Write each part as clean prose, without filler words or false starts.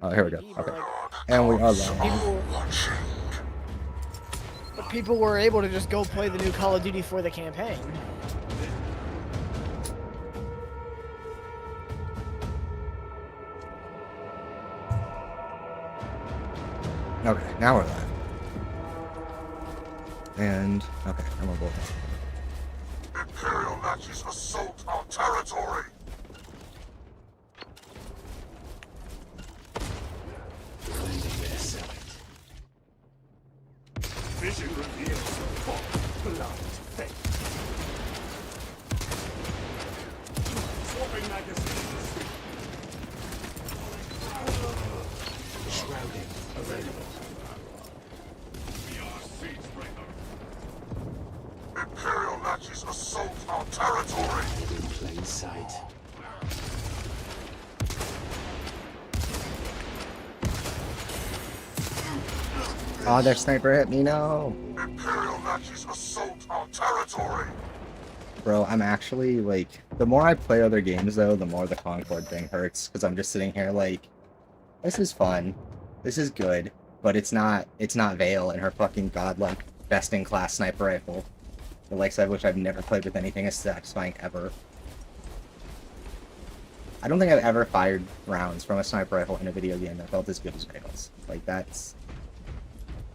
Oh, here we go. Okay. And we are live. But people were able to just go play the new Call of Duty for the campaign. Okay, now we're live. And, okay, I'm on board. Imperial matches assault our territory! Vision reveals blind faith. Swapping magazines. Shrouding available. We are Siegebreaker. Imperial matches assault our territory. In plain sight. Oh, their sniper hit me, no! Imperial matches assault our territory! Bro, I'm actually, like, the more I play other games, though, the more the Concord thing hurts, because I'm just sitting here like, this is fun, this is good, but it's not Vale and her fucking godlike best-in-class sniper rifle, the likes of which I've never played with anything as satisfying ever. I don't think I've ever fired rounds from a sniper rifle in a video game that felt as good as Vale's. Like, that's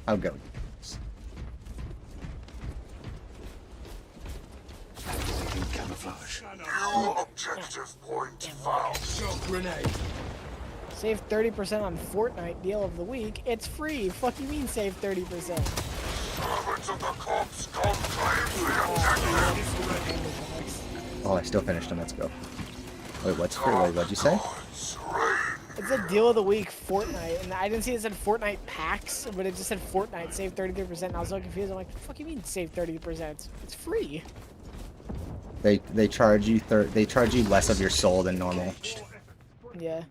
how good it is. Activating camouflage. New objective point found. Shock grenade. Save 30% on Fortnite deal of the week. It's free. Fuck you mean save 30%? Servants of the corpse conclave the objective. Oh, I still finished him. Let's go. Wait, what's free? Wait, what'd you say? It's a deal of the week Fortnite, and I didn't see it said Fortnite packs, but it just said Fortnite save 33%. And I was so confused. I'm like, what the fuck you mean save 30%? It's free. They charge you they charge you less of your soul than normal. Yeah.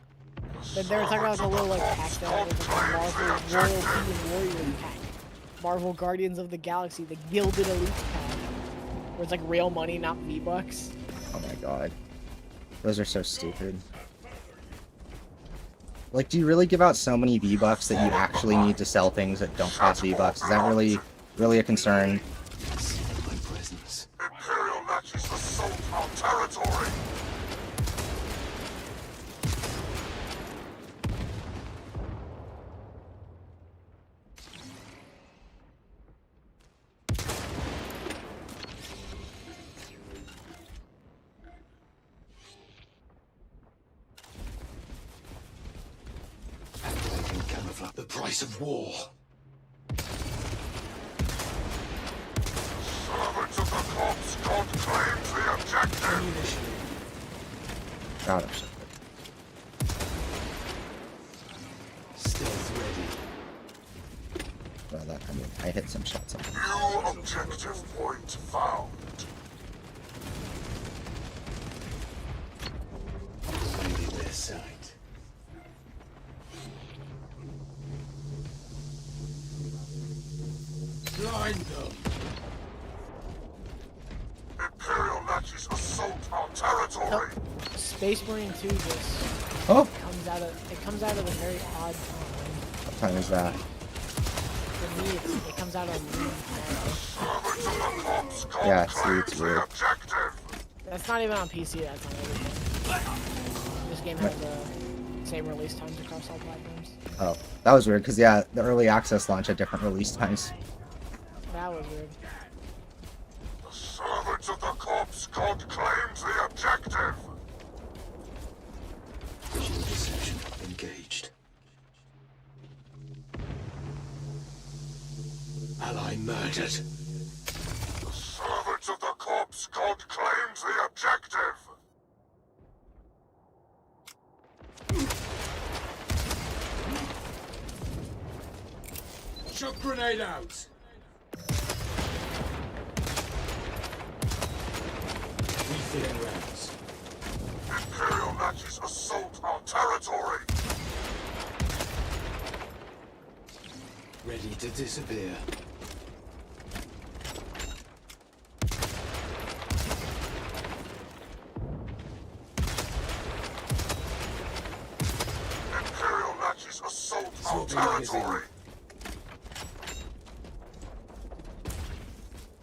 But they were talking about the little like pack that was like a Marvel Royalty and Warrior pack. Marvel Guardians of the Galaxy, the Gilded Elite pack. Where it's like real money, not V-Bucks. Oh my god. Those are so stupid. Like, do you really give out so many V-Bucks that you actually need to sell things that don't cost V-Bucks? Is that really a concern? My presence. Imperial matches assault our territory. Activating camouflage. The price of war. Servants of the corpse god claims the objective. God, I'm so Stealth ready. well, that, I mean, I hit some shots on him. New objective point found. Finding their sight. Blind them. Imperial matches assault our territory. Space Marine 2 just Oh! comes out of a very odd time. What time is that? For me, it comes out on Moon Servants of the corpse god Yeah, see, claims it's the weird. objective. That's not even on PC, that's on everything. This game has the same release times across all platforms. Oh, that was weird, because, yeah, the early access launch had different release times. That was weird. The servants of the corpse god claims the objective. Visual deception engaged. Ally murdered. The servants of the corpse god claims the objective. Shock grenade out. Refilling rounds. Imperial matches assault our territory. Ready to disappear. territory!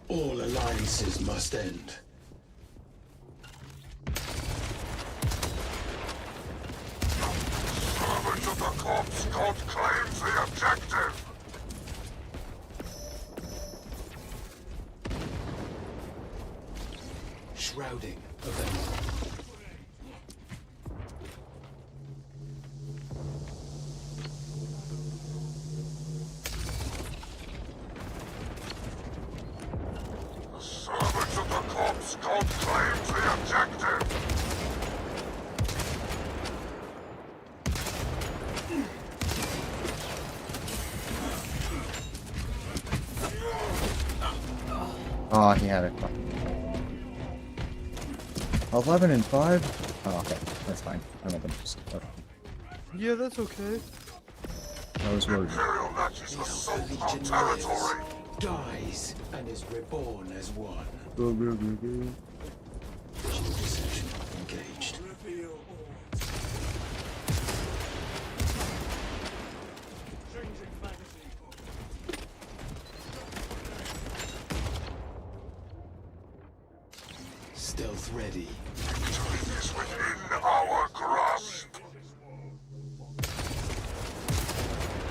All alliances must end. Servants of the corpse god claims the objective! Shrouding available. Servants of the corpse god claims the objective! Oh, he had it. 11 and 5? Oh, okay. That's fine. I don't think just. Oh, Yeah, that's okay. I was worried. Imperial Nazis assault our territory! Dies and is reborn as one. Go, go, go, go. Digital deception engaged. Stealth ready. Victory is within our grasp!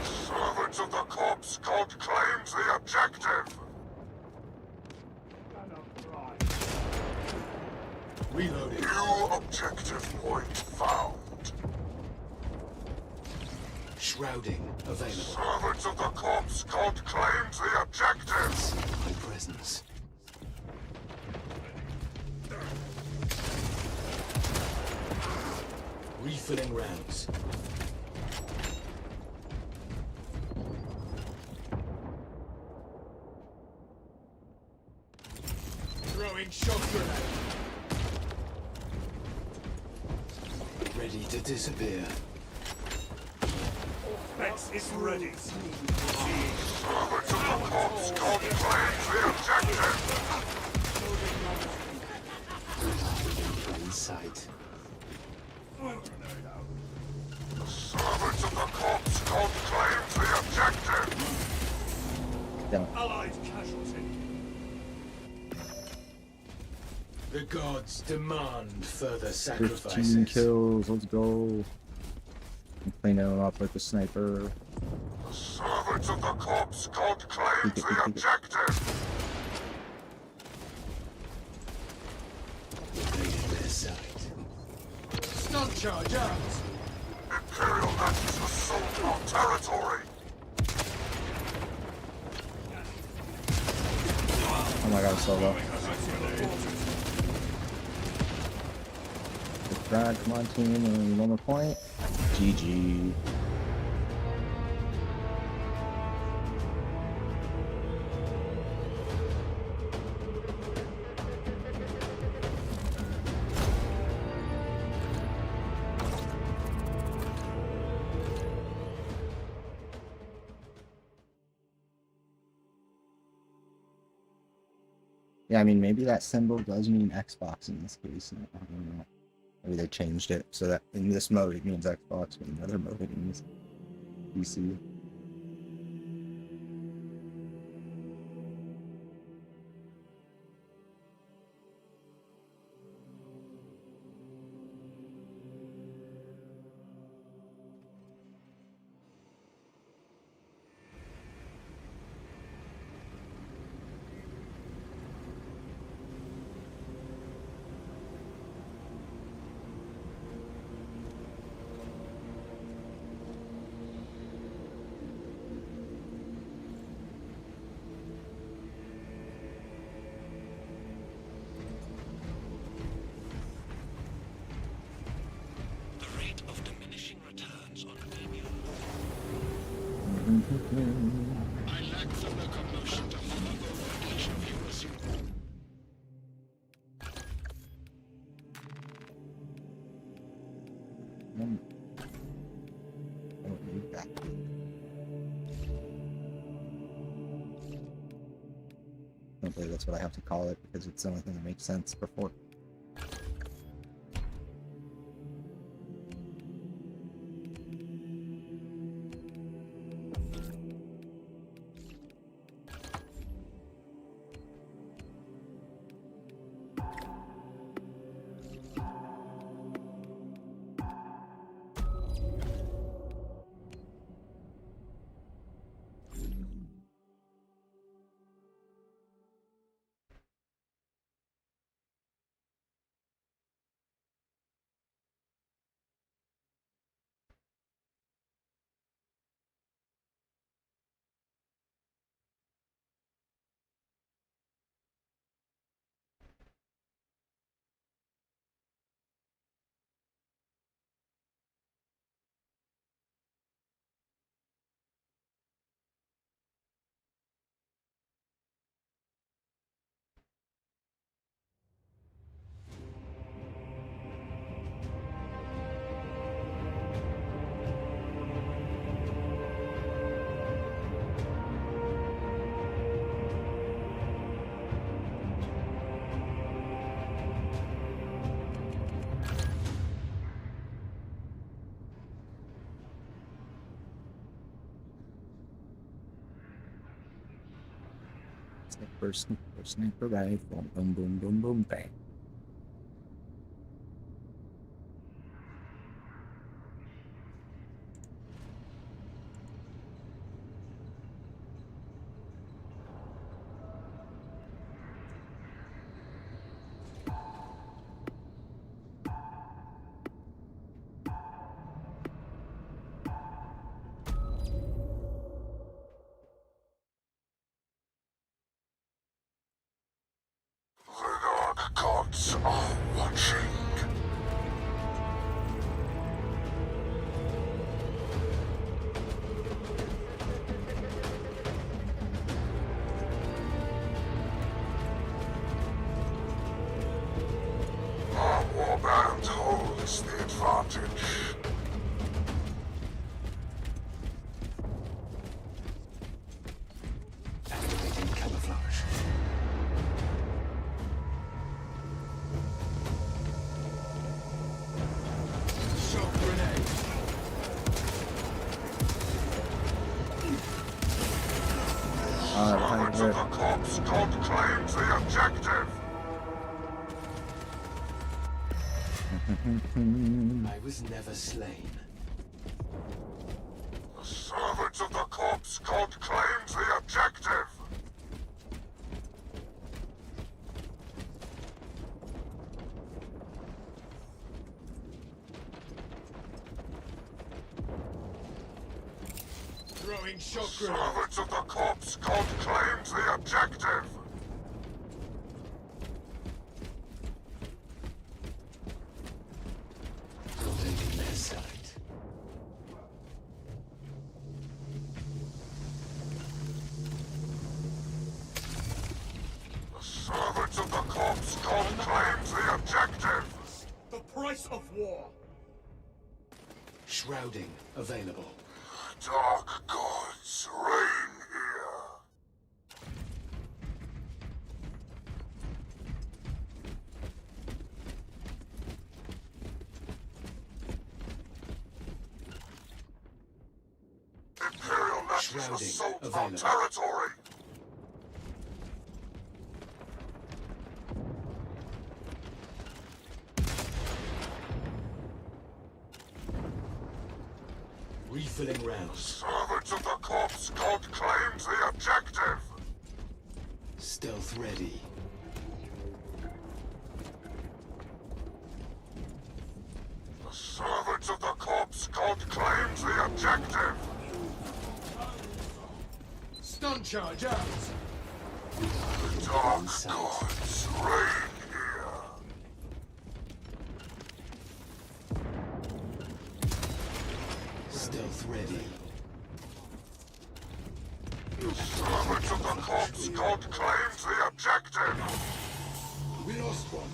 Servants of the corpse god claims the objective! Reloading. New objective point found. Shrouding available. Servants of the corpse god claims the objective! See my presence. Refilling rounds. Throwing shock grenade. Ready to disappear. Vex is ready. Servants of the corpse god claims the objective! In sight. Servants of the corpse god claims the objective! Yeah. Allied casualty! The gods demand further 15 sacrifices. kills, let's go. I'm cleaning him up with the sniper. Servants of the corpse god claims Peek it, the peek it. objective! Evaded their sight. Stun charge out! Imperial Nazis assault our territory! Oh my god, so low. Good try, come on team, and one more point. GG. Yeah, I mean, maybe that symbol does mean Xbox in this case. I don't know. Maybe they changed it so that in this mode it means Xbox, but in the other mode it means PC. I lack the locomotion to follow the location of your resume. I don't need that. I don't believe that's what I have to call it because it's the only thing that makes sense before. Sniper, sniper, sniper rifle. Boom, boom, boom, boom, bang. The dark gods are watching. Our warband holds the advantage. Activating camouflage. Shock grenade. Behind Servants of her. the corpse god claims the objective. I was never slain. The servants of the corpse god claims the objective. Throwing shock grenade. Servants of the corpse god claims the objective. Rotating their sight. The servants of the corpse god claims the objective. The price of war. Shrouding available. Dark gods reign here. Imperial Nazis Shrouding assault our available. territory. Refilling rounds. Servants of the corpse god claims the objective. Stealth ready. The servants of the corpse god claims the objective. Stun charge out. The dark gods reign here. Stealth ready. Servants of the corpse god claims the objective. We lost one.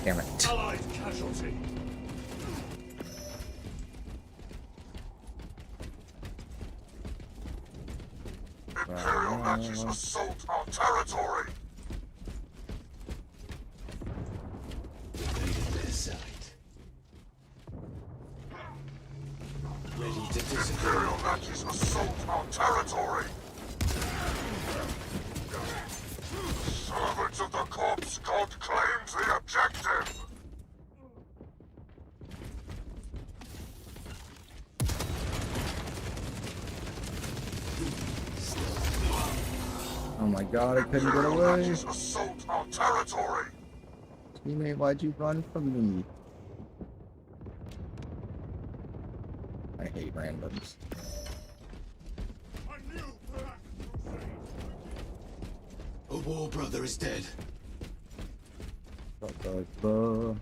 Damn it. Allied casualty. Imperial Nazis assault our territory. Evaded their sight. Ready to disappear. Imperial Nazis assault our territory. Servants of the corpse god claims the objective. Oh my god, I couldn't get Imperial away. Nazis assault our territory. Teammate, why'd you run from me? I hate randoms. A war brother is dead. Ba-ba-ba.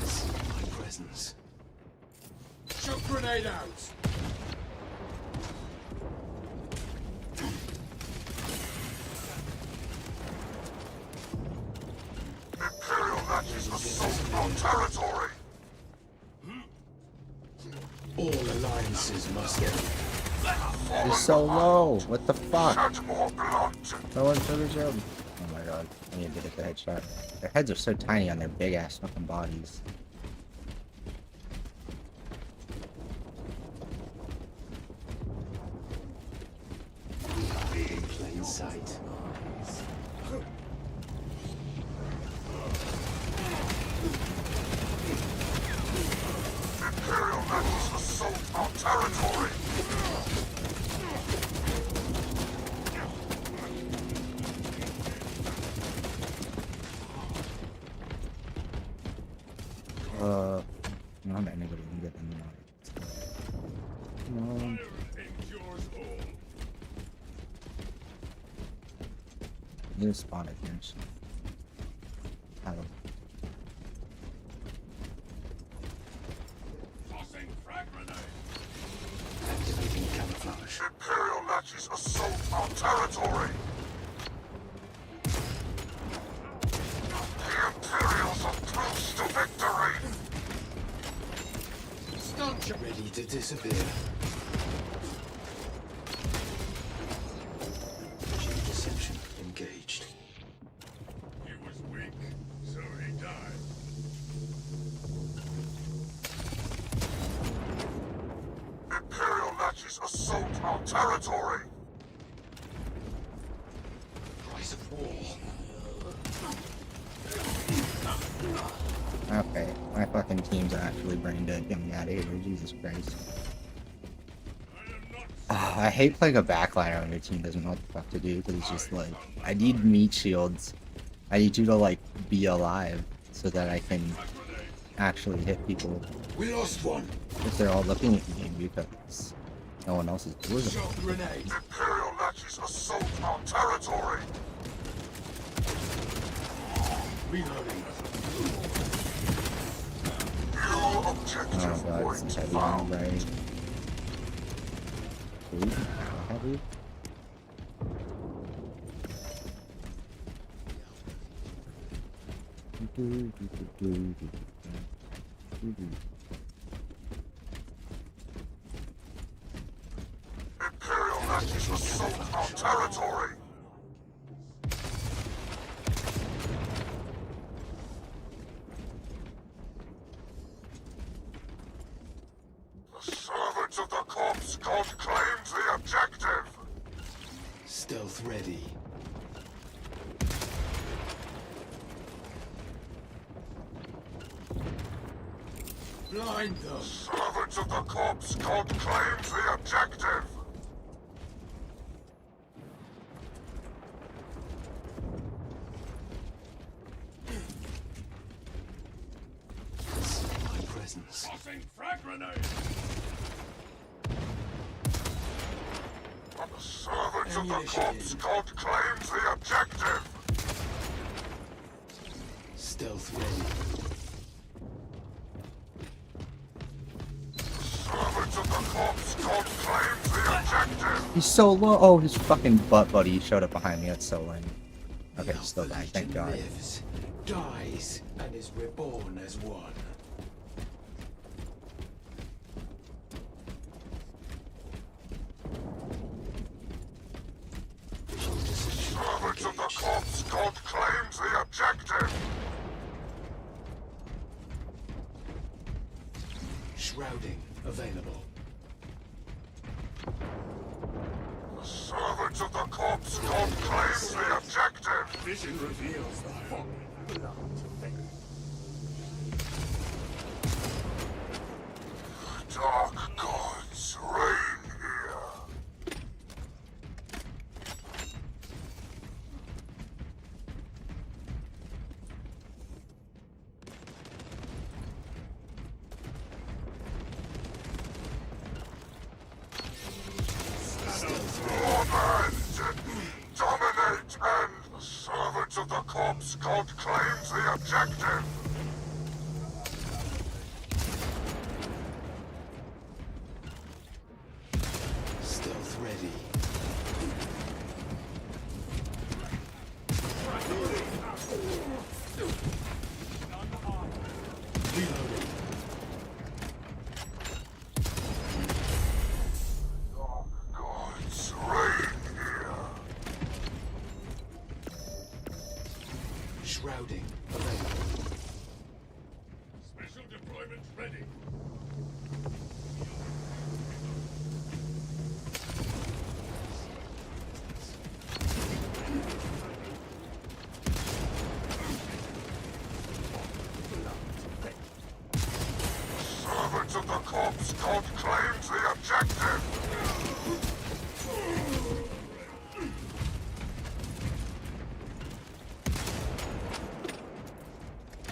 See my presence. Shock grenade out. Imperial Nazis assault our territory. All alliance He's so low. What the fuck? Shed more blood. No one took his job. Oh my god. I need to get the headshot. Their heads are so tiny on their big ass fucking bodies. In plain sight. Imperial metals assault our territory. I don't have anybody can get them now. No. You spawn it here. So. Hello. Activating camouflage. Imperial matches assault our territory. The Imperials are close to victory. Stunt jump. Ready to disappear. Machine deception engaged. He was weak, so he died. Imperial matches assault our territory. Price of war. Okay, my fucking team's actually brain dead. Get me out of here, Jesus Christ. I hate playing a backliner when your team doesn't know what the fuck to do, because it's just like, I need meat shields. I need you to like be alive so that I can actually hit people We lost one. if they're all looking at me because no one else is doing it. Shot grenade. Imperial matches assault our territory. Reloading. Your Oh objective god, point it's heavy found. on right. Ooh, heavy. Imperial matches assault our territory. The servants of the corpse god claims the objective. Stealth ready. Blind them. Servants of the corpse god claims the objective. My presence. Tossing frag grenade. The servants of the Ammunition corpse in. god claims the objective. Stealth ready. Servants of the corpse god claims the objective. He's so low. Oh, his fucking butt buddy showed up behind me. That's so lame. Okay, The he's still Alpha back. Thank Legion God. lives, dies, and is reborn as one. Visual deception Servants of the engaged. corpse god claims the objective. Shrouding available. The servants of the corpse god claims the objective. Vision reveals the fog. Dark gods reign here. Torment, dominate, and the servants of the corpse god claims the objective. Stealth ready. Reloading. Dark gods Shrouding available. Special deployment ready. Servants of the corpse god claims the objective.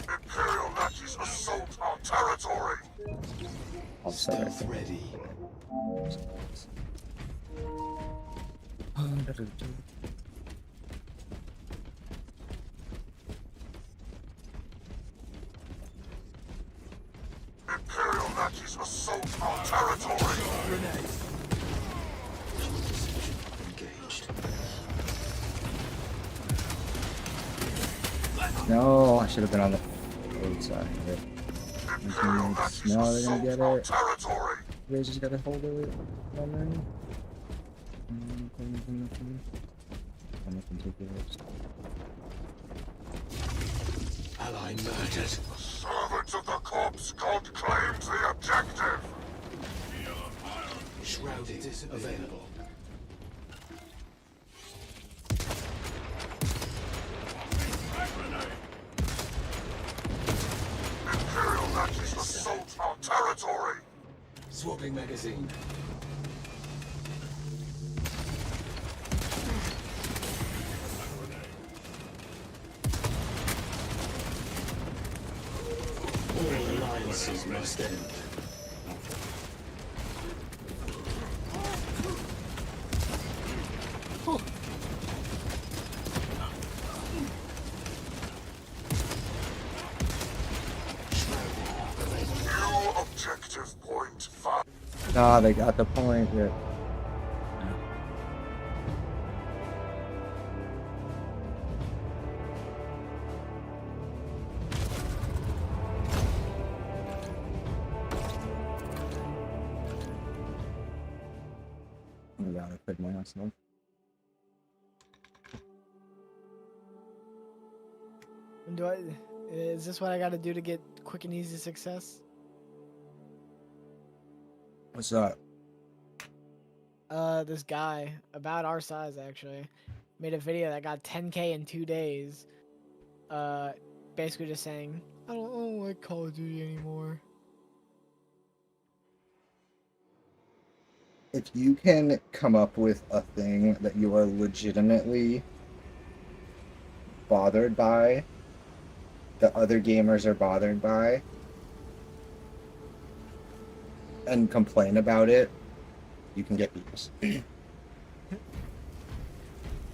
Imperial Nazis assault our territory. I'll set it. Stealth ready. Imperial Nazis assault our territory. Grenade. Engaged. No, I should have been on the road side of it. Imperial Nazis No, they're gonna assault get our it. territory. They just gotta hold it. And then. I'm gonna take it. Ally murdered. Servants of the corpse god claims the objective. Shrouding available. Imperial Nazis assault our territory. Swapping magazine. All alliances must end. New objective point found. Ah, they got the point. Yeah. Yeah, I put my ass on. Do I? Is this what I got to do to get quick and easy success? What's that? This guy about our size actually made a video that got 10K in 2 days. Basically just saying I don't like Call of Duty anymore. If you can come up with a thing that you are legitimately bothered by, that other gamers are bothered by, and complain about it, you can get views.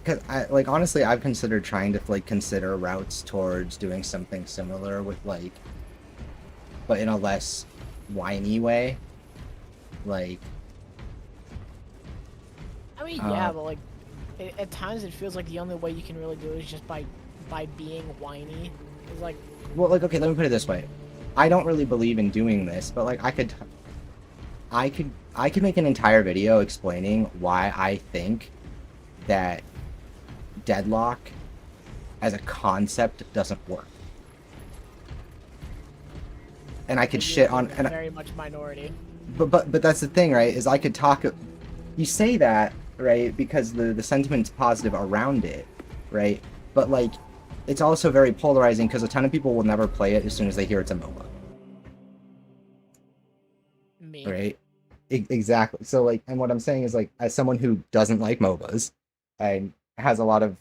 Because honestly, I've considered trying to consider routes towards doing something similar with but in a less whiny way, I mean, yeah, but at times it feels like the only way you can really do it is just by being whiny. It's like, well, okay, let me put it this way. I don't really believe in doing this, but I could make an entire video explaining why I think that deadlock as a concept doesn't work. And I could shit on very much minority. but that's the thing, right? Is I could talk. You say that, right? Because the sentiment's positive around it, right? But it's also very polarizing because a ton of people will never play it as soon as they hear it's a MOBA. Me. Right? Exactly. So and what I'm saying is as someone who doesn't like MOBAs and has a lot of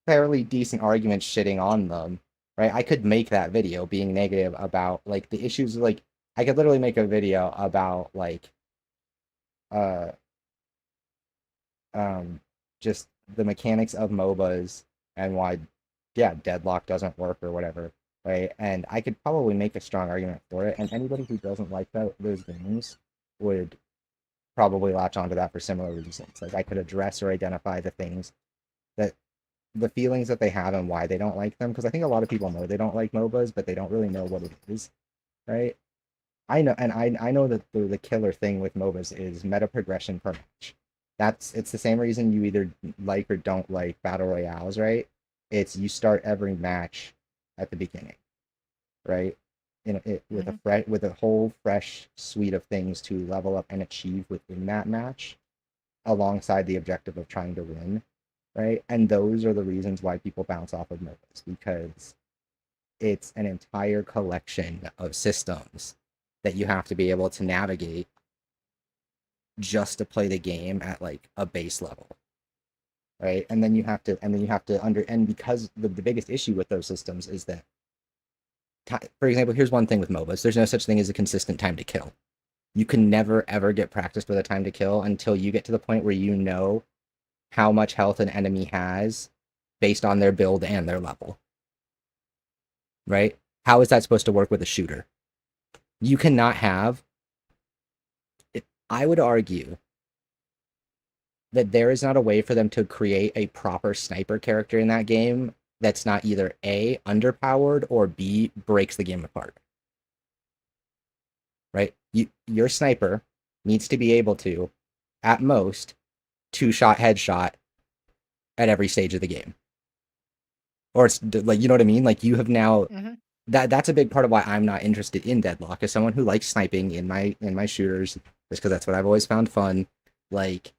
fairly decent arguments shitting on them, right? I could make that video being negative about the issues. I could literally make a video about just the mechanics of MOBAs and why deadlock doesn't work or whatever, right? And I could probably make a strong argument for it, and anybody who doesn't like those games would probably latch onto that for similar reasons. I could address or identify the feelings that they have and why they don't like them, because I think a lot of people know they don't like MOBAs, but they don't really know what it is, right? I know, and I know that the killer thing with MOBAs is meta progression per match. It's the same reason you either like or don't like battle royales, right? It's you start every match at the beginning, right? With with a whole fresh suite of things to level up and achieve within that match, alongside the objective of trying to win, right? And those are the reasons why people bounce off of MOBAs, because it's an entire collection of systems that you have to be able to navigate just to play the game at like a base level, right? And then you have to and because the biggest issue with those systems is that, for example, here's one thing with MOBAs: there's no such thing as a consistent time to kill. You can never ever get practiced with a time to kill until you get to the point where you know how much health an enemy has based on their build and their level, right? How is that supposed to work with a shooter? You cannot have it. I would argue that there is not a way for them to create a proper sniper character in that game that's not either A, underpowered, or B, breaks the game apart. Right? Your sniper needs to be able to, at most, 2-shot headshot at every stage of the game. Or it's like, you know what I mean? Like, you have now that's a big part of why I'm not interested in Deadlock, as someone who likes sniping in my shooters, just because that's what I've always found fun. Like,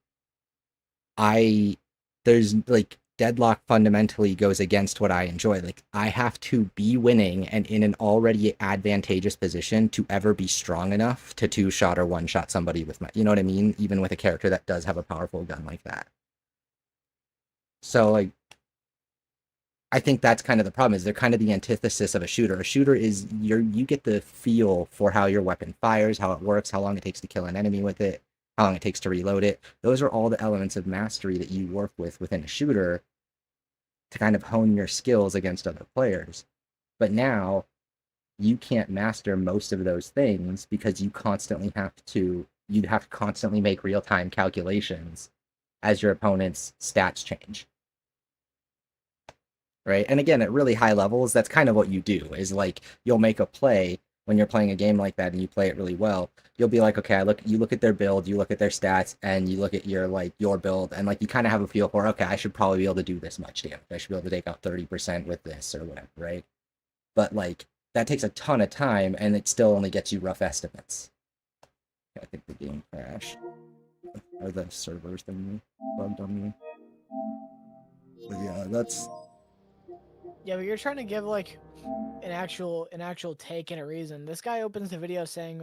there's like, Deadlock fundamentally goes against what I enjoy. Like, I have to be winning and in an already advantageous position to ever be strong enough to 2-shot or 1-shot somebody with my, you know what I mean? Even with a character that does have a powerful gun like that. So, like, I think that's kind of the problem, is they're kind of the antithesis of a shooter. A shooter is you get the feel for how your weapon fires, how it works, how long it takes to kill an enemy with it, how long it takes to reload it. Those are all the elements of mastery that you work with within a shooter to kind of hone your skills against other players. But now you can't master most of those things because you'd have to constantly make real-time calculations as your opponent's stats change. Right? And again, at really high levels, that's kind of what you do, is like, you'll make a play when you're playing a game like that and you play it really well. You'll be like, okay, you look at their build, you look at their stats, and you look at your build, and like, you kind of have a feel for, okay, I should probably be able to do this much damage. I should be able to take out 30% with this or whatever, right? But like, that takes a ton of time, and it still only gets you rough estimates. I think the game crashed. Or the servers thing bugged on me. But yeah, that's... Yeah, but you're trying to give like an actual take and a reason. This guy opens the video saying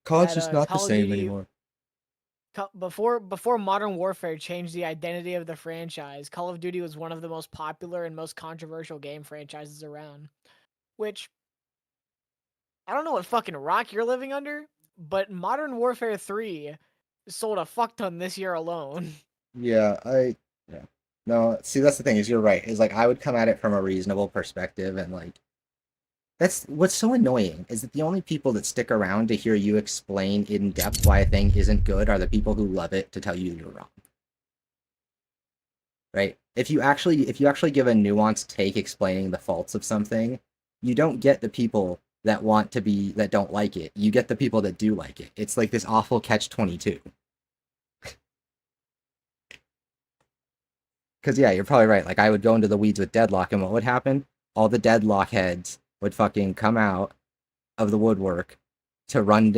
COD's that, just not the Call of same Duty- anymore. Before Modern Warfare changed the identity of the franchise, Call of Duty was one of the most popular and most controversial game franchises around. Which, I don't know what fucking rock you're living under, but Modern Warfare 3 sold a fuck ton this year alone. Yeah. No, see, that's the thing, is you're right. Is like, I would come at it from a reasonable perspective, and like, that's what's so annoying, is that the only people that stick around to hear you explain in depth why a thing isn't good are the people who love it to tell you you're wrong. Right? If you actually give a nuanced take explaining the faults of something, you don't get the people that don't like it. You get the people that do like it. It's like this awful catch-22. Because, yeah, you're probably right. Like, I would go into the weeds with Deadlock, and what would happen? All the Deadlock heads would fucking come out of the woodwork to run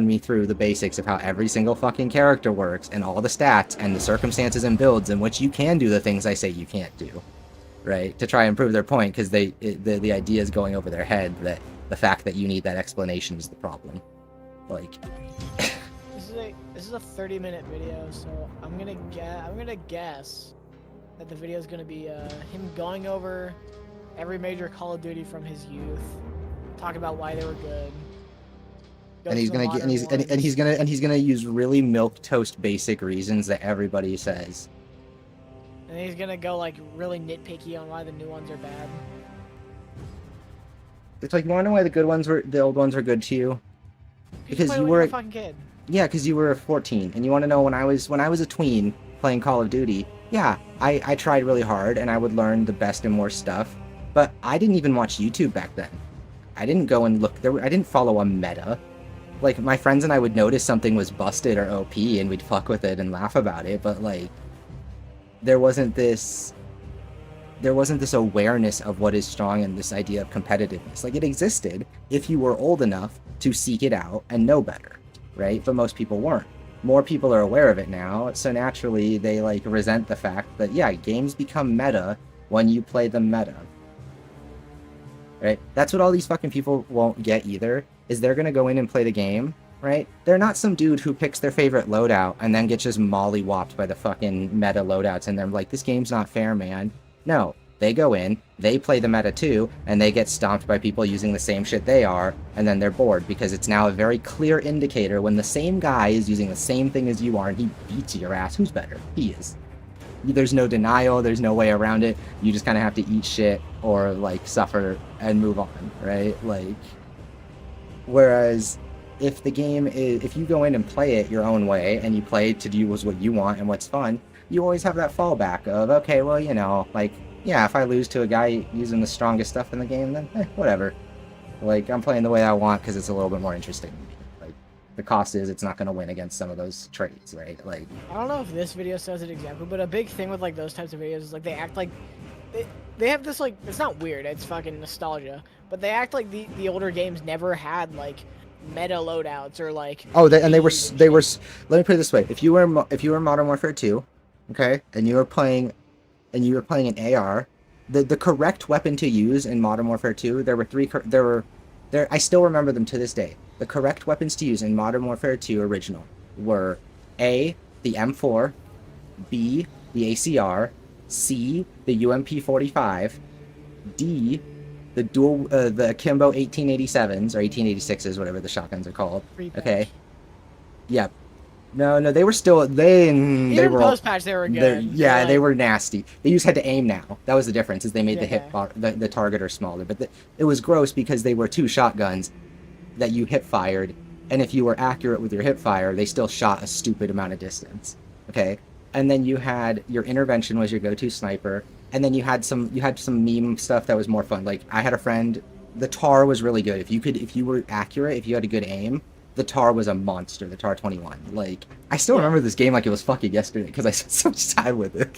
me through the basics of how every single fucking character works, and all the stats, and the circumstances and builds in which you can do the things I say you can't do, right? To try and prove their point, because the idea is going over their head that the fact that you need that explanation is the problem. Like... This is a 30-minute video, so I'm gonna guess that the video is gonna be him going over every major Call of Duty from his youth, talk about why they were good. And he's gonna use really milquetoast basic reasons that everybody says. And he's gonna go like really nitpicky on why the new ones are bad. It's like, you wanna know why the old ones were good to you? Because you were a fucking kid. Yeah, because you were 14, and you want to know when I was a tween playing Call of Duty. Yeah, I tried really hard, and I would learn the best and worst stuff, but I didn't even watch YouTube back then. I didn't go and look there. I didn't follow a meta. Like, my friends and I would notice something was busted or OP, and we'd fuck with it and laugh about it, but like, there wasn't this there wasn't this awareness of what is strong and this idea of competitiveness. Like, it existed if you were old enough to seek it out and know better, right? But most people weren't. More people are aware of it now, so naturally they like resent the fact that, yeah, games become meta when you play the meta. Right? That's what all these fucking people won't get either, is they're gonna go in and play the game, right? They're not some dude who picks their favorite loadout and then gets just molly-whopped by the fucking meta loadouts and they're like, this game's not fair, man. No, they go in, they play the meta too, and they get stomped by people using the same shit they are, and then they're bored because it's now a very clear indicator when the same guy is using the same thing as you are and he beats your ass. Who's better? He is. There's no denial, there's no way around it. You just kind of have to eat shit or like suffer and move on, right? Like, whereas if the game is, if you go in and play it your own way and you play to do what you want and what's fun, you always have that fallback of, okay, well, you know, like, yeah, if I lose to a guy using the strongest stuff in the game, then whatever. Like, I'm playing the way I want because it's a little bit more interesting. Like, the cost is it's not going to win against some of those trades, right? Like, I don't know if this video says it exactly, but a big thing with like those types of videos is like they act like they have this like, it's not weird, it's fucking nostalgia, but they act like the older games never had like meta loadouts or like, oh, they were let me put it this way, if you were Modern Warfare 2, okay, and you were playing an AR, the correct weapon to use in Modern Warfare 2, I still remember them to this day. The correct weapons to use in Modern Warfare 2 original were A, the M4, B, the ACR, C, the UMP-45, D, the Akimbo 1887s or 1886s, whatever the shotguns are called. Okay. Yeah. No, they were still even they were post-patch they were good. Yeah, like, they were nasty. They just had to aim now. That was the difference, is they made Yeah. the target smaller. But it was gross because they were two shotguns that you hip fired, and if you were accurate with your hip fire, they still shot a stupid amount of distance. Okay, and then you had your intervention was your go-to sniper, and then you had some meme stuff that was more fun. Like, I had a friend, the TAR was really good. If you were accurate, if you had a good aim, the TAR was a monster, the TAR 21. Like, I still remember this game like it was fucking yesterday because I spent so much time with it.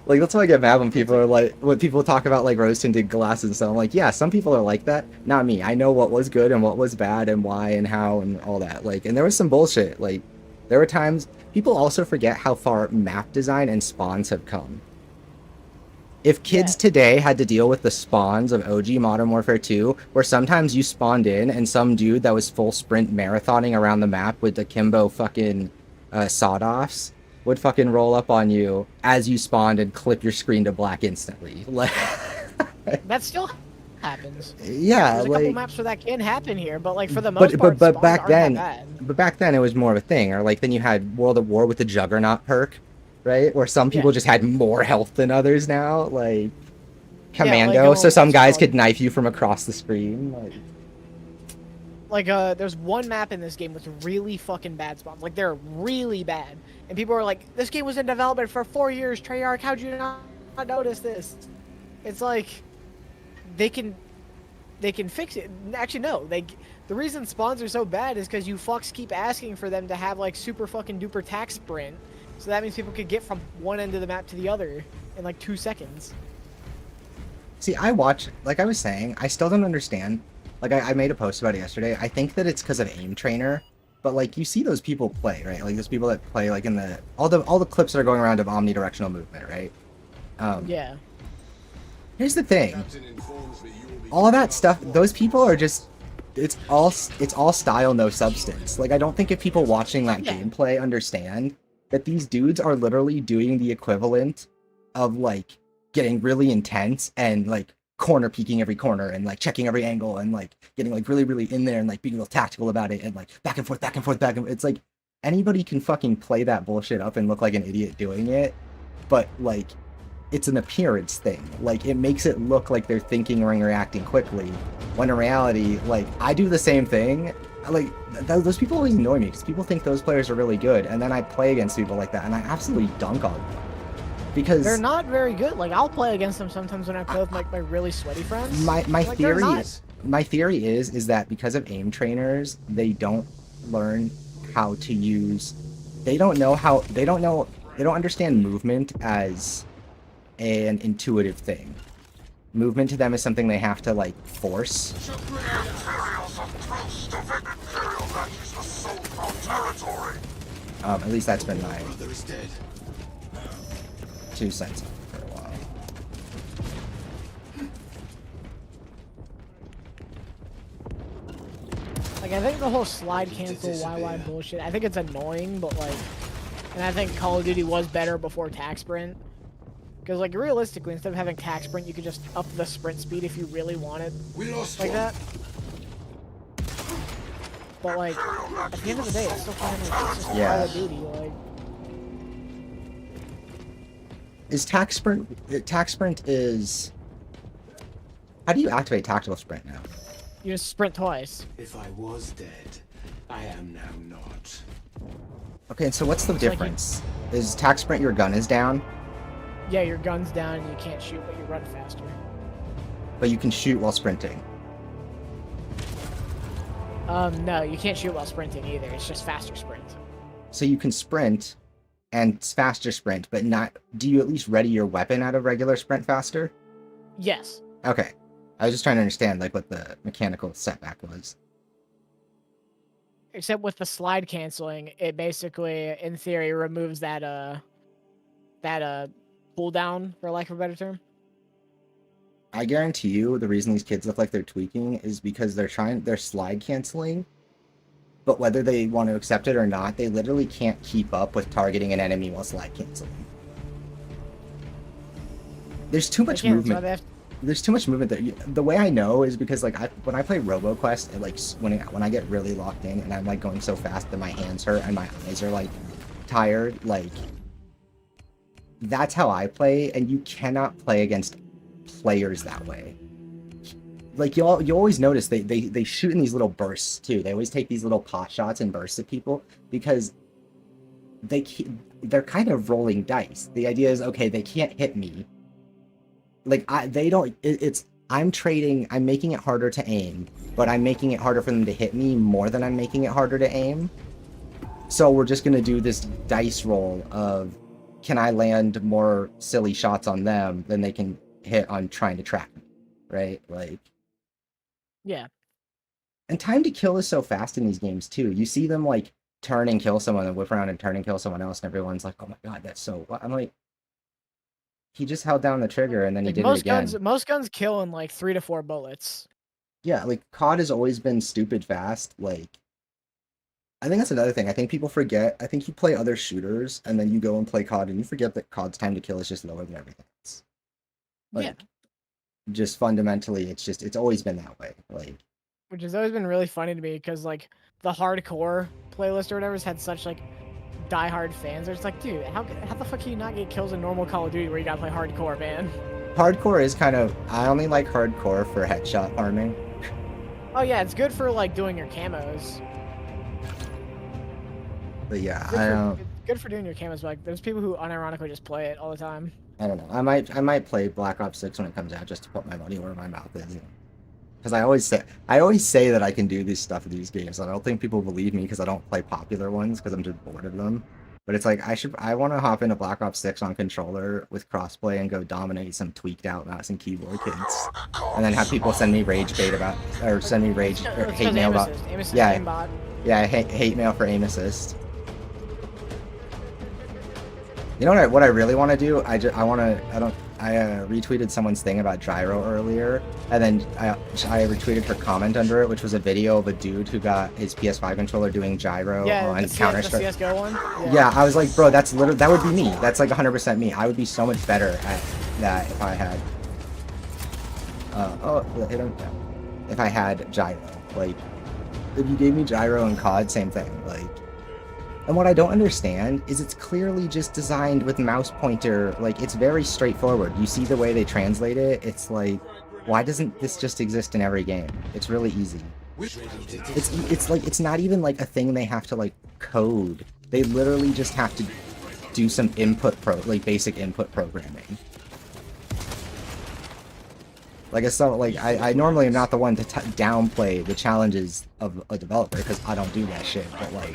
Like that's why I get mad when people are like, when people talk about like rose-tinted glasses and stuff. I'm like, yeah, some people are like that. Not me. I know what was good and what was bad and why and how and all that. Like, and there was some bullshit. Like, there were times people also forget how far map design and spawns have come. If kids today had to deal with the spawns of OG Modern Warfare 2, where sometimes you spawned in and some dude that was full sprint marathoning around the map with the Kimbo fucking sawed-offs would fucking roll up on you as you spawned and clip your screen to black instantly. Like, that still happens. yeah, There's a like, couple maps where that can happen here, but like for the most part, but spawns back aren't then, that bad. but back then it was more of a thing. Or like then you had World of War with the Juggernaut perk, right? Where some people just had more health than others now, like Commando. So some guys could knife you from across the screen. Like there's one map in this game with really fucking bad spawns. Like they're really bad, and people are like, "This game was in development for 4 years, Treyarch. How'd you not notice this?" It's like they can fix it. Actually, no. The reason spawns are so bad is because you fucks keep asking for them to have like super fucking duper tac sprint. So that means people could get from one end of the map to the other in like 2 seconds. See, like I was saying, I still don't understand. Like, I made a post about it yesterday. I think that it's because of aim trainer, but like you see those people play, right? Like those people that play like in all the clips that are going around of omnidirectional movement, right? Yeah. Here's the thing. All of that stuff, those people are just, it's all style, no substance. Like, I don't think if people watching that gameplay understand that these dudes are literally doing the equivalent of like getting really intense and like corner peeking every corner and like checking every angle and like getting like really, really in there and like being real tactical about it and like back and forth, back and forth, back and forth. It's like anybody can fucking play that bullshit up and look like an idiot doing it, but like it's an appearance thing. Like, it makes it look like they're thinking or reacting quickly, when in reality, like, I do the same thing. Like, those people always annoy me because people think those players are really good, and then I play against people like that and I absolutely dunk on them. Because they're not very good. Like, I'll play against them sometimes when I play with like my really sweaty friends. My like, theory is that because of aim trainers, they don't learn how to use, they don't understand movement as an intuitive thing. Movement to them is something they have to like force. Imperials have close to Imperial, that is the so-called territory. At least that's been my Brother is dead. 2 cents for a while. Like, I think the whole slide cancel YY bullshit, I think it's annoying, but like, and I think Call of Duty was better before tac sprint. Because like, realistically, instead of having tac sprint, you could just up the sprint speed if you really wanted, We lost like one. that. But like, at the end of the day, it's still fucking like, it's just Yeah. Call of Duty, like. Is tac sprint? Tac sprint is. How do you activate tactical sprint now? You just sprint twice. If I was dead, I am now not. Okay, so what's the like you- difference? Is tac sprint your gun is down, Yeah, your gun's down and you can't shoot, but you run faster. but you can shoot while sprinting? No, you can't shoot while sprinting either. It's just faster sprint. So you can sprint and faster sprint, but not. Do you at least ready your weapon out of regular sprint faster? Yes. Okay. I was just trying to understand like what the mechanical setback was. Except with the slide canceling, it basically, in theory, removes that cooldown, for lack of a better term. I guarantee you the reason these kids look like they're tweaking is because they're slide canceling, but whether they want to accept it or not, they literally can't keep up with targeting an enemy while slide canceling. There's too much Again, that's why movement. they have- There's too much movement there. The way I know is because like when I play RoboQuest, and like when I get really locked in and I'm like going so fast that my hands hurt and my eyes are like tired, like that's how I play, and you cannot play against players that way. Like you always notice they shoot in these little bursts too. They always take these little pot shots and bursts at people because they're kind of rolling dice. The idea is, okay, they can't hit me. Like I'm making it harder to aim, but I'm making it harder for them to hit me more than I'm making it harder to aim. So we're just gonna do this dice roll of, can I land more silly shots on them than they can hit on trying to track me, right? Like, Yeah. and time to kill is so fast in these games too. You see them like turn and kill someone and whip around and turn and kill someone else, and everyone's like, "Oh my god, that's so..." I'm like, he just held down the trigger and then he Like did it again. most guns kill in like 3 to 4 bullets. Yeah, like COD has always been stupid fast. Like, I think that's another thing. I think people forget. I think you play other shooters and then you go and play COD and you forget that COD's time to kill is just lower than everything else. Like, Yeah. just fundamentally, it's always been that way. Like, Which has always been really funny to me because like the hardcore playlist or whatever's had such like diehard fans. They're just like, dude, how the fuck can you not get kills in normal Call of Duty where you gotta play hardcore, man? hardcore is kind of. I only like hardcore for headshot farming. Oh yeah, it's good for like doing your camos. But yeah, It's good for doing your camos, but like, there's people who unironically just play it all the time. I don't know. I might play Black Ops 6 when it comes out just to put my money where my mouth is. Because I always say that I can do this stuff in these games. I don't think people believe me because I don't play popular ones because I'm just bored of them. But it's like I want to hop into Black Ops 6 on controller with crossplay and go dominate some tweaked out mouse and keyboard kids, and then have people send me rage bait about, or send me rage or It's hate 'cause mail aim about. assist. Aim assist Yeah. aimbot. Yeah, hate mail for aim assist. You know what I really want to do? I retweeted someone's thing about gyro earlier, and then I retweeted her comment under it, which was a video of a dude who got his PS5 controller doing gyro Yeah, on the Counter-Strike. CS:GO one. Yeah, I was like, bro, that would be me. That's like 100% me. I would be so much better at that if I had. Hit him. Yeah. If I had gyro, like, if you gave me gyro and COD, same thing, like. And what I don't understand is it's clearly just designed with mouse pointer, like it's very straightforward. You see the way they translate it, it's like, why doesn't this just exist in every game? It's really easy. It's like, it's not even like a thing they have to like code. They literally just have to do some basic input programming. Like I normally am not the one to downplay the challenges of a developer because I don't do that shit. But like,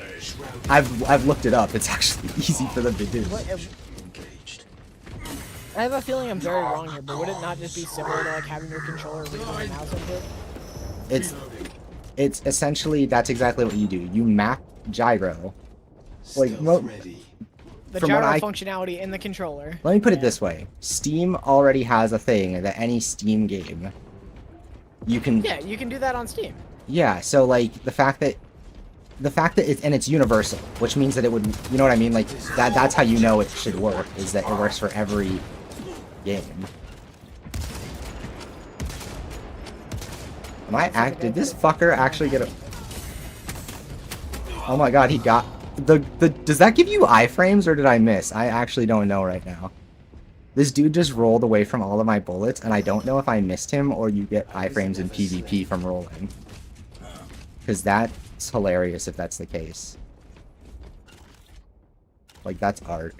I've looked it up. It's actually easy for them to do. Engaged. I have a feeling I'm very wrong here, but would it not just be similar to like having your controller read the mouse input? It's essentially that's exactly what you do. You map gyro. Like The from gyro what I functionality in the controller. let me put it this way: Steam already has a thing that any Steam game you can. Yeah, you can do that on Steam. Yeah. So like the fact that it's universal, which means that it would, you know what I mean? Like that's how you know it should work, is that it works for every game. Did this fucker actually get a... Oh my god, he got... Does that give you iframes or did I miss? I actually don't know right now. This dude just rolled away from all of my bullets and I don't know if I missed him or you get iframes in PvP from rolling. Because that's hilarious if that's the case. Like, that's art.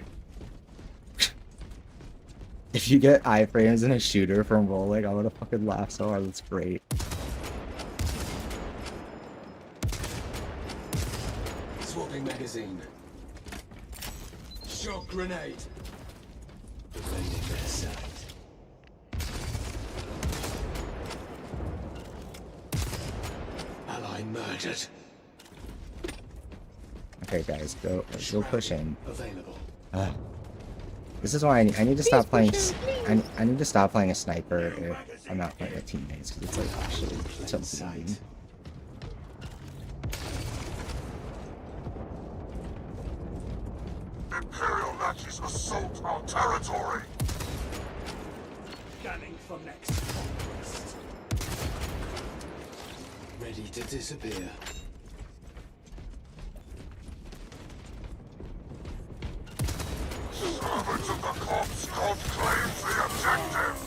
If you get iframes in a shooter from rolling, I'm gonna fucking laugh so hard. That's great. Swapping magazine. Shock grenade. Defending their side. Ally murdered. Okay, guys, go push in. Available. This is why I need to stop playing. I need to stop playing a sniper if I'm not playing with teammates because it's like actually so boring. Imperial Nazis assault our territory! Scanning for next conquest. Ready to disappear. Servants of the corpse god claims the objective!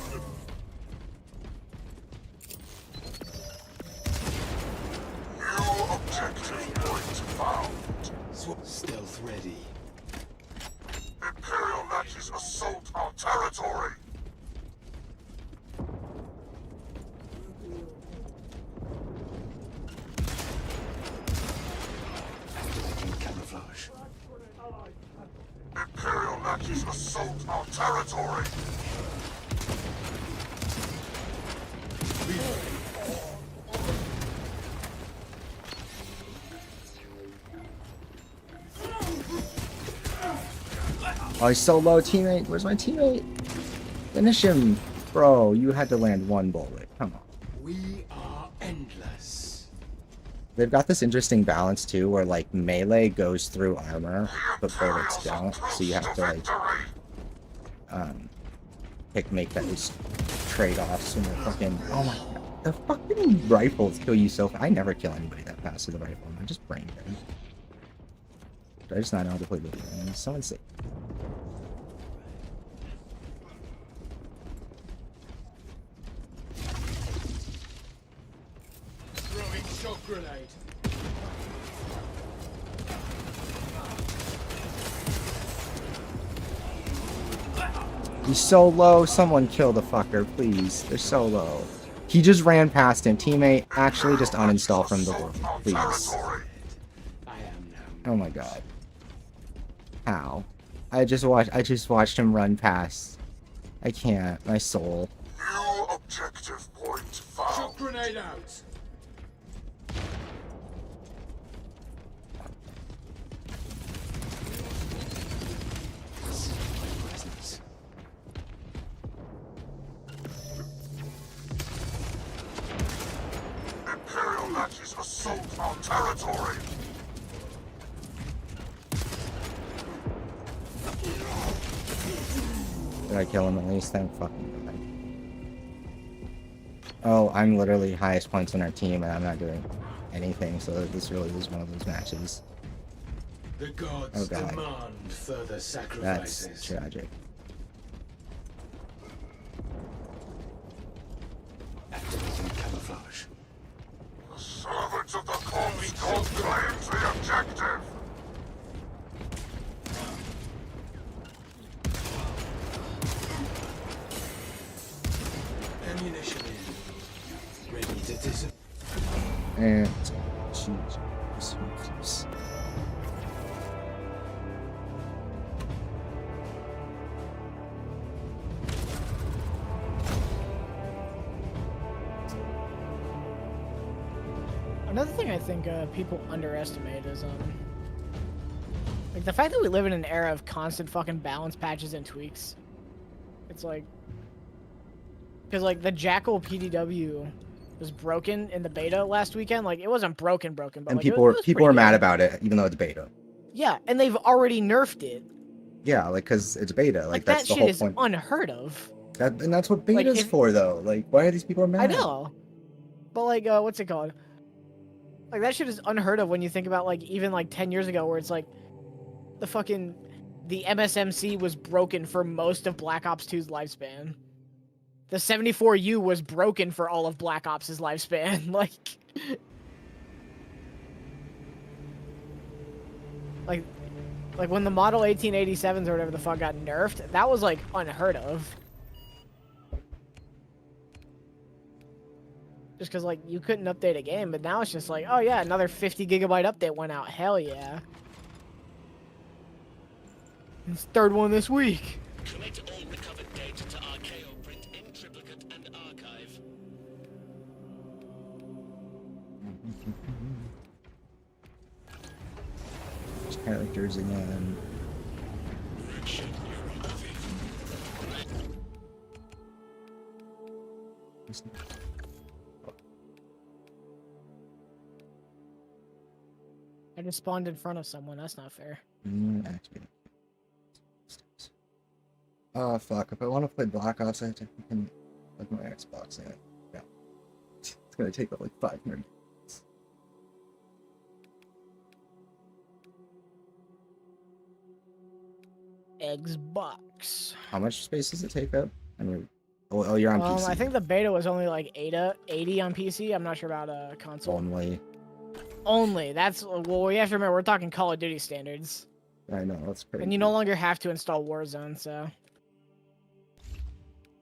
New objective point found. Stealth ready. Imperial Nazis assault our territory! Activating camouflage. Imperial Nazis assault our territory! Oh, he's so low, teammate. Where's my teammate? Finish him, bro. You had to land one bullet. Come on. We are endless. They've got this interesting balance too, where like melee goes through armor, but bullets don't. So you have to like make those trade-offs when you're fucking. Oh my god, the fucking rifles kill you so fast. I never kill anybody that fast with a rifle. I just brain dead. I just not know how to play the game. Someone say. Throwing shock grenade. He's so low. Someone kill the fucker, please. They're so low. He just ran past him. Teammate, actually just uninstall from the world, please. Oh my god. How? I just watched him run past. I can't. My soul. New objective point found. Shock grenade out. Imperial Nazis assault our territory! Did I kill him at least? Thank fucking god. Oh, I'm literally highest points on our team and I'm not doing anything, so this really is one of those matches. The gods Oh god. demand further That's sacrifices. tragic. Activating camouflage. The servants of the corpse god claims the objective! Ammunition in. Ready to disappear. And Jesus. Another thing I think people underestimate is like the fact that we live in an era of constant fucking balance patches and tweaks. It's like, because like the Jackal PDW was broken in the beta last weekend. Like it wasn't broken, but And like, people it were was people pretty are mad good. about it, even though it's beta. Yeah, and they've already nerfed it. Yeah, like because it's beta. Like Like that's that the shit whole is point. unheard of. And that's what Like, beta's if- for, though. Like, why are these people mad? I know, but like, what's it called? Like that shit is unheard of when you think about like even like 10 years ago, where it's like the MSMC was broken for most of Black Ops 2's lifespan. The 74U was broken for all of Black Ops' lifespan. like when the Model 1887s or whatever the fuck got nerfed, that was like unheard of. Just because like you couldn't update a game, but now it's just like, oh yeah, another 50 gigabyte update went out. Hell yeah. It's third one this week. Commit all recovered data to Archaeo print in triplicate and archive. There's characters again. I just spawned in front of someone. That's not fair. Activate. Oh fuck! If I want to play Black Ops, I have to fucking plug my Xbox in. Yeah, it's gonna take like 5 minutes. Xbox. How much space does it take up? I mean, oh, you're on PC. I think the beta was only like 80 on PC. I'm not sure about console. Only. Only. That's well. We have to remember we're talking Call of Duty standards, I know that's crazy. and you no longer have to install Warzone. So,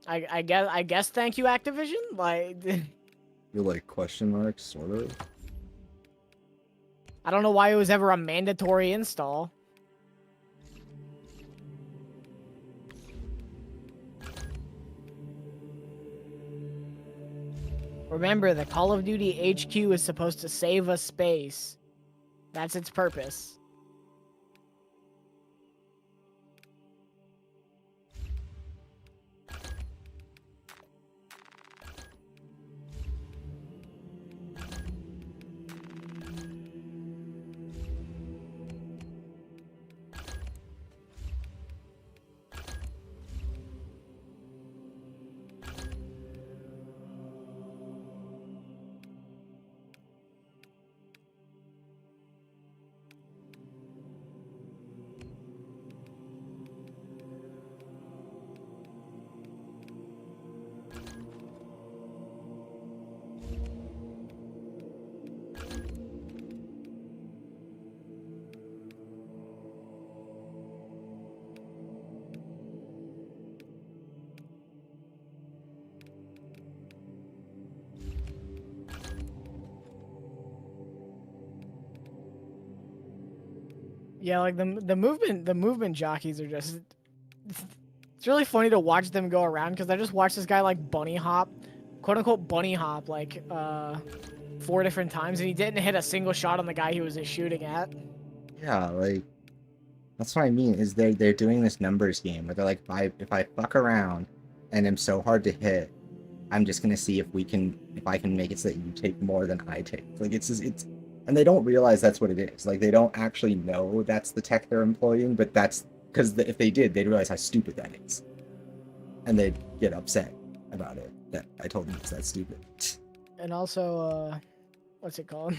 I guess thank you Activision. Like, You're like question marks, sort of. I don't know why it was ever a mandatory install. Remember, the Call of Duty HQ is supposed to save us space. That's its purpose. Yeah, like the movement jockeys are just. It's really funny to watch them go around because I just watched this guy like bunny hop, quote unquote bunny hop, like 4 different times, and he didn't hit a single shot on the guy he was shooting at. Yeah, like that's what I mean. Is they're doing this numbers game where they're like, if I fuck around and am so hard to hit, I'm just gonna see if I can make it so that you take more than I take. Like it's and they don't realize that's what it is. Like they don't actually know that's the tech they're employing, but that's because if they did, they'd realize how stupid that is, and they'd get upset about it. That I told them it's that stupid. And also, what's it called?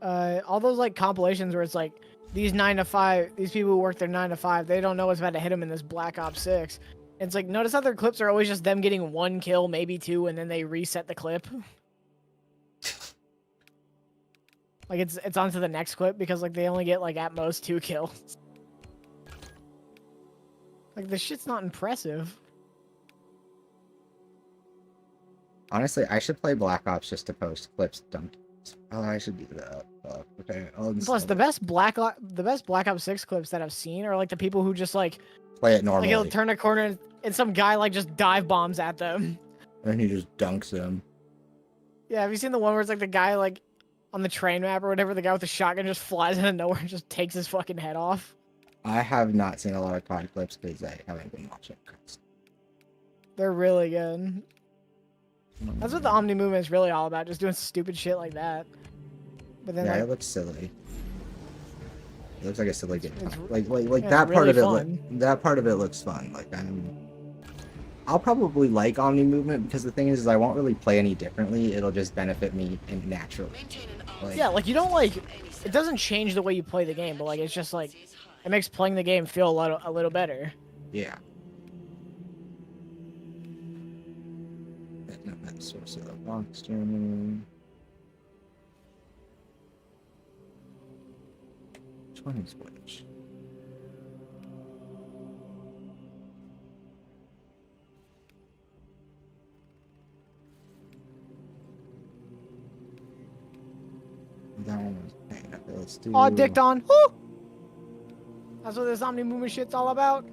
All those like compilations where it's like these 9 to 5, these people who work their 9 to 5, they don't know what's about to hit them in this Black Ops 6. And it's like, notice how their clips are always just them getting 1 kill, maybe 2, and then they reset the clip. Like it's on to the next clip because like they only get like at most 2 kills. Like this shit's not impressive. Honestly, I should play Black Ops just to post clips dumped. Oh, I should do that. Okay. Plus, the best Black Ops 6 clips that I've seen are like the people who just like play it normally. Like he'll turn a corner and some guy like just dive bombs at them. And he just dunks them. Yeah, have you seen the one where it's like the guy like on the train map or whatever, the guy with the shotgun just flies out of nowhere and just takes his fucking head off? I have not seen a lot of COD clips because I haven't been watching. They're really good. That's what the Omni movement is really all about, just doing stupid shit like that. But then Yeah, like, it looks silly. It looks like a silly game. it's- Like yeah, that it's part really of it. fun. That part of it looks fun. Like I'll probably like Omni movement because the thing is I won't really play any differently. It'll just benefit me naturally. Like, Yeah, like you don't like, it doesn't change the way you play the game, but like it's just like, it makes playing the game feel a little better. yeah. That's source of the box journey. Which one is which? That one was paying up. Let's do. Aw, dicked on. Woo! That's what this Omni movement shit's all about.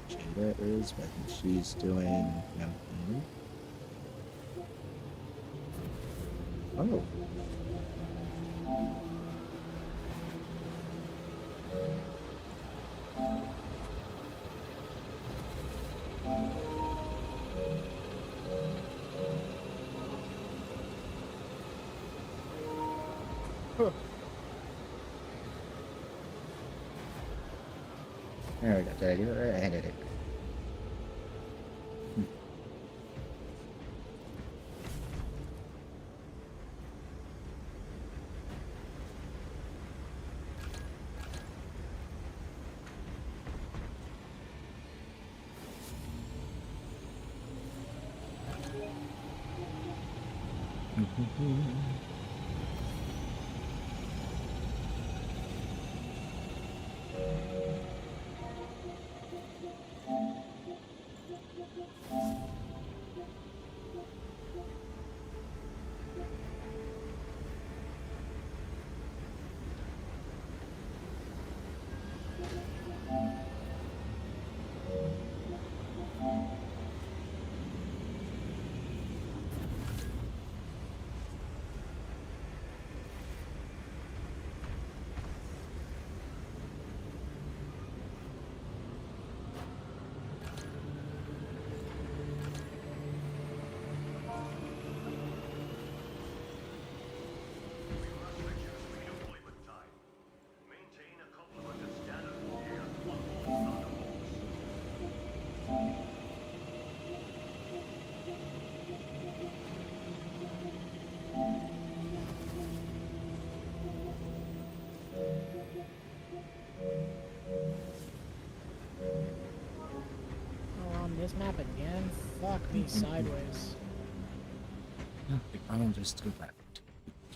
Jada is, but she's doing campaign. Oh. Huh. There we go. Did I do it right? I did it. Oh, on this map again? Fuck me sideways. I'll just go back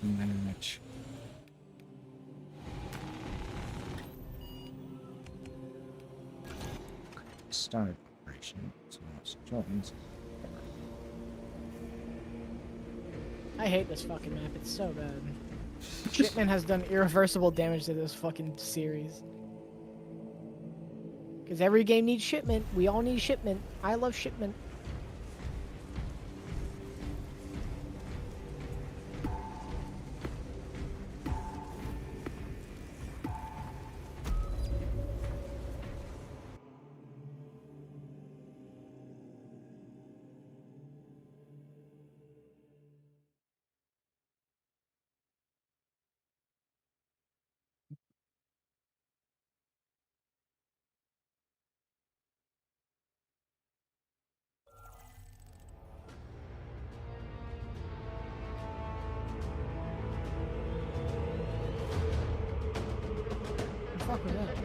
to manage. Start operation. So it's joins. I hate this fucking map. It's so bad. Shipment has done irreversible damage to this fucking series. Because every game needs shipment. We all need shipment. I love shipment. What the fuck was that?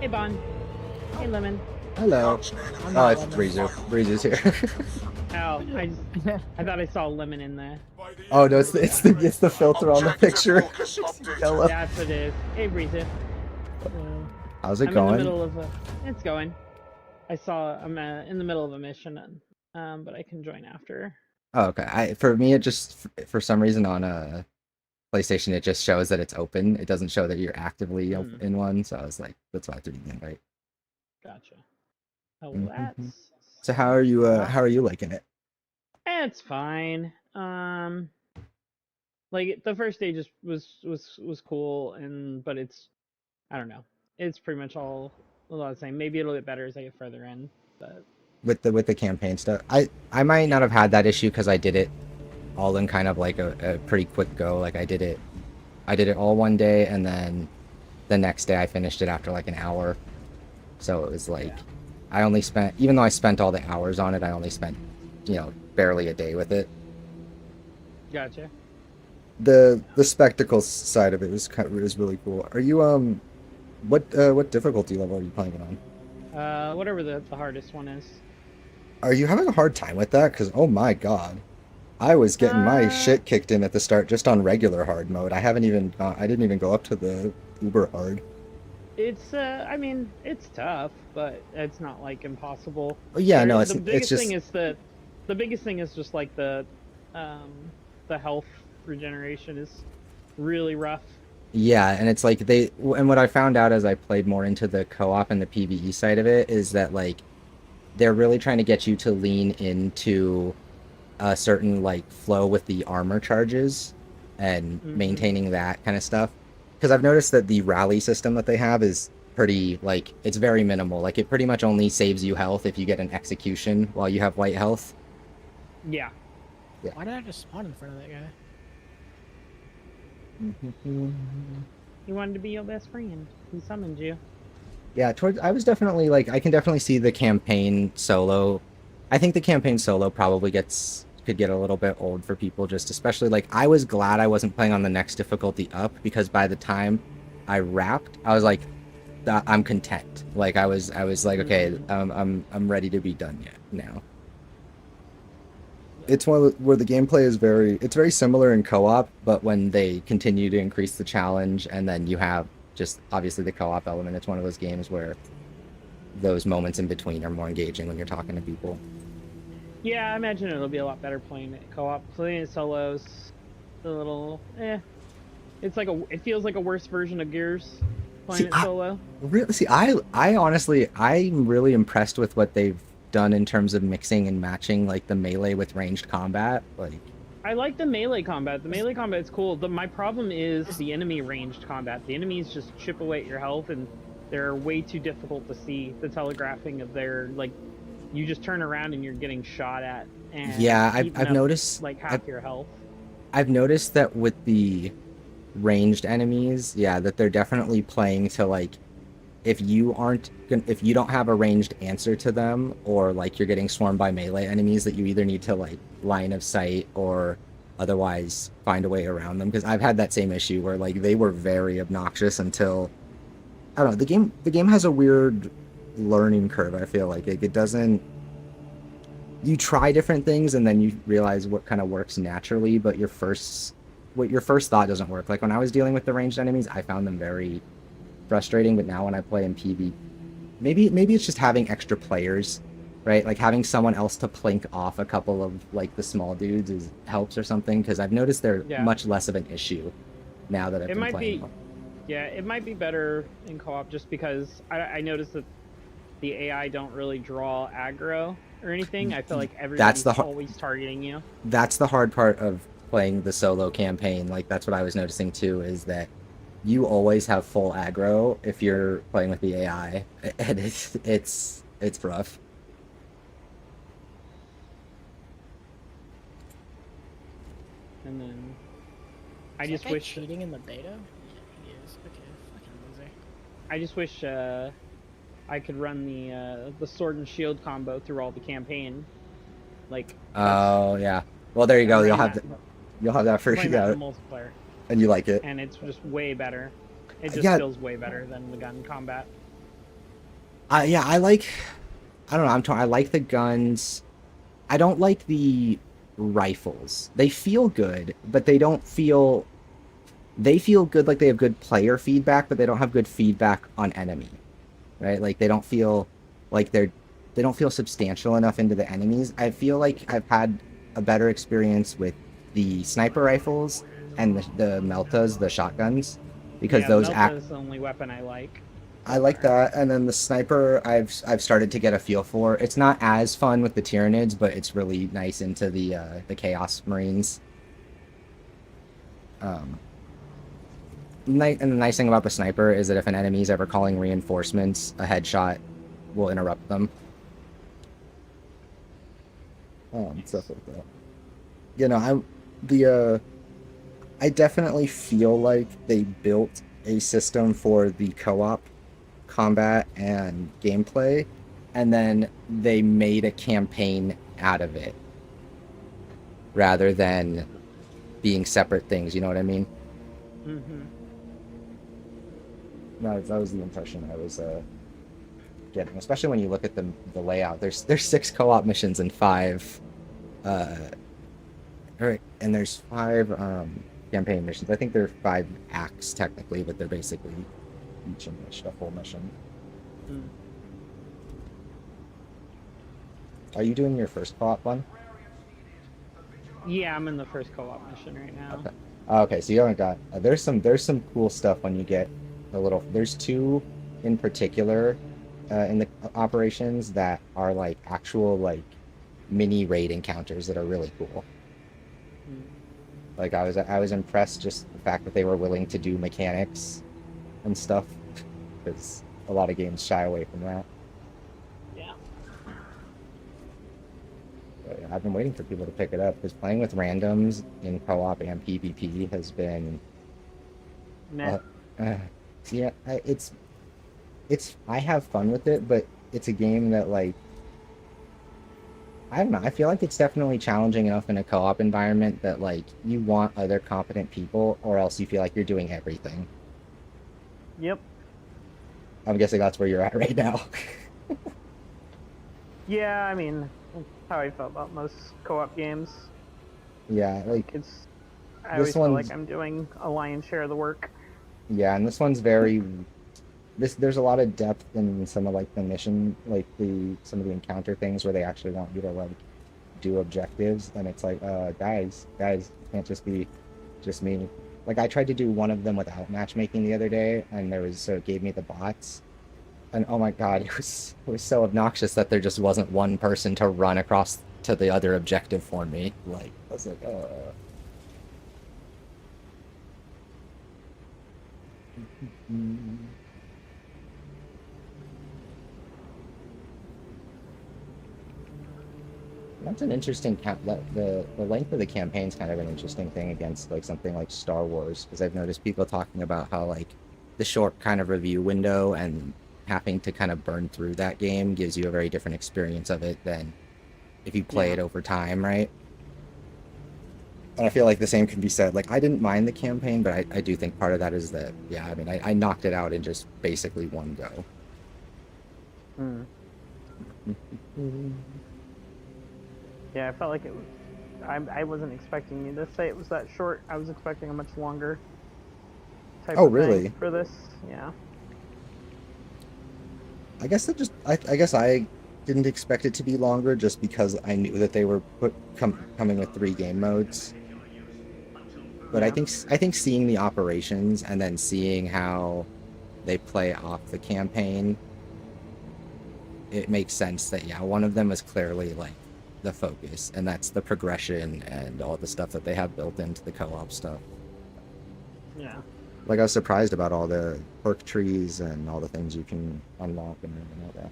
Hey, Bon. Hey, Lemon. Hello. I'm Oh, not it's lemon. Breezer. Breezer's here. Oh, I thought I saw Lemon in there. By the Oh end no, of it's the filter on the Objective picture. focus updated. Yellow. That's what it is. Hey, Breezy. How's it I'm going? in the middle of a. It's going. I'm in the middle of a mission, but I can join after. Oh, okay. For me, it just for some reason on a PlayStation, it just shows that it's open. It doesn't show that you're actively in one. So I was like, that's why I threw the invite. Gotcha. Oh, Mhm. that's. So how are you? How are you liking it? It's fine. Like the first day just was cool, but it's I don't know. It's pretty much all a lot of the same. Maybe it'll get better as I get further in, but With the campaign stuff. I might not have had that issue because I did it all in kind of like a pretty quick go. Like I did it all one day, and then the next day I finished it after like an hour. So it was like yeah. I only spent, even though I spent all the hours on it, I only spent, barely a day with it. Gotcha. The spectacle side of it is really cool. Are you what difficulty level are you playing it on? Whatever the hardest one is. Are you having a hard time with that? Because oh my god, I was getting my shit kicked in at the start just on regular hard mode. I didn't even go up to the uber hard. It's I mean, it's tough, but it's not like impossible. Oh, yeah, no, The it's biggest just thing is the biggest thing is just like um the health regeneration is really rough. yeah, and it's like and what I found out as I played more into the co-op and the PvE side of it is that like they're really trying to get you to lean into a certain like flow with the armor charges and maintaining that kind of stuff. Because I've noticed that the rally system that they have is pretty like it's very minimal. Like it pretty much only saves you health if you get an execution while you have white health. Yeah. Why did I just spawn in front of that guy? He wanted to be your best friend. He summoned you. Yeah, I was definitely like I can definitely see the campaign solo. I think the campaign solo probably could get a little bit old for people, just especially like I was glad I wasn't playing on the next difficulty up because by the time I wrapped, I was like I'm content. Like I was like okay, I'm ready to be done now. It's one where the gameplay is very similar in co-op, but when they continue to increase the challenge and then you have just obviously the co-op element, it's one of those games where those moments in between are more engaging when you're talking to people. Yeah, I imagine it'll be a lot better playing it co-op. Playing it solos, a little It's like it feels like a worse version of Gears playing it solo. I honestly I'm really impressed with what they've done in terms of mixing and matching like the melee with ranged combat. Like I like the melee combat. The melee combat is cool. My problem is the enemy ranged combat. The enemies just chip away at your health, and they're way too difficult to see. The telegraphing of their like, you just turn around and you're getting shot at. And yeah, I've noticed like half your health. I've noticed that with the ranged enemies, yeah, that they're definitely playing to like if you don't have a ranged answer to them, or like you're getting swarmed by melee enemies, that you either need to like line of sight or otherwise find a way around them. Because I've had that same issue where like they were very obnoxious until I don't know, the game has a weird learning curve. I feel like it doesn't, you try different things and then you realize what kind of works naturally, but your first thought doesn't work. Like when I was dealing with the ranged enemies, I found them very frustrating, but now when I play in PvP, maybe it's just having extra players, right? Like having someone else to plink off a couple of like the small dudes helps or something, because I've noticed they're much less of an issue now that I've been playing. Yeah, it might be better in co-op just because I noticed that the AI don't really draw aggro or anything. I feel like everybody's always targeting you. That's the hard part of playing the solo campaign. Like that's what I was noticing too, is that you always have full aggro if you're playing with the AI, and it's rough. And then I just wish cheating in the beta. Yeah, he is. Okay, fucking loser. I just wish I could run the sword and shield combo through all the campaign. Like. Oh yeah. Well, there you go. You'll have that for multiplayer. And you like it. And it's just way better. It just feels way better than the gun combat. Yeah, I like. I don't know. I like the guns. I don't like the rifles. They feel good, but they don't feel. They feel good like they have good player feedback, but they don't have good feedback on enemy. Right? Like they don't feel like they don't feel substantial enough into the enemies. I feel like I've had a better experience with the sniper rifles and the Meltas, the shotguns, because Yeah, the those Melta act. is the only weapon I like. I like that, and then the sniper I've started to get a feel for. It's not as fun with the Tyranids, but it's really nice into the Chaos Marines. Um, and the nice thing about the sniper is that if an enemy's ever calling reinforcements, a headshot will interrupt them. Stuff like that. You know, I definitely feel like they built a system for the co-op combat and gameplay, and then they made a campaign out of it rather than being separate things. You know what I mean? Mm-hmm. That was the impression I was getting, especially when you look at the layout. There's 6 co-op missions and 5, and there's 5 campaign missions. I think there are 5 acts technically, but they're basically each a full mission. Mm. Are you doing your first co-op one? Yeah, I'm in the first co-op mission right now. Okay. Okay, so you haven't got. There's some cool stuff when you get a little. There's 2 in particular in the operations that are like actual like mini raid encounters that are really cool. Mm. Like I was impressed just the fact that they were willing to do mechanics and stuff, because a lot of games shy away from that. Yeah. But yeah, I've been waiting for people to pick it up because playing with randoms in co-op and PvP has been. Meh. Yeah, it's I have fun with it, but it's a game that like I don't know. I feel like it's definitely challenging enough in a co-op environment that like you want other competent people, or else you feel like you're doing everything. Yep. I'm guessing that's where you're at right now. Yeah, I mean, that's how I felt about most co-op games. Yeah, like It's I This always feel one's- like I'm doing a lion's share of the work. yeah, and this one's very there's a lot of depth in some of like the mission, like some of the encounter things where they actually want you to like do objectives, and it's like guys, it can't just be just me. Like I tried to do one of them without matchmaking the other day, and so it gave me the bots, and oh my god, it was so obnoxious that there just wasn't one person to run across to the other objective for me. Like I was like That's an interesting the length of the campaign is kind of an interesting thing against like something like Star Wars, because I've noticed people talking about how like the short kind of review window and having to kind of burn through that game gives you a very different experience of it than if you play it over time, right? And I feel like the same can be said. Like I didn't mind the campaign, but I do think part of that is that yeah, I mean I knocked it out in just basically one go. Hmm. Yeah, I felt like it was. I wasn't expecting you to say it was that short. I was expecting a much longer type Oh, of really? thing for this. Yeah. I guess I guess I didn't expect it to be longer just because I knew that they were coming with 3 game modes. But I think seeing the operations and then seeing how they play off the campaign, it makes sense that yeah, one of them is clearly like the focus, and that's the progression and all the stuff that they have built into the co-op stuff. Yeah. Like I was surprised about all the perk trees and all the things you can unlock and all that.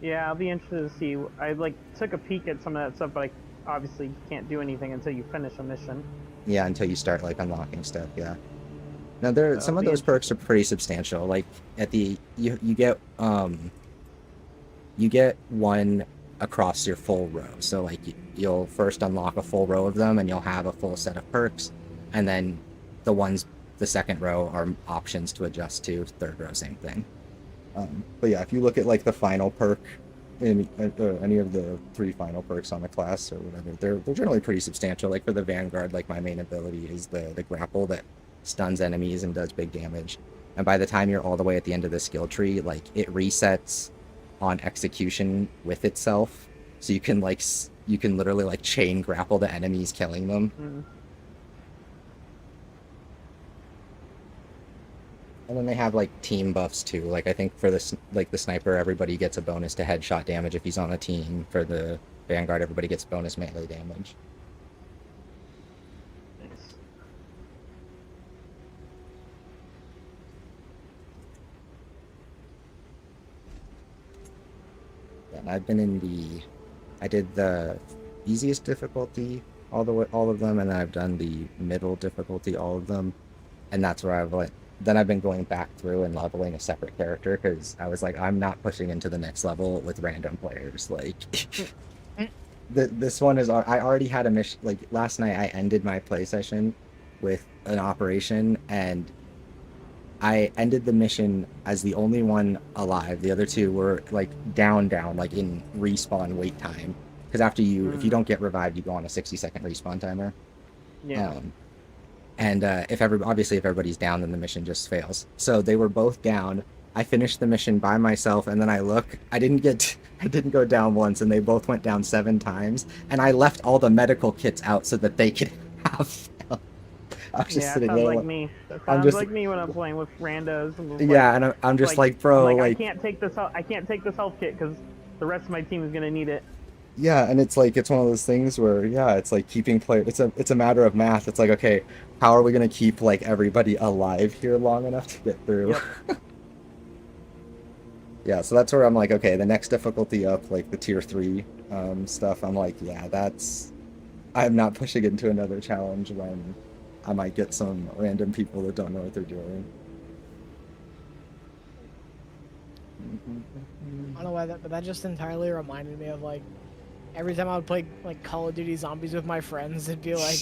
Yeah, I'll be interested to see. I like took a peek at some of that stuff, but I obviously can't do anything until you finish a mission. Yeah, until you start like unlocking stuff. Yeah. Now So some of it'll be those perks are pretty substantial. Like at the you get one across your full row. So like you'll first unlock a full row of them, and you'll have a full set of perks, and then the second row are options to adjust to. Third row, same thing. But yeah, if you look at like the final perk in any of the 3 final perks on the class or whatever, they're generally pretty substantial. Like for the Vanguard, like my main ability is the grapple that stuns enemies and does big damage. And by the time you're all the way at the end of the skill tree, like it resets on execution with itself, so you can like you can literally like chain grapple the enemies, killing them. Mm. And then they have like team buffs too. Like I think for this, like the sniper, everybody gets a bonus to headshot damage if he's on a team. For the Vanguard, everybody gets bonus melee damage. And I've been in I did the easiest difficulty, all of them, and then I've done the middle difficulty, all of them, and that's where I've like. Then I've been going back through and leveling a separate character because I was like, I'm not pushing into the next level with random players. Like, this one is. I already had a mission. Like last night, I ended my play session with an operation, and I ended the mission as the only one alive. The other 2 were like down, like in respawn wait time. Because after if you don't get revived, you go on a 60-second respawn timer. Yeah. And if everybody's down, then the mission just fails. So they were both down. I finished the mission by myself, and then I look. I didn't go down once, and they both went down 7 times. And I left all the medical kits out so that they could have. I was just sitting sounds there. like me. That sounds like me when I'm playing with randos. Yeah, and I'm just like, bro, I can't take this. I can't take this health kit because the rest of my team is gonna need it. Yeah, and it's like it's one of those things where it's like keeping player. It's a matter of math. It's like, okay, how are we gonna keep like everybody alive here long enough to get through? Yep. Yeah, so that's where I'm like, okay, the next difficulty up, like the tier 3 stuff. I'm like, yeah, I'm not pushing into another challenge when I might get some random people that don't know what they're doing. I don't know why but that just entirely reminded me of like every time I would play like Call of Duty Zombies with my friends, it'd be like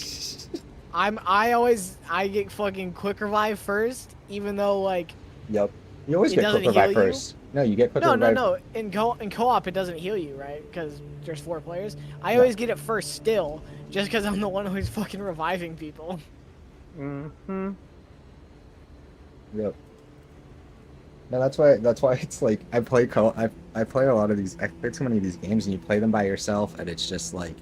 I get fucking quick revive first, even though like Yep. You always get quick revive first. No, you get quick revive. No. In co-op it doesn't heal you, right? Because there's 4 players. I always get it first still, just because I'm the one who's fucking reviving people. Mm-hmm. Yep. No, that's why it's like I play a lot of these. I play so many of these games, and you play them by yourself, and it's just like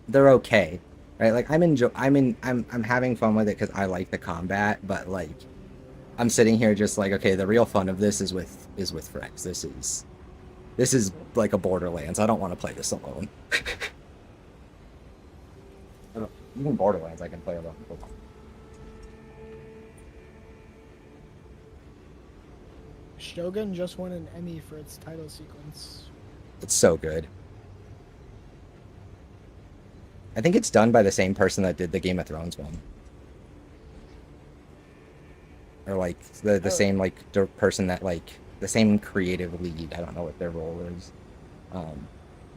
they're okay, right? Like I'm having fun with it because I like the combat, but like I'm sitting here just like, okay, the real fun of this is with friends. This is like a Borderlands. I don't want to play this alone. Even Borderlands I can play alone. Shogun just won an Emmy for its title sequence. It's so good. I think it's done by the same person that did the Game of Thrones one. Or like the same like person that like the same creative lead. I don't know what their role is.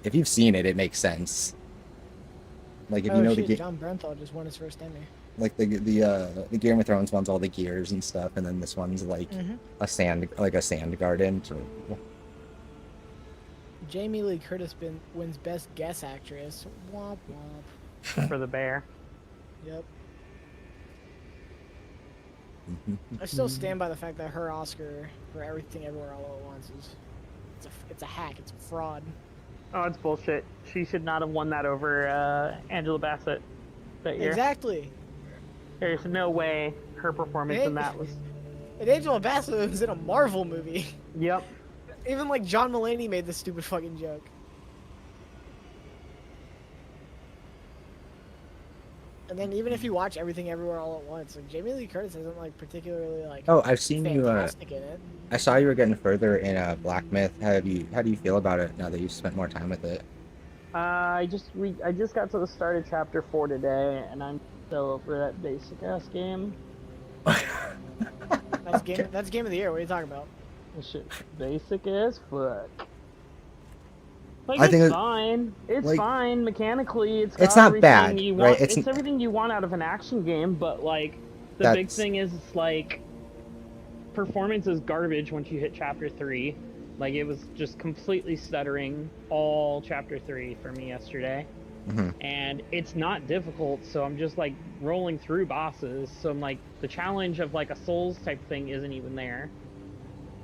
If you've seen it, it makes sense. Like if you know the game. John Bernthal just won his first Emmy. Like the Game of Thrones one's all the gears and stuff, and then this one's like a sand garden. Jamie Lee Curtis wins Best Guest Actress. Womp womp. For the bear. Yep. I still stand by the fact that her Oscar for Everything Everywhere All at Once is it's a hack. It's a fraud. Oh, it's bullshit. She should not have won that over Angela Bassett that year. Exactly. There's no way her performance in that was. And Angela Bassett was in a Marvel movie. Yep. Even like John Mulaney made this stupid fucking joke. And then even if you watch Everything Everywhere All at Once, like Jamie Lee Curtis isn't like particularly like. Oh, I've seen you. Fantastic in it. I saw you were getting further in Black Myth. How do you feel about it now that you've spent more time with it? I just got to the start of chapter 4 today, and I'm still over that basic ass game. That's game of the year. What are you talking about? This shit basic as fuck. Like, I think it's fine. It's like, fine mechanically. It's not bad, you want. right? It's everything you want out of an action game, but like the big thing is it's like performance is garbage once you hit chapter 3. Like, it was just completely stuttering all chapter 3 for me yesterday. And it's not difficult, so I'm just like rolling through bosses. So I'm like, the challenge of like a Souls type thing isn't even there.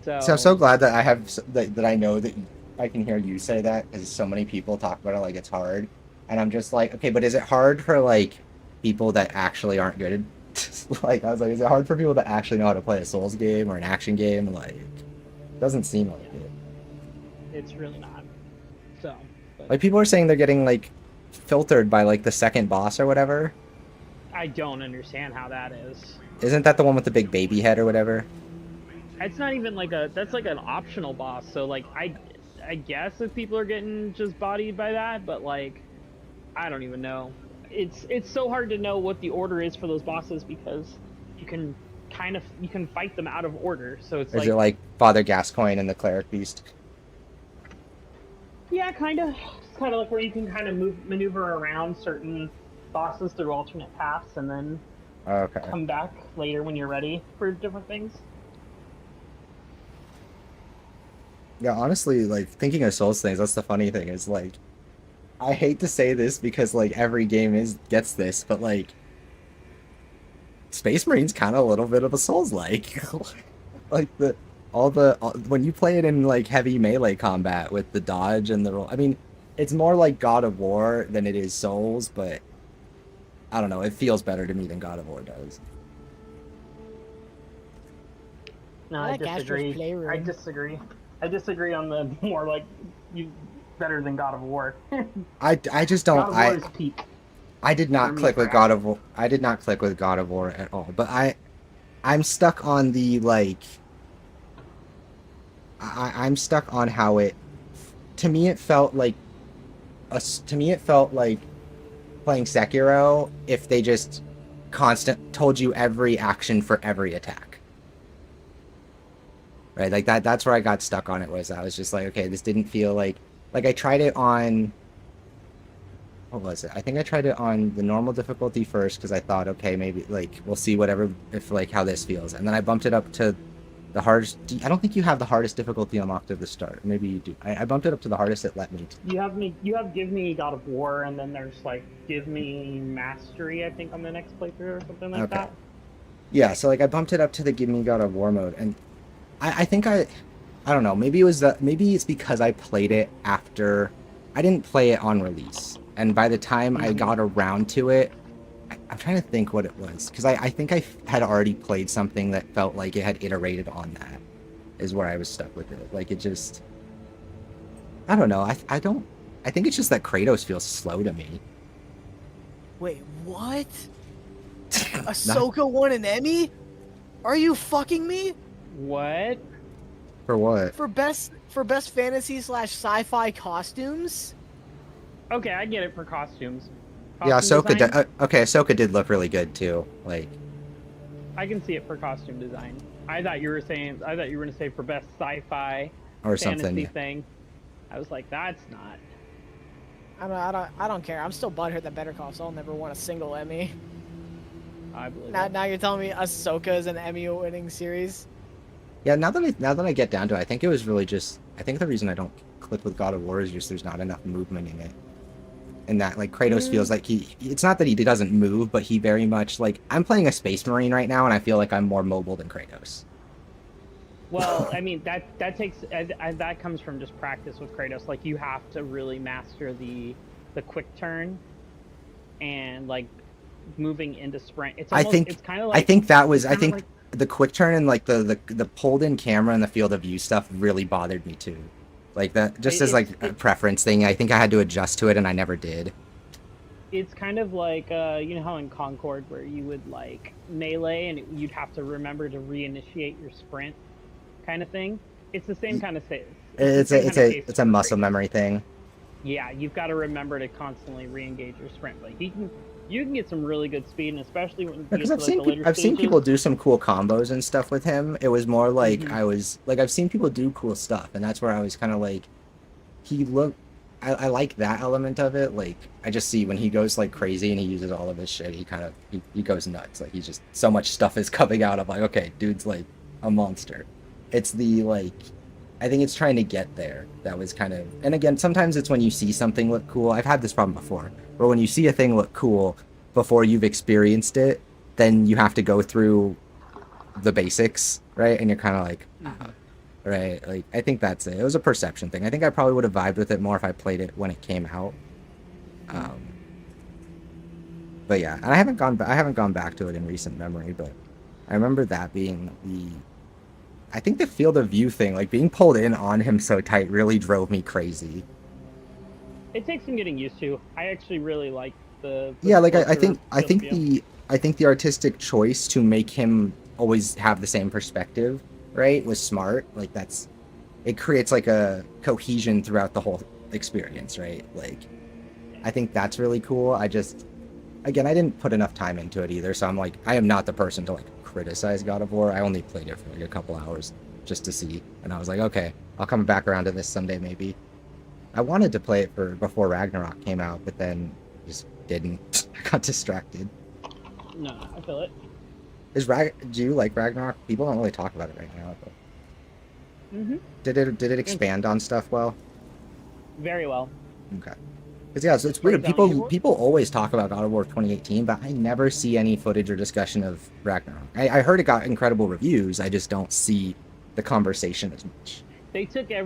So I'm so glad that I have that I know that I can hear you say that, because so many people talk about it like it's hard, and I'm just like, okay, but is it hard for like people that actually aren't good at like, I was like, is it hard for people that actually know how to play a Souls game or an action game? Like, it doesn't seem like it. it's really not. So, but Like, people are saying they're getting like filtered by like the second boss or whatever. I don't understand how that is. Isn't that the one with the big baby head or whatever? It's not even like that's like an optional boss. So like I guess if people are getting just bodied by that, but like I don't even know. It's so hard to know what the order is for those bosses, because you can fight them out of order. So it's Or is like, it like Father Gascoigne and the Cleric Beast? yeah, kind of. It's kind of like where you can kind of maneuver around certain bosses through alternate paths, and then Okay. come back later when you're ready for different things. Yeah, honestly, like, thinking of Souls things, that's the funny thing, is like, I hate to say this because like every game gets this, but like Space Marine's kind of a little bit of a Souls-like. Like when you play it in like heavy melee combat with the dodge and the roll. I mean, it's more like God of War than it is Souls, but I don't know, it feels better to me than God of War does. No, I I like Astro's disagree. Playroom. I disagree. I disagree on the more like you better than God of War. I just God don't of War is peak. I did For not me, click with for God of War. I did not click with God of War at all. But I'm stuck on the like. I'm stuck on how it. To me, it felt like. To me, it felt like playing Sekiro if they just told you every action for every attack. Right, like that's where I got stuck on it. Was I was just like, okay, this didn't feel like I tried it on. What was it? I think I tried it on the normal difficulty first because I thought, okay, maybe like we'll see whatever if like how this feels, and then I bumped it up to the hardest. I don't think you have the hardest difficulty unlocked at the start. Maybe you do. I bumped it up to the hardest it let me. You have give me God of War, and then there's like give me Mastery, I think, on the next playthrough or something like that. Yeah, so like I bumped it up to the Give Me God of War mode, and I think I don't know. Maybe it's because I played it after. I didn't play it on release. And by the time I got around to it, I'm trying to think what it was. Because I think I had already played something that felt like it had iterated on that, is where I was stuck with it. Like, it just... I don't know. I think it's just that Kratos feels slow to me. Wait, what? Ahsoka won an Emmy? Are you fucking me? What? For what? For best fantasy / sci-fi costumes? Okay, I get it for costumes. Yeah, Costume Ahsoka design, okay, Ahsoka did look really good, too. Like... I can see it for costume design. I thought you were going to say for best sci-fi Or fantasy something. thing. I was like, that's not. I don't care. I'm still butthurt that Better Call Saul never won a single Emmy. I believe Now, it. now you're telling me Ahsoka is an Emmy-winning series? Yeah, now that I get down to it, I think it was really just... I think the reason I don't click with God of War is just there's not enough movement in it. And that, like, Kratos feels like it's not that he doesn't move, but he very much, like, I'm playing a Space Marine right now, and I feel like I'm more mobile than Kratos. Well, I mean, that comes from just practice with Kratos. Like, you have to really master the quick turn and like moving into sprint. It's almost, it's kind of like, the quick turn and like the pulled in camera and the field of view stuff really bothered me too. Like that, just as like a preference thing. I think I had to adjust to it, and I never did. It's kind of like you know how in Concord where you would like melee and you'd have to remember to reinitiate your sprint, kind of thing. It's the same kind of thing. It's a muscle memory thing. Yeah, you've got to remember to constantly re-engage your sprint. Like you can get some really good speed, and especially when you get Because to like the later I've seen stages. people do some cool combos and stuff with him. It was more like I've seen people do cool stuff, and that's where I was kind of like, I like that element of it. Like, I just see when he goes like crazy and he uses all of his shit, he goes nuts. Like, he just, so much stuff is coming out. I'm like, okay, dude's like a monster. It's the like, I think it's trying to get there. That was kind of, and again, sometimes it's when you see something look cool. I've had this problem before, where when you see a thing look cool before you've experienced it, then you have to go through the basics, right? And you're kind of like, right? Like, I think that's it. It was a perception thing. I think I probably would have vibed with it more if I played it when it came out. But yeah, and I haven't gone back to it in recent memory, but I remember that being I think the field of view thing, like being pulled in on him so tight, really drove me crazy. It takes some getting used to. I actually really like the Yeah, like I closer think field of view. I think the artistic choice to make him always have the same perspective, right, was smart. Like it creates like a cohesion throughout the whole experience, right? Like I think that's really cool. Again, I didn't put enough time into it either, so I'm like, I am not the person to like criticize God of War. I only played it for like a couple hours just to see, and I was like, okay, I'll come back around to this someday maybe. I wanted to play it for before Ragnarok came out, but then just didn't. I got distracted. No, I feel it. Do you like Ragnarok? People don't really talk about it right now. But... Did it expand on stuff well? Very well. Okay. Because yeah, so it's weird. People always talk about God of War 2018, but I never see any footage or discussion of Ragnarok. I heard it got incredible reviews. I just don't see the conversation as much. They took I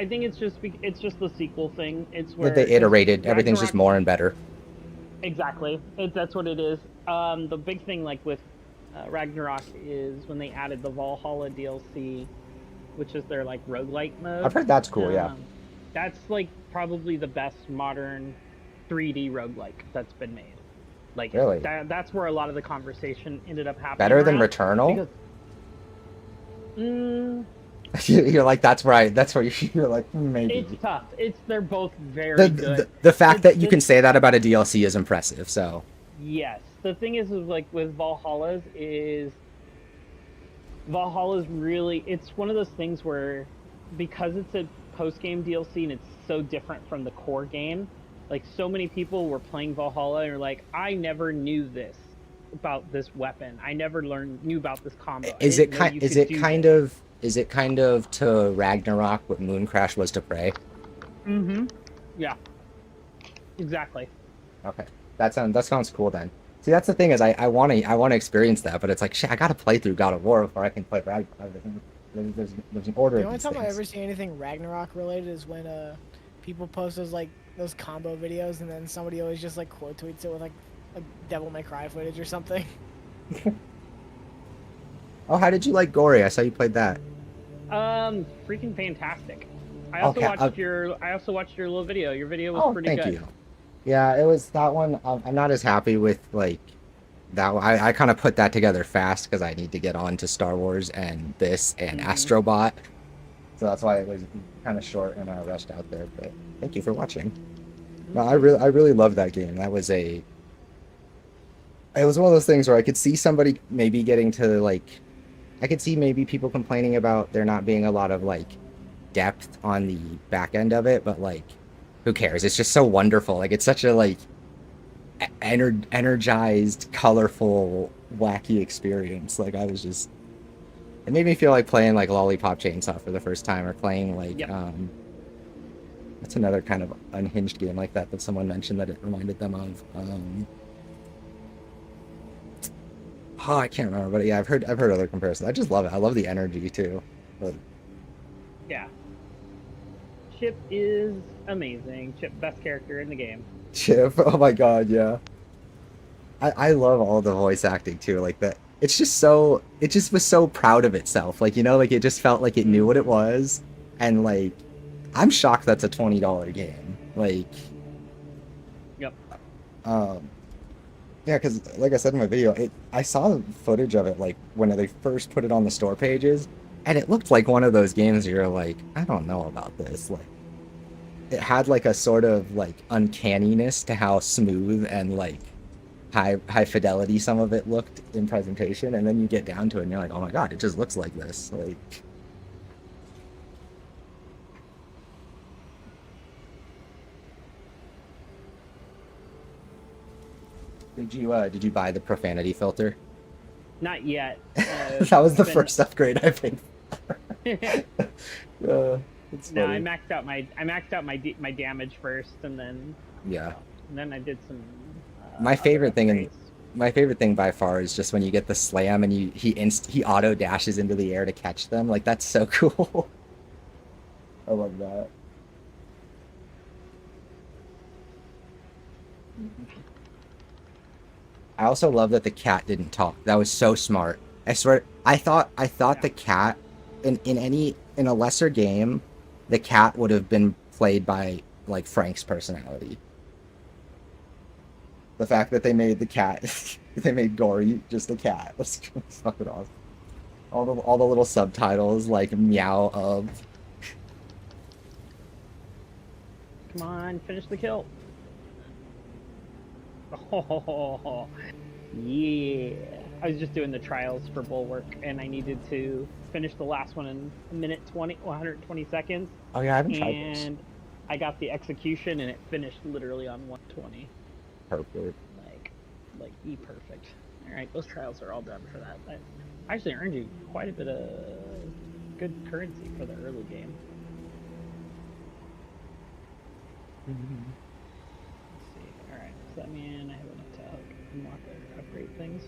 think it's just the sequel thing. It's where Like they iterated. Everything's just Ragnarok- more and better. Exactly. That's what it is. The big thing, like with Ragnarok, is when they added the Valhalla DLC, which is their like roguelike mode. I've heard that's cool. Yeah. That's like probably the best modern 3D roguelike that's been made. Like Really? That's where a lot of the conversation ended up happening. Better than around, Returnal? Because, You're like that's you're like maybe. it's tough. They're both very good. The fact that you can say that about a DLC is impressive. So Yes. The thing is like with Valhalla's really, it's one of those things where because it's a post-game DLC and it's so different from the core game, like so many people were playing Valhalla and are like, I never knew this about this weapon. I never knew about this combo. is it kind of to Ragnarok what Mooncrash was to Prey? Yeah. Exactly. Okay. That sounds cool then. See, that's the thing is I want to experience that, but it's like shit. I gotta play through God of War before I can play Ragnarok. There's an order. The only time I ever see anything Ragnarok related is when people post those combo videos, and then somebody always just like quote tweets it with like Devil May Cry footage or something. Oh, how did you like Gory? I saw you played that. Freaking fantastic. I also watched your little video. Your video was pretty good. Thank you. Yeah, it was that one. I'm not as happy with like that one. I kind of put that together fast because I need to get on to Star Wars and this and Astrobot. So that's why it was kind of short and I rushed out there. But thank you for watching. No, I really loved that game. It was one of those things where I could see somebody maybe getting to like, I could see maybe people complaining about there not being a lot of like depth on the back end of it, but like, who cares? It's just so wonderful. Like it's such a like energized, colorful, wacky experience. Like it made me feel like playing like Lollipop Chainsaw for the first time, or playing like that's another kind of unhinged game like that someone mentioned that it reminded them of. I can't remember, but yeah, I've heard other comparisons. I just love it. I love the energy too. But... yeah. Chip is amazing. Chip, best character in the game. Chip, oh my god, yeah. I love all the voice acting too, like that. It just was so proud of itself. Like, like it just felt like it knew what it was. And like, I'm shocked that's a $20 game. Like, yep. Yeah, because like I said in my video, I saw footage of it like when they first put it on the store pages, and it looked like one of those games where you're like, I don't know about this. Like, it had like a sort of like uncanniness to how smooth and like high fidelity some of it looked in presentation, and then you get down to it and you're like, oh my god, it just looks like this. Like, did you buy the profanity filter? Not yet. That was the been- first upgrade I paid. It's No, I funny. maxed out my damage first, and then Yeah. I did some. My other favorite thing upgrades. My favorite thing by far is just when you get the slam and he auto dashes into the air to catch them. Like that's so cool. I love that. I also love that the cat didn't talk. That was so smart. I swear, I thought the cat in a lesser game, the cat would have been played by like Frank's personality. The fact that they made the cat, they made Gory just a cat. That's fucking awesome. All the little subtitles like meow of. Come on, finish the kill. Oh, yeah. I was just doing the trials for Bulwark, and I needed to finish the last one in a minute 120 seconds. Oh yeah, I haven't tried this. And I got the execution, and it finished literally on 120. Perfect. Like perfect. All right, those trials are all done for that. That actually earned you quite a bit of good currency for the early game. Let's see. All right, does that mean I have enough to unlock or upgrade things?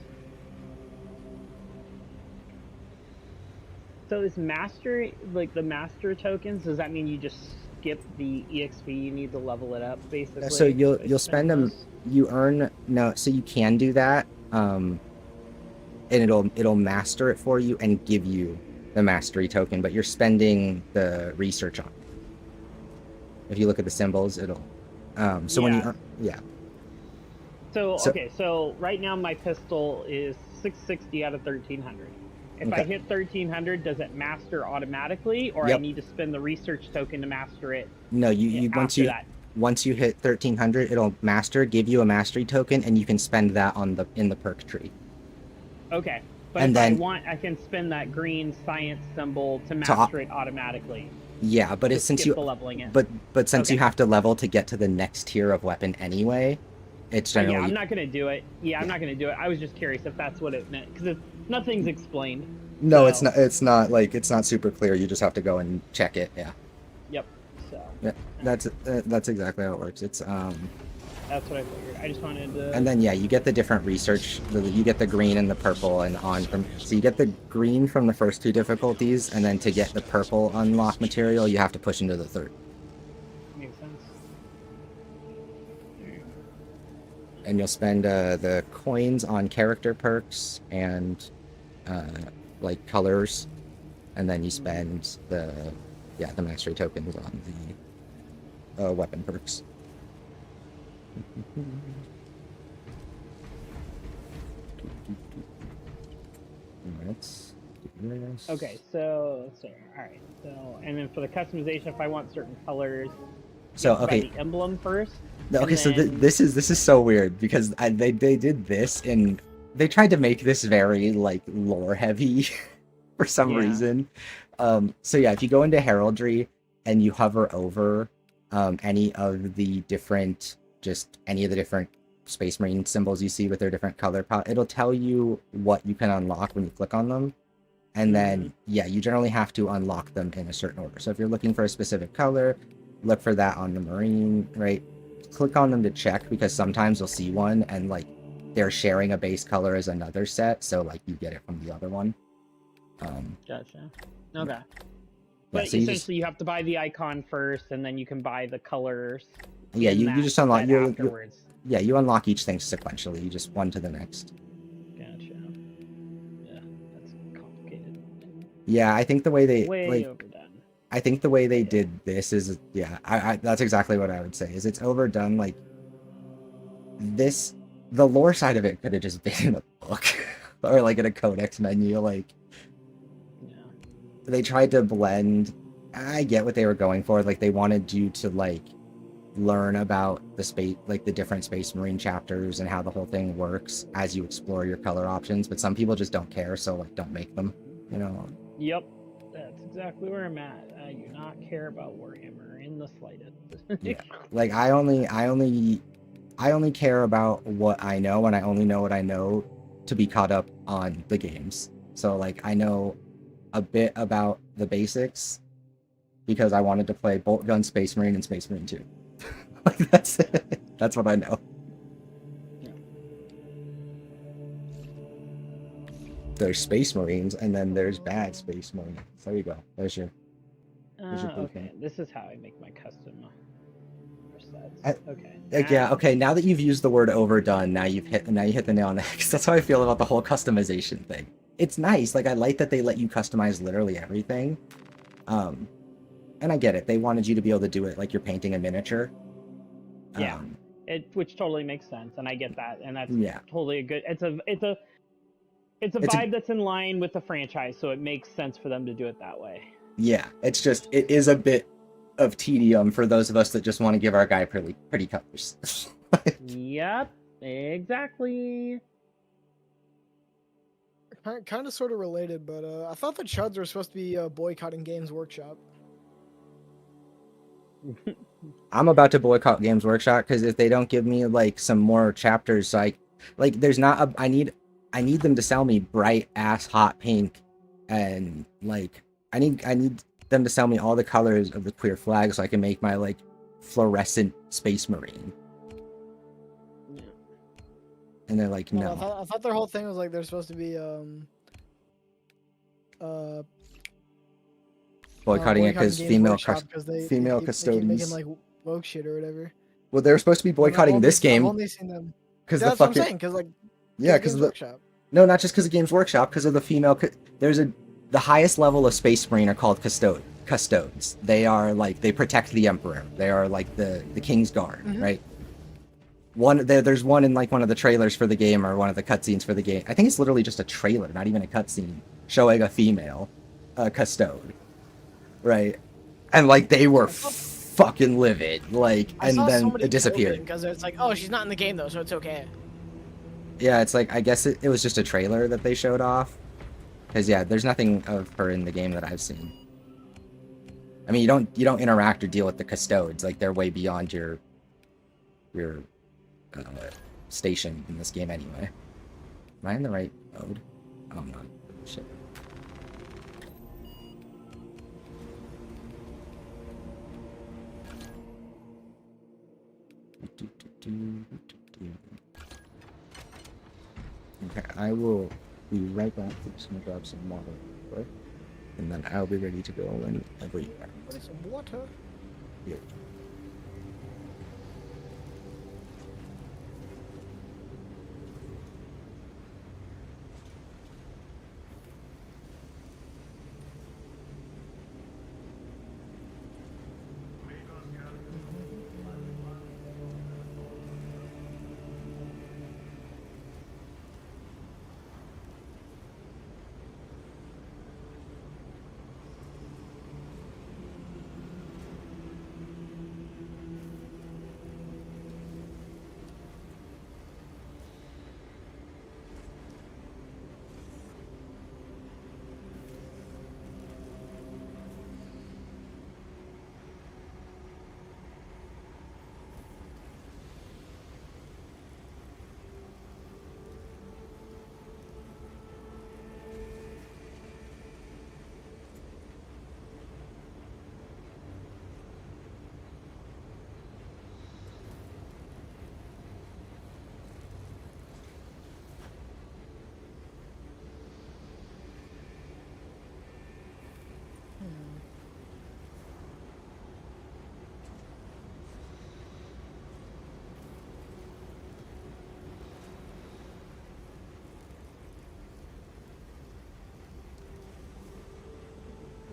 So is master, like the master tokens, does that mean you just skip the EXP you need to level it up, basically? So you'll spend them. those? You earn no. So you can do that. And it'll master it for you and give you the mastery token, but you're spending the research on it. If you look at the symbols, it'll. So when you yeah. So So- okay, so right now my pistol is 660 out of 1300. If I Okay. hit 1300, does it master automatically, or I Yep. need to spend the research token to master it? No, you after that? once you hit 1300, it'll master, give you a mastery token, and you can spend that in the perk tree. Okay, but And if then- I want, I can spend that green science symbol to master it automatically. Yeah, but it's since Skip you the leveling it. but since you Okay. have to level to get to the next tier of weapon anyway, it's generally Yeah, I'm not gonna do it. Yeah, I'm not gonna do it. I was just curious if that's what it meant, because nothing's explained. No, So- it's not. It's not like it's not super clear. You just have to go and check it. Yeah, Yep. So yeah. That's exactly how it works. It's that's what I figured. I just wanted to. and then yeah, you get the different research. You get the green and the purple and on from. So you get the green from the first two difficulties, and then to get the purple unlock material, you have to push into the third. Makes sense. And you'll spend the coins on character perks and like colors, and then you spend the mastery tokens on the weapon perks. Let's do this. Okay, so all right. So and then for the customization, if I want certain colors, So you have to buy okay, the emblem first. okay. and So then- this is so weird because they did this and they tried to make this very like lore heavy for some Yeah. reason. So yeah, if you go into heraldry and you hover over any of the different Space Marine symbols you see with their different color palette, it'll tell you what you can unlock when you click on them. And then, yeah, you generally have to unlock them in a certain order. So if you're looking for a specific color, look for that on the Marine, right? Click on them to check, because sometimes you'll see one and like they're sharing a base color as another set, so like you get it from the other one. Gotcha. Okay. Yeah, But so you essentially, just, you have to buy the icon first, and then you can buy the colors. yeah, in you that just unlock set you afterwards. yeah, you unlock each thing sequentially, you just one to the next. Gotcha. Yeah, that's complicated. Yeah, I think the way they Way like overdone. I think the way they did this is, yeah, I that's exactly what I would say. Is it's overdone. Like this, the lore side of it could have just been in a book or like in a codex menu. Like Yeah. they tried to blend. I get what they were going for. Like they wanted you to like learn about the space, like the different Space Marine chapters and how the whole thing works as you explore your color options. But some people just don't care, so like don't make them. You know. Yep. That's exactly where I'm at. I do not care about Warhammer in the slightest. Yeah. Like I only care about what I know, and I only know what I know to be caught up on the games. So like I know a bit about the basics because I wanted to play Bolt Gun, Space Marine, and Space Marine 2. Like that's it. That's what I know. There's Space Marines, and then there's bad Space Marines. There you go. There's your blue Okay, thing. this is how I make my custom sets. I- Okay. Yeah, now- okay, now that you've used the word overdone, now you hit the nail on the head. 'Cause that's how I feel about the whole customization thing. It's nice, like I like that they let you customize literally everything. And I get it. They wanted you to be able to do it like you're painting a miniature. Yeah. Which totally makes sense, and I get that, and that's Yeah. totally a good. It's a It's a- vibe that's in line with the franchise, so it makes sense for them to do it that way. Yeah, it's just it is a bit of tedium for those of us that just want to give our guy pretty colors. Yep, exactly. Kind of sort of related, but I thought the Chuds were supposed to be boycotting Games Workshop. I'm about to boycott Games Workshop because if they don't give me like some more chapters, like there's not a, I need them to sell me bright ass hot pink, and like I need them to sell me all the colors of the queer flag so I can make my like fluorescent Space Marine. And they're like, no. I thought their whole thing was like they're supposed to be Boycotting it because Games female Workshop 'cause they keep making custodians. like woke shit or whatever. Well, they're supposed to be boycotting this I've game only seen them. because Yeah, the that's what I'm fucking saying. Because like yeah, Games because the Workshop. no, not just because of Games Workshop, because of the female. There's the highest level of Space Marine are called custodes. They are like they protect the Emperor. They are like the King's Guard, right? There's one in like one of the trailers for the game or one of the cutscenes for the game. I think it's literally just a trailer, not even a cutscene, showing a female custode, right? And like they were fucking livid, like, and then it disappeared. Because it's like, oh, she's not in the game though, so it's okay. Yeah, it's like I guess it was just a trailer that they showed off. Because yeah, there's nothing of her in the game that I've seen. I mean, you don't interact or deal with the custodes. Like they're way beyond your station in this game anyway. Am I in the right mode? Oh, I'm not. Shit. Okay, I will be right back. I'm just gonna grab some water, right? And then I'll be ready to go whenever you are. What is some water? Yeah.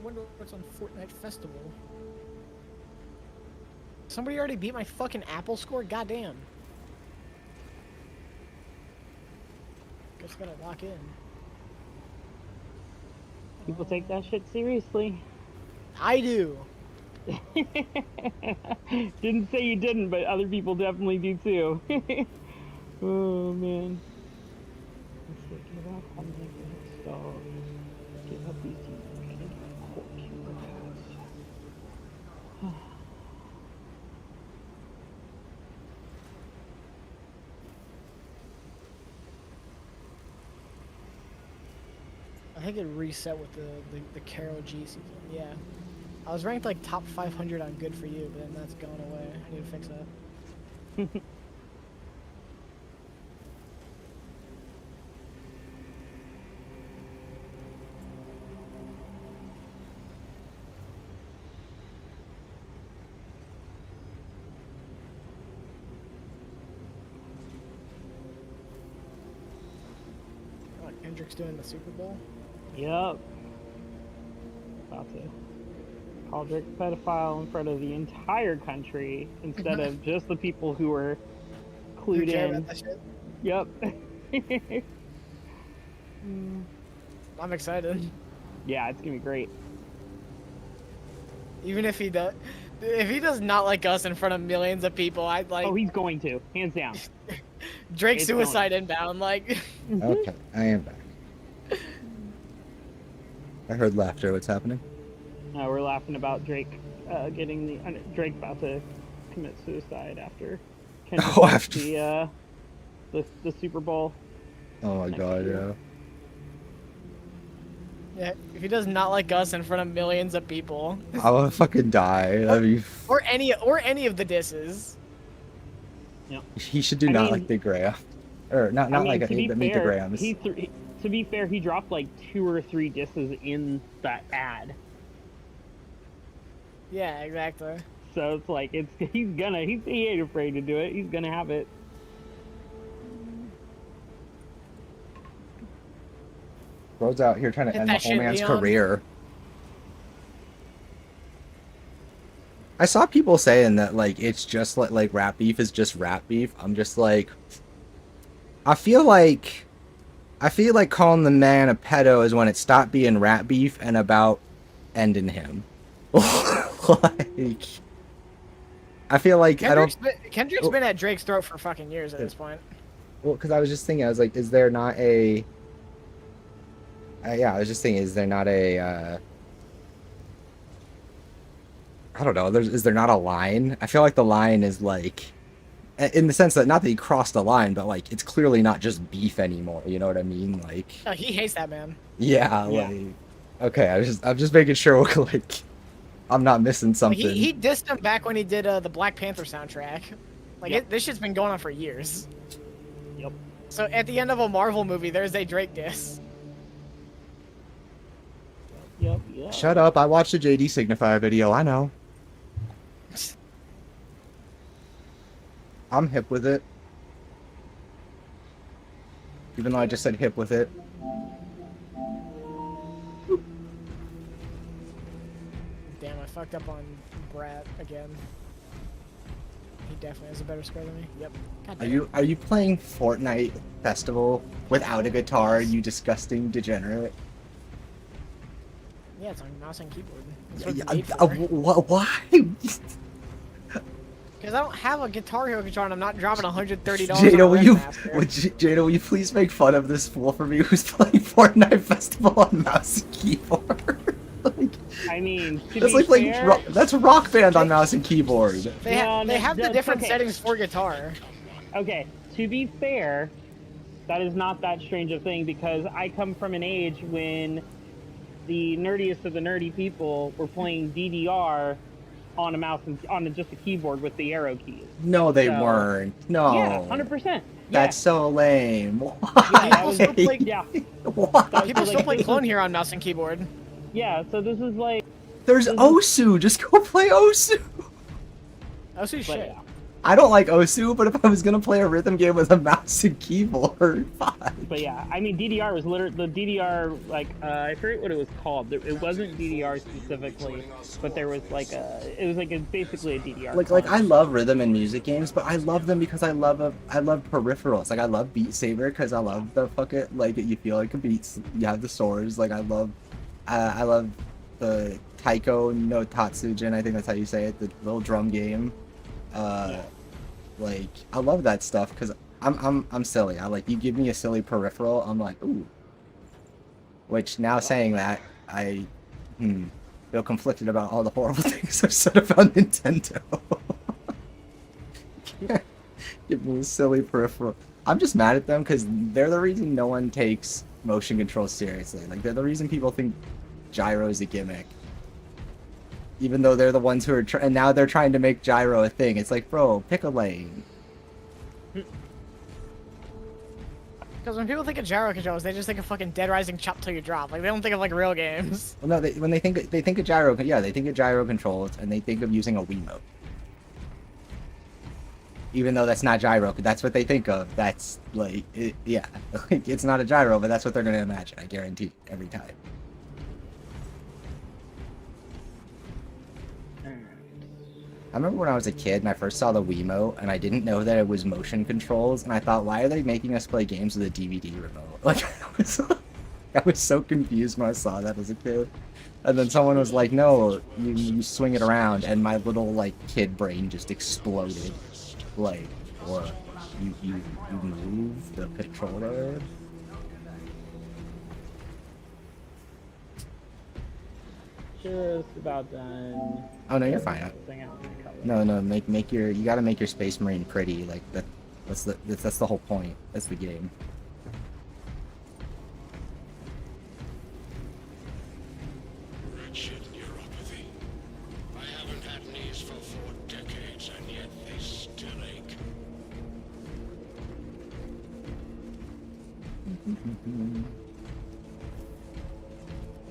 I wonder what's on Fortnite Festival. Somebody already beat my fucking Apple score? Goddamn. Guess I gotta lock in. People take that shit seriously. I do. Didn't say you didn't, but other people definitely do too. Oh man. Let's see, give up on the install. Give up these painted cork pads. I think it reset with the Carol G season. Yeah. I was ranked like top 500 on Good For You, but then that's gone away. I need to fix that. Oh, Kendrick's doing the Super Bowl. Yep. About to call Drake a pedophile in front of the entire country instead of just the people who were You clued care in. about that shit? Yep. I'm excited. Yeah, it's gonna be great. Even if he does not like us in front of millions of people, I'd like Oh, he's going to, hands down. Drake it's suicide inbound. Like, Okay, I am back. I heard laughter. What's happening? We're laughing about Drake getting Drake about to commit suicide after Kendrick Oh, wins after- the Super Bowl. Oh my Next god, year. yeah, if he does not like us in front of millions of people, yeah. I will fucking die. That'd be... or any of the disses. He should do I not mean- like the Graham. Or not I mean, like to be meet the fair, Grahams. to be fair, he dropped like 2 or 3 disses in that ad. Yeah, exactly. So it's like he ain't afraid to do it. He's gonna have it. Bro's out here trying to Hit end the that whole shit, man's Leon. career. I saw people saying that like it's just like rap beef is just rap beef. I'm just like, I feel like calling the man a pedo is when it stopped being rap beef and about ending him. Like, I feel like Kendrick's been at Drake's throat for fucking years at this point. Well, because I was just thinking, I was like, is there not a... yeah, I was just thinking, is there not a... I don't know, is there not a line? I feel like the line is like... In the sense that, not that he crossed the line, but like, it's clearly not just beef anymore, you know what I mean? Like... Oh, he hates that man. Yeah, Yeah. like... Okay, I'm just making sure, like, I'm not missing Like, something. he dissed him back when he did the Black Panther soundtrack. Like, Yep. this shit's been going on for years. Yep. So at the end of a Marvel movie, there's a Drake diss. Yep. Yeah. Shut up, I watched the JD Signifier video, I know. I'm hip with it. Even though I just said hip with it. Damn, I fucked up on Brat again. He definitely has a better score than me. Yep. God damn. Are you playing Fortnite Festival without a guitar, you disgusting degenerate? Yeah, it's on mouse and keyboard. That's what Yeah, it's made for. why? Because I don't have a Guitar Hero controller and I'm not dropping $130 Jada, on will a you Master. Jada, will you please make fun of this fool for me who's playing Fortnite Festival on mouse and keyboard? Like, I mean, to that's be like playing fair, that's Rock Band on mouse and keyboard. They, No, they no, have the that's different okay. settings for guitar. okay, to be fair, that is not that strange a thing because I come from an age when the nerdiest of the nerdy people were playing DDR on a mouse and on just a keyboard with the arrow keys. No, they So- weren't. No. Yeah, 100%. That's so lame. Yeah, Why? people still play, Yeah, Why? people still like, play this Clone is- Hero on mouse and keyboard. yeah. So this is like, There's Osu. Just go play Osu. Oh, see but shit. yeah. I don't like Osu, but if I was gonna play a rhythm game with a mouse and keyboard, fine. But yeah, I mean DDR was literally the DDR like I forget what it was called. It wasn't DDR specifically, but there was like basically a DDR. Like I clone. love rhythm and music games, but I love them because I love peripherals. Like I love Beat Saber because I love the like you feel like a beat. You have the swords. Like I love the Taiko no Tatsujin. I think that's how you say it. The little drum game. Like I love that stuff because I'm silly. I like you give me a silly peripheral, I'm like ooh. Which now saying that I feel conflicted about all the horrible things I've said about Nintendo. Give me a silly peripheral. I'm just mad at them because they're the reason no one takes motion control seriously. Like, they're the reason people think gyro is a gimmick. Even though they're the ones who are and now they're trying to make gyro a thing. It's like, bro, pick a lane. Because when people think of gyro controls, they just think of fucking Dead Rising chop till you drop. Like, they don't think of, like, real games. Well, no, when they think of gyro, yeah, they think of gyro controls, and they think of using a Wiimote. Even though that's not gyro, that's what they think of. That's, like, yeah. Like, it's not a gyro, but that's what they're going to imagine, I guarantee, every time. I remember when I was a kid and I first saw the Wiimote and I didn't know that it was motion controls and I thought, why are they making us play games with a DVD remote? Like, I was so confused when I saw that as a kid. And then someone was like, no, you swing it around, and my little, like, kid brain just exploded. Like, or you move the controller? Just about done. Oh no, you're fine. No, make your, you gotta make your Space Marine pretty. Like that's the whole point. That's the game. Wretched neuropathy. I haven't had knees for 4 decades, and yet they still ache.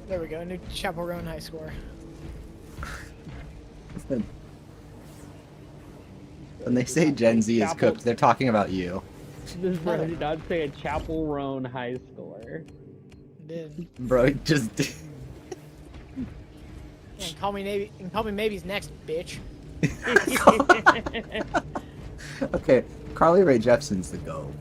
There we go, new Chaperone high score. When they say Gen Z is cooked, they're talking about you. This bro did not say a Chapel Roan high score. Did. Bro, just Yeah, call me maybe's next, bitch. okay. Carly Rae Jepsen's the GOAT.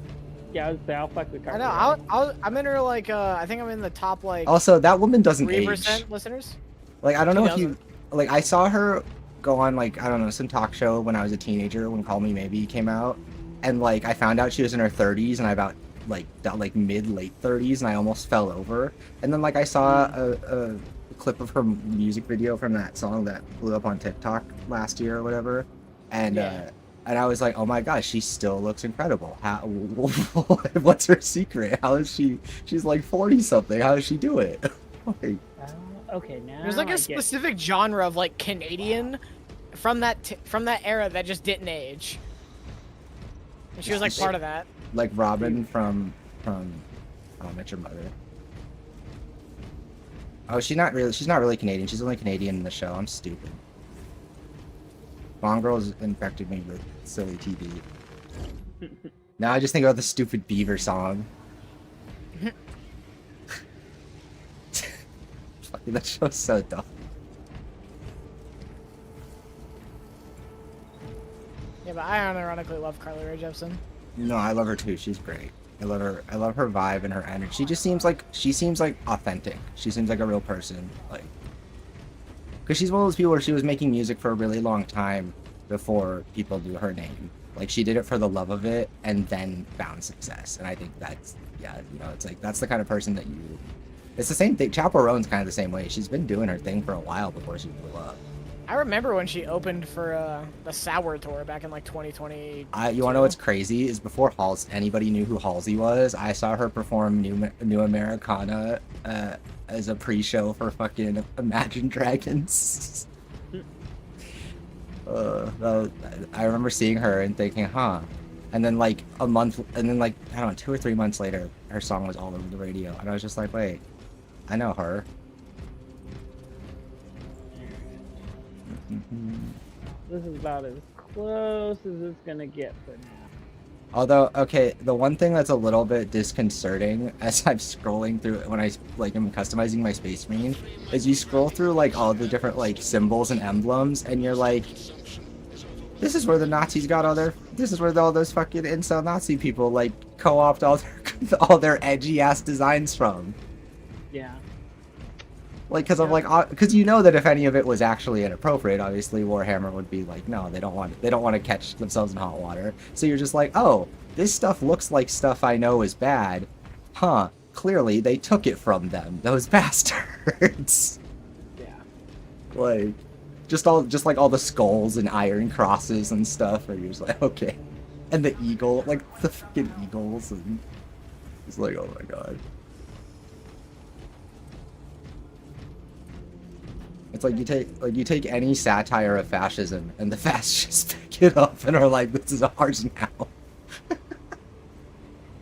Yeah, I'll fuck the car. I know. I'm in her like. I think I'm in the top like. Also, that woman doesn't 3% age. listeners. Like, I don't She know if you, doesn't. like, I saw her go on, like, I don't know, some talk show when I was a teenager when Call Me Maybe came out, and, like, I found out she was in her 30s, and I about, like, mid-late 30s, and I almost fell over, and then, like, I saw a clip of her music video from that song that blew up on TikTok last year or whatever, and, and I was like, oh my gosh, she still looks incredible. How, what's her secret? How is she's like 40-something, how does she do it? Like, okay, now There's like a specific genre of like Canadian from that era that just didn't age. And she was like part of that. like Robin from How I Met Your Mother. Oh, she's not really Canadian. She's only Canadian in the show. I'm stupid. Bond Girls infected me with silly TV. Now I just think about the stupid Beaver song. Fucking, that show's so dumb. Yeah, but I unironically love Carly Rae Jepsen. No, I love her too. She's great. I love her. I love her vibe and her energy. She just seems like authentic. She seems like a real person. Like, because she's one of those people where she was making music for a really long time before people knew her name. Like, she did it for the love of it and then found success. And I think that's, yeah, you know, it's like that's the kind of person that you. It's the same thing. Chaperone's kind of the same way. She's been doing her thing for a while before she blew up. I remember when she opened for the Sour Tour back in like 2020. You want to know what's crazy? Is before anybody knew who Halsey was, I saw her perform New Americana as a pre-show for fucking Imagine Dragons. I remember seeing her and thinking, huh. And then like I don't know, 2 or 3 months later, her song was all over the radio, and I was just like, wait, I know her. This is about as close as it's gonna get for now. Although, okay, the one thing that's a little bit disconcerting as I'm scrolling through when I am customizing my Space Marine is you scroll through like all the different like symbols and emblems, and you're like, this is where the Nazis got this is where all those fucking incel Nazi people like co-opt all their edgy ass designs from. Yeah. Like, because I'm like, because you know that if any of it was actually inappropriate, obviously Warhammer would be like, no, they don't want to catch themselves in hot water. So you're just like, oh, this stuff looks like stuff I know is bad, huh? Clearly they took it from them, those bastards. Yeah. Like, just like all the skulls and iron crosses and stuff, where you're just like, okay, and the eagle, like the fucking eagles, and it's like, oh my god. It's like you take any satire of fascism, and the fascists pick it up and are like, "This is ours now."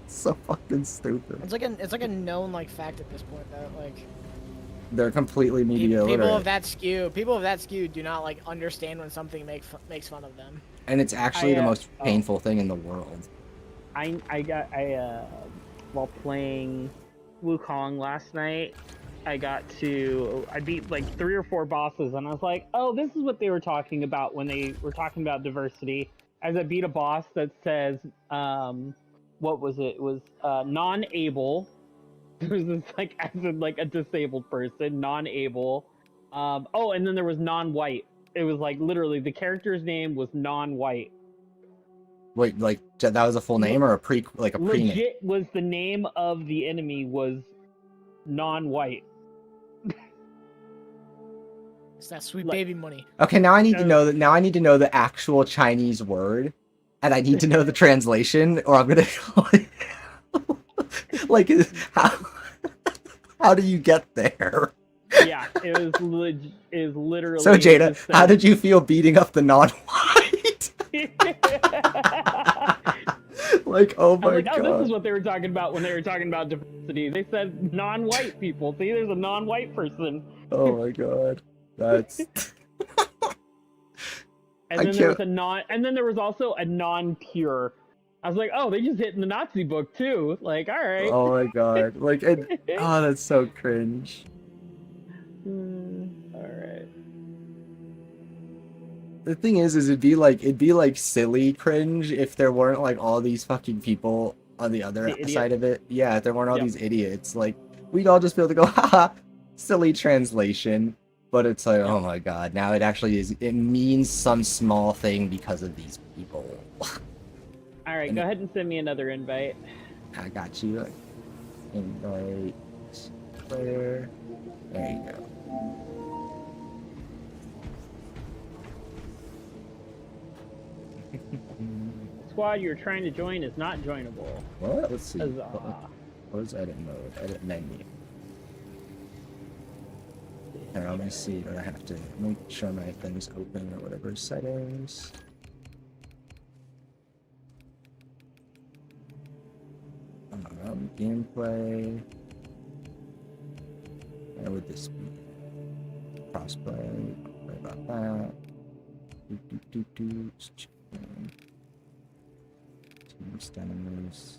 It's so fucking stupid. It's like a known like fact at this point that like They're completely media people illiterate. of that skew do not like understand when something makes fun of them. And it's actually the most oh. painful thing in the world. While playing Wukong last night, I beat like 3 or 4 bosses, and I was like, oh, this is what they were talking about when they were talking about diversity. As I beat a boss that says, what was it? It was non-able. It was this, like, as in like a disabled person, non-able. Oh, and then there was non-white. It was like literally the character's name was non-white. Wait, like that was a full name or a pre name? Legit was the name of the enemy was non-white. It's that sweet baby money. Okay, now I need to know that. Now I need to know the actual Chinese word, and I need to know the translation, or I'm gonna like how do you get there? Yeah, it was literally. So Jada, just how did you feel beating up the non-white? Like, oh my like, god. oh, this is what they were talking about when they were talking about diversity. They said non-white people. See, there's a non-white person. Oh my god. That's And then there was and then there was also a non-pure. I was like, oh, they just hit in the Nazi book too. Like, all right. Oh my god. Like, oh, that's so cringe. All right. The thing is it'd be like silly cringe if there weren't like all these fucking people on the other side of it. Yeah, if there weren't all these idiots. Like, we'd all just be able to go, haha, silly translation. But it's like, oh my god, now it actually is. It means some small thing because of these people. All right, go ahead and send me another invite. I got you. Invite player. There you go. Squad you're trying to join is not joinable. What? Let's see. Huzzah. What is edit mode? Edit menu. Here, let me see what I have to make sure my thing's open or whatever settings. Gameplay. Where would this be? Crossplay. Don't worry about that. Team stems.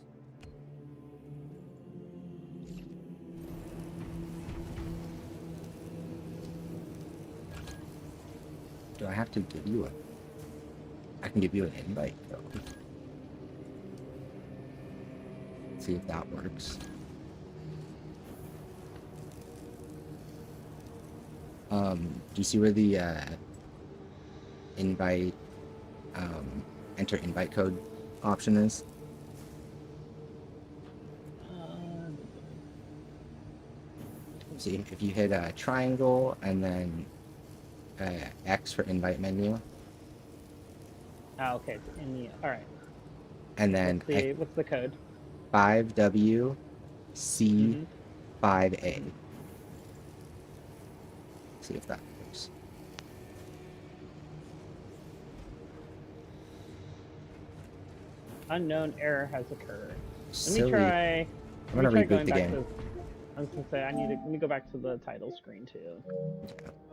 Do I have to give you I can give you an invite though. See if that works. Do you see where the invite enter invite code option is? See, if you hit a triangle and then X for invite menu. Oh, okay. In the all right. And then What's the code? 5W-C-5A. See if that works. Unknown error has occurred. Let Silly. me try. I'm gonna reboot the game. I was gonna say let me go back to the title screen too.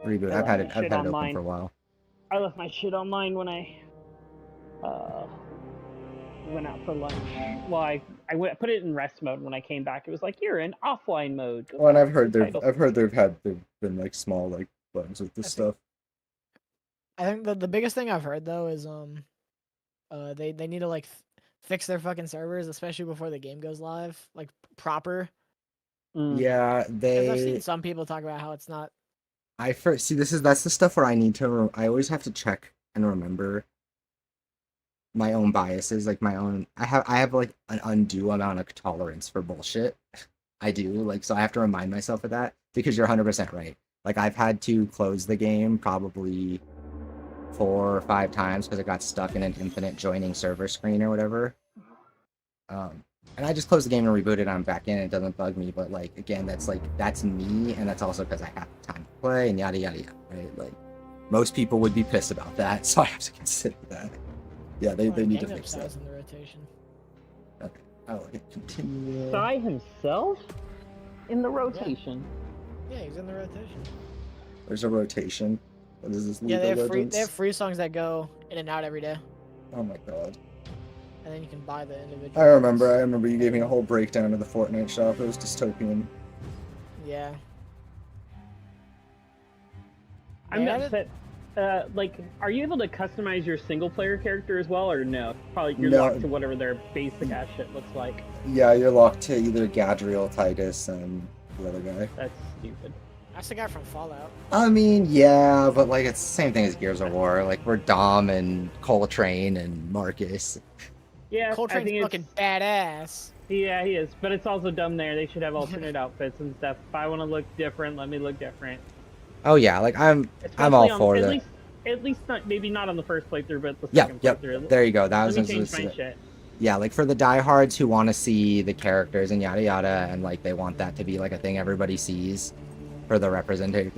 Reboot. I've had it open for a while. I left my shit online when I went out for lunch. Well, I put it in rest mode. When I came back, it was like you're in offline mode. Well, and I've heard there've been like small like bugs with this stuff. I think the biggest thing I've heard though is they need to like fix their fucking servers, especially before the game goes live, like proper. Yeah, 'Cause I've seen some people talk about how it's not. that's the stuff where I need to. I always have to check and remember my own biases, like my own. I have like an undue amount of tolerance for bullshit. I do, like, so I have to remind myself of that because you're 100% right. Like, I've had to close the game probably 4 or 5 times because I got stuck in an infinite joining server screen or whatever. And I just close the game and reboot it. I'm back in. It doesn't bug me, but like again, that's me, and that's also because I have time. play and yada yada yada, right? Like most people would be pissed about that, so I have to consider that. Yeah, they need to Gangnam fix that. Style's in the rotation. Okay. I'll hit continue. Psy himself in the rotation. Yeah, he's in the rotation. There's a rotation. What is this? Yeah, League they of have Legends? free songs that go in and out every day, Oh my god. and then you can buy the individual. I remember you gave me a whole breakdown of the Fortnite shop. It was dystopian. Yeah. I'm Yeah, upset. Like, are you able to customize your single player character as well, or no? Probably you're No. locked to whatever their basic ass shit looks like. Yeah, you're locked to either Gadriel, Titus, and the other guy. That's stupid. That's the guy from Fallout. I mean, yeah, but like it's the same thing as Gears of War. Like we're Dom and Coltrane and Marcus. Yeah, I Coltrane's think it's, fucking badass. yeah, he is. But it's also dumb there. They should have alternate outfits and stuff. If I want to look different, let me look different. Oh yeah, like I'm Especially all on- for at that. least, at least not maybe not on the first playthrough, but the Yep, second yep. playthrough. There you go. That was Let me change my shit. yeah, like for the diehards who want to see the characters and yada yada, and like they want that to be like a thing everybody sees for the representation,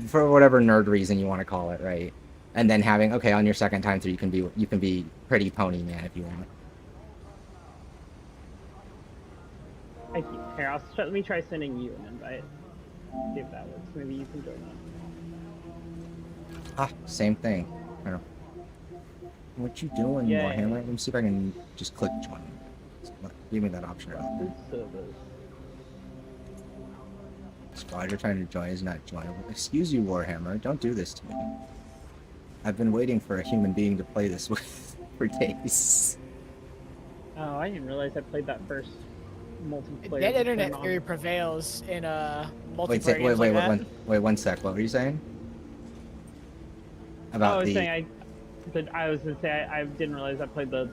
for whatever nerd reason you want to call it, right? And then having okay on your second time through, you can be pretty pony man if you want. Here, let me try sending you an invite. See if that works. Maybe you can join us. Ah, same thing. I don't know. What you doing, Yeah. Warhammer? Let me see if I can just click join. Give me that option. Spider trying to join is not joinable. Excuse you, Warhammer. Don't do this to me. I've been waiting for a human being to play this with for days. Oh, I didn't realize I played that first multiplayer. That internet thing on- theory prevails in multiplayer Wait, games like that. wait, one sec. What were you saying? I About was the saying I was gonna say I didn't realize I played the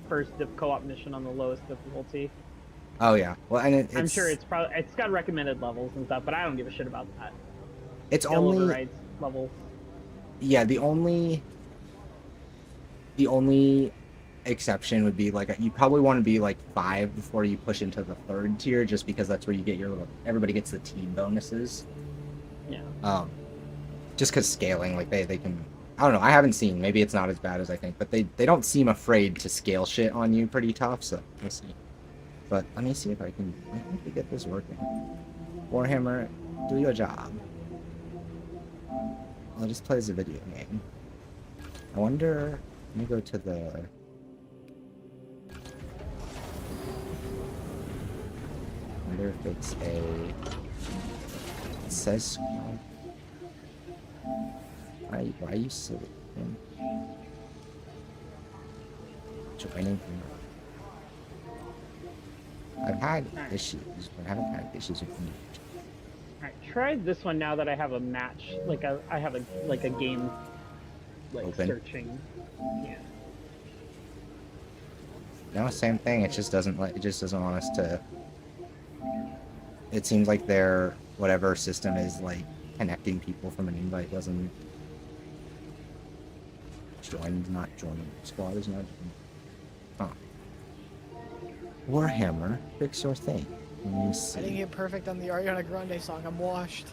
first co-op mission on the lowest difficulty. oh yeah. Well, and it's I'm sure it's got recommended levels and stuff, but I don't give a shit about that. it's Skill only overrides levels. yeah the only exception would be like you probably want to be like 5 before you push into the 3rd tier, just because that's where you get your everybody gets the team bonuses. Yeah. Just because scaling, like they can, I don't know, I haven't seen, maybe it's not as bad as I think, but they don't seem afraid to scale shit on you pretty tough, so we'll see. But let me see if I can get this working. Warhammer, do your job. I'll just play as a video game. I wonder, let me go to the... I wonder if it's a... It says squad. Why are you silly? Joining. I've had issues, but I haven't had issues with me. Alright, try this one now that I have a match. Like I have a game like Open. searching. Yeah. No, same thing. It just doesn't want us to. It seems like their whatever system is like connecting people from an invite doesn't. Join's not joining. Squad is not joining. Huh. Warhammer, fix your thing. Let me I see. didn't get perfect on the Ariana Grande song. I'm washed.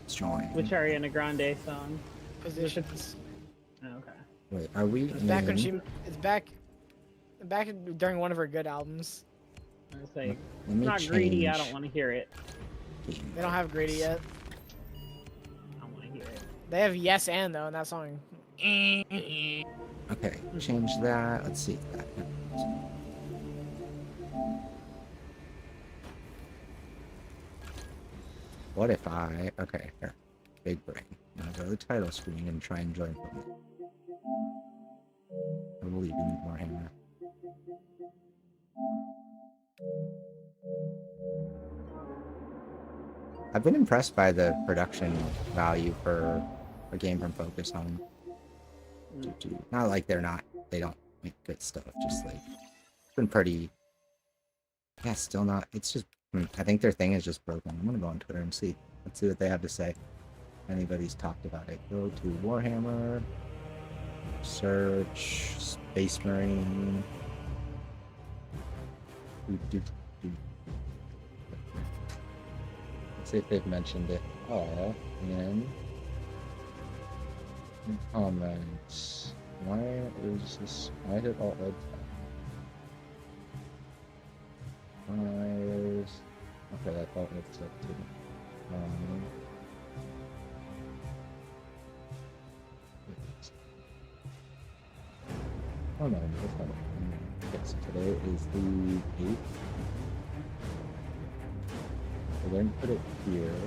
Join. Which Ariana Grande song? Positions. Oh, okay. Wait, are we? It's back when in? it's back during one of her good albums. I was like, Let me not change. greedy. I don't want to hear it. They don't have Grady yet. I don't want to hear it. They have Yes and though in that song. Okay, change that. Let's see if that happens. What if I... Okay, here. Big brain. I'm gonna go to the title screen and try and join from it. I believe in Warhammer. I've been impressed by the production value for a game from Focus Home. Not like they don't make good stuff, just like it's been pretty. Yeah, still not. It's just I think their thing is just broken. I'm gonna go on Twitter and see. Let's see what they have to say. Anybody's talked about it. Go to Warhammer, search Space Marine. see if they've mentioned it all in comments. Why is this? Why is it all red? Why is? Okay, that felt red stuff too. Oh no, that's not it. Okay, so today is the 8th. We're going to put it here.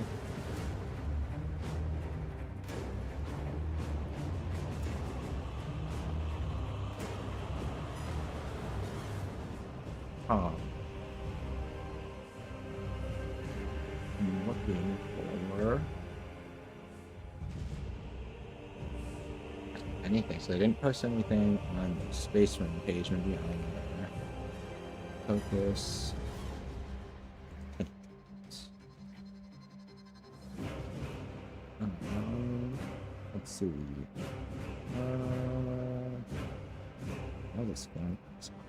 Huh. I'm looking for anything. So they didn't post anything on the Space Marine page. Maybe on there. Focus. Let's see. Oh, this one. This one.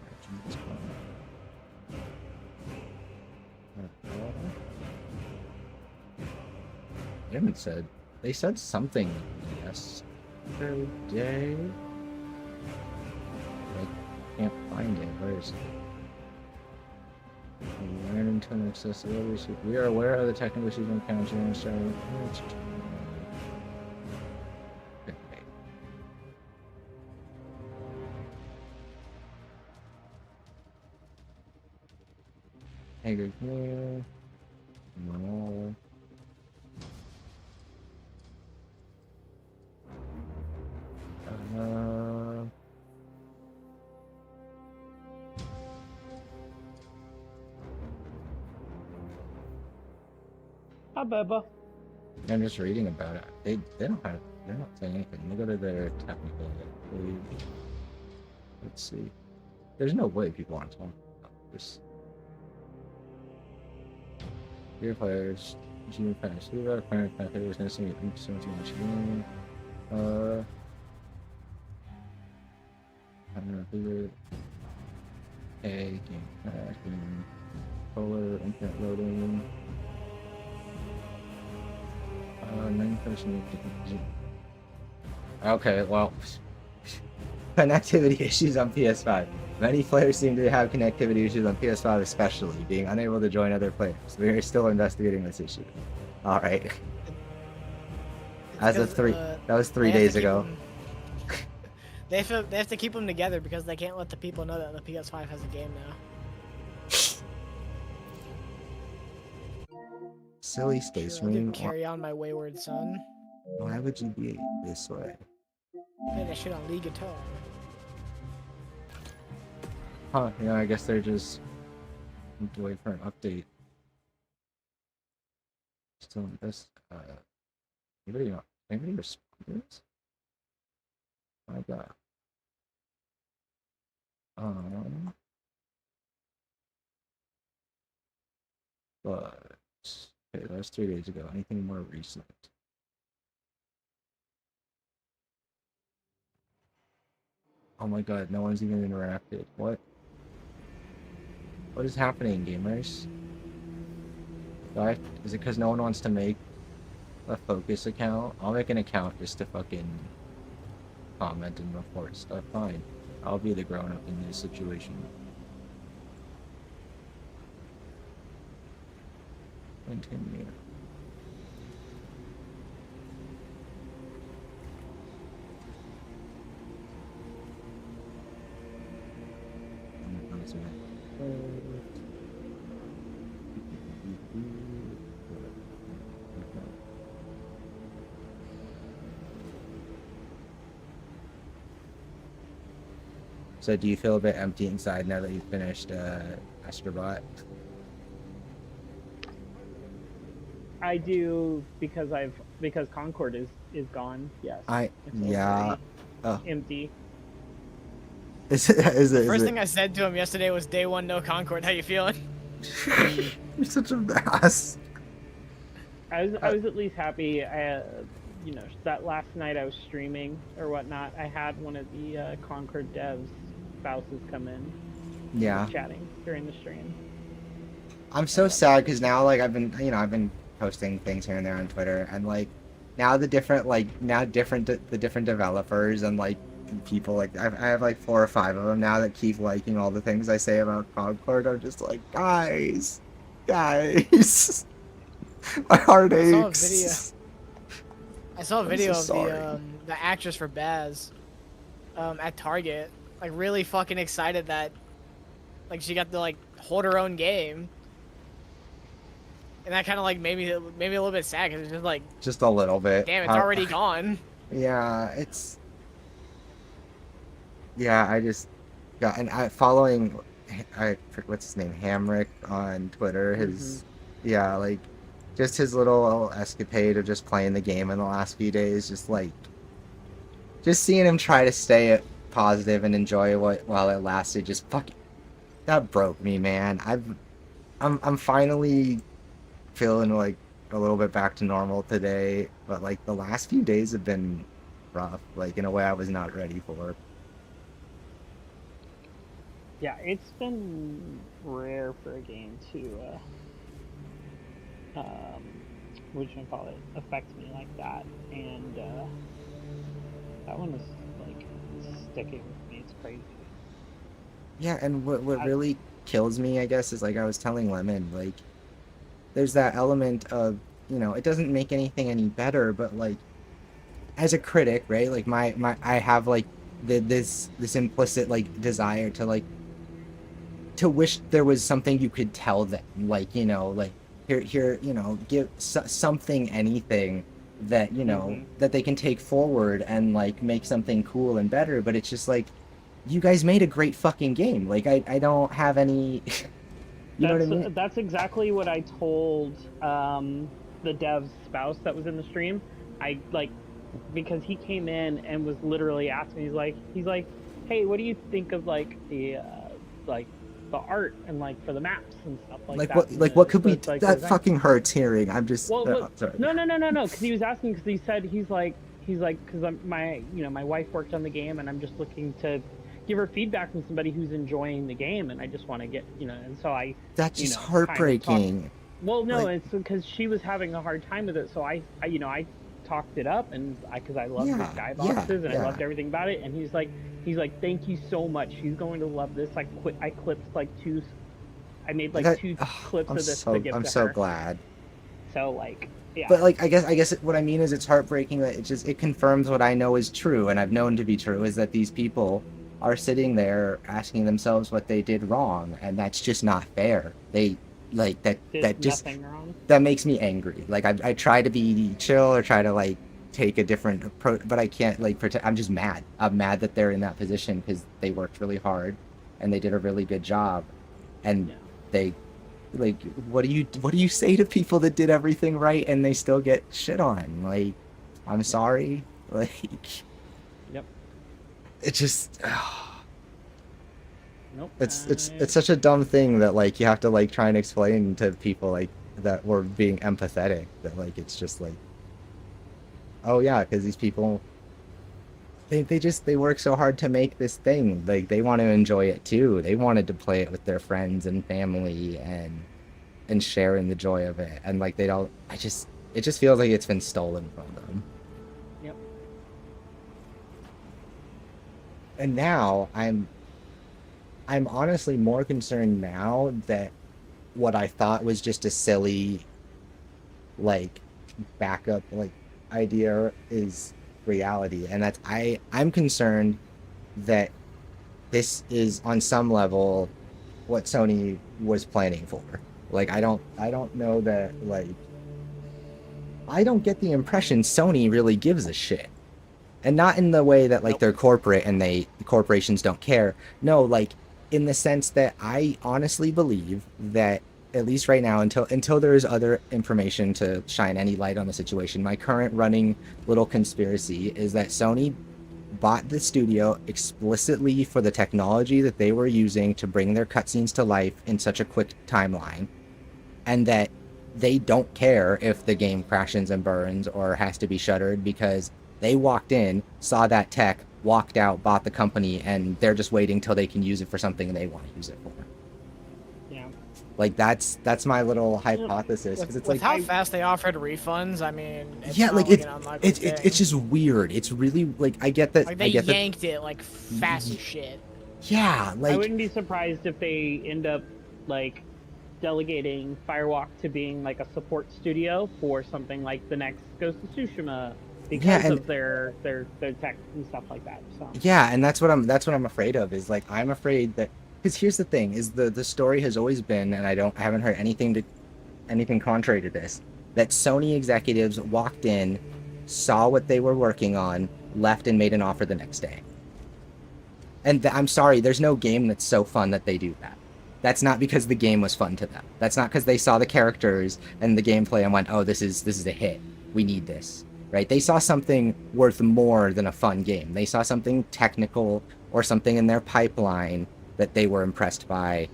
They haven't said. They said something yesterday. I can't find it. Where is it? Internal accessibility. We are aware of the technical issues encountered. Hey, good here. No. Hi, Bubba. I'm just reading about it. They don't have. They're not saying anything. They go to their technical page. Let's see. There's no way people aren't talking about this. Dear players, Junior Fans, we got a parent that was missing it. So much game. I don't know who it. A game packing, color, internet loading. 9% Okay, well, connectivity issues on PS5. Many players seem to have connectivity issues on PS5, especially being unable to join other players. We are still investigating this issue. All right. As of that was 3 days ago. They have to keep them together because they can't let the people know that the PS5 has a game now. Silly Space Sure, I Marine. could carry on my wayward son. Why would you be this way? Play that shit on lead guitar. Huh, yeah, I guess they're just wait for an update. Still in this, anybody responded? My god. But okay, that was 3 days ago. Anything more recent? Oh my god, no one's even interacted. What? What is happening, gamers? Is it because no one wants to make a focus account? I'll make an account just to fucking comment and report stuff. Fine. I'll be the grown-up in this situation. Continue. So do you feel a bit empty inside now that you've finished Astrobot? I do because Concord is gone. Yes. Yeah. Oh. Empty. First thing I said to him yesterday was day one, no Concord. How you feeling? You're such a ass. I was at least happy. You know, that last night I was streaming or whatnot. I had one of the Concord devs spouses come in. Yeah. Chatting during the stream. I'm so sad because now, like, I've been posting things here and there on Twitter, and like now the different the different developers and like people like I have like 4 or 5 of them now that keep liking all the things I say about Concord. I'm just like, guys, my heart aches. I saw a I'm video so of sorry. the actress for Baz at Target, like really fucking excited that like she got to like hold her own game, and that kind of like made me a little bit sad because it's just like, Just a little bit. damn, it's already gone. Yeah, I just got, and following, I forget what's his name, Hamrick on Twitter. His, yeah, like just his little escapade of just playing the game in the last few days, just seeing him try to stay positive and enjoy while it lasted, just fucking, that broke me, man. I'm finally feeling like a little bit back to normal today, but like the last few days have been rough, like in a way I was not ready for. Yeah, it's been rare for a game to, what you call it, affect me like that, and that one is like sticking with me. It's crazy. Yeah, and what really kills me, I guess, is like I was telling Lemon, like there's that element of, it doesn't make anything any better, but like as a critic, right? Like I have like this implicit like desire to like to wish there was something you could tell them, like like here give something, anything that that they can take forward and like make something cool and better. But it's just like, you guys made a great fucking game. Like I don't have any you know what I mean? That's exactly what I told the dev's spouse that was in the stream. I like, because he came in and was literally asking, he's like, hey, what do you think of like the art and like for the maps and stuff like that? What could be like, that fucking hurts hearing. I'm just sorry. No, because he was asking, because he said he's like because my my wife worked on the game and I'm just looking to give her feedback from somebody who's enjoying the game, and I just want to get and so I that's just heartbreaking. Well, no, it's because she was having a hard time with it, so I talked it up, and because I loved the skyboxes and I loved everything about it, and he's like, thank you so much. She's going to love this. I clipped like I made like 2 clips of this to give to her. I'm so glad. So like, yeah. But like, I guess what I mean is it's heartbreaking that it confirms what I know is true, and I've known to be true, is that these people are sitting there asking themselves what they did wrong, and that's just not fair. They like that wrong. That makes me angry. Like I try to be chill or try to like take a different approach, but I can't like pretend. I'm just mad. I'm mad that they're in that position because they worked really hard and they did a really good job, and they like, what do you say to people that did everything right and they still get shit on? Like, I'm sorry. Like, yep. It just nope. It's such a dumb thing that like you have to like try and explain to people like that we're being empathetic, that like it's just like, oh yeah, because these people they work so hard to make this thing. Like they want to enjoy it too. They wanted to play it with their friends and family and share in the joy of it. And like they don't. It just feels like it's been stolen from them. Yep. And now I'm honestly more concerned now that what I thought was just a silly like backup like idea is reality, and that's I'm concerned that this is on some level what Sony was planning for. Like I don't know that, like I don't get the impression Sony really gives a shit. And not in the way that like they're corporate and corporations don't care. No, like in the sense that I honestly believe that at least right now, until there is other information to shine any light on the situation, my current running little conspiracy is that Sony bought the studio explicitly for the technology that they were using to bring their cutscenes to life in such a quick timeline, and that they don't care if the game crashes and burns or has to be shuttered, because they walked in, saw that tech, walked out, bought the company, and they're just waiting till they can use it for something they want to use it for. Yeah. Like that's my little hypothesis because it's With like how fast they offered refunds, I mean, it's yeah, not like like an unlikely it's thing. it's just weird. It's really like I get that Like they I get that yanked it like fast as shit. yeah, I like wouldn't be surprised if they end up like delegating Firewalk to being like a support studio for something like the next Ghost of Tsushima because and of their tech and stuff like that. So yeah, and that's what I'm afraid of is like I'm afraid that because here's the thing is the story has always been and I haven't heard anything contrary to this that Sony executives walked in, saw what they were working on, left and made an offer the next day. And I'm sorry, there's no game that's so fun that they do that. That's not because the game was fun to them. That's not because they saw the characters and the gameplay and went, "Oh, this is a hit. We need this." Right? They saw something worth more than a fun game. They saw something technical or something in their pipeline that they were impressed by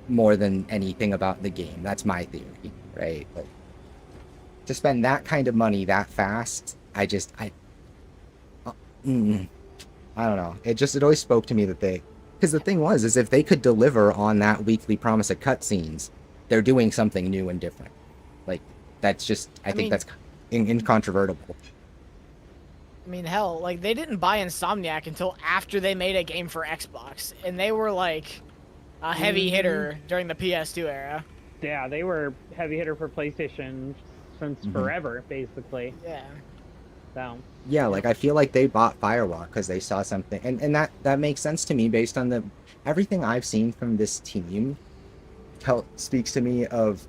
more than anything about the game. That's my theory, right? Like, to spend that kind of money that fast, uh, mm, I don't know. It always spoke to me that because the thing was, is if they could deliver on that weekly promise of cutscenes, they're doing something new and different. Like, that's just, I think mean- that's incontrovertible. I mean, hell, like they didn't buy Insomniac until after they made a game for Xbox, and they were like a heavy hitter during the PS2 era. yeah, they were heavy hitter for PlayStation since forever, basically. Yeah. So Yeah, like I feel like they bought Firewalk because they saw something, and that makes sense to me based on everything I've seen from this team. Speaks to me of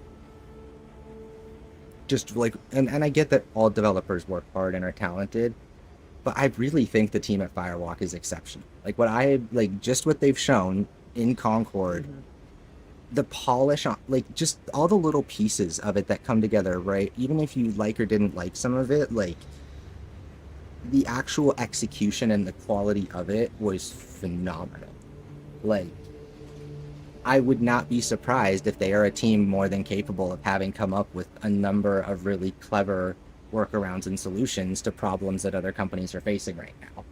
just like, and I get that all developers work hard and are talented, but I really think the team at Firewalk is exceptional. Like just what they've shown in Concord, the polish on, like just all the little pieces of it that come together, right? Even if you like or didn't like some of it, like the actual execution and the quality of it was phenomenal. Like, I would not be surprised if they are a team more than capable of having come up with a number of really clever workarounds and solutions to problems that other companies are facing right now.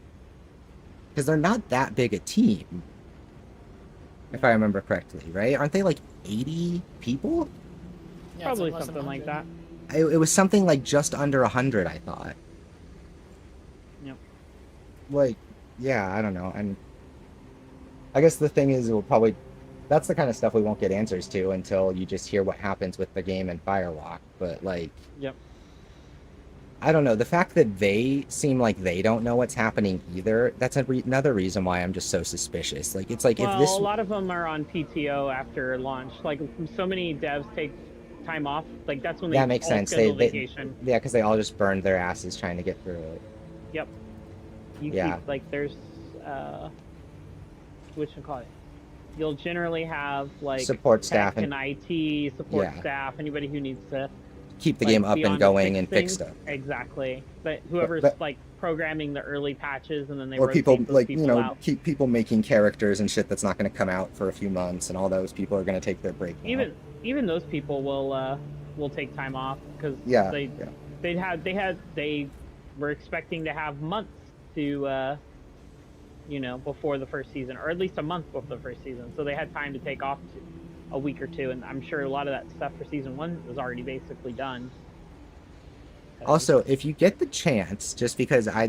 Because they're not that big a team, if I remember correctly, right? Aren't they like 80 people? Yeah, probably less than something like that. 100. It was something like just under 100, I thought. Yep. Like, yeah, I don't know. And I guess the thing is, that's the kind of stuff we won't get answers to until you just hear what happens with the game and Firewalk. But like, Yep. I don't know. The fact that they seem like they don't know what's happening either, that's another reason why I'm just so suspicious. Like, it's like Well, if this... a lot of them are on PTO after launch. Like, so many devs take time off. Like, that's when they That makes all sense. schedule They vacation. yeah, because they all just burned their asses trying to get through it. Yep. You Yeah. keep, like, there's, what you call it? You'll generally have, like, Support tech staff and IT, support Yeah. staff, anybody who needs to Keep the like, game up be on and to going and fix things. stuff. Exactly. But whoever's but- like programming the early patches and then they Or rotate people, those like, people you know, out. keep people making characters and shit that's not going to come out for a few months, and all those people are going to take their break now. Even those people will take time off because Yeah, they were expecting to have months to before the first season, or at least a month before the first season, so they had time to take off a week or two, and I'm sure a lot of that stuff for season 1 was already basically done. Also, if you get the chance, just because I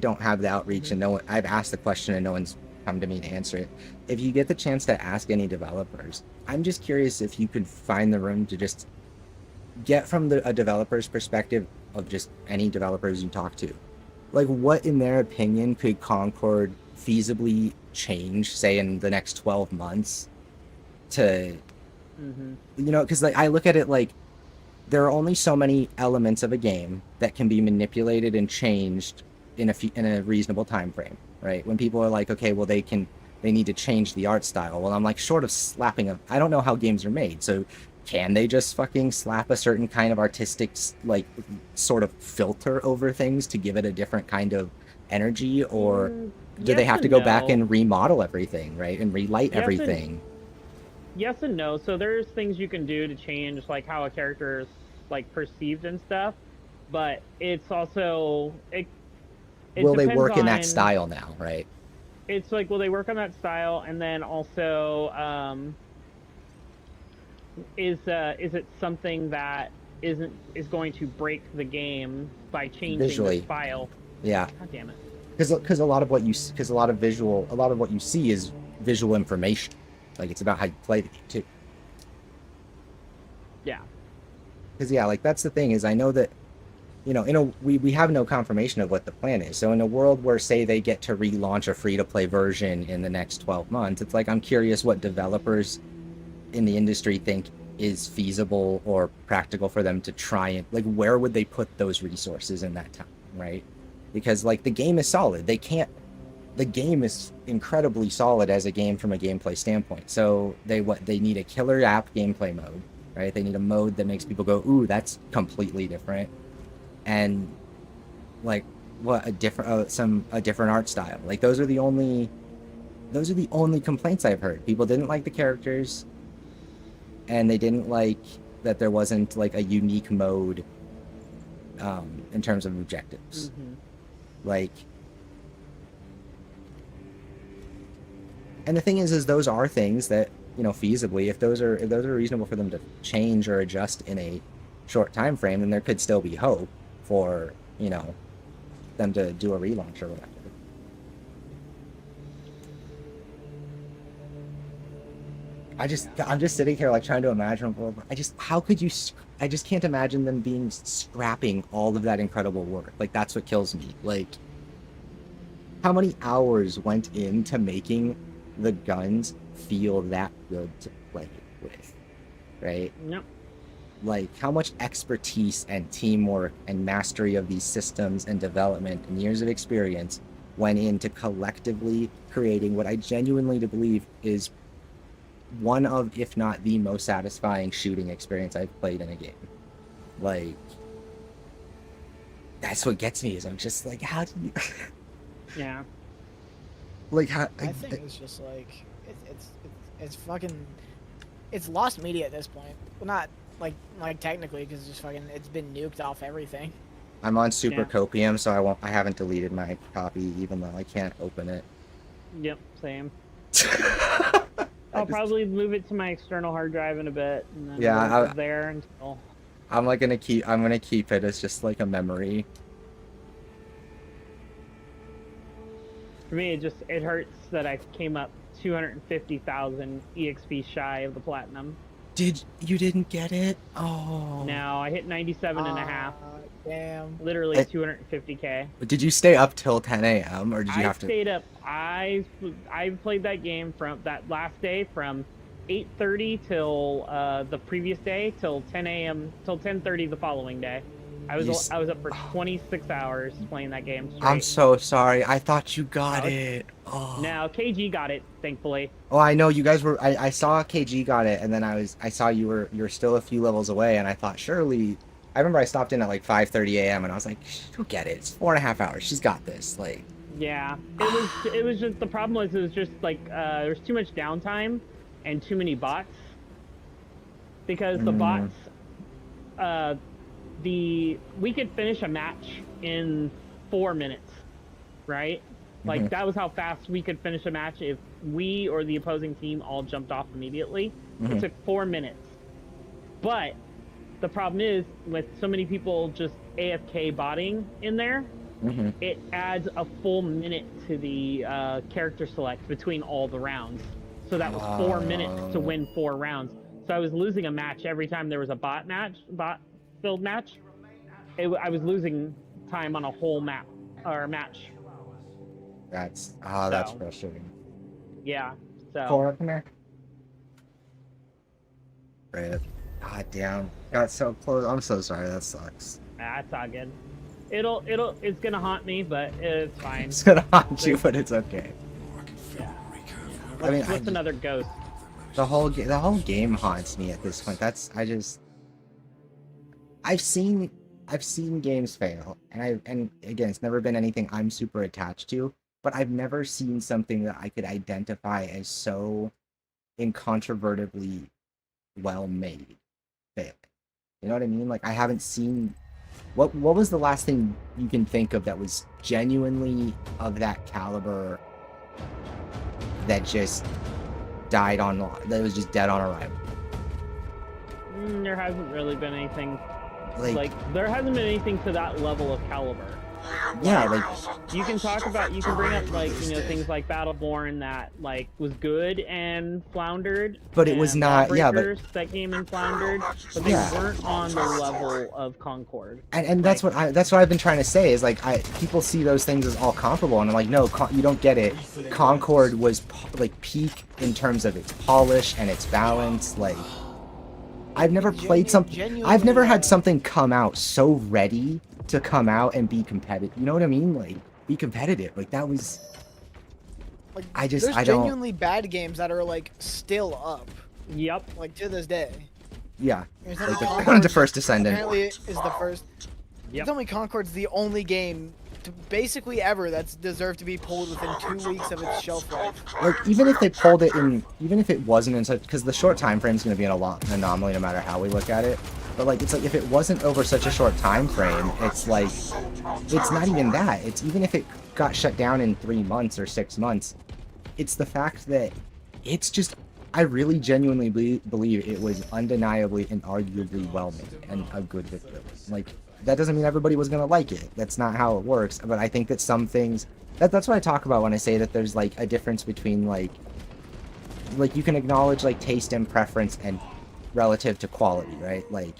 don't have the outreach and I've asked the question and no one's come to me to answer it. If you get the chance to ask any developers, I'm just curious if you could find the room to just get from a developer's perspective of just any developers you talk to, like what in their opinion could Concord feasibly change, say in the next 12 months, to because like I look at it like there are only so many elements of a game that can be manipulated and changed in a reasonable time frame, right? When people are like, okay, well they need to change the art style. Well, I'm like, short of slapping I don't know how games are made, so can they just fucking slap a certain kind of artistic like sort of filter over things to give it a different kind of energy, or do they Yes have to and go back no. and remodel everything, right, and relight Yes and- everything? Yes and no. So there's things you can do to change like how a character is like perceived and stuff, but it's also it Will they depends work in that on- style now, right? It's like, will they work on that style, and then also is it something that is going to break the game by changing Visually. this file? Yeah, God damn it. because a lot of what you because a lot of what you see is visual information. Like it's about how you play the game too. Yeah. Because yeah, like that's the thing is I know that, you know, we have no confirmation of what the plan is. So in a world where say they get to relaunch a free-to-play version in the next 12 months, it's like I'm curious what developers in the industry think is feasible or practical for them to try and like where would they put those resources in that time, right? Because like the game is solid. The game is incredibly solid as a game from a gameplay standpoint. So they need a killer app gameplay mode, right? They need a mode that makes people go, "Ooh, that's completely different." And like what a different a different art style. Like those are the only complaints I've heard. People didn't like the characters and they didn't like that there wasn't like a unique mode in terms of objectives. Like, and the thing is those are things that, you know, feasibly, if those are reasonable for them to change or adjust in a short time frame, then there could still be hope for, you know, them to do a relaunch or whatever. I'm just sitting here like trying to imagine. How could you? I just can't imagine them scrapping all of that incredible work. Like that's what kills me. Like, how many hours went into making the guns feel that good to play with, right? Yep. Like how much expertise and teamwork and mastery of these systems and development and years of experience went into collectively creating what I genuinely believe is one of, if not the most satisfying shooting experience I've played in a game. Like, that's what gets me is I'm just like, how do you... Yeah. Like, how... I think it's just like it's fucking it's lost media at this point. Well, not like technically because it's just fucking it's been nuked off everything. I'm on Super Yeah. Copium, so I haven't deleted my copy, even though I can't open it. Yep. Same. I'll probably move it to my external hard drive in a bit, and then Yeah, leave it there until. I'm gonna keep it as just like a memory. For me, it hurts that I came up 250,000 EXP shy of the platinum. You didn't get it? Oh. Now I hit 97 and a half. Damn. Literally 250k. Did you stay up till 10 a.m. or did you have to? I stayed up. I played that game from that last day from 8:30 till the previous day till 10 a.m. till 10:30 the following day. I was up for 26 hours playing that game straight. I'm so sorry. I thought you got it. Oh. Now KG got it, thankfully. Oh, I know you guys were. I saw KG got it, and then I saw you're still a few levels away, and I thought surely. I remember I stopped in at like 5:30 a.m. and I was like, she'll get it. It's 4.5 hours. She's got this. Like. Yeah, it was just the problem was it was just like there's too much downtime and too many bots because the bots we could finish a match in 4 minutes, right? Like that was how fast we could finish a match if we or the opposing team all jumped off immediately. It took 4 minutes. But the problem is with so many people just AFK botting in there, it adds a full minute to the character select between all the rounds. So that was 4 minutes to win 4 rounds. So I was losing a match every time there was a bot-filled match. I was losing time on a whole map or match. That's So, frustrating. Yeah. So. Cora, come here. Right. God damn. Got so close. I'm so sorry. That sucks. That's all good. It's gonna haunt me, but it's fine. It's gonna haunt you, but it's okay. Yeah. I mean, What's another ghost? The whole game haunts me at this point. I've seen games fail, and again, it's never been anything I'm super attached to, but I've never seen something that I could identify as so incontrovertibly well made fail. You know what I mean? Like I haven't seen what was the last thing you can think of that was genuinely of that caliber that just that was just dead on arrival. There hasn't really been anything Like, there hasn't been anything to that level of caliber. yeah, like, You can bring up like, things like Battleborn that like was good and floundered, but it was and not, yeah, but Lawbreakers that came and floundered, but they yeah. weren't on the level of Concord. And that's what I've been trying to say is like people see those things as all comparable, and I'm like, no, you don't get it. Concord was like peak in terms of its polish and its balance. Like, I've never played something. I've never had something come out so ready to come out and be competitive. You know what I mean? Like, be competitive. Like, that was. Like, I there's don't. genuinely bad games that are like still up, Yep. like to this day. Yeah. There's Like Concord the first Descendant. apparently is the first. Yep. Tell me Concord's the only game basically ever that's deserved to be pulled within 2 weeks of its shelf life. Like, even if they pulled it in, even if it wasn't in such, because the short time frame is going to be an anomaly no matter how we look at it. But like, it's like if it wasn't over such a short time frame, it's like, it's not even that. It's even if it got shut down in 3 months or 6 months, it's the fact that it's just, I really genuinely believe it was undeniably and arguably well made and a good video. Like, that doesn't mean everybody was going to like it. That's not how it works. But I think that some things, that's what I talk about when I say that there's like a difference between like you can acknowledge like taste and preference and relative to quality, right? Like,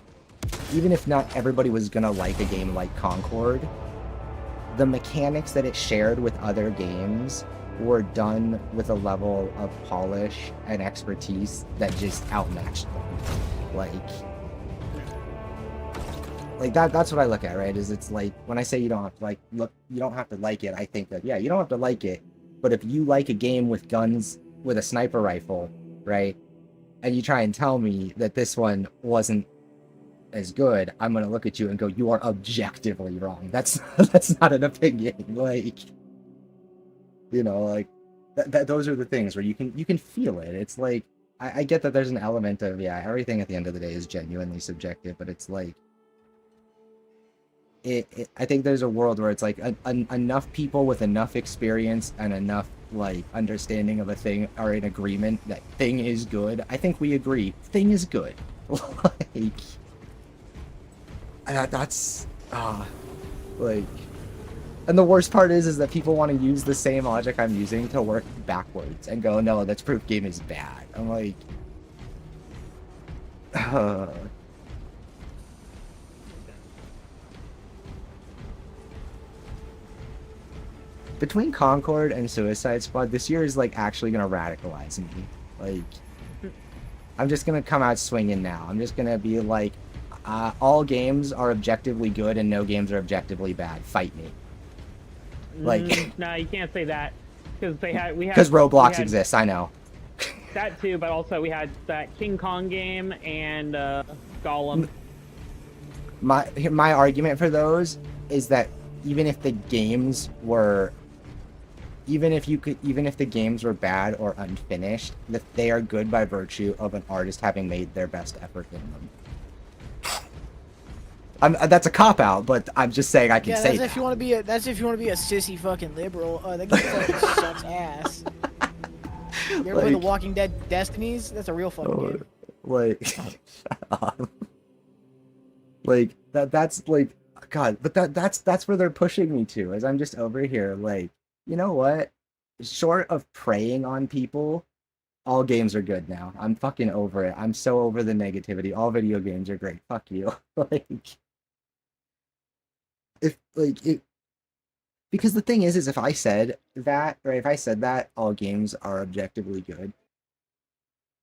even if not everybody was going to like a game like Concord, the mechanics that it shared with other games were done with a level of polish and expertise that just outmatched them. Like that's what I look at, right? Is it's like, when I say you don't have to like, look, you don't have to like it, I think that, yeah, you don't have to like it, but if you like a game with guns with a sniper rifle, right, and you try and tell me that this one wasn't as good, I'm gonna look at you and go, you are objectively wrong. That's not an opinion. Like, you know, like those are the things where you can feel it. It's like, I get that there's an element of, yeah, everything at the end of the day is genuinely subjective, but it's like, I think there's a world where it's like enough people with enough experience and enough like understanding of a thing are in agreement that thing is good. I think we agree thing is good. Like, that's like, and the worst part is that people want to use the same logic I'm using to work backwards and go, no, that's proof game is bad. I'm like, between Concord and Suicide Squad, this year is like actually gonna radicalize me. Like, I'm just gonna come out swinging now. I'm just gonna be like, all games are objectively good and no games are objectively bad. Fight me. Like, no, you can't say that because because Roblox exists. I know. That too, but also we had that King Kong game and Gollum. My argument for those is that even if the games were even if the games were bad or unfinished, that they are good by virtue of an artist having made their best effort in them. That's a cop out, but I'm just saying I can say that's that. if you want to be a sissy fucking liberal. That game fucking sucks ass. You ever play The Walking Dead Destinies? That's a real fucking game. Like, like that's like, God, but that's where they're pushing me to, is I'm just over here like, you know what? Short of preying on people, all games are good now. I'm fucking over it. I'm so over the negativity. All video games are great. Fuck you. Because the thing is if I said that, or if I said that all games are objectively good,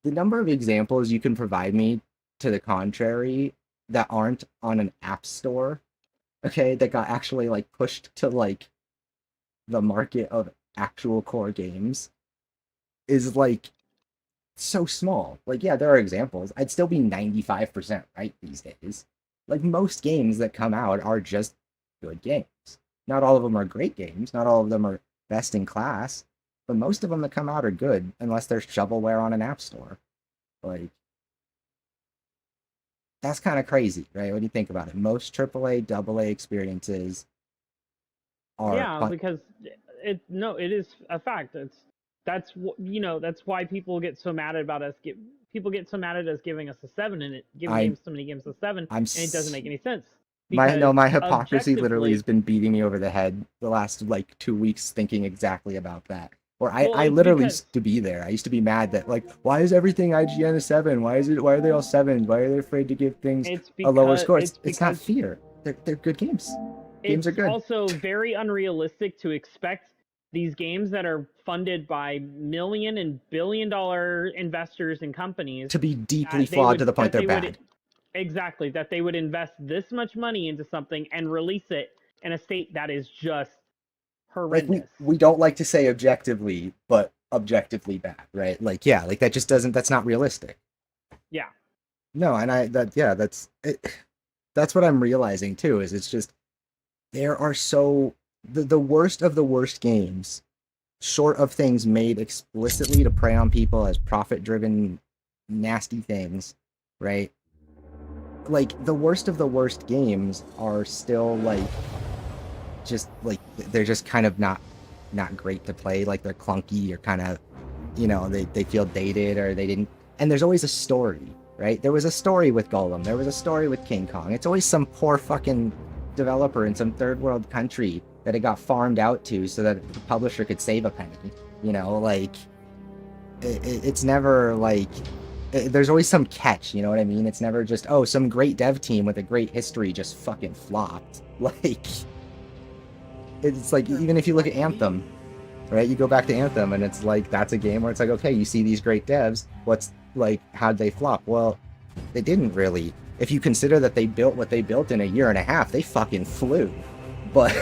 the number of examples you can provide me to the contrary that aren't on an app store, okay, that got actually like pushed to like the market of actual core games is like so small. Like, yeah, there are examples. I'd still be 95% right these days. Like, most games that come out are just good games. Not all of them are great games. Not all of them are best in class. But most of them that come out are good, unless there's shovelware on an app store. Like, that's kind of crazy, right? When you think about it. Most AAA, AA experiences are... Yeah, because it is a fact. That's why people get so mad about us people get so mad at us giving us a 7 and giving I- games so many games a 7, and it doesn't make any sense. My Because hypocrisy literally objectively- has been beating me over the head the last like 2 weeks thinking exactly about that. Or Well, I it's literally because- used to be there. I used to be mad that like, why is everything IGN a 7? Why are they all 7s? Why are they afraid to give things It's a lower because- score? it's It's not because- fear. They're good games. Games are It's good. also very unrealistic to expect these games that are funded by million and billion-dollar investors and companies To be deeply that they flawed would- to the point that they're they would- bad. Exactly, that they would invest this much money into something and release it in a state that is just Like horrendous. we don't like to say objectively, but objectively bad, right? Like yeah, like that just doesn't. That's not realistic. Yeah. No, and that's it. That's what I'm realizing too. Is it's just there are the worst of the worst games, short of things made explicitly to prey on people as profit-driven, nasty things, right? Like the worst of the worst games are still like just like they're just kind of not great to play. Like they're clunky or kind of, you know, they feel dated or they didn't. And there's always a story, right? There was a story with Golem. There was a story with King Kong. It's always some poor fucking developer in some third world country that it got farmed out to so that the publisher could save a penny. You know, like it's never like there's always some catch. You know what I mean? It's never just some great dev team with a great history just fucking flopped. Like it's like even if you look at Anthem, right? You go back to Anthem and it's like that's a game where it's like, okay, you see these great devs, what's like how'd they flop? Well, they didn't really. If you consider that they built what they built in a year and a half, they fucking flew. But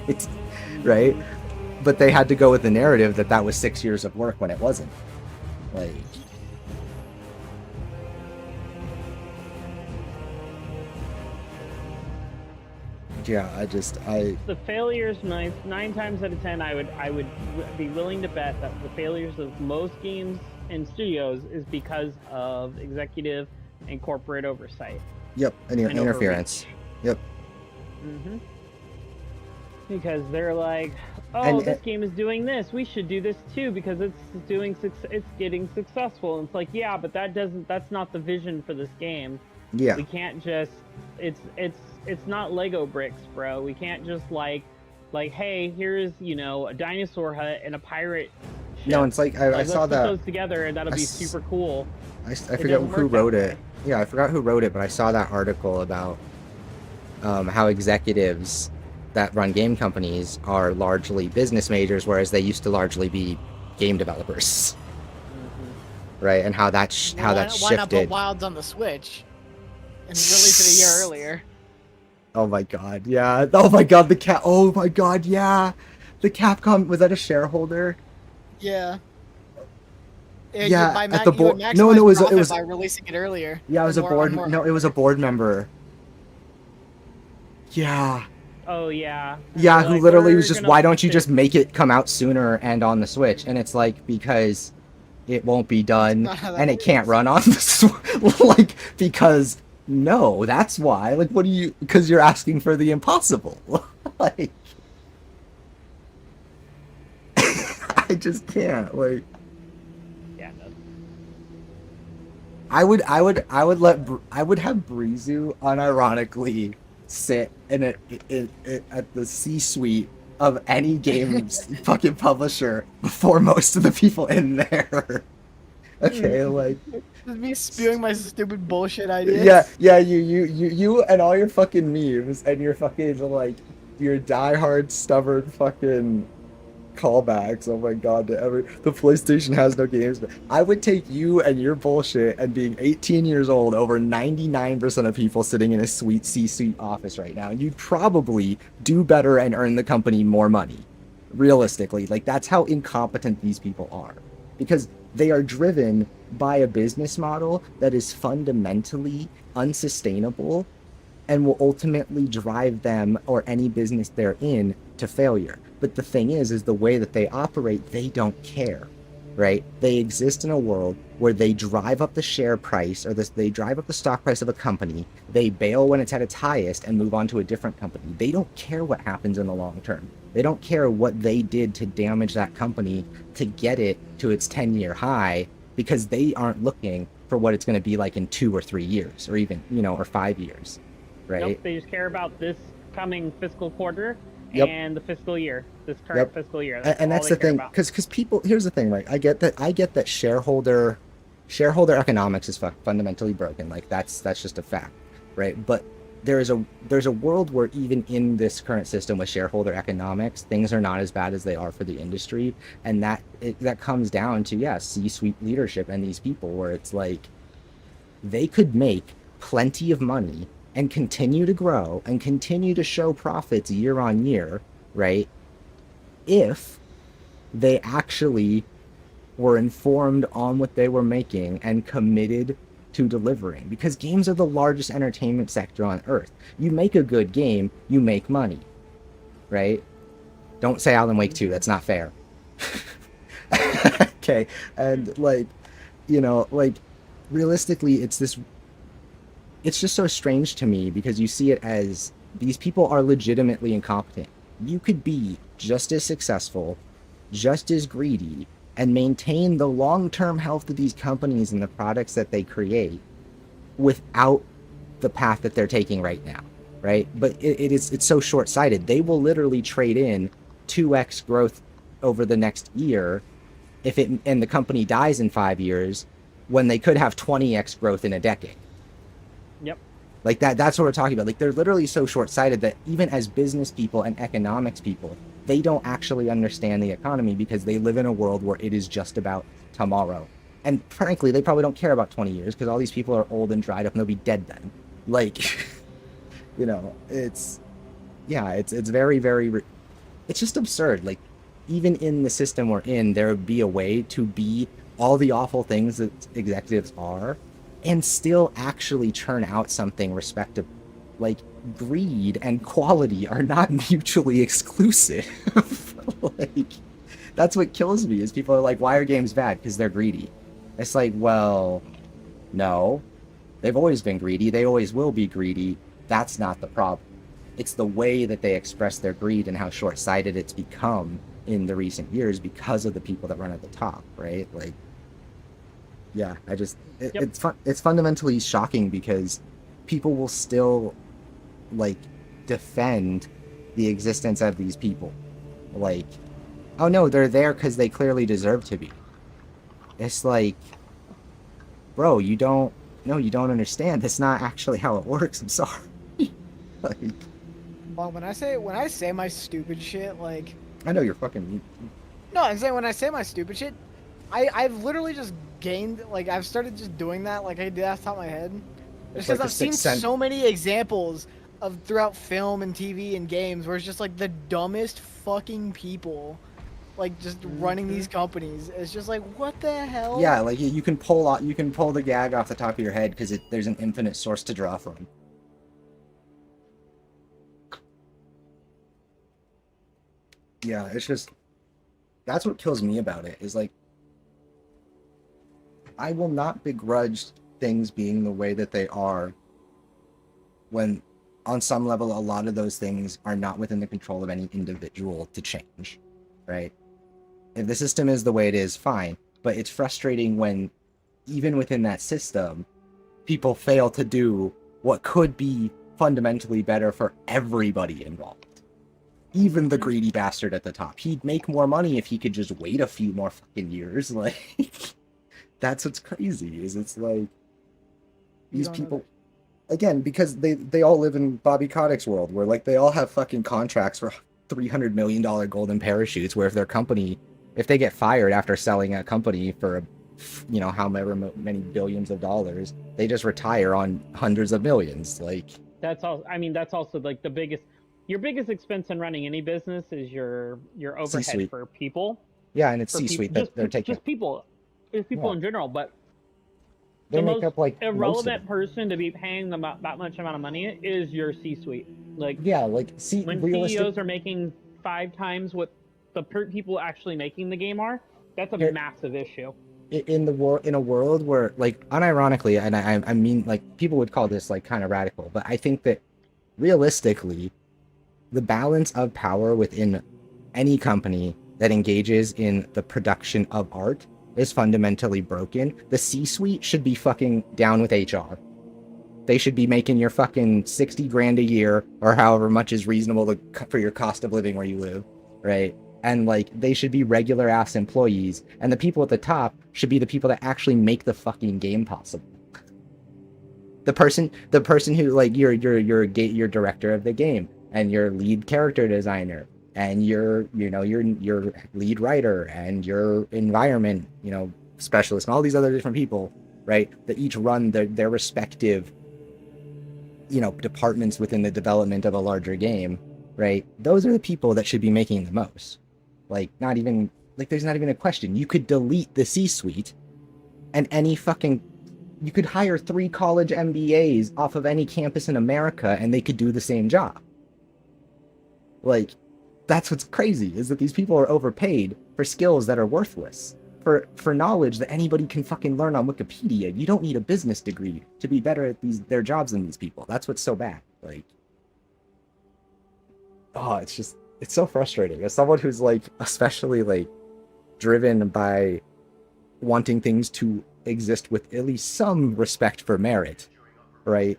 it's right? But they had to go with the narrative that was 6 years of work when it wasn't. Like yeah, The failures, nine times out of 10, I would be willing to bet that the failures of most games and studios is because of executive and corporate oversight. Yep, and and interference. Yep. Mm-hmm. Because they're like, oh, And- this game is doing this. We should do this too because it's getting successful. And it's like, yeah, but that's not the vision for this game. Yeah. We can't just. It's not Lego bricks, bro. We can't just like, hey, here's a dinosaur hut and a pirate ship. No, it's like I Let's saw put that. those together and that'll be super cool. I forget doesn't who work that wrote way. it. Yeah, I forgot who wrote it, but I saw that article about how executives that run game companies are largely business majors, whereas they used to largely be game developers, right? And how that Why not shifted. put Wilds on the Switch and release it a year earlier? Oh my god, yeah. Oh my god, oh my god, yeah. The Capcom, was that a shareholder? Yeah. Yeah, by at the you would board. No, it maximize was profit by releasing it earlier. Yeah, it was a More- board. more- No, it was a board member. Yeah. Oh yeah. Yeah, They're who like, literally "We're was just, gonna why don't push you it." just make it come out sooner and on the Switch? And it's like, because it won't be done not how that and it can't works. run on the Switch. Like, because, no, that's why. Like, what do you, because you're asking for the impossible. Like, I just can't, like. Yeah. No. I would have Breezu unironically sit in at the C-suite of any game's fucking publisher before most of the people in there. Okay, like Just me spewing my stupid bullshit ideas. yeah, you and all your fucking memes and your fucking like your diehard stubborn fucking callbacks. Oh my god, the PlayStation has no games. I would take you and your bullshit and being 18 years old over 99% of people sitting in a sweet C-suite office right now. You'd probably do better and earn the company more money. Realistically, like that's how incompetent these people are. Because they are driven by a business model that is fundamentally unsustainable and will ultimately drive them or any business they're in to failure. But the thing is the way that they operate, they don't care, right? They exist in a world where they drive up the share price or they drive up the stock price of a company. They bail when it's at its highest and move on to a different company. They don't care what happens in the long term. They don't care what they did to damage that company to get it to its 10-year high because they aren't looking for what it's going to be like in 2 or 3 years, or even, or 5 years, right? Nope, they just care about this coming fiscal quarter Yep. and the fiscal year, this current fiscal year. And that's all the they care thing, about. because people, here's the thing, right? I get that shareholder economics is fundamentally broken. Like that's just a fact, right? But there's a world where even in this current system with shareholder economics, things are not as bad as they are for the industry, and that comes down to C-suite leadership and these people, where it's like they could make plenty of money and continue to grow and continue to show profits year on year, right? If they actually were informed on what they were making and committed to delivering, because games are the largest entertainment sector on earth. You make a good game, you make money, right? Don't say Alan Wake 2, that's not fair. Okay, and realistically, it's just so strange to me, because you see it as these people are legitimately incompetent. You could be just as successful, just as greedy, and maintain the long-term health of these companies and the products that they create without the path that they're taking right now, right? But it's so short-sighted. They will literally trade in 2x growth over the next year and the company dies in 5 years, when they could have 20x growth in a decade. Yep. Like that's what we're talking about. Like, they're literally so short-sighted that even as business people and economics people, they don't actually understand the economy, because they live in a world where it is just about tomorrow. And frankly, they probably don't care about 20 years, because all these people are old and dried up and they'll be dead then. Like, it's very, very, it's just absurd. Like, even in the system we're in, there would be a way to be all the awful things that executives are and still actually churn out something respectable. Like, greed and quality are not mutually exclusive. Like, that's what kills me, is people are like, why are games bad? Because they're greedy. It's like, well, no, they've always been greedy, they always will be greedy. That's not the problem. It's the way that they express their greed and how short-sighted it's become in the recent years because of the people that run at the top, right? Like, yeah, it's fundamentally shocking, because people will still defend the existence of these people. Like, oh no, they're there because they clearly deserve to be. It's like, bro, you don't understand. That's not actually how it works. I'm sorry. Like, Well, when I say my stupid shit, like, I know you're fucking. no, I'm saying when I say my stupid shit, I've literally just gained, like, I've started just doing that, like I did off the top of my head. It's Because like I've seen so many examples of throughout film and TV and games where it's just like the dumbest fucking people, like, just running these companies. It's just like, what the hell? Yeah, like you can pull the gag off the top of your head, because there's an infinite source to draw from. Yeah, it's just, that's what kills me about it, is like, I will not begrudge things being the way that they are when on some level a lot of those things are not within the control of any individual to change, right? If the system is the way it is, fine, but it's frustrating when even within that system people fail to do what could be fundamentally better for everybody involved. Even the greedy bastard at the top. He'd make more money if he could just wait a few more fucking years. Like, that's what's crazy, is it's like, these people, again, because they all live in Bobby Kotick's world, where like they all have fucking contracts for $300 million golden parachutes, where if they get fired after selling a company for however many billions of dollars, they just retire on hundreds of millions. Like, that's also like your biggest expense in running any business is your overhead C-suite. for people. Yeah, and it's C-suite that they're taking. Just people. It's people in general, but They the make most up like irrelevant person to be paying them that much amount of money is your C-suite. Like, yeah, like when CEOs are making 5 times what the people actually making the game are, that's a massive issue. In a world where, like, unironically, and I mean, like, people would call this like kind of radical, but I think that realistically, the balance of power within any company that engages in the production of art is fundamentally broken, the C-suite should be fucking down with HR. They should be making your fucking 60 grand a year or however much is reasonable for your cost of living where you live, right? And like they should be regular ass employees, and the people at the top should be the people that actually make the fucking game possible. The person who like your director of the game and your lead character designer and your lead writer and your environment specialist and all these other different people, right, that each run their respective departments within the development of a larger game, right? Those are the people that should be making the most. Like, not even like there's not even a question. You could delete the C-suite and you could hire 3 college MBAs off of any campus in America and they could do the same job. Like, that's what's crazy, is that these people are overpaid for skills that are worthless. For knowledge that anybody can fucking learn on Wikipedia. You don't need a business degree to be better at their jobs than these people. That's what's so bad. Like, oh, it's so frustrating. As someone who's like, especially like driven by wanting things to exist with at least some respect for merit, right?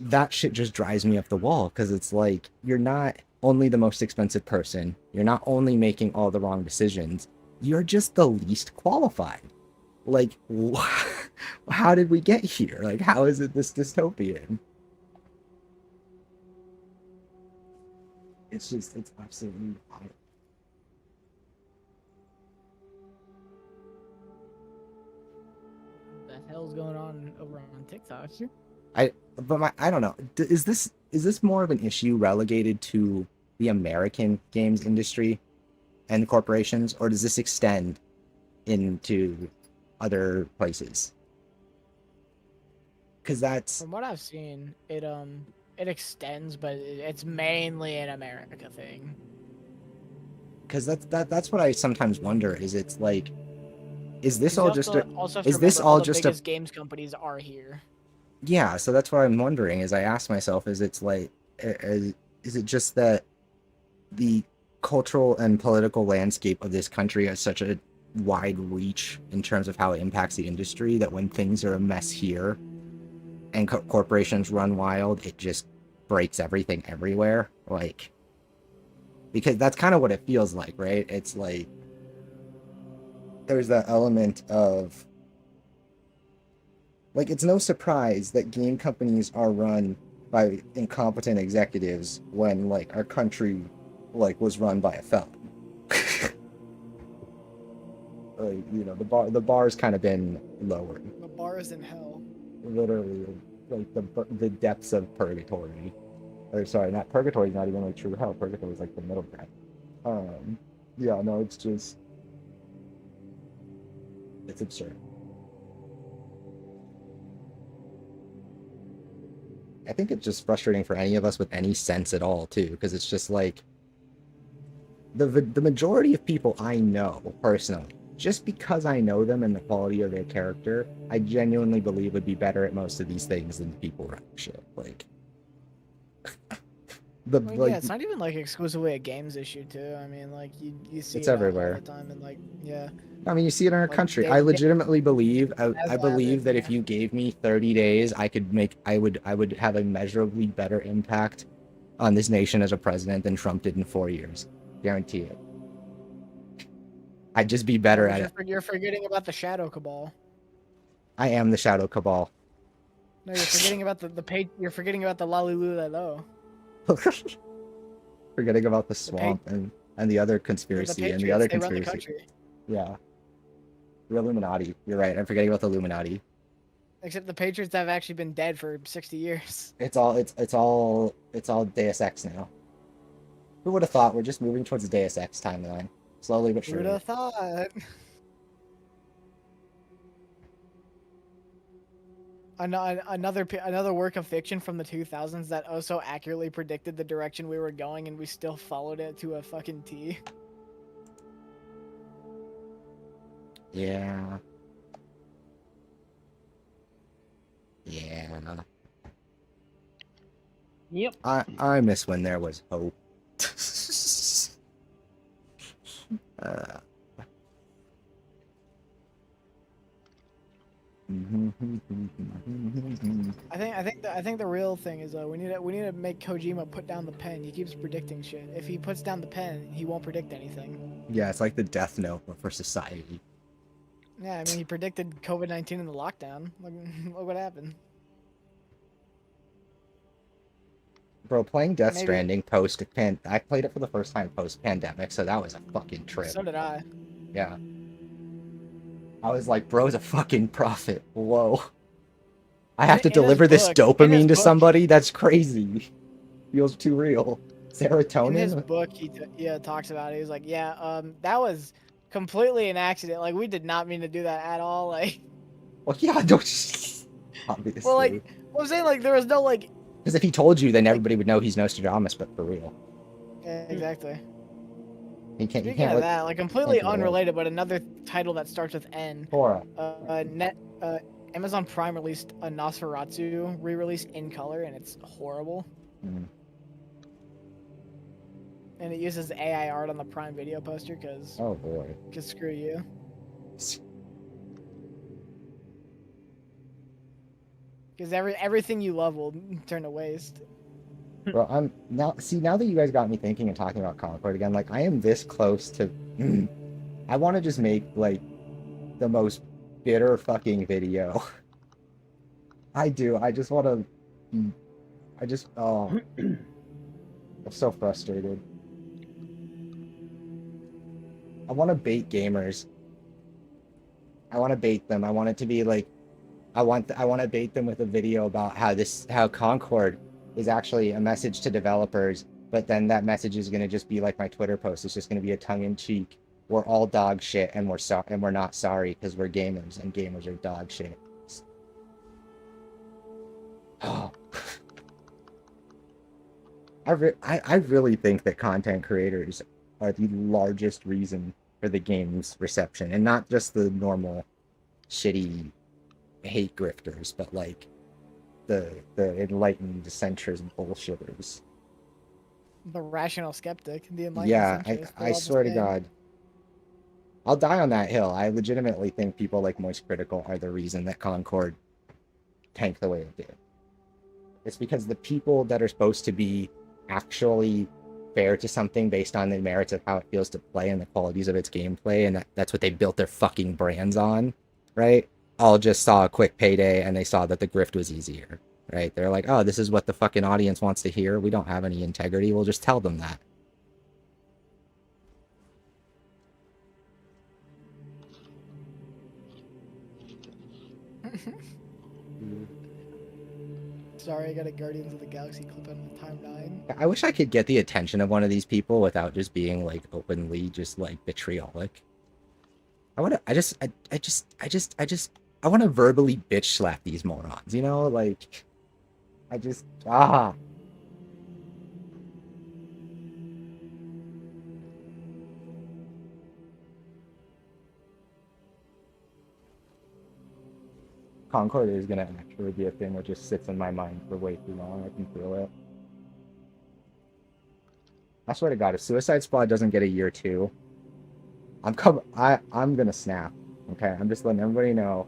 That shit just drives me up the wall, because it's like, you're not only the most expensive person, you're not only making all the wrong decisions, you're just the least qualified. Like, how did we get here? Like, how is it this dystopian? It's absolutely wild. What the hell's going on over on TikTok? I don't know. Is this more of an issue relegated to the American games industry and corporations, or does this extend into other places? Because that's, From what I've seen, it extends, but it's mainly an America thing. because that's what I sometimes wonder. Is it's like, is this You all also- just a, also have to is this remember all the just a, biggest games companies are here? yeah? So that's what I'm wondering. Is I ask myself, is it's like, is it just that the cultural and political landscape of this country has such a wide reach in terms of how it impacts the industry that when things are a mess here and corporations run wild, it just breaks everything everywhere? Like, because that's kind of what it feels like, right? It's like there's that element of like, it's no surprise that game companies are run by incompetent executives when like our country like was run by a felon. Like, the bar's kind of been lowered. The bar is in hell. Literally, like the depths of purgatory. Or sorry, not purgatory is not even like true hell. Purgatory is like the middle ground. Yeah, no, it's just, it's absurd. I think it's just frustrating for any of us with any sense at all too, because it's just like the majority of people I know personally, just because I know them and the quality of their character, I genuinely believe would be better at most of these things than the people running shit. Like, Yeah, it's not even like exclusively a games issue too. I mean, like you see It's it everywhere. all the time, and like, yeah. I mean, you see it in our Like, country. they- I legitimately believe, I As believe that yeah. if you gave me 30 days, I would have a measurably better impact on this nation as a president than Trump did in 4 years. Guarantee it. I'd just be better at it. You're forgetting about the Shadow Cabal. I am the Shadow Cabal. No, you're forgetting about you're forgetting about the Lalululelo. Forgetting about the swamp and the other conspiracy and the other They run the conspiracy. country. Yeah. The Illuminati. You're right. I'm forgetting about the Illuminati. Except the Patriots have actually been dead for 60 years. It's all Deus Ex now. Who would have thought we're just moving towards the Deus Ex timeline? Slowly but Who would surely. have thought? Another work of fiction from the 2000s that also accurately predicted the direction we were going, and we still followed it to a fucking T. Yeah. Yeah. Yep. I miss when there was hope. I think the real thing is we need to make Kojima put down the pen. He keeps predicting shit. If he puts down the pen, he won't predict anything. Yeah, it's like the Death Note but for society. Yeah, I mean he predicted COVID-19 in the lockdown. Look what happened. Bro, playing Death Maybe Stranding I played it for the first time post-pandemic, so that was a fucking trip. so did I. Yeah. I was like, bro's a fucking prophet. Whoa. I have to In his deliver this book- in his dopamine to book- somebody? That's crazy. Feels too real. In his Serotonin? book, he talks about it. He's like, yeah, that was completely an accident. Like we did not mean to do that at all. Like, Well, yeah, don't. Obviously. well, like I'm saying, like there was no like. Because if he told you, then everybody would know he's Nostradamus, but for real. Yeah, exactly. He can't. Speaking You can't of look. that, like completely can't do that. unrelated, but another title that starts with N. Tora. Amazon Prime released a Nosferatu re-release in color, and it's horrible. Mm. And it uses AI art on the Prime Video poster because Oh boy. screw you. Because everything you love will turn to waste. Bro, I'm now. See, now that you guys got me thinking and talking about Concord again, like I am this close to. I want to just make like the most bitter fucking video. I do. I just want to. I just. Oh, I'm so frustrated. I want to bait gamers. I want to bait them. I want it to be like. I want to bait them with a video about how Concord is actually a message to developers, but then that message is going to just be like my Twitter post. It's just going to be a tongue-in-cheek. We're all dog shit, and we're not sorry because we're gamers, and gamers are dog shit. Oh. I really think that content creators are the largest reason for the game's reception, and not just the normal shitty hate grifters, but like the enlightened centrist bullshitters. The rational skeptic, the enlightened Yeah, centrist, they're I all the swear to same. God. I'll die on that hill. I legitimately think people like Moist Critical are the reason that Concord tanked the way it did. It's because the people that are supposed to be actually fair to something based on the merits of how it feels to play and the qualities of its gameplay, and that's what they built their fucking brands on, right? All just saw a quick payday and they saw that the grift was easier, right? They're like, oh, this is what the fucking audience wants to hear. We don't have any integrity. We'll just tell them that. Sorry, I got a Guardians of the Galaxy clip on the timeline. I wish I could get the attention of one of these people without just being like openly just like vitriolic. I want to, I want to verbally bitch slap these morons, you know? Like, ah. Concord is going to actually be a thing that just sits in my mind for way too long. I can feel it. I swear to God, if Suicide Squad doesn't get a year 2, I'm gonna snap. Okay, I'm just letting everybody know.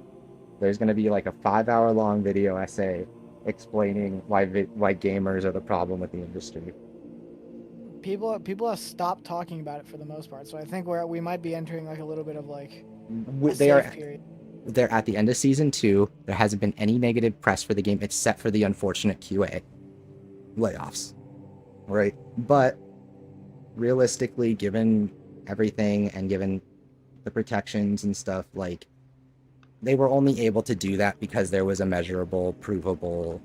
There's gonna be like a 5-hour long video essay explaining why gamers are the problem with the industry. People have stopped talking about it for the most part, so I think we might be entering like a little bit of like a safe period. They're at the end of season 2. There hasn't been any negative press for the game except for the unfortunate QA layoffs, right? But realistically, given everything and given the protections and stuff, like they were only able to do that because there was a measurable, provable,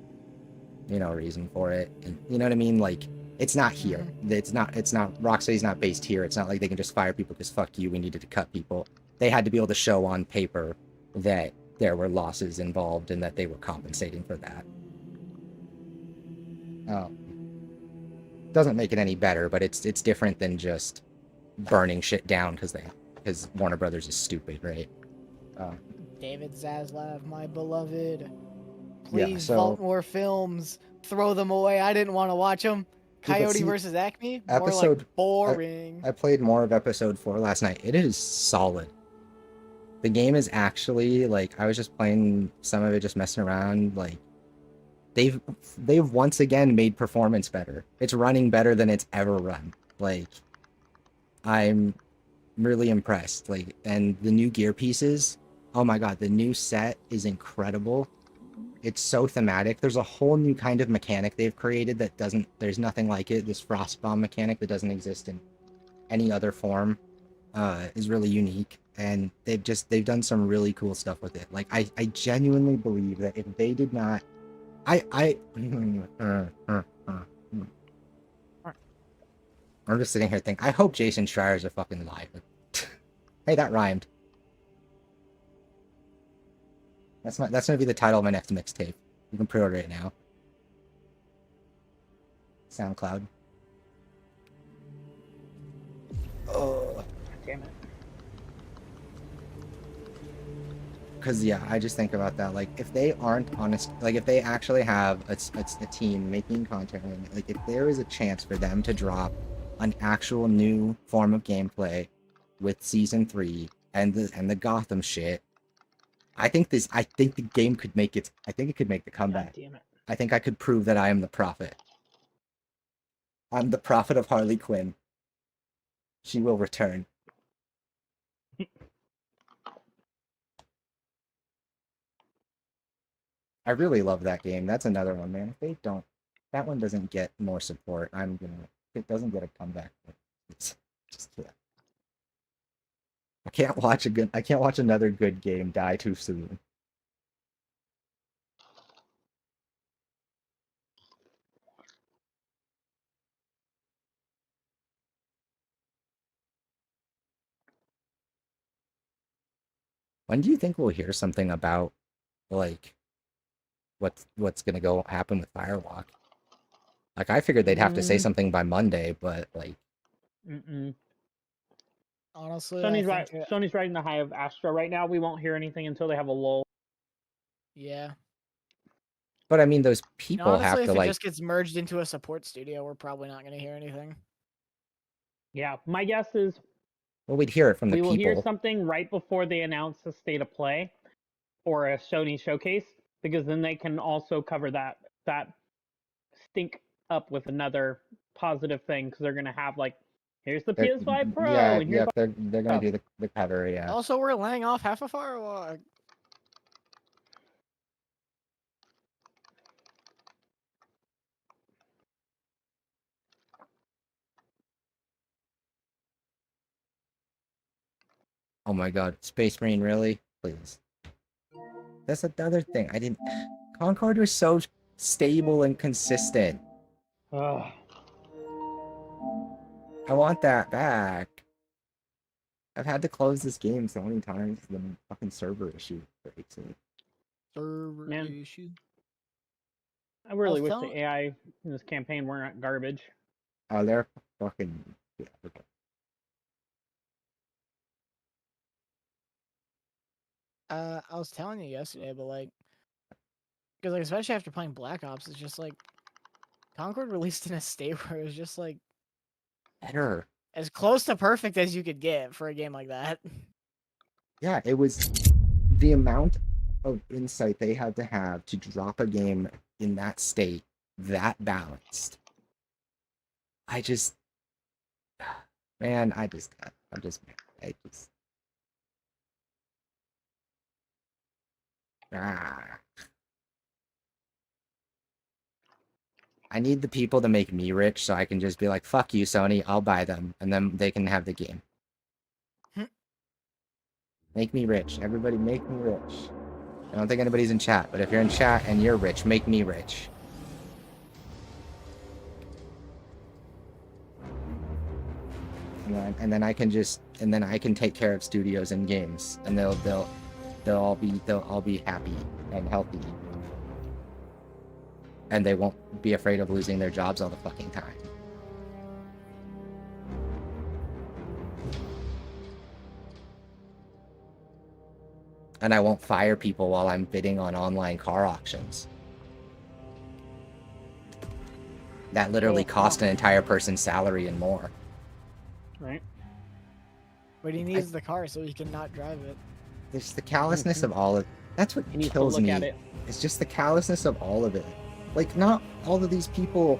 reason for it. And you know what I mean? Like, it's not here. It's not Rocksteady's not based here. It's not like they can just fire people because fuck you, we needed to cut people. They had to be able to show on paper that there were losses involved and that they were compensating for that. Doesn't make it any better, but it's different than just burning shit down because Warner Brothers is stupid, right? David Zaslav, my beloved. Yeah, Please so- vault more films. Throw them away. I didn't want to watch them. but Coyote see, versus Acme? More episode- like boring. I played more of episode 4 last night. It is solid. The game is actually like I was just playing some of it, just messing around. Like they've once again made performance better. It's running better than it's ever run. Like I'm really impressed. Like, and the new gear pieces. Oh my god, the new set is incredible. It's so thematic. There's a whole new kind of mechanic they've created that doesn't. There's nothing like it. This frost bomb mechanic that doesn't exist in any other form. Is really unique, and they've done some really cool stuff with it. Like I genuinely believe that if they did not, I'm just sitting here thinking, I hope Jason Schreier's a fucking liar. Hey, that rhymed. That's gonna be the title of my next mixtape. You can pre-order it now. SoundCloud. Oh. Damn it. Because yeah, I just think about that. Like, if they aren't honest, like if they actually have a team making content, like if there is a chance for them to drop an actual new form of gameplay with season 3 and the Gotham shit, I think the game could make it. I think it could make the comeback. God damn it. I think I could prove that I am the prophet. I'm the prophet of Harley Quinn. She will return. I really love that game. That's another one, man. If they don't, that one doesn't get more support, I'm gonna. If it doesn't get a comeback, it's just yeah. I can't watch another good game die too soon. When do you think we'll hear something about, like, what's gonna go happen with Firewalk? Like, I figured they'd have to say something by Monday, but like, Honestly, Sony's riding the high of Astra right now. We won't hear anything until they have a lull. yeah. but I mean, those And people honestly, have if to it like. just gets merged into a support studio, we're probably not going to hear anything. Yeah, my guess is Well, we'd hear it from the we will hear people. something right before they announce the state of play or a Sony showcase, because then they can also cover that stink up with another positive thing, because they're gonna have like, here's the PS5 Pro, Yeah, and here's they're gonna do the cover, yeah. Also, we're laying off half of Firewalk. Oh my god, Space Marine, really? Please. That's another thing. I didn't. Concord was so stable and consistent. Ugh. I want that back. I've had to close this game so many times. The fucking server issue breaks it. Server Man. issue. I really wish telling- the AI in this campaign weren't garbage. Oh, they're fucking. Yeah, okay. I was telling you yesterday, but like, because like especially after playing Black Ops, it's just like Concord released in a state where it was just like Better. as close to perfect as you could get for a game like that. Yeah, it was the amount of insight they had to have to drop a game in that state, that balanced. I just, man, I just. Ah. I need the people to make me rich so I can just be like, fuck you, Sony, I'll buy them, and then they can have the game. Make me rich. Everybody make me rich. I don't think anybody's in chat, but if you're in chat and you're rich, make me rich. And then I can take care of studios and games, and they'll all be happy and healthy, and they won't be afraid of losing their jobs all the fucking time. And I won't fire people while I'm bidding on online car auctions. That literally cost an entire person's salary and more. Right. But he needs the car so he can not drive it. there's the callousness of all of. That's what You need to kills look me. at it. It's just the callousness of all of it. Like, not all of these people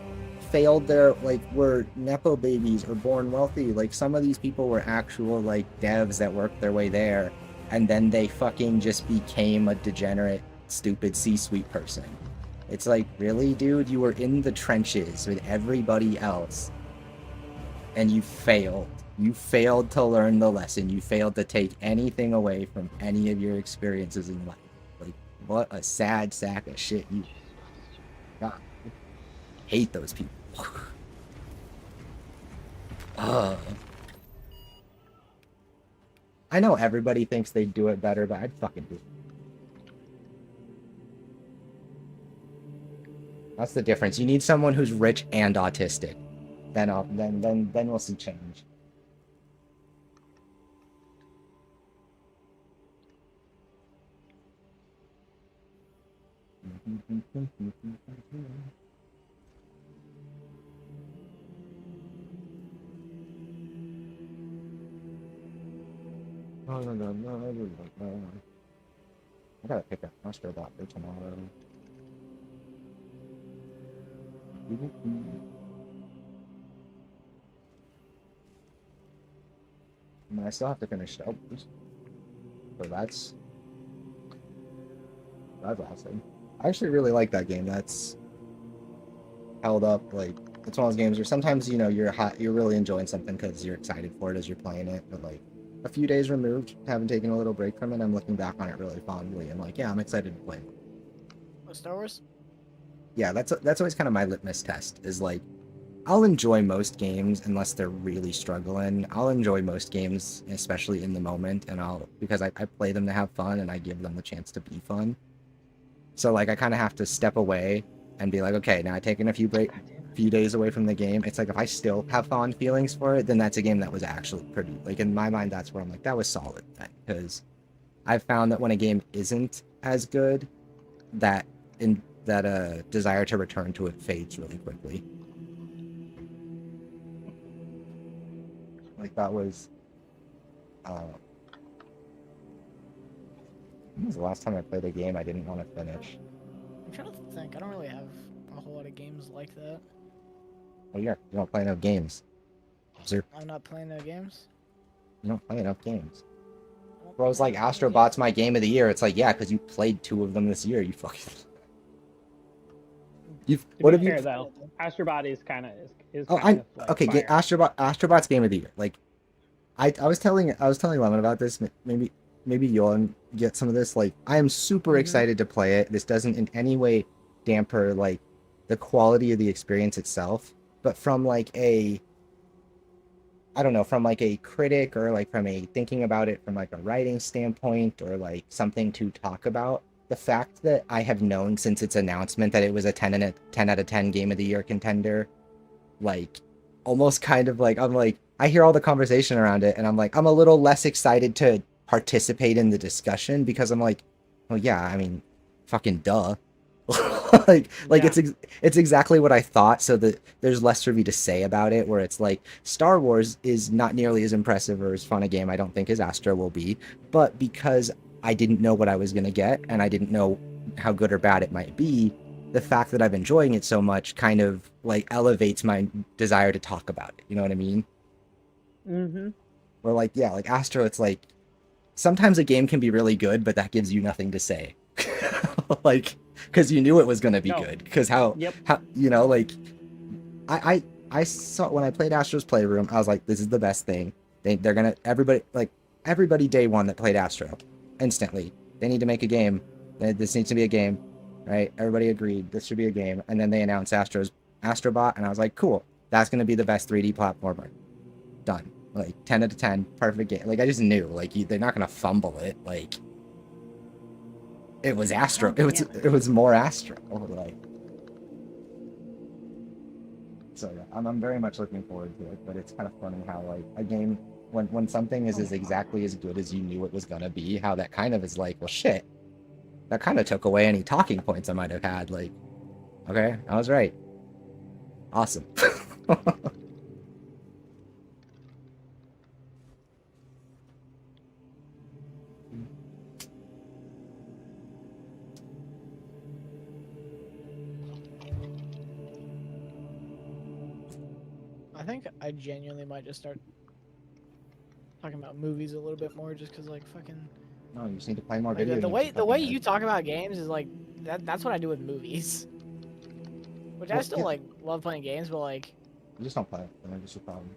failed their, like, were nepo babies or born wealthy. Like, some of these people were actual, like, devs that worked their way there, and then they fucking just became a degenerate, stupid C-suite person. It's like, really, dude? You were in the trenches with everybody else, and you failed. You failed to learn the lesson. You failed to take anything away from any of your experiences in life. Like, what a sad sack of shit you. God, I hate those people. I know everybody thinks they'd do it better, but I'd fucking do it. That's the difference. You need someone who's rich and autistic. Then we'll see change. I gotta pick up Astro Bot for tomorrow. I mean, I still have to finish Doubles. So that's awesome. I actually really like that game. That's held up. Like, it's one of those games where sometimes, you know, you're really enjoying something because you're excited for it as you're playing it, but like a few days removed, having taken a little break from it, I'm looking back on it really fondly and like, yeah, I'm excited to play it. Star Wars? Yeah, that's always kind of my litmus test, is like, I'll enjoy most games unless they're really struggling. I'll enjoy most games, especially in the moment, and because I play them to have fun and I give them the chance to be fun. So like, I kind of have to step away and be like, okay, now I've taken a few days away from the game. It's like, if I still have fond feelings for it, then that's a game that was actually pretty, like, in my mind, that's where I'm like, that was solid then. Because I've found that when a game isn't as good, that desire to return to it fades really quickly. Like, that was when was the last time I played a game I didn't want to finish? I'm trying to think. I don't really have a whole lot of games like that. Oh yeah, you don't play enough games. Sir, I'm not playing no games. you don't play enough games. I don't Bro, it's play like no Astro games. Bot's my game of the year. It's like, yeah, because you played 2 of them this year. You fucking. To What be have you? fair, though, Astrobot is kind of Oh, kind of like okay. fire. Astrobot's game of the year. Like, I was telling Lemon about this. Maybe you'll get some of this. Like, I am super excited to play it. This doesn't in any way damper like the quality of the experience itself, but from like a, I don't know, from like a critic or like from a thinking about it from like a writing standpoint or like something to talk about. The fact that I have known since its announcement that it was a 10 out of 10 game of the year contender, like, almost kind of like, I'm like, I hear all the conversation around it and I'm like, I'm a little less excited to participate in the discussion because I'm like, well, yeah, I mean, fucking duh. like Yeah. it's exactly what I thought, so that there's less for me to say about it, where it's like Star Wars is not nearly as impressive or as fun a game, I don't think, as Astro will be, but because I didn't know what I was going to get and I didn't know how good or bad it might be, the fact that I'm enjoying it so much kind of like elevates my desire to talk about it, you know what I mean? Mm-hmm. Or like, yeah, like Astro, it's like sometimes a game can be really good, but that gives you nothing to say. Like, because you knew it was going to be No. good. Because how, you know, like, I saw when I played Astro's Playroom, I was like, this is the best thing. They're going to, everybody day one that played Astro, instantly, they need to make a game. This needs to be a game, right? Everybody agreed this should be a game. And then they announced Astrobot, and I was like, cool, that's going to be the best 3D platformer. Done. Like, 10 out of 10, perfect game. Like, I just knew, like, they're not going to fumble it. Like, it was Astro. It was more Astro. Like, so yeah, I'm very much looking forward to it. But it's kind of funny how like a game when something is exactly as good as you knew it was gonna be, how that kind of is like, well, shit. That kind of took away any talking points I might have had. Like, okay, I was right. Awesome. I think I genuinely might just start talking about movies a little bit more, just cause like fucking No, you just need to play more like, video the games. way you talk about games is like that's what I do with movies. Which I Well, still yeah, like love playing games, but like, you just don't play. And that's your problem.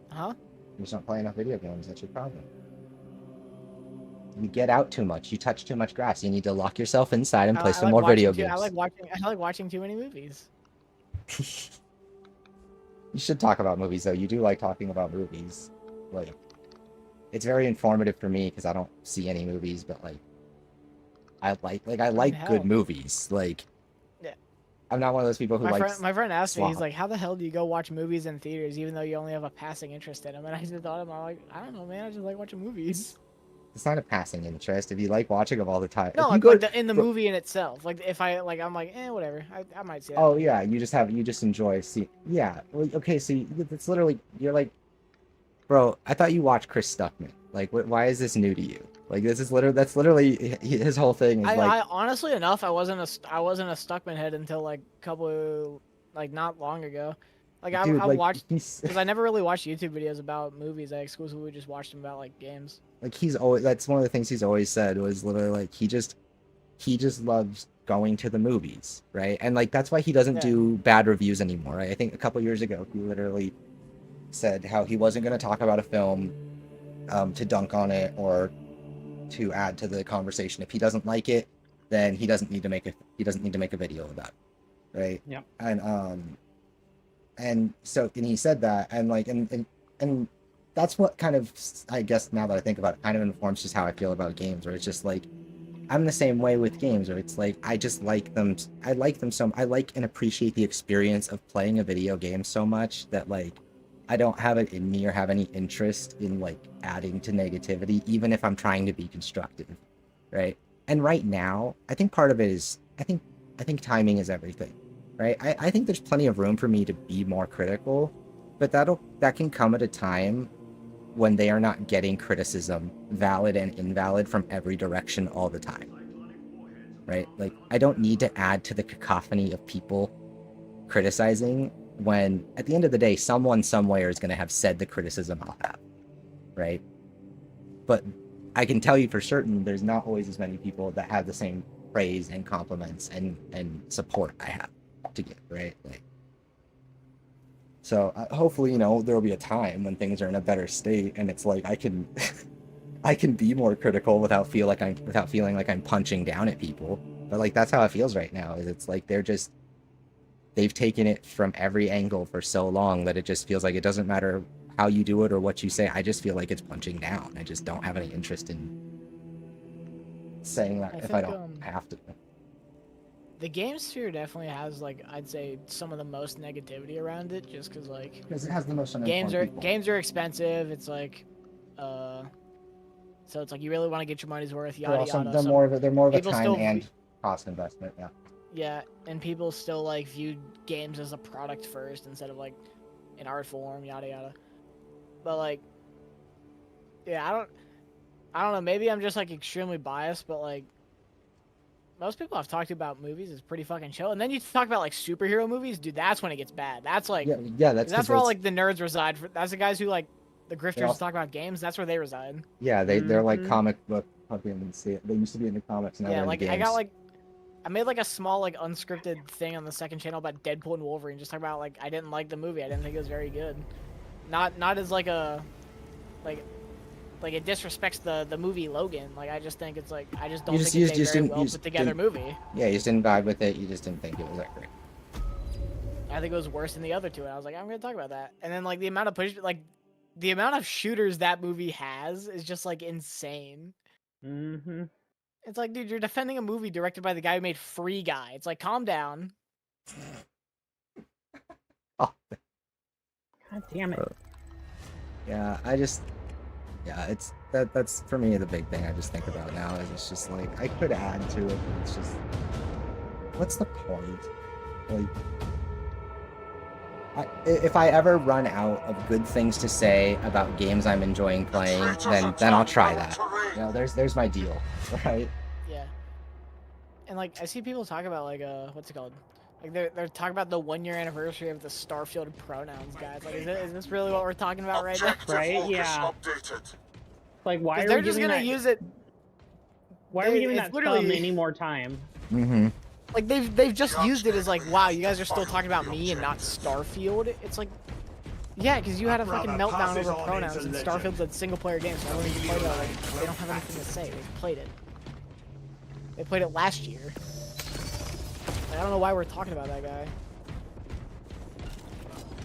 huh? You just don't play enough video games. That's your problem. You get out too much. You touch too much grass. You need to lock yourself inside and play I some like more watching video too. games. I like watching too many movies. You should talk about movies though. You do like talking about movies. Like, it's very informative for me because I don't see any movies, but like, I like hell. good movies. Like, Yeah. I'm not one of those people who likes. My friend asked me, he's slop. like, "How the hell do you go watch movies in theaters even though you only have a passing interest in them?" And I just thought about like, I don't know, man. I just like watching movies. It's not a passing interest. If you like watching them all the time, No, if you like, go, in the movie in itself. Like if I like, I'm like, whatever. I might see that. oh yeah, you just enjoy see. Yeah, well, okay, so it's literally you're like, bro. I thought you watched Chris Stuckman. Like, why is this new to you? Like, that's literally his whole thing is like. I honestly enough, I wasn't a Stuckman head until like like not long ago. Like Dude, I like, watched he's because I never really watched YouTube videos about movies. I exclusively just watched them about like games. like he's always that's one of the things he's always said was literally like he just loves going to the movies, right? And like that's why he doesn't Yeah. do bad reviews anymore. Right? I think a couple years ago he literally said how he wasn't going to talk about a film to dunk on it or to add to the conversation. If he doesn't like it, then he doesn't need to make a video about it, right? Yeah. And so and he said that and like and that's what kind of, I guess now that I think about it, kind of informs just how I feel about games, where it's just like I'm the same way with games, where it's like I just like them. I like them so I like and appreciate the experience of playing a video game so much that like I don't have it in me or have any interest in like adding to negativity, even if I'm trying to be constructive, right? And right now, I think part of it is I think timing is everything, right? I think there's plenty of room for me to be more critical, but that can come at a time when they are not getting criticism, valid and invalid, from every direction all the time, right? Like, I don't need to add to the cacophony of people criticizing when, at the end of the day, someone somewhere is going to have said the criticism I'll have, right? But I can tell you for certain there's not always as many people that have the same praise and compliments and support I have to give, right? Like, so hopefully, you know, there will be a time when things are in a better state, and it's like I can, I can be more critical without feeling like I'm punching down at people. But like that's how it feels right now. Is it's like they've taken it from every angle for so long that it just feels like it doesn't matter how you do it or what you say. I just feel like it's punching down. I just don't have any interest in saying that if I don't have to. The game sphere definitely has like I'd say some of the most negativity around it, just because like Because it has the most games uninformed are expensive. It's like, so it's like you really want to get your money's worth. people. Yada Also, yada. they're So more of a people time still and cost investment. Yeah. yeah, and people still like viewed games as a product first instead of like an art form. Yada yada. But like, yeah, I don't know. Maybe I'm just like extremely biased, but like. Most people I've talked to about movies is pretty fucking chill. And then you talk about like superhero movies, dude, that's when it gets bad. That's like Yeah, that's where all like the nerds reside. That's the guys who like the grifters all- talk about games. That's where they reside. yeah, they're like Mhm. comic book fucking see it. They used to be in the comics, now Yeah, they're in like the I got games. like I made like a small like unscripted thing on the second channel about Deadpool and Wolverine, just talking about like I didn't like the movie. I didn't think it was very good. Not as like a like it disrespects the movie Logan. Like I just think it's like I just don't You think just- it's you a just very didn't- well you put just together didn't- movie. Yeah, you just didn't vibe with it. You just didn't think it was that great. I think it was worse than the other two, and I was like, I'm gonna talk about that. And then like the amount of shooters that movie has is just like insane. Mm-hmm. It's like, dude, you're defending a movie directed by the guy who made Free Guy. It's like, calm down. Oh, God damn it. yeah, it's that's for me the big thing I just think about now is it's just like I could add to it, but it's just what's the point? Like, if I ever run out of good things to say about games I'm enjoying playing, then I'll try that. You know, there's my deal, right? Yeah. And like I see people talk about like what's it called? Like they're talking about the 1-year anniversary of the Starfield pronouns, guys. Like, is this really what we're talking about right now? Objective Right, focus yeah. updated. Like, why 'Cause are they're we just giving gonna that? use it. Why are we giving it's that literally- thumb any more time? Mm-hmm. Like they've just used it as like, wow, you guys are still talking about me and not Starfield. It's like, yeah, because you had a fucking meltdown over pronouns and Starfield's a single player game, so everyone who played it, like, they don't have anything to say. They've played it. They played it last year. Like, I don't know why we're talking about that guy.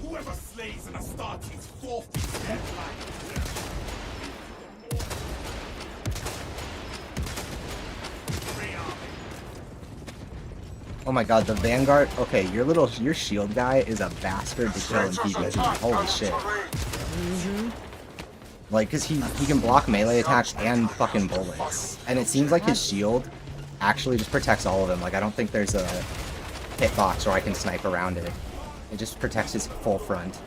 Whoever slays an Astartes forfeits their life. Oh my god, the Vanguard. Okay, your shield guy is a bastard to kill in PvP. Holy shit. Like, cause he can block melee attacks and fucking bullets. And it seems like his shield actually just protects all of them. Like, I don't think there's a hitbox where I can snipe around it. It just protects his full front.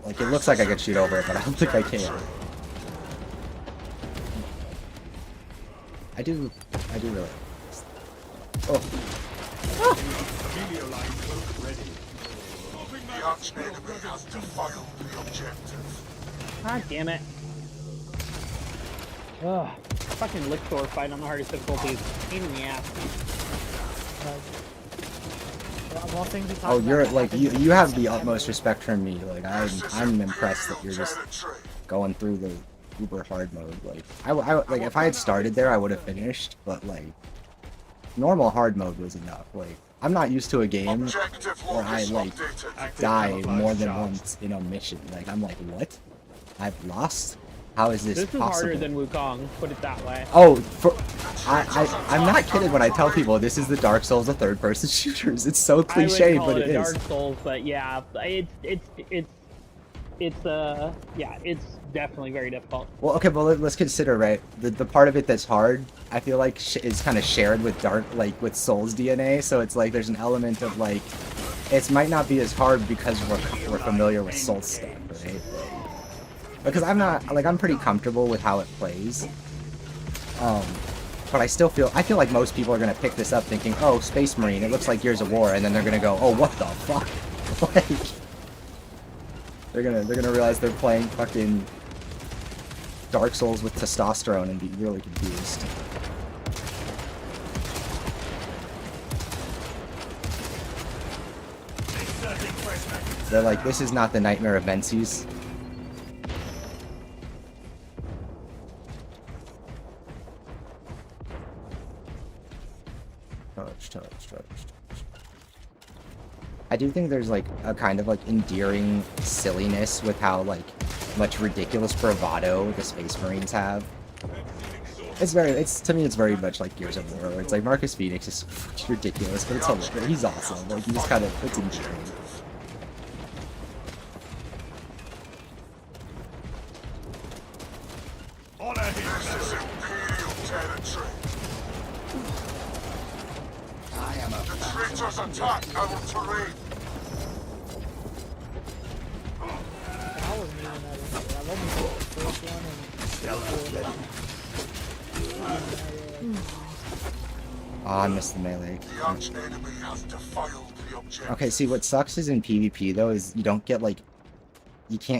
Like, it looks like I could shoot over it, but I don't think I can. I do really. Oh. The arch enemy has defiled the objective. God damn it. Ugh. Fucking Lictor fight on the hardest difficulty is a pain in the ass. Of all things we talked Oh, about, you're that like happened in you have the September. utmost respect from me. Like I'm impressed that you're just Territory. going through the uber hard mode. Like like if I had started there, I would have finished. But like normal hard mode was enough. Like I'm not used to a game Objective where I log like is updated. die more than once in a mission. Like I'm like, what? I've lost? How is this This is possible? harder than Wukong, put it that way. Oh, I'm not kidding when I tell people this is the Dark Souls of third-person shooters. It's so I cliche, would call but it it a is. Dark Souls, but yeah, it's definitely very difficult. Well, okay, well let's consider, right, the part of it that's hard, I feel like is kind of shared with with Souls DNA, so it's like there's an element of like, it might not be as hard because we're familiar with Souls stuff, right? Because I'm pretty comfortable with how it plays. But I feel like most people are gonna pick this up thinking, oh, Space Marine, it looks like Gears of War, and then they're gonna go, oh, what the fuck? Like, they're gonna realize they're playing fucking Dark Souls with testosterone and be really confused. They're like, this is not the Nightmare of Menzies. Touch. I do think there's like a kind of like endearing silliness with how like much ridiculous bravado the Space Marines have. To me it's very much like Gears of War, where it's like Marcus Phoenix is ridiculous, but it's hilarious. He's awesome. Like he's kind of, it's endearing. Honor him. This is Imperial territory. The traitors attack our terrain. I wasn't even that into it. I've only played the first one and Oh, I missed the melee. The arch enemy has defiled the objective. Okay, see what sucks is in PvP though is you can't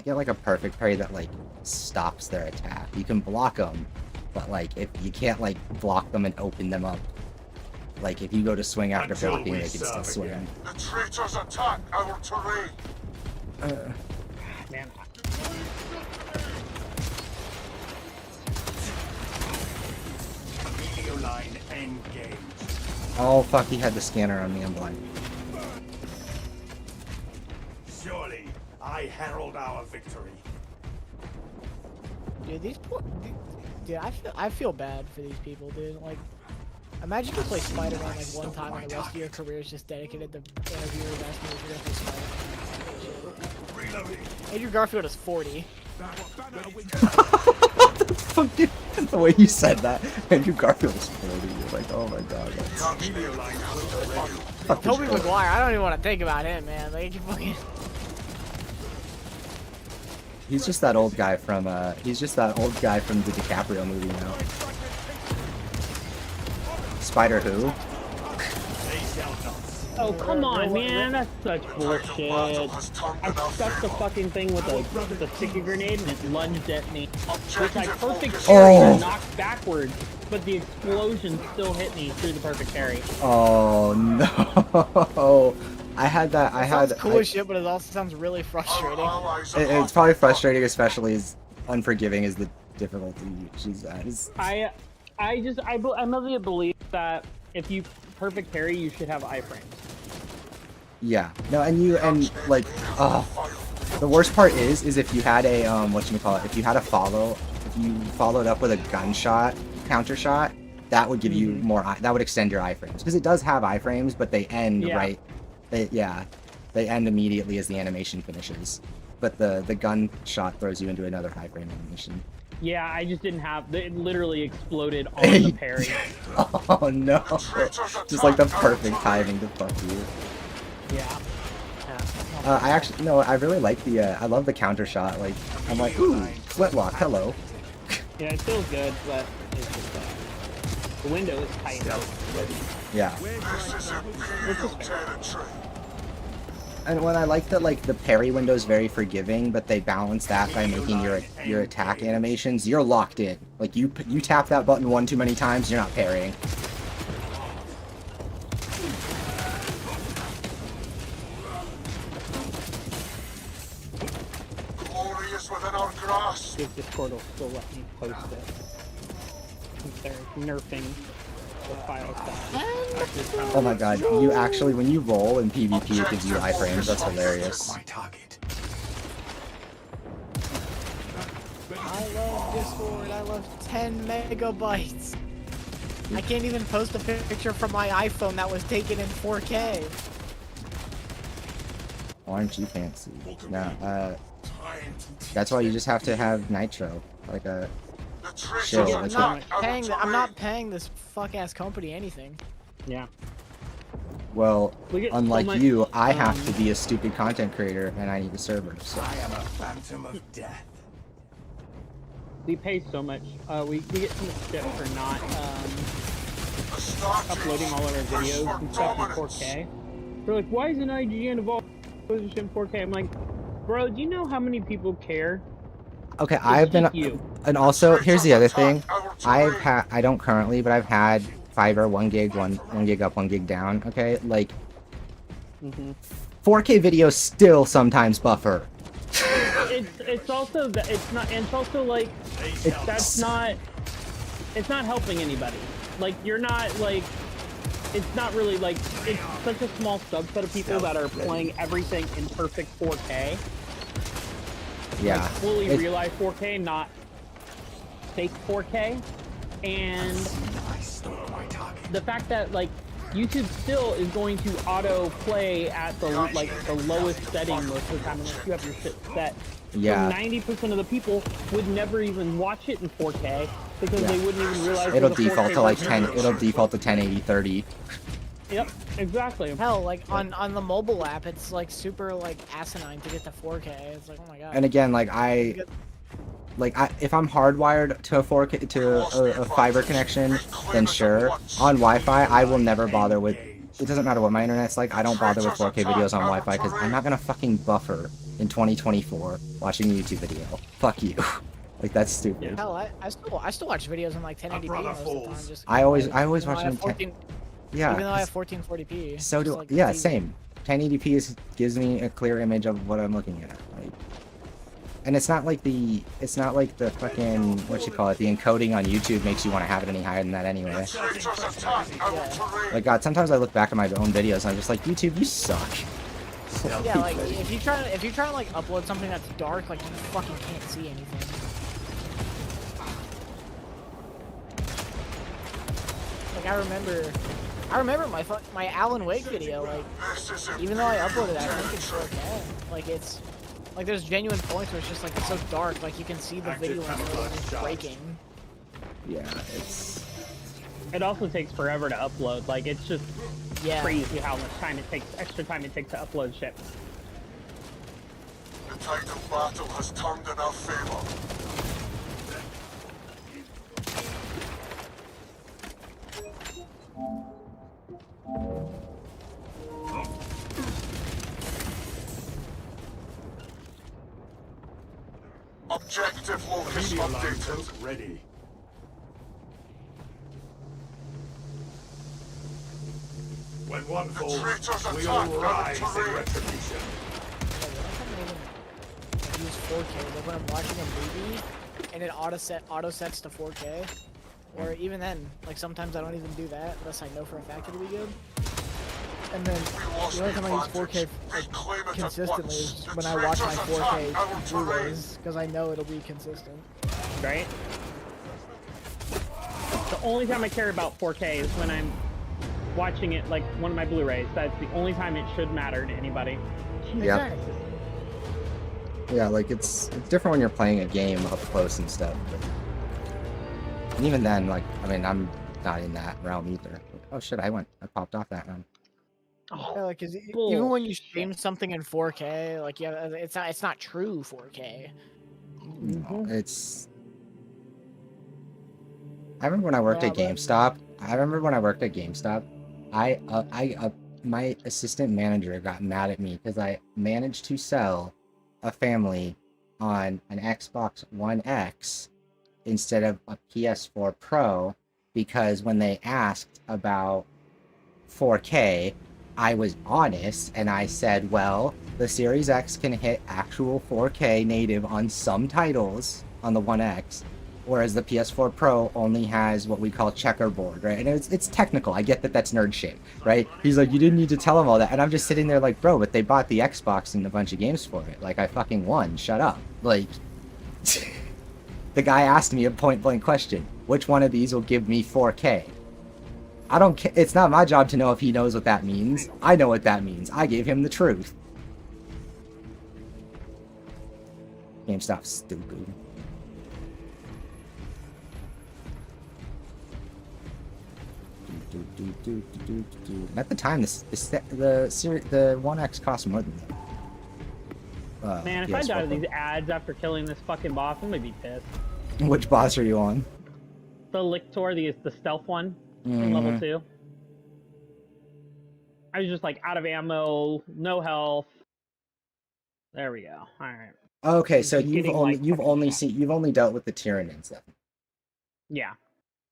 get like a perfect parry that like stops their attack. You can block them, but like if you can't like block them and open them up. Like if you go to swing after blocking, they can still swing. The traitors attack our terrain. Man, Line endgame. Oh fuck, he had the scanner on me, I'm blind. Surely, I herald our victory. dude, dude, I feel bad for these people, dude. Like, imagine you play Spider-Man like one time and the rest of your career is just dedicated to interviewing asking if you're gonna play Spider-Man. Andrew Garfield is 40. Fuck, dude. The way you said that, Andrew Garfield was 40. You're like, oh my god. That's... Tobey Maguire, I don't even want to think about him, man. Like, you fucking... He's just that old guy from the DiCaprio movie now. Spider who? Oh, come on, Real- man. That's such bullshit. has turned I enough stuck the favor. fucking thing with a sticky grenade and it lunged at me, which I Objective perfect focus. parried Oh. and knocked backwards, but the explosion still hit me through the perfect parry. Oh no! I had that. I It had. sounds cool as shit, but it also sounds really frustrating. Allies are It's probably frustrating, especially as unforgiving as the difficulty she's at. I'm of the belief that if you perfect parry, you should have iframes. Yeah. No, and like, the worst part is if you had a whatchamacallit, if you had a if you followed up with a gunshot counter shot, that would give you more. That would extend your iframes because it does have iframes, but they end right. They end immediately as the animation finishes. But the gunshot throws you into another high frame animation. Yeah, I just didn't have. It literally exploded on the parry. Oh no! Just like the perfect timing to fuck you. Yeah. I actually no, I really like the. I love the counter shot. Like I'm like, ooh, sweatlock, hello. Yeah, it feels good, but it's just the window is tight. Yeah. This is Imperial territory. And when I like that, like the parry window is very forgiving, but they balance that by making your attack animations. You're locked in. Like you tap that button one too many times, you're not parrying. Glory is within our grasp. See if Discord will still let me post it. Since they're nerfing the file size. Oh my god, you actually, when you roll in PvP, it gives you iframes. That's hilarious. My target. I love Discord. I love 10 megabytes. I can't even post a picture from my iPhone that was taken in 4K. Aren't you fancy? No, that's why you just have to have nitro, like a chill. Yeah, Like I'm not paying this fuck ass company anything. Yeah. well, Look at unlike so much, you, I have to be a stupid content creator, and I need a server. So I am a phantom of death. We pay so much. We get so much shit for not uploading all of our videos and stuff in 4K. They're like, why isn't IGN evolving in 4K? I'm like, bro, do you know how many people care? okay, It's I've been, just you. and also here's the other thing. I don't currently, but I've had Fiverr 1 gig, one gig up, 1 gig down. Okay, like 4K videos still sometimes buffer. It's also that it's not, and it's also like that's not, it's not helping anybody. Like you're not like, it's not really like, it's such a small subset of people that are playing everything in perfect 4K. Yeah. Like fully real-life 4K, not fake 4K. And the fact that like YouTube still is going to auto play at the the lowest setting most of the time unless you have your shit set. Yeah. So 90% of the people would never even watch it in 4K because Yeah. they wouldn't even realize It'll where the default 4K to like version 10. is. It'll default to 1080 30. Yep, exactly. Hell, like on the mobile app, it's like super like asinine to get to 4K. It's like, oh my god. And again, like if I'm hardwired to a 4K to a fiber connection, then sure. On Wi-Fi, I will never bother with. It doesn't matter what my internet's like. I don't bother with 4K videos on Wi-Fi because I'm not gonna fucking buffer in 2024 watching a YouTube video. Fuck you. Like that's stupid. Hell, I still watch videos in like 1080p most of the time. Just I always even though watch I them. have 14 Yeah. Even though I have 1440p. So do it's like, yeah, it's same. 1080p gives me a clear image of what I'm looking at. Like, and it's not like the fucking the encoding on YouTube makes you want to have it any higher than that anyway. Like God, sometimes I look back at my own videos and I'm just like, YouTube, you suck. Yeah, like if you try to like upload something that's dark, like you fucking can't see anything. Like I remember my Alan Wake video. Like even though I uploaded that, I think it's 4K. Like it's like there's genuine points where it's just like it's so dark, like you can see the video breaking. Yeah, it's. It also takes forever to upload. Like it's just Yeah. crazy how much time it takes, extra time it takes to upload shit. The tide of battle has turned in our favor. Objective locus Media line updated. built ready. When one falls, traitors we attack all enemy rise in terrain. retribution. I use 4K, like when I'm watching a movie and it auto sets to 4K, or even then, like sometimes I don't even do that unless I know for a fact it'll be good. And then the only time I use 4K Reclaim it at consistently once. is The when I watch my traitors attack 4K our terrain. Blu-rays because I know it'll be consistent. Right? The only time I care about 4K is when I'm watching it like one of my Blu-rays. That's the only time it should matter to anybody. Yeah. Exactly. Yeah, like it's different when you're playing a game up close and stuff. But... And even then, like, I mean, I'm not in that realm either. Oh shit, I popped off that round. Yeah, like, 'cause even Bullshit. when you stream something in 4K, like, yeah, it's not true 4K. No, it's. I remember when I worked Yeah, at but- GameStop. My assistant manager got mad at me because I managed to sell a family on an Xbox One X instead of a PS4 Pro because when they asked about 4K, I was honest and I said, well, the Series X can hit actual 4K native on some titles on the One X, whereas the PS4 Pro only has what we call checkerboard, right? And it's technical. I get that that's nerd shit, right? He's like, you didn't need to tell him all that. And I'm just sitting there like, bro, but they bought the Xbox and a bunch of games for it. Like, I fucking won. Shut up. Like, the guy asked me a point-blank question. Which one of these will give me 4K? I don't care. It's not my job to know if he knows what that means. I know what that means. I gave him the truth. GameStop's stupid. And at the time, the One X cost more than that. Man, if I die to these ads after killing this fucking boss, I'm gonna be pissed. Which boss are you on? The Lictor, the stealth one in level 2. I was just like out of ammo, no health. There we go. All right. Okay, so Just getting, like, you've fucking only shot. you've only dealt with the Tyranids then. Yeah.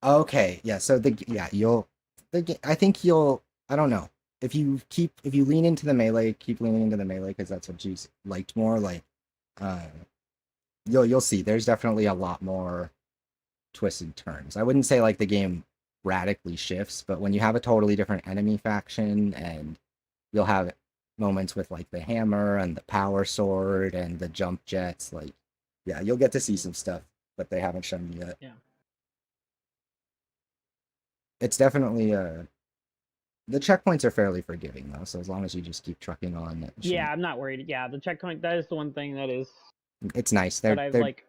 Okay, yeah. So I think you'll. I don't know if you lean into the melee, keep leaning into the melee because that's what you liked more. Like, you'll see. There's definitely a lot more twists and turns. I wouldn't say like the game radically shifts, but when you have a totally different enemy faction and you'll have moments with like the hammer and the power sword and the jump jets, like, yeah, you'll get to see some stuff, but they haven't shown you yet. Yeah. It's definitely the checkpoints are fairly forgiving though, so as long as you just keep trucking on it. Yeah, I'm not worried. Yeah, the checkpoint, that is the one thing that is It's nice. that I've like,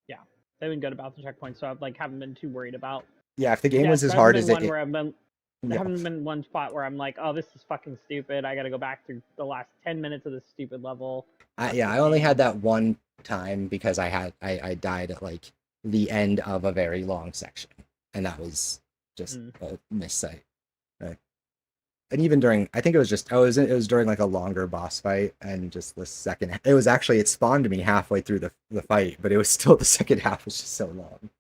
yeah, they've been good about the checkpoints, so I've like haven't been too worried about. yeah, if the game was as there hard hasn't as been one it, where I've been, there yeah. haven't been one spot where I'm like, oh, this is fucking stupid. I gotta go back through the last 10 minutes of this stupid level. I only had that one time because I died at like the end of a very long section, and that was just a missight. Right. And even during, I think it was during like a longer boss fight, and just the second, it spawned me halfway through the fight, but it was still, the second half was just so long.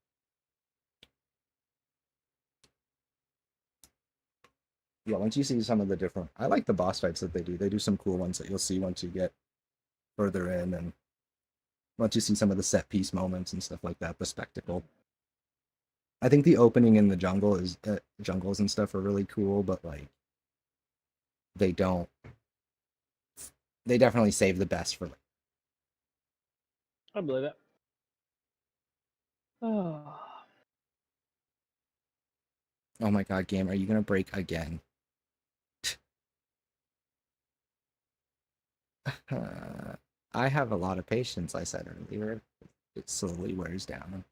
Yeah, once you see some of the different, I like the boss fights that they do. They do some cool ones that you'll see once you get further in, and once you see some of the set piece moments and stuff like that, the spectacle. I think the opening in the jungles and stuff are really cool, but like they definitely save the best for like. I believe it. Oh. Oh my god, game, are you gonna break again? I have a lot of patience, I said earlier. It slowly wears down.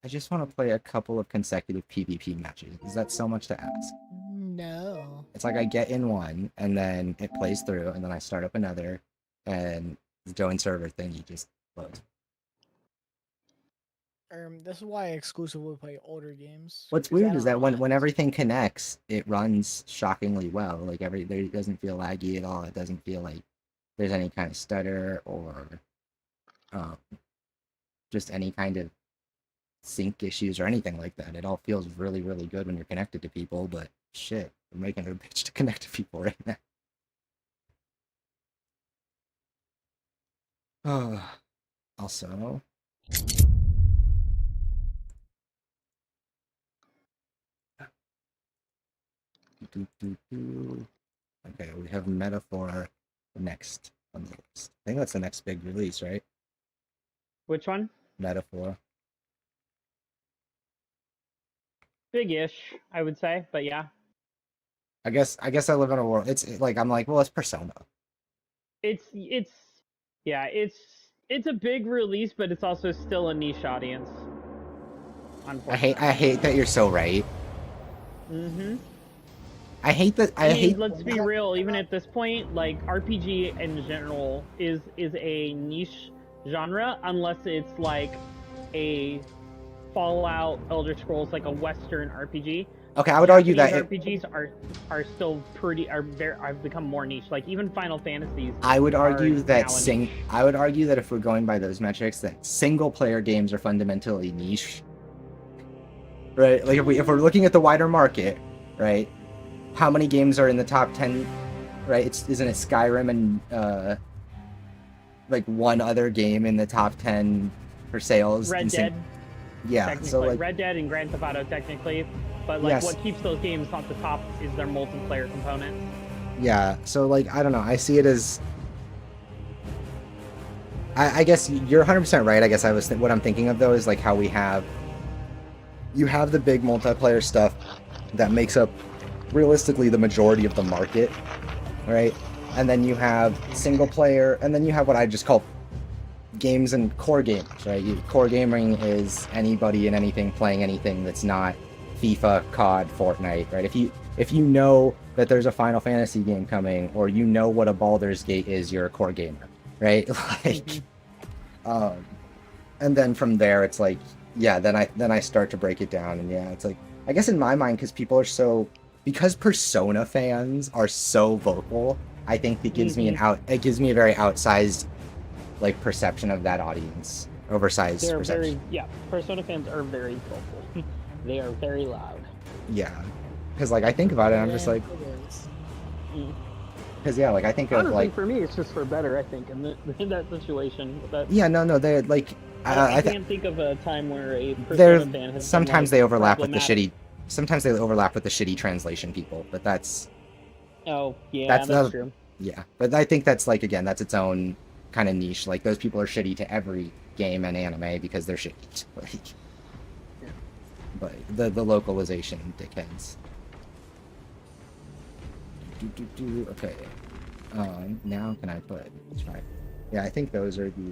I just want to play a couple of consecutive PvP matches. Is that so much to ask? No. It's like I get in one, and then it plays through, and then I start up another, and the join server thing, you just close. This is why I exclusively play older games. What's 'cause I weird is don't that know when everything connects, it runs shockingly well. Like it doesn't feel laggy at all. It doesn't feel like there's any kind of stutter or um, just any kind of sync issues or anything like that. It all feels really, really good when you're connected to people, but shit, I'm making it a bitch to connect to people right now. Also, okay, we have Metaphor next on the list. I think that's the next big release, right? Which one? Metaphor. Big-ish, I would say, but yeah. I guess I live in a world. It's like I'm like, well, it's Persona. It's yeah, it's a big release, but it's also still a niche audience. Unfortunately. I hate that you're so right. Mm-hmm. I hate that. I mean, hate. let's be real. Even at this point, like RPG in general is a niche genre, unless it's like a Fallout, Elder Scrolls, like a Western RPG. Okay, I would argue that RPGs are still pretty I've become more niche. Like even Final Fantasies. I would argue that niche. I would argue that if we're going by those metrics, that single player games are fundamentally niche. Right? Like if we're looking at the wider market, right? How many games are in the top 10? Right? Isn't it Skyrim and like one other game in the top 10 for sales? Red Dead. Yeah, so like Red Dead and Grand Theft Auto technically, but like yes. What keeps those games at the top is their multiplayer component. Yeah, so like I don't know, I see it as I guess you're 100% right. I guess what I'm thinking of though is like how you have the big multiplayer stuff that makes up realistically the majority of the market, right? And then you have single player, and then you have what I just call games and core gamers, right? Core gaming is anybody and anything playing anything that's not FIFA, COD, Fortnite, right? If you know that there's a Final Fantasy game coming, or you know what a Baldur's Gate is, you're a core gamer, right? Like, and then from there, it's like, yeah, then I start to break it down, and yeah, it's like, I guess in my mind, because Persona fans are so vocal, I think it gives me it gives me a very outsized like perception of that audience, oversized perception. Persona fans are very vocal. They are very loud. Yeah, because like I think about it, I'm just like, because yeah, like I think honestly, of like for me, it's just for better. I think in that situation. But yeah, no, they like I can't think of a time where a Persona fan has sometimes been, they like, overlap with the shitty. Sometimes they overlap with the shitty translation people, but that's. Oh yeah, that's true. Yeah, but I think that's like again, that's its own kind of niche. Like those people are shitty to every game and anime because they're shitty. Like, yeah. But the localization dickheads. Okay. Now can I put? Try. Yeah, I think those are the.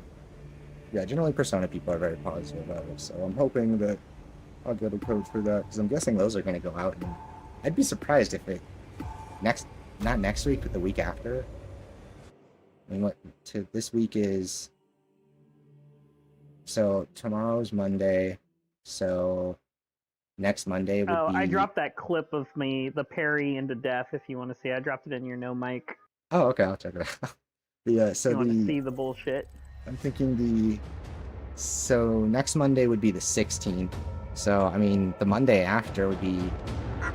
Yeah, generally Persona people are very positive about it, so I'm hoping that I'll get a code for that because I'm guessing those are going to go out, and I'd be surprised if it not next week, but the week after. I mean, this week is. So tomorrow's Monday, so next Monday would be. I dropped that clip of me, the parry into death. If you want to see, I dropped it in your no mic. Oh, okay, I'll check it out. So you want to see the bullshit? I'm thinking so next Monday would be the 16th. So I mean, the Monday after would be.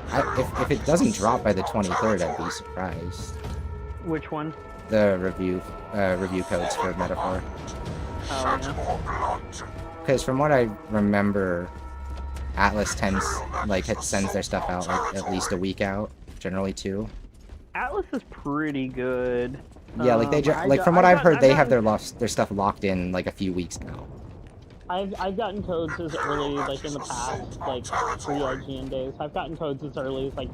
If it doesn't drop by the 23rd, I'd be surprised. Which one? The review codes for Metaphor. Oh yeah. Because from what I remember, Atlas sends their stuff out like at least a week out, generally 2. Atlas is pretty good. Yeah, like from what I've heard, they have their stuff locked in like a few weeks now. I've gotten codes as early, like in the past, like pre-IGN days. I've gotten codes as early as like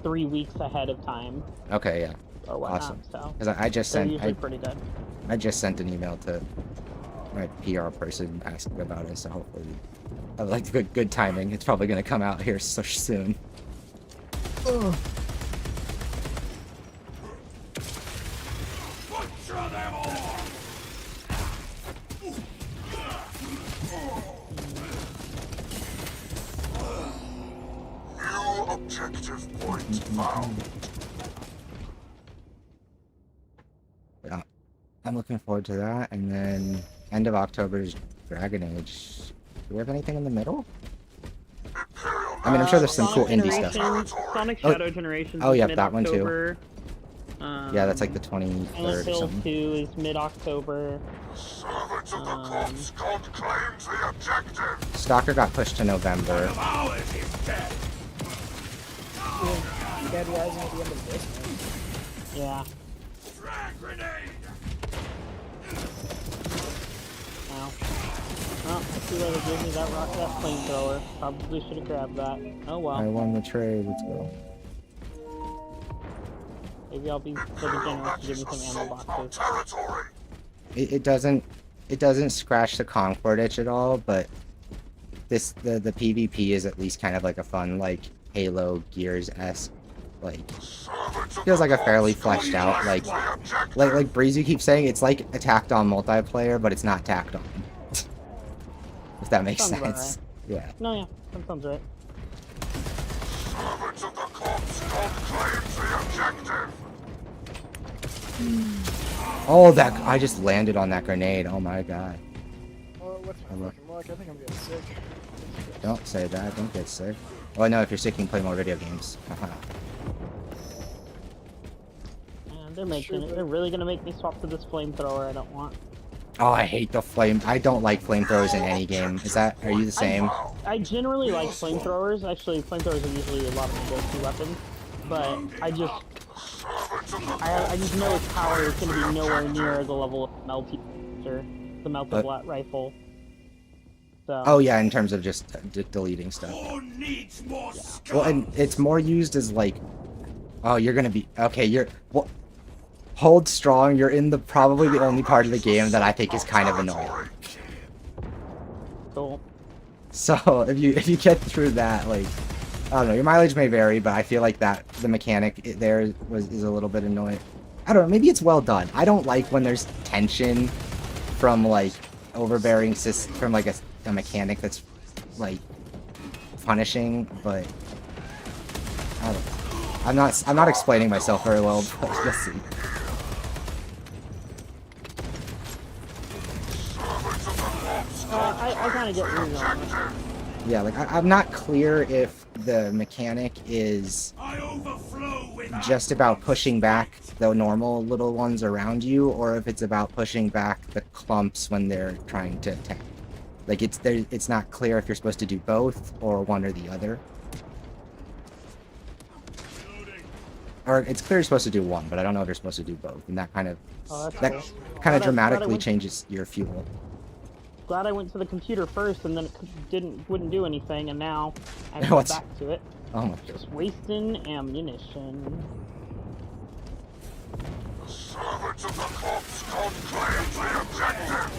3 weeks ahead of time. Okay, yeah. Or whatnot, awesome. So because I just sent. Usually pretty good. I just sent an email to my PR person asking about it, so hopefully, like good timing. It's probably gonna come out here so soon. Ugh. Objective point found. Yeah. I'm looking forward to that. And then end of October is Dragon Age. Do we have anything in the middle? I mean, I'm sure there's some cool Sonic indie stuff. Generation, Sonic Oh- Shadow Generations oh, is yep, that one too. mid-October. Yeah, that's like the Silent 23rd or Hill something. 2 is mid-October. Servants of the corpse god claims the objective. Stalker got pushed to November. Ours is dead. Dead Rising at the end of this month. Yeah. Frag grenade. Wow. Well, I see why they gave me that flamethrower. Probably should have grabbed that. Oh well. I won the trade. Let's go. Maybe I'll be so generous to give me some ammo boxes. Territory. It doesn't scratch the Concord itch at all, but the PvP is at least kind of like a fun, like, Halo Gears-esque, like, feels like a fairly fleshed out, like Breezy keeps saying, it's like a tacked on multiplayer, but it's not tacked on. If that makes Sounds about sense. Yeah. No, yeah, that sounds right. Servants of the corpse god claims the objective. Oh, I just landed on that grenade. Oh my god. Oh, what's my fucking luck? I think I'm getting sick. Don't say that. Don't get sick. Oh, I know. If you're sick, you can play more video games. Man, they're really gonna make me swap to this flamethrower I don't want. Oh, I hate the flame. I don't like flamethrowers in any game. Are you the same? I generally like flamethrowers. Actually, flamethrowers are usually a lot of my go-to weapons. But I just know its power is going to be nowhere near the level of the melted rifle. So. Oh yeah, in terms of just deleting stuff. Needs more Well, and it's more used as like, oh, you're gonna be okay. Well, hold strong. You're in probably the only part of the game that I think is kind of annoying. Cool. So if you get through that, like, I don't know, your mileage may vary, but I feel like the mechanic there is a little bit annoying. I don't know, maybe it's well done. I don't like when there's tension from like overbearing from like a mechanic that's like punishing, but I don't know. I'm not explaining myself very well, but you'll see. I kind of get where you're going. Yeah, like I'm not clear if the mechanic is just about pushing back the normal little ones around you, or if it's about pushing back the clumps when they're trying to attack. Like it's not clear if you're supposed to do both or one or the other. Or it's clear you're supposed to do one, but I don't know if you're supposed to do both, and that kind of dramatically changes your fuel. Glad I went to the computer first, and then it wouldn't do anything, and now I What's- went back to it. Oh my god. Just wasting ammunition. Servants of the corpse god claims the objective.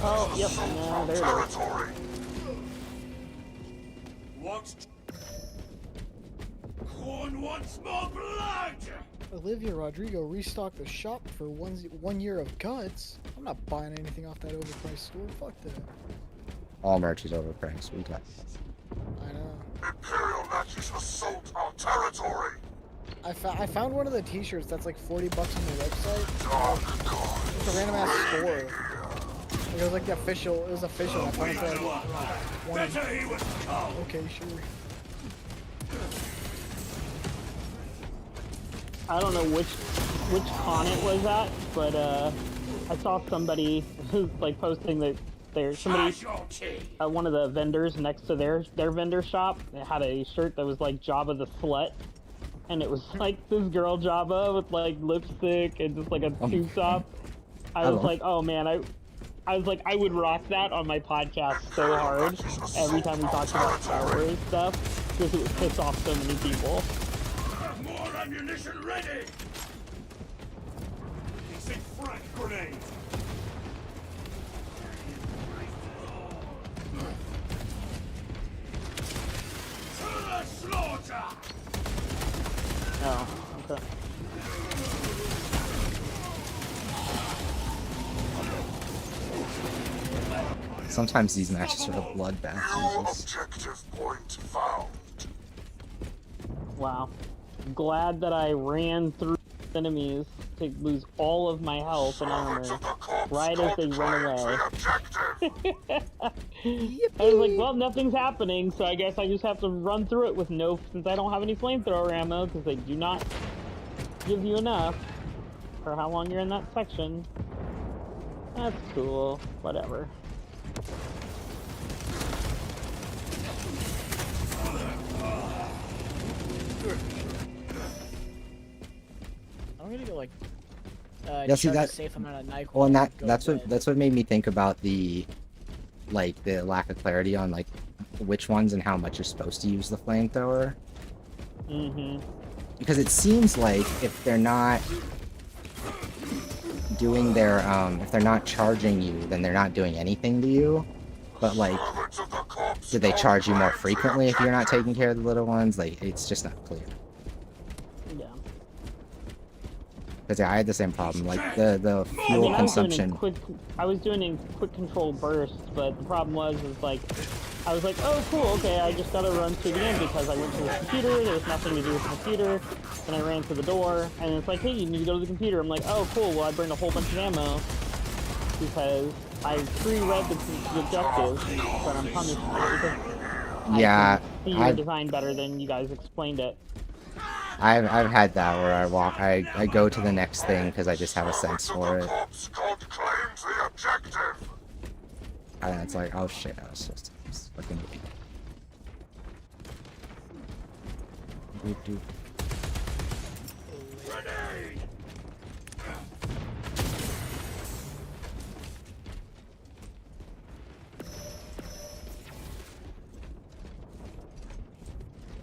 Oh, yep, no, there it is. Territory. What? Corn wants more blood. Olivia Rodrigo restocked the shop for 1 year of guts. I'm not buying anything off that overpriced store. Fuck that. All merch is overpriced. We got. I know. Imperial Nazis assault our territory. I found one of the t-shirts that's like $40 on the website. Dark God. It's a random ass store. It was like the official. It was official. I found it for like Better he was come. okay, sure. I don't know which con it was at, but I saw somebody who's like posting that one of the vendors next to their vendor shop had a shirt that was like Jabba the Slut, and it was like this girl Jabba with like lipstick and just like a tube top. I was like, oh man, I was like, I would rock that on my podcast so hard every time we talked about Star Wars stuff, because it would piss off so many people. More ammunition ready. Placing frag grenade. To the slaughter. Oh, okay. Sometimes these matches are a bloodbath. New Jesus. objective point found. Wow. glad that I ran through enemies to lose all of my health and armor right as they run away. I was like, well, nothing's happening, so I guess I just have to run through it with no, since I don't have any flamethrower ammo, because they do not give you enough for how long you're in that section. That's cool. Whatever. I'm gonna go like Yeah, see, charge that- a safe amount of NyQuil. Well, and and go to bed. that's what made me think about the lack of clarity on like which ones and how much you're supposed to use the flamethrower. Mm-hmm. Because it seems like if they're not doing their if they're not charging you, then they're not doing anything to you. But like, do they charge you more frequently if you're not taking care of the little ones? Like, it's just not clear. Yeah. Because yeah, I had the same problem. Like the I fuel mean, consumption. I was doing in quick control bursts, but the problem was like, I was like, oh cool, okay, I just gotta run to the end because I went to the computer, there was nothing to do with the computer, and I ran to the door, and it's like, hey, you need to go to the computer. I'm like, oh cool, well I burned a whole bunch of ammo because I pre-read the objectives, but I'm punished because Yeah, I can see your design better than you guys explained it. I've had that where I go to the next thing because I just have a sense for it. And it's like, oh shit, I was supposed to fucking do.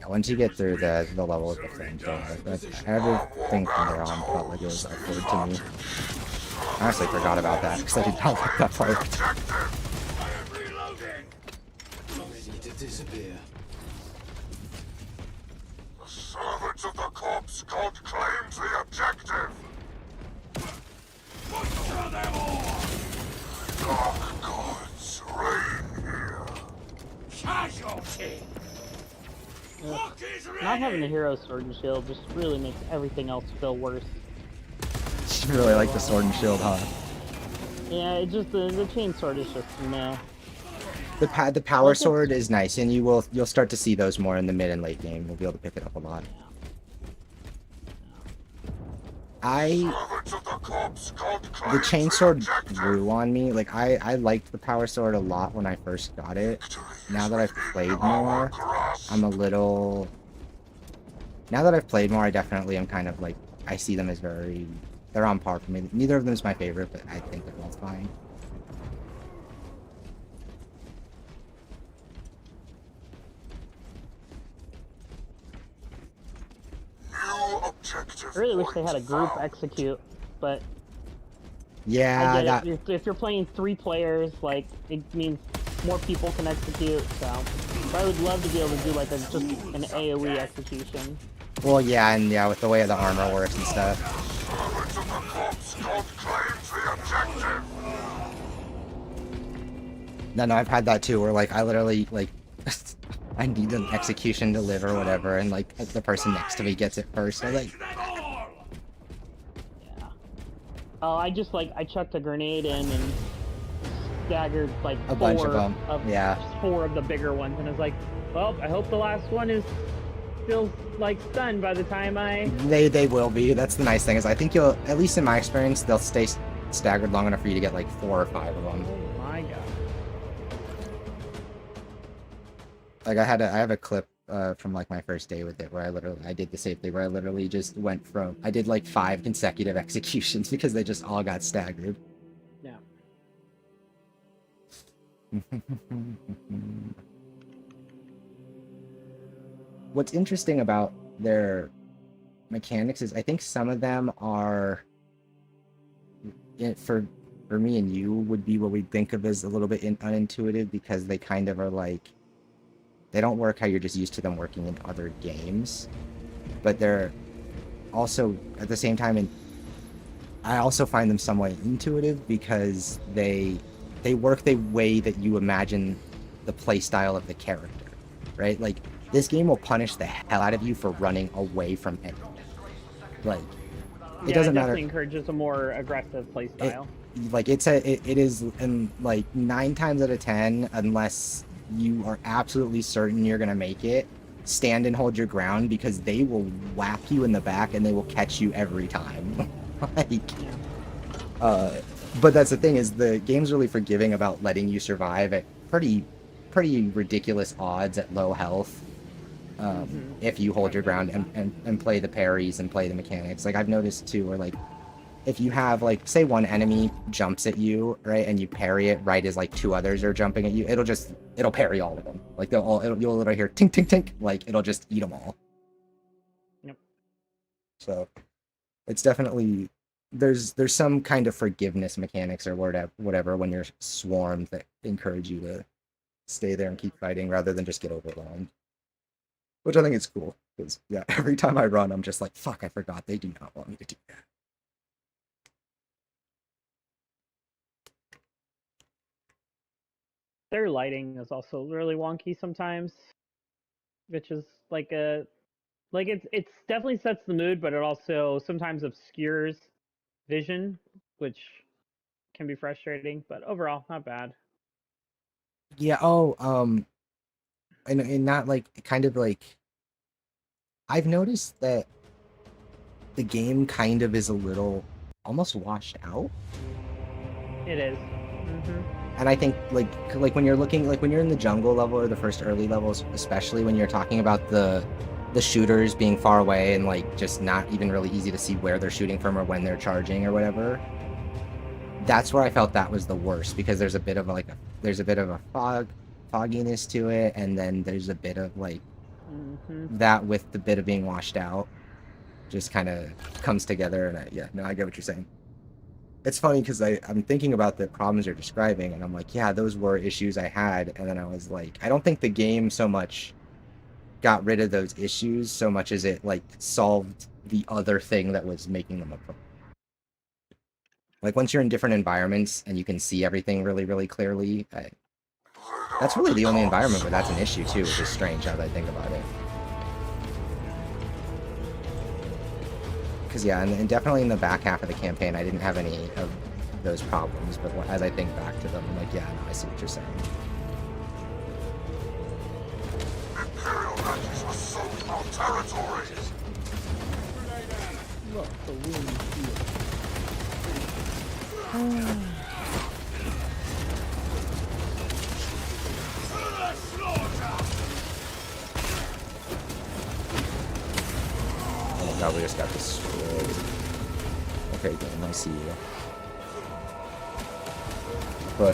Once you get through the level of the flamethrower, everything from there on felt like it was upward to me. I honestly forgot about that because I did not like that part. Ready to disappear. The servants of the corpse god claims the objective. Butcher them all. Dark gods reign here. Casualty. Not having a hero sword and shield just really makes everything else feel worse. You really like the sword and shield, huh? Yeah, it just the chain sword is just meh. The power sword is nice, and you'll start to see those more in the mid and late game. You'll be able to pick it up a lot. The chainsword grew on me. Like I liked the power sword a lot when I first got it. Now that I've played more, I'm a little. Now that I've played more, I definitely am kind of like I see them as they're on par for me. Neither of them is my favorite, but I think they're both fine. I really wish they had a group execute, but Yeah, I get it. If you're playing 3 players, like it means more people can execute. So I would love to be able to do like just an AOE execution. well, yeah, and yeah, with the way the armor works and stuff. No, I've had that too, where like I literally like I need an execution to live or whatever, and like the person next to me gets it first. I'm like, Yeah. Oh, I chucked a grenade in and staggered like A bunch of them, yeah. 4 of the bigger ones, and I was like, well, I hope the last one is still like stunned by the time I. They will be. That's the nice thing is I think you'll, at least in my experience, they'll stay staggered long enough for you to get like 4 or 5 of them. Oh my god. Like I have a clip from like my first day with it where I did the same thing where I literally just went from I did like 5 consecutive executions because they just all got staggered. Yeah. What's interesting about their mechanics is I think some of them are for me and you would be what we'd think of as a little bit unintuitive because they kind of are like they don't work how you're just used to them working in other games, but they're also at the same time, and I also find them somewhat intuitive because they work the way that you imagine the play style of the character, right? Like this game will punish the hell out of you for running away from it. Like, it doesn't matter. Definitely encourages a more aggressive play style. It is, and like 9 times out of 10, unless you are absolutely certain you're gonna make it, stand and hold your ground, because they will whack you in the back and they will catch you every time. Like, but that's the thing, is the game's really forgiving about letting you survive at pretty ridiculous odds at low health. If you hold your ground and play the parries and play the mechanics. Like, I've noticed too, where like, if you have, like, say one enemy jumps at you, right, and you parry it right as like 2 others are jumping at you, it'll parry all of them. Like, you'll literally hear tink tink tink, like, it'll just eat them all. Yep. So it's definitely, there's some kind of forgiveness mechanics or whatever when you're swarmed that encourage you to stay there and keep fighting rather than just get overwhelmed. Which I think is cool, because, yeah, every time I run, I'm just like, fuck, I forgot they do not want me to do that. Their lighting is also really wonky sometimes, which is like it's definitely sets the mood, but it also sometimes obscures vision, which can be frustrating. But overall, not bad. Yeah, and not like, kind of like, I've noticed that the game kind of is a little almost washed out. It is. And I think like when you're looking, like when you're in the jungle level or the first early levels, especially when you're talking about the shooters being far away and like just not even really easy to see where they're shooting from or when they're charging or whatever, that's where I felt that was the worst, because there's a bit of a fogginess to it, and then there's a bit of like that with the bit of being washed out just kind of comes together. And I get what you're saying. It's funny because I'm thinking about the problems you're describing, and I'm like, yeah, those were issues I had. And then I was like, I don't think the game so much got rid of those issues so much as it like solved the other thing that was making them a problem. Like, once you're in different environments and you can see everything really, really clearly, that's really the only environment where that's an issue too, which is strange now that I think about it. Because, yeah, and definitely in the back half of the campaign, I didn't have any of those problems, but as I think back to them, I'm like, yeah, no, I see what you're saying. Imperial Nazis assault our territory! Look, the wind field. Oh god, we just got destroyed. Okay, game, I see you. But,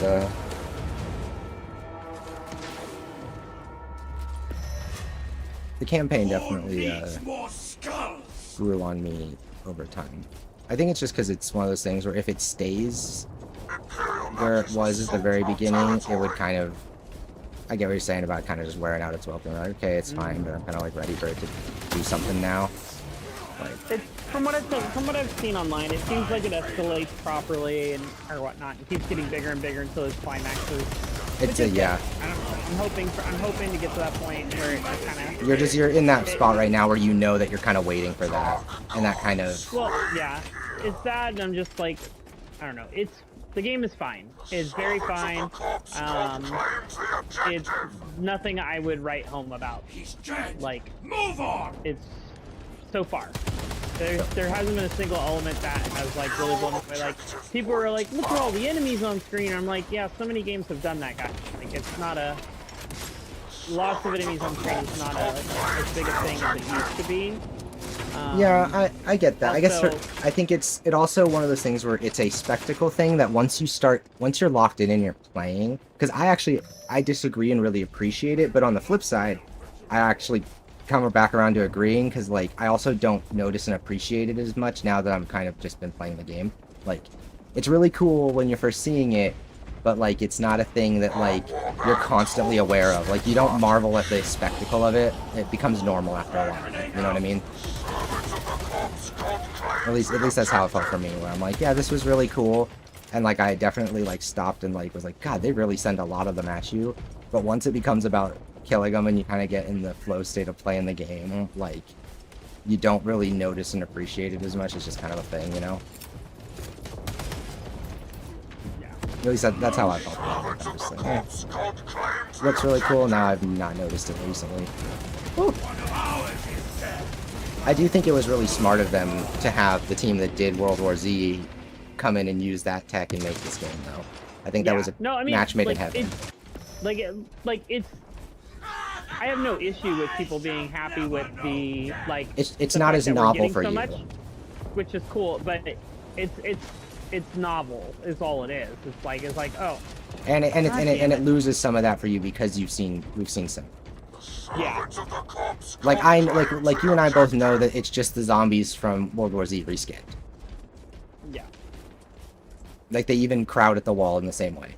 the campaign definitely, grew on me over time. I think it's just because it's one of those things where if it stays where it was at the very beginning, it would kind of, I get what you're saying about kind of just wearing out its welcome. Like, okay, it's fine, but I'm kind of like ready for it to do something now. Like, From what I've seen online, it seems like it escalates properly and or whatnot. It keeps getting bigger and bigger until its climaxes. it's a, yeah. I'm hoping to get to that point where it kind of. You're in that spot right now where you know that you're kind of waiting for that, and that kind of. Well, yeah, it's that, and I'm just like, I don't know. The game is fine. It's very fine. It's nothing I would write home about. Like, Move on! it's so far. There hasn't been a single element that has like really blown me away. Like, people were like, look at all the enemies on screen. I'm like, yeah, so many games have done that, guys. Like, it's not lots of enemies on screen is not as big a thing as it used to be. Yeah, I get that. Also, I think it also one of those things where it's a spectacle thing that once you're locked in and you're playing, because I disagree and really appreciate it, but on the flip side, I actually come back around to agreeing, because like I also don't notice and appreciate it as much now that I'm kind of just been playing the game. Like, it's really cool when you're first seeing it, but like it's not a thing that like you're constantly aware of. Like, you don't marvel at the spectacle of it. It becomes normal after a while. You know what I mean? At least that's how it felt for me, where I'm like, yeah, this was really cool, and like I definitely like stopped and like was like, God, they really send a lot of them at you. But once it becomes about killing them and you kind of get in the flow state of playing the game, like, you don't really notice and appreciate it as much. It's just kind of a thing, you know? At least that's how I felt about it. I'm just like, looks really cool. Now I've not noticed it recently. Woo. I do think it was really smart of them to have the team that did World War Z come in and use that tech and make this game, though. I think that was a match made in heaven. It's I have no issue with people being happy with the It's not as novel for you, much, which is cool, but it's novel is all it is. It's like oh, and it loses some of that for you because we've seen some. Yeah. Like you and I both know that it's just the zombies from World War Z reskinned. Yeah. Like they even crowd at the wall in the same way,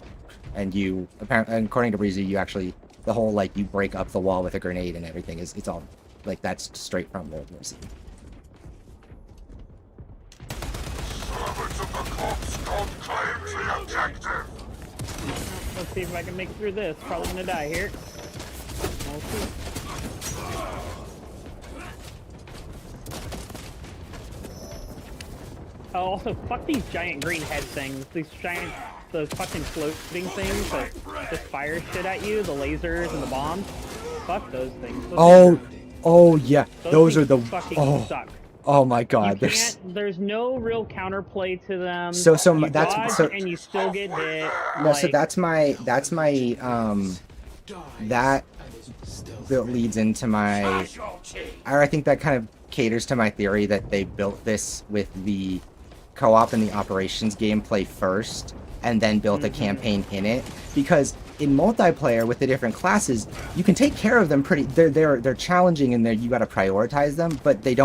and you apparently, according to Breezy, you actually the whole like you break up the wall with a grenade and everything it's all like that's straight from World War Z. Let's see if I can make it through this. Probably gonna die here. We'll see. Oh, also, fuck these giant green head things. Those fucking floating things that just fire shit at you, the lasers and the bombs. Fuck those things. Oh yeah, those are the fucking suck. Oh my god, there's no real counterplay to them. So you that's dodge and you still get hit. No, so that's my that leads into my I think that kind of caters to my theory that they built this with the co-op and the operations gameplay first and then built a campaign in it, because in multiplayer with the different classes you can take care of them pretty. They're challenging and you got to prioritize them, but they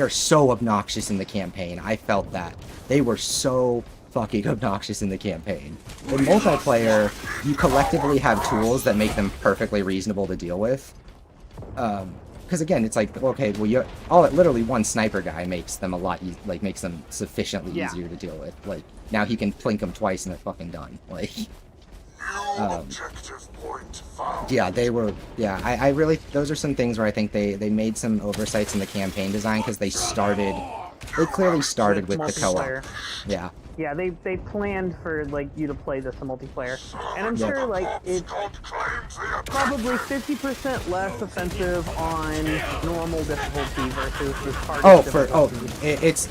are so obnoxious in the campaign. I felt that they were so fucking obnoxious in the campaign. In multiplayer you collectively have tools that make them perfectly reasonable to deal with, because again it's like, okay, well literally one sniper guy makes them makes them sufficiently easier to deal with. Like now he can plink them twice and they're fucking done. Like I really, those are some things where I think they made some oversights in the campaign design, because they clearly started with the co-op. Yeah, they planned for you to play this in multiplayer, and I'm sure it's probably 50% less offensive on normal difficulty versus this hard. It's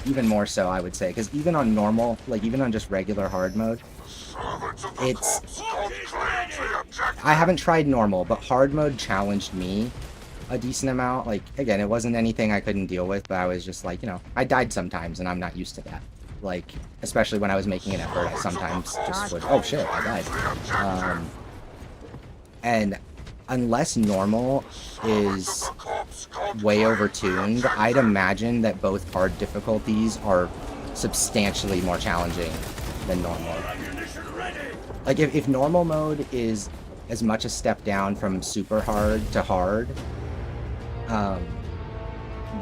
even more so, I would say, because even on normal, even on just regular hard mode, I haven't tried normal, but hard mode challenged me a decent amount. Like again, it wasn't anything I couldn't deal with, but I was just like, I died sometimes and I'm not used to that. Like, especially when I was making an effort, I sometimes just would, oh shit, I died. And unless normal is way overtuned, I'd imagine that both hard difficulties are substantially more challenging than normal. Like, if normal mode is as much a step down from super hard to hard,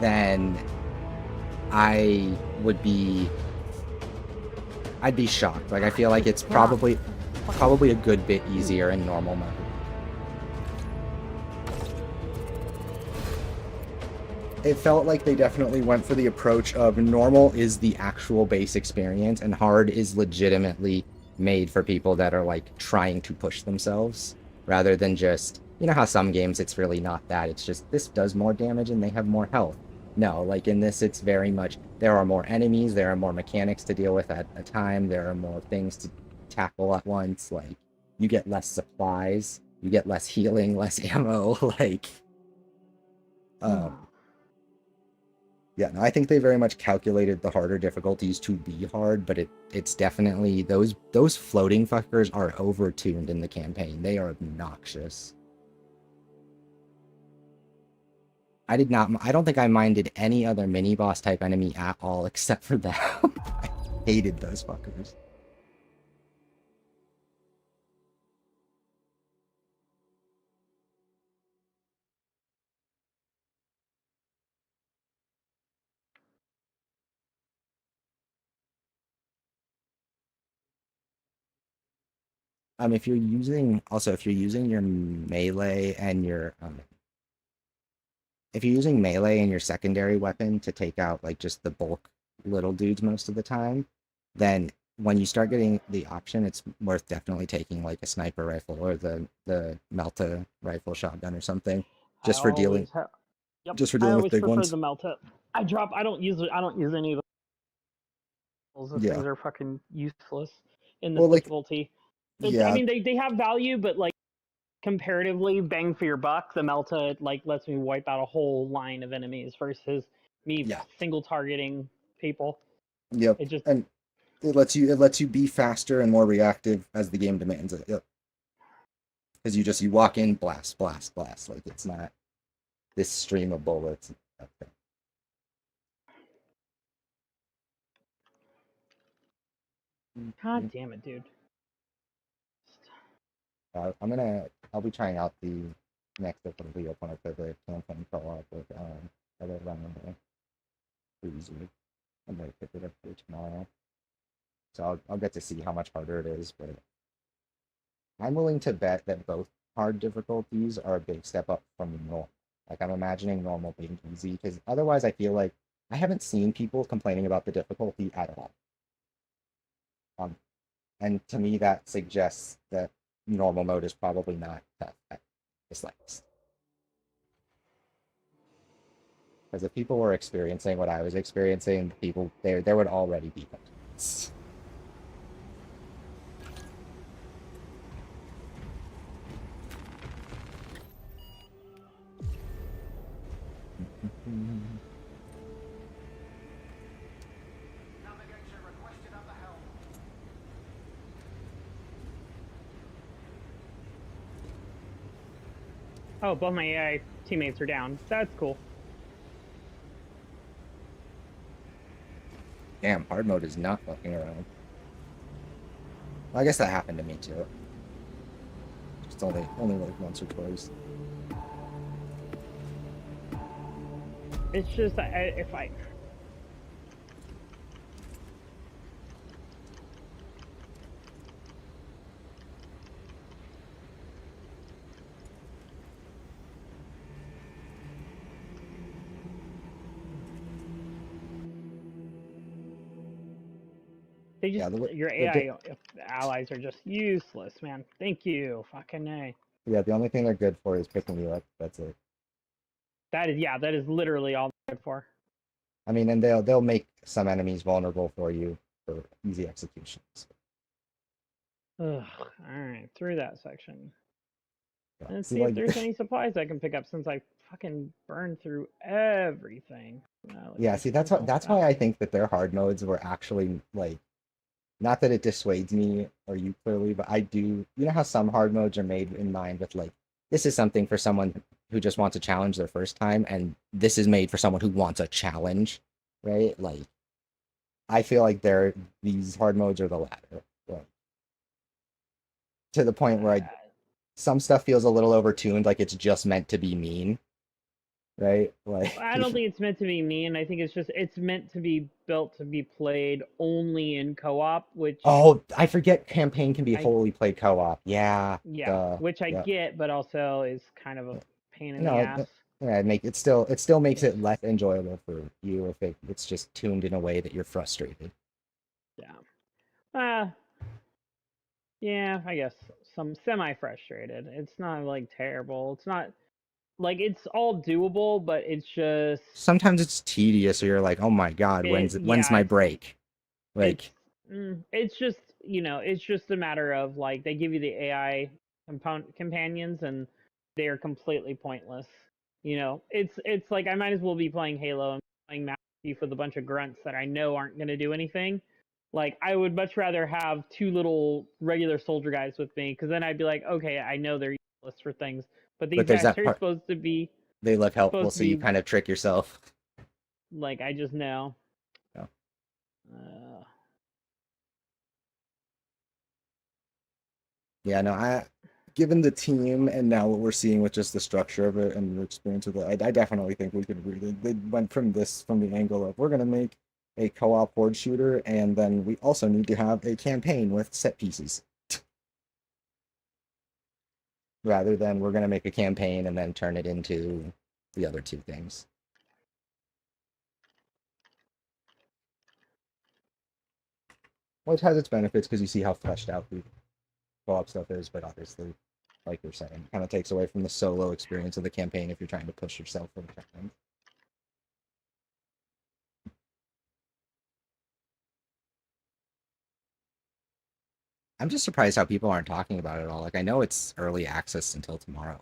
then I'd be shocked. Like, I feel like it's probably a good bit easier in normal mode. It felt like they definitely went for the approach of normal is the actual base experience and hard is legitimately made for people that are trying to push themselves, rather than just, how some games it's really not that, it's just this does more damage and they have more health. No, in this it's very much, there are more enemies, there are more mechanics to deal with at a time, there are more things to tackle at once, you get less supplies, you get less healing, less ammo, yeah, no, I think they very much calculated the harder difficulties to be hard, but it's definitely, those floating fuckers are overtuned in the campaign. They are obnoxious. I don't think I minded any other mini-boss type enemy at all except for them. I hated those fuckers. If you're using your melee and your if you're using melee and your secondary weapon to take out like just the bulk little dudes most of the time, then when you start getting the option, it's worth definitely taking like a sniper rifle or the Melta rifle shotgun or something, I just for always have. Yep. I with always big prefer ones. the Melta. I drop. I don't use. I don't use any of those. Those Yeah. things are fucking useless in this Well, like, difficulty. It's. I yeah, mean, they have value, but like comparatively, bang for your buck, the Melta like lets me wipe out a whole line of enemies versus me yeah, single targeting people. yep. It just And it lets you be faster and more reactive as the game demands it. Yep. Because you walk in, blast, blast, blast. Like it's not this stream of bullets. Okay. God damn it, dude. I'll be trying out the next difficulty when I play the campaign co-op with other random freezer. I'm gonna pick it up for tomorrow. So I'll get to see how much harder it is, but I'm willing to bet that both hard difficulties are a big step up from normal. Like I'm imagining normal being easy, because otherwise I feel like I haven't seen people complaining about the difficulty at all. Um, and to me that suggests that normal mode is probably not tough at the slightest. Because if people were experiencing what I was experiencing, people there would already be complaints. Oh, both my AI teammates are down. That's cool. Damn, hard mode is not fucking around. Well, I guess that happened to me too. Just only like once or twice. It's just if I they just Yeah, your AI allies are just useless, man. Thank you, fucking A. yeah, the only thing they're good for is picking you up. That's it. That is literally all I'm good for. I mean, and they'll make some enemies vulnerable for you for easy executions. Ugh. All right, through that section. Yeah. Let's See, see if like, there's any supplies I can pick up since I fucking burned through everything. yeah, see, that's why I think that their hard modes were actually like, not that it dissuades me or you clearly, but I do. You know how some hard modes are made in mind with like, this is something for someone who just wants a challenge their first time, and this is made for someone who wants a challenge, right? Like, I feel like these hard modes are the latter. Like, to the point where some stuff feels a little overtuned, like it's just meant to be mean, right? Like, I don't think it's meant to be mean. I think it's meant to be built to be played only in co-op, which oh, I forget campaign can be I wholly played co-op. Yeah, yeah, which I yeah. get, but also is kind of a pain in the No, ass. yeah, it still makes it less enjoyable for you if it's just tuned in a way that you're frustrated. Yeah. Uh, yeah, I guess some semi-frustrated. It's not like terrible. It's not like it's all doable, but it's just Sometimes it's tedious, or you're like, oh my god, when's yeah, my break? it's Like, it's just it's just a matter of like they give you the AI companions and they are completely pointless. It's like I might as well be playing Halo and playing Master Chief with a bunch of grunts that I know aren't going to do anything. Like I would much rather have two little regular soldier guys with me because then I'd be like, okay, I know they're useless for things, but but these there's guys that are part, they look helpful, supposed to so you be kind of trick yourself. like I just know. Yeah. Uh, Yeah, no, given the team and now what we're seeing with just the structure of it and the experience with it, I definitely think we could really. They went from the angle of we're gonna make a co-op horde shooter, and then we also need to have a campaign with set pieces. rather than we're gonna make a campaign and then turn it into the other two things. Which has its benefits because you see how fleshed out the co-op stuff is, but obviously, like you're saying, kind of takes away from the solo experience of the campaign if you're trying to push yourself for the challenge. I'm just surprised how people aren't talking about it at all. Like I know it's early access until tomorrow.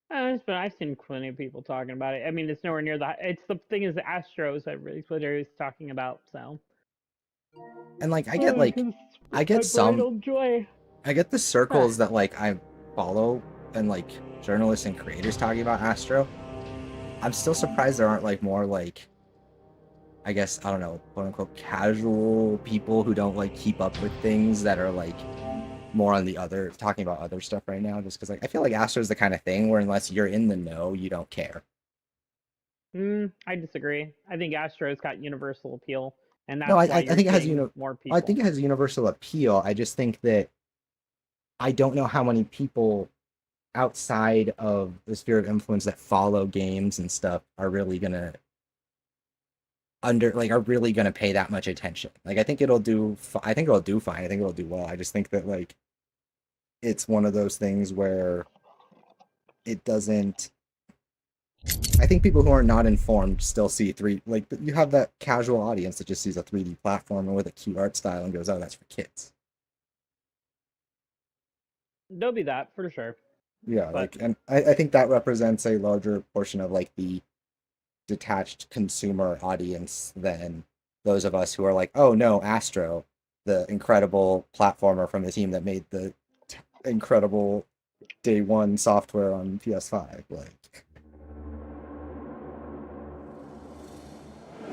But I've seen plenty of people talking about it. I mean, it's nowhere near that. It's the thing is the Astros that really Twitter is talking about. So, And like I get my some bridal joy. I get the circles that like I follow and like journalists and creators talking about Astro. I'm still surprised there aren't like more like I guess I don't know, quote unquote casual people who don't like keep up with things that are like more on the other talking about other stuff right now just because like I feel like Astro's the kind of thing where unless you're in the know, you don't care. I disagree. I think Astros got universal appeal, and No, that's why I you're think it has seeing more people. I think it has universal appeal. I just think that I don't know how many people outside of the sphere of influence that follow games and stuff are really gonna are really gonna pay that much attention. Like I think it'll do. I think it'll do fine. I think it'll do well. I just think that like it's one of those things where it doesn't. I think people who are not informed still see like you have that casual audience that just sees a 3D platformer with a cute art style and goes, "Oh, that's for kids." There'll be that for sure. Yeah, But like, and I think that represents a larger portion of like the detached consumer audience than those of us who are like, oh no, Astro, the incredible platformer from the team that made the incredible day one software on PS5. Like,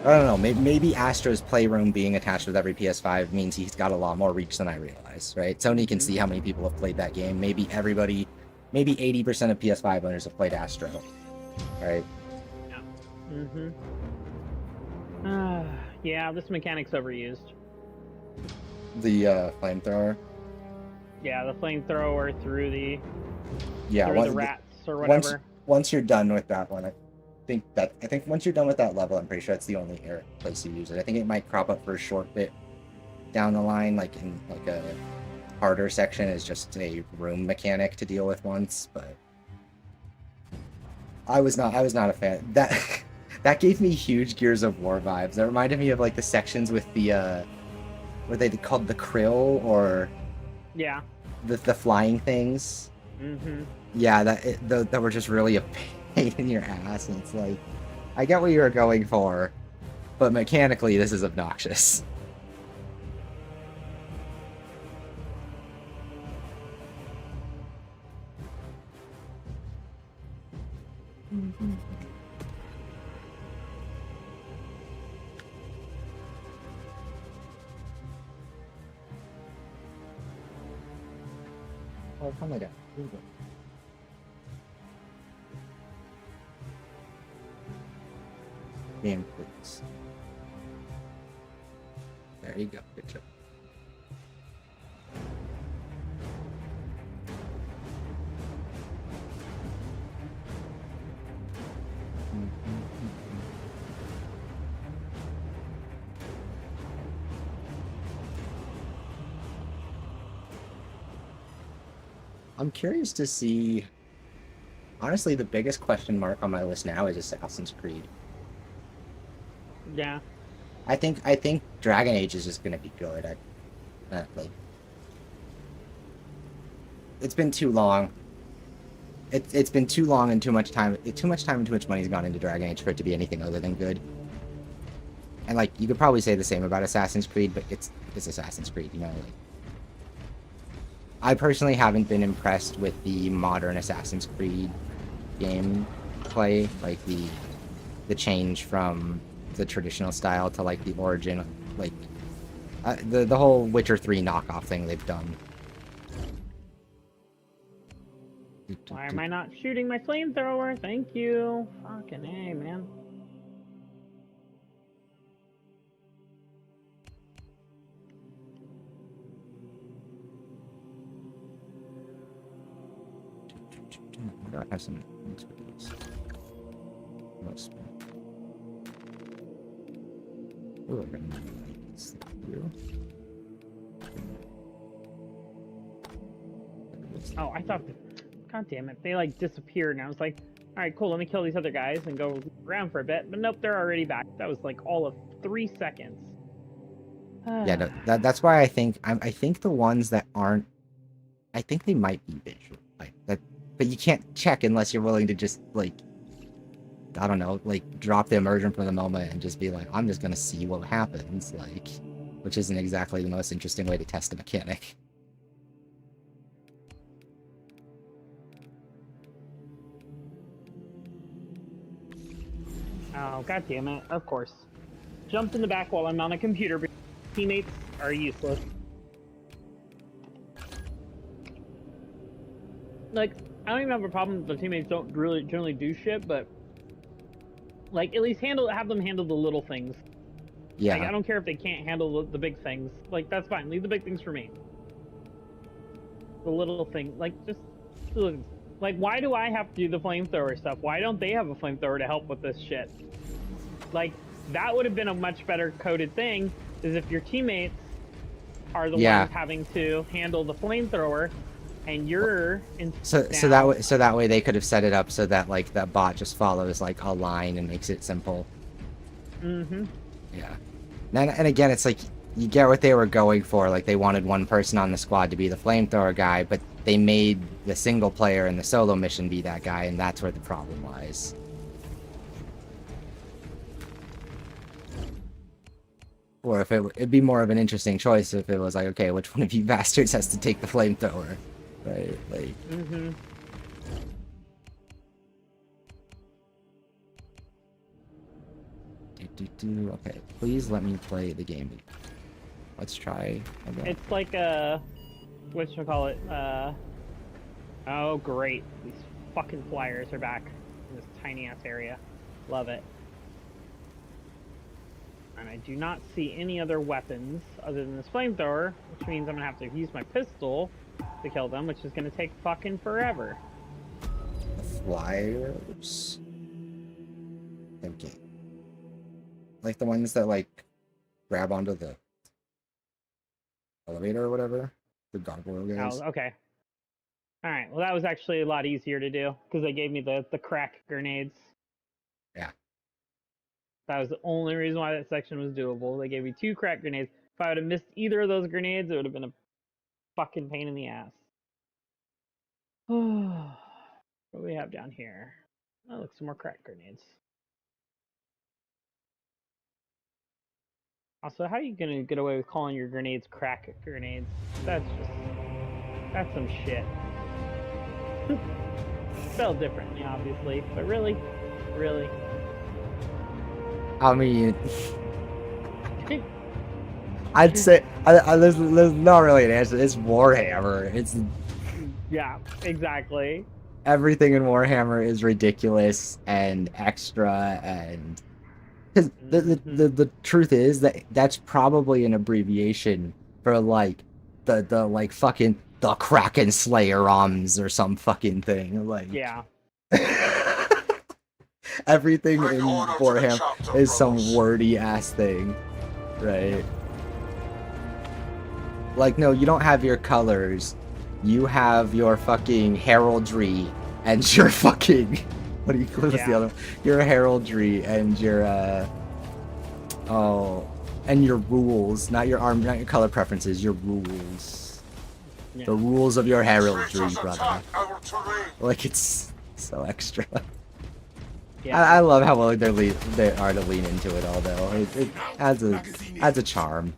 I don't know, maybe Astro's Playroom being attached with every PS5 means he's got a lot more reach than I realize, right? Sony can see how many people have played that game. Maybe 80% of PS5 owners have played Astro, right? Yeah, this mechanic's overused. The flamethrower. Yeah, the flamethrower through the rats or once whatever. once you're done with that one, I think once you're done with that level, I'm pretty sure it's the only place you use it. I think it might crop up for a short bit down the line, like in like a harder section is just a room mechanic to deal with once, but I was not a fan. That gave me huge Gears of War vibes. That reminded me of like the sections with the what they called the krill or Yeah. the flying things. Yeah, that were just really a pain in your ass, and it's like, I get what you were going for, but mechanically this is obnoxious. Oh, come on down. Game, please. There you go. Good job. I'm curious to see. Honestly, the biggest question mark on my list now is Assassin's Creed. Yeah. I think Dragon Age is just gonna be good. Like, it's been too long. It's been too long and too much time. Too much time and too much money's gone into Dragon Age for it to be anything other than good. And like, you could probably say the same about Assassin's Creed, but it's Assassin's Creed, you know. Like, I personally haven't been impressed with the modern Assassin's Creed gameplay, like the change from the traditional style to like the origin, like the whole Witcher 3 knockoff thing they've done. Why am I not shooting my flamethrower? Thank you. Fucking A, man. do I have some expertise? Most. Ooh, I'm gonna need this through. Oh, I thought. God damn it! They like disappeared, and I was like, "All right, cool. Let me kill these other guys and go around for a bit." But nope, they're already back. That was like all of 3 seconds. Yeah, no, that's why I think I think the ones that aren't, I think they might be visual, like that, but you can't check unless you're willing to just like, I don't know, like drop the immersion for the moment and just be like, I'm just gonna see what happens, like, which isn't exactly the most interesting way to test a mechanic. Oh, god damn it! Of course. Jumped in the back while I'm on a computer. But teammates are useless. Like, I don't even have a problem if the teammates don't really generally do shit, but like at least have them handle the little things. Yeah. Like, I don't care if they can't handle the big things. Like, that's fine. Leave the big things for me. The little thing, like, just like, why do I have to do the flamethrower stuff? Why don't they have a flamethrower to help with this shit? Like, that would have been a much better coded thing, is if your teammates are the ones having to handle the flamethrower, and you're so that way they could have set it up so that like that bot just follows like a line and makes it simple. Mm-hmm. Yeah. And again, it's like you get what they were going for. Like they wanted one person on the squad to be the flamethrower guy, but they made the single player in the solo mission be that guy, and that's where the problem lies. Or if it'd be more of an interesting choice if it was like, okay, which one of you bastards has to take the flamethrower, right? Like. Mm-hmm. Okay, please let me play the game. Let's try again. It's like a, whatchamacallit, oh great, these fucking flyers are back in this tiny ass area. Love it. And I do not see any other weapons other than this flamethrower, which means I'm gonna have to use my pistol to kill them, which is gonna take fucking forever. The flyers? Thinking. Like the ones that like grab onto the elevator or whatever? The gargoyle guys? Oh, okay. Alright, well that was actually a lot easier to do, because they gave me the crack grenades. Yeah. That was the only reason why that section was doable. They gave me 2 crack grenades. If I would have missed either of those grenades, it would have been a fucking pain in the ass. What do we have down here? Oh, look, some more crack grenades. Also, how are you gonna get away with calling your grenades crack grenades? That's some shit. Spelled differently, obviously, but really? Really? I mean, I'd say there's not really an answer. It's Warhammer. It's Yeah, exactly. everything in Warhammer is ridiculous and extra, and because the truth is that that's probably an abbreviation for like the like fucking the Kraken Slayer arms or some fucking thing. Like Yeah. everything in Warhammer is some wordy ass thing, right? Like, no, you don't have your colors. You have your fucking heraldry and your fucking what do you call the other one? Your heraldry and your and your rules, not your color preferences, your rules. Yeah. The rules of your heraldry, brother. Like, it's so extra. Yeah. I love how willing they are to lean into it, although it adds a charm.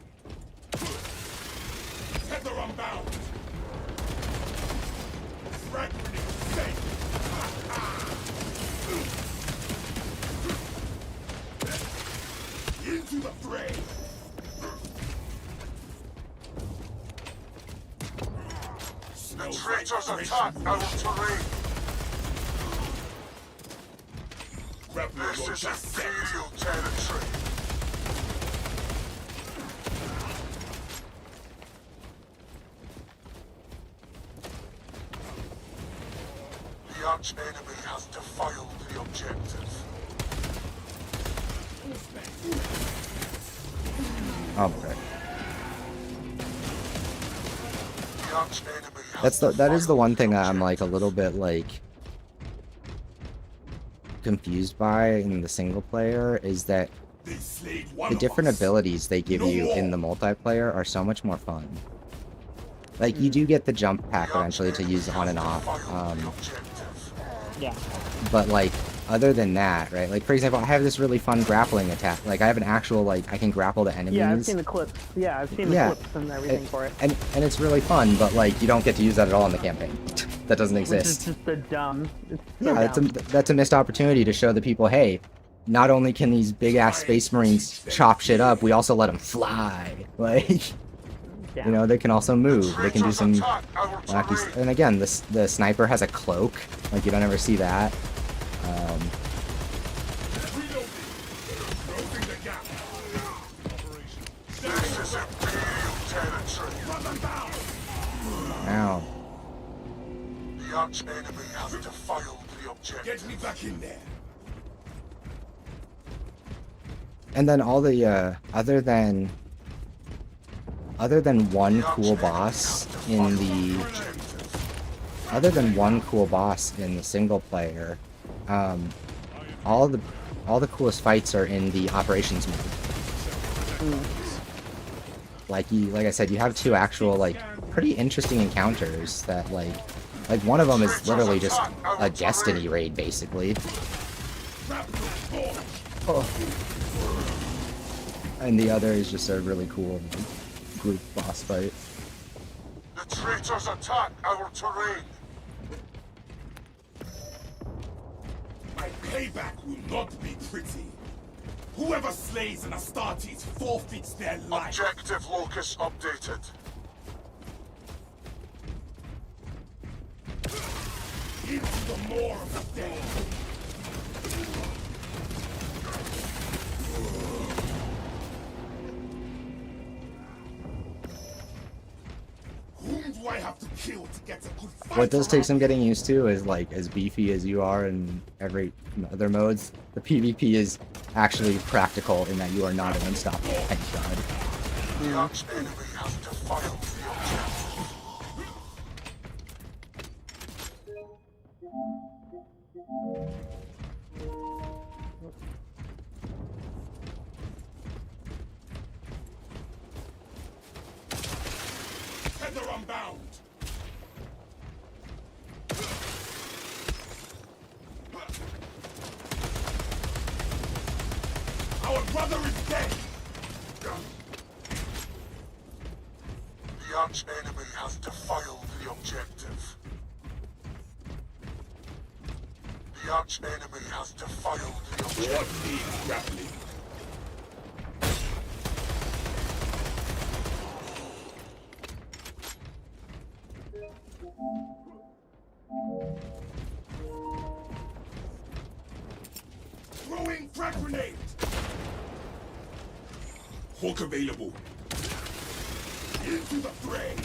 Into the fray. The traitors attack our terrain. This is Imperial territory. The arch enemy Oh, okay. The arch enemy has That is the defiled one thing the that I'm like a objective. little bit like confused by in the single player is that They slayed one the of different us. abilities they give No you in the more. multiplayer are so much more fun. Like you do get the jump pack The arch eventually to enemy use on has and off. defiled the objective. Yeah. But like other than that, right? Like for example, I have this really fun grappling attack. Like I have an actual like I can grapple to enemies. Yeah, I've seen the clips. Yeah, I've seen the Yeah. clips and everything for it. And it's really fun, but like you don't get to use that at all in the campaign. That doesn't Which is exist. just the dumb. It's so Yeah, dumb. that's a missed opportunity to show the people, hey, not only can these big ass space marines chop shit up, we also let them fly. Like, Yeah. you know, they can also move. They can do Traitors some attack our wacky. terrain. And again, the sniper has a cloak. Like you don't ever see that. Closing the gap. This is Imperial territory. Run them down. Now, The arch enemy has defiled the objective. Get me back in there. and then all the other than one cool boss in the single player, all the coolest fights are in the operations mode. Like I said, you have two actual like pretty interesting encounters that like one of them is literally just a destiny raid basically. Oh. And the other is just a really cool group boss fight. The traitors attack our terrain. My payback will not be pretty. Whoever slays an Astartes forfeits their life. Objective locus updated. Into the maw of the dead. Whom do I have to kill to get a good fight? What does take some around getting used to is like as beefy as you are in every other modes, the PvP is actually practical in that you are not an unstoppable headshot. The arch enemy has defiled the objective. Tether unbound. Our brother is dead. The arch enemy has defiled the objective. The arch enemy has defiled the objective. What needs grappling? Throwing frag grenade! Hawk available. Into the fray!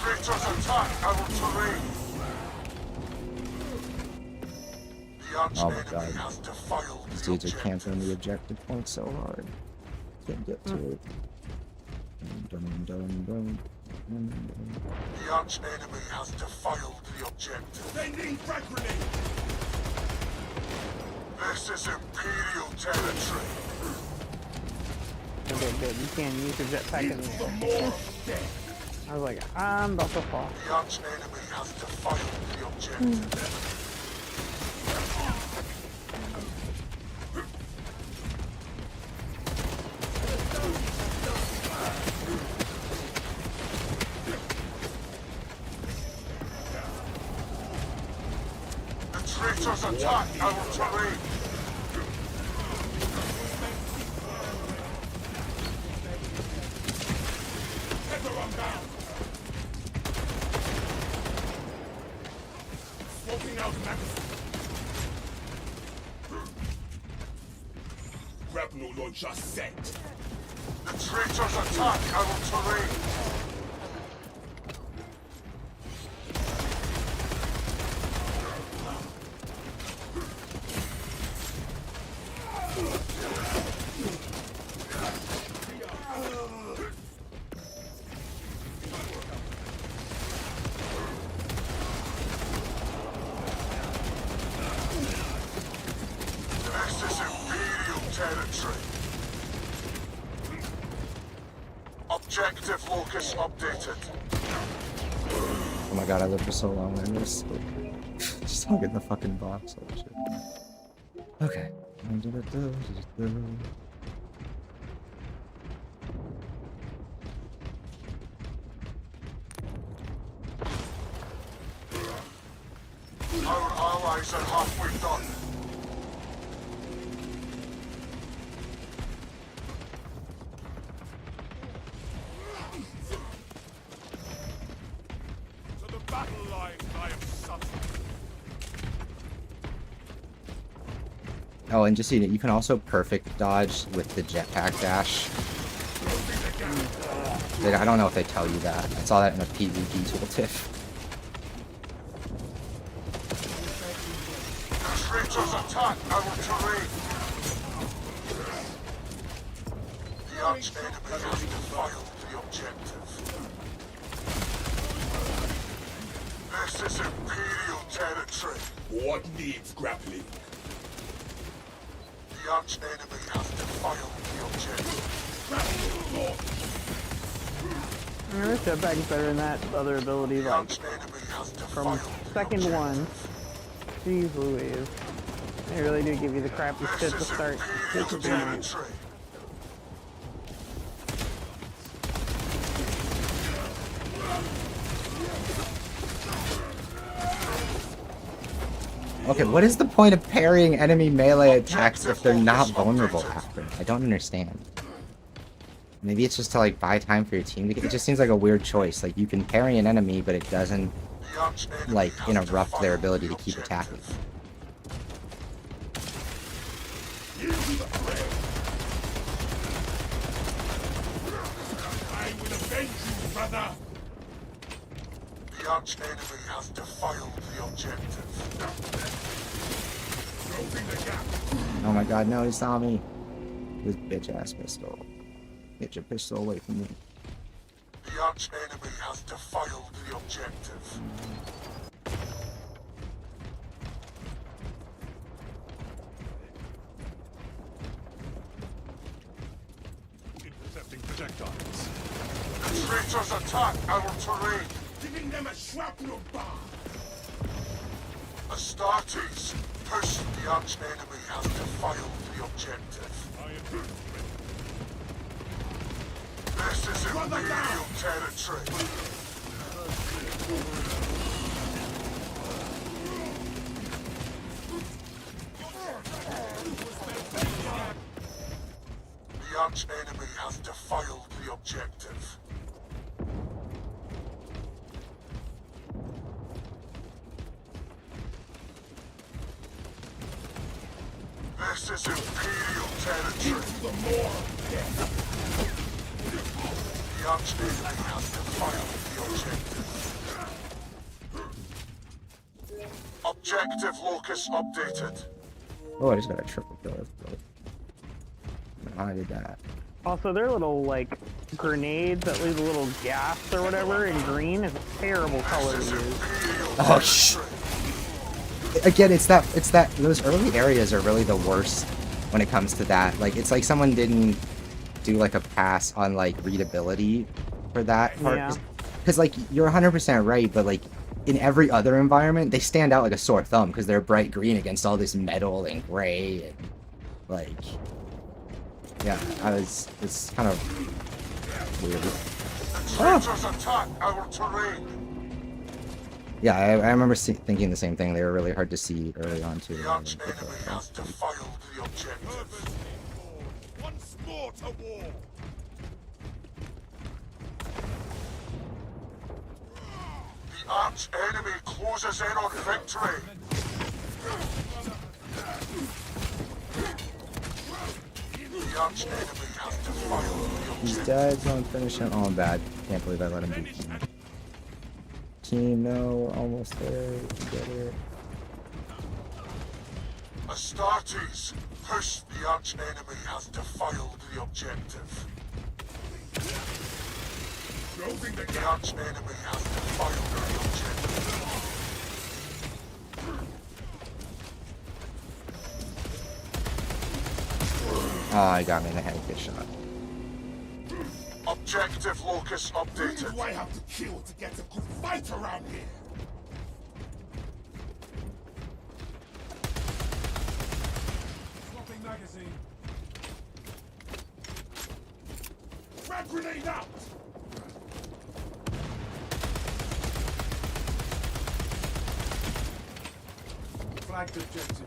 Traitors attack our terrain! The arch Oh my enemy God. has defiled These the dudes are objective. camping the objective point so hard. Can't get to it. Dun, dun, dun, dun. The arch enemy has defiled the objective. Sending frag grenade! This is Imperial territory. Good. You can't use your jetpack in Into the there. maw of death. I was like, I'm about to fall. The arch enemy has defiled the objective. The traitors attack our terrain. Tether unbound. Swapping out magazine. Grapnel launcher set. The traitors attack our terrain. territory. Objective locus updated. Oh my god, I lived for so long. I missed just don't get the fucking box. Oh shit. Okay. Our allies are halfway done. To the battle lines I am summoned. Oh, and just so you know, you can also perfect dodge with the jetpack dash. I don't know if they tell you that. I saw that in a PvP tooltip. Traitors attack our terrain. The arch enemy has defiled the objective. This is Imperial territory. What needs grappling? The arch enemy has defiled the objective. This jetpack is better than that other ability, The like, arch enemy has from defiled the second objective. one. Jeez Louise. They really do give you the crappy shit to This is start. Imperial Good job. territory. Okay, what is the point of parrying enemy melee attacks if they're not vulnerable after? I don't understand. Maybe it's just to like buy time for your team. It just seems like a weird choice. Like you can parry an enemy, but it doesn't The arch enemy like has interrupt their defiled ability the to keep attacking. objective. I will avenge you, brother! The arch enemy has defiled the objective. Closing the gap. Oh my god, no, he saw me. This bitch ass pistol. Get your pistol away from me. The arch enemy has defiled the objective. Intercepting projectiles. The traitors attack our terrain. Giving them a shrapnel bar. Astartes, push. The arch enemy has defiled the objective. I am This is Imperial territory. The arch enemy has defiled the objective. This is Imperial territory. The arch enemy has defiled the objective. Objective locus updated. Oh, I just got a triple kill. That's good. I did that. Also, their little, like, grenades that leave a little gas or whatever in green is a terrible color to This is use. Imperial Oh, sh- territory. Again, it's that those early areas are really the worst when it comes to that. Like, it's like someone didn't do like a pass on like readability for that part. Yeah. Because like you're 100% right, but like in every other environment, they stand out like a sore thumb because they're bright green against all this metal and gray and like, yeah, it's kind of weird. The traitors attack our terrain. Yeah, I remember thinking the same thing. They were really hard to see early on too. The arch enemy has defiled the objective. once more to war. The arch enemy closes in on victory. The arch enemy has defiled the He's objective. dead, don't finish him. Oh, I'm bad. Can't believe I let him beat me. Team, no, we're almost there. We can get it. Astartes, push. The arch enemy has defiled the objective. Closing the The gap. arch enemy has defiled the objective. Oh, I got me in the head. Good shot. Objective locus updated. Who do I have to kill to get a good fight around here? Swapping magazine. Frag grenade out! Flagged objective.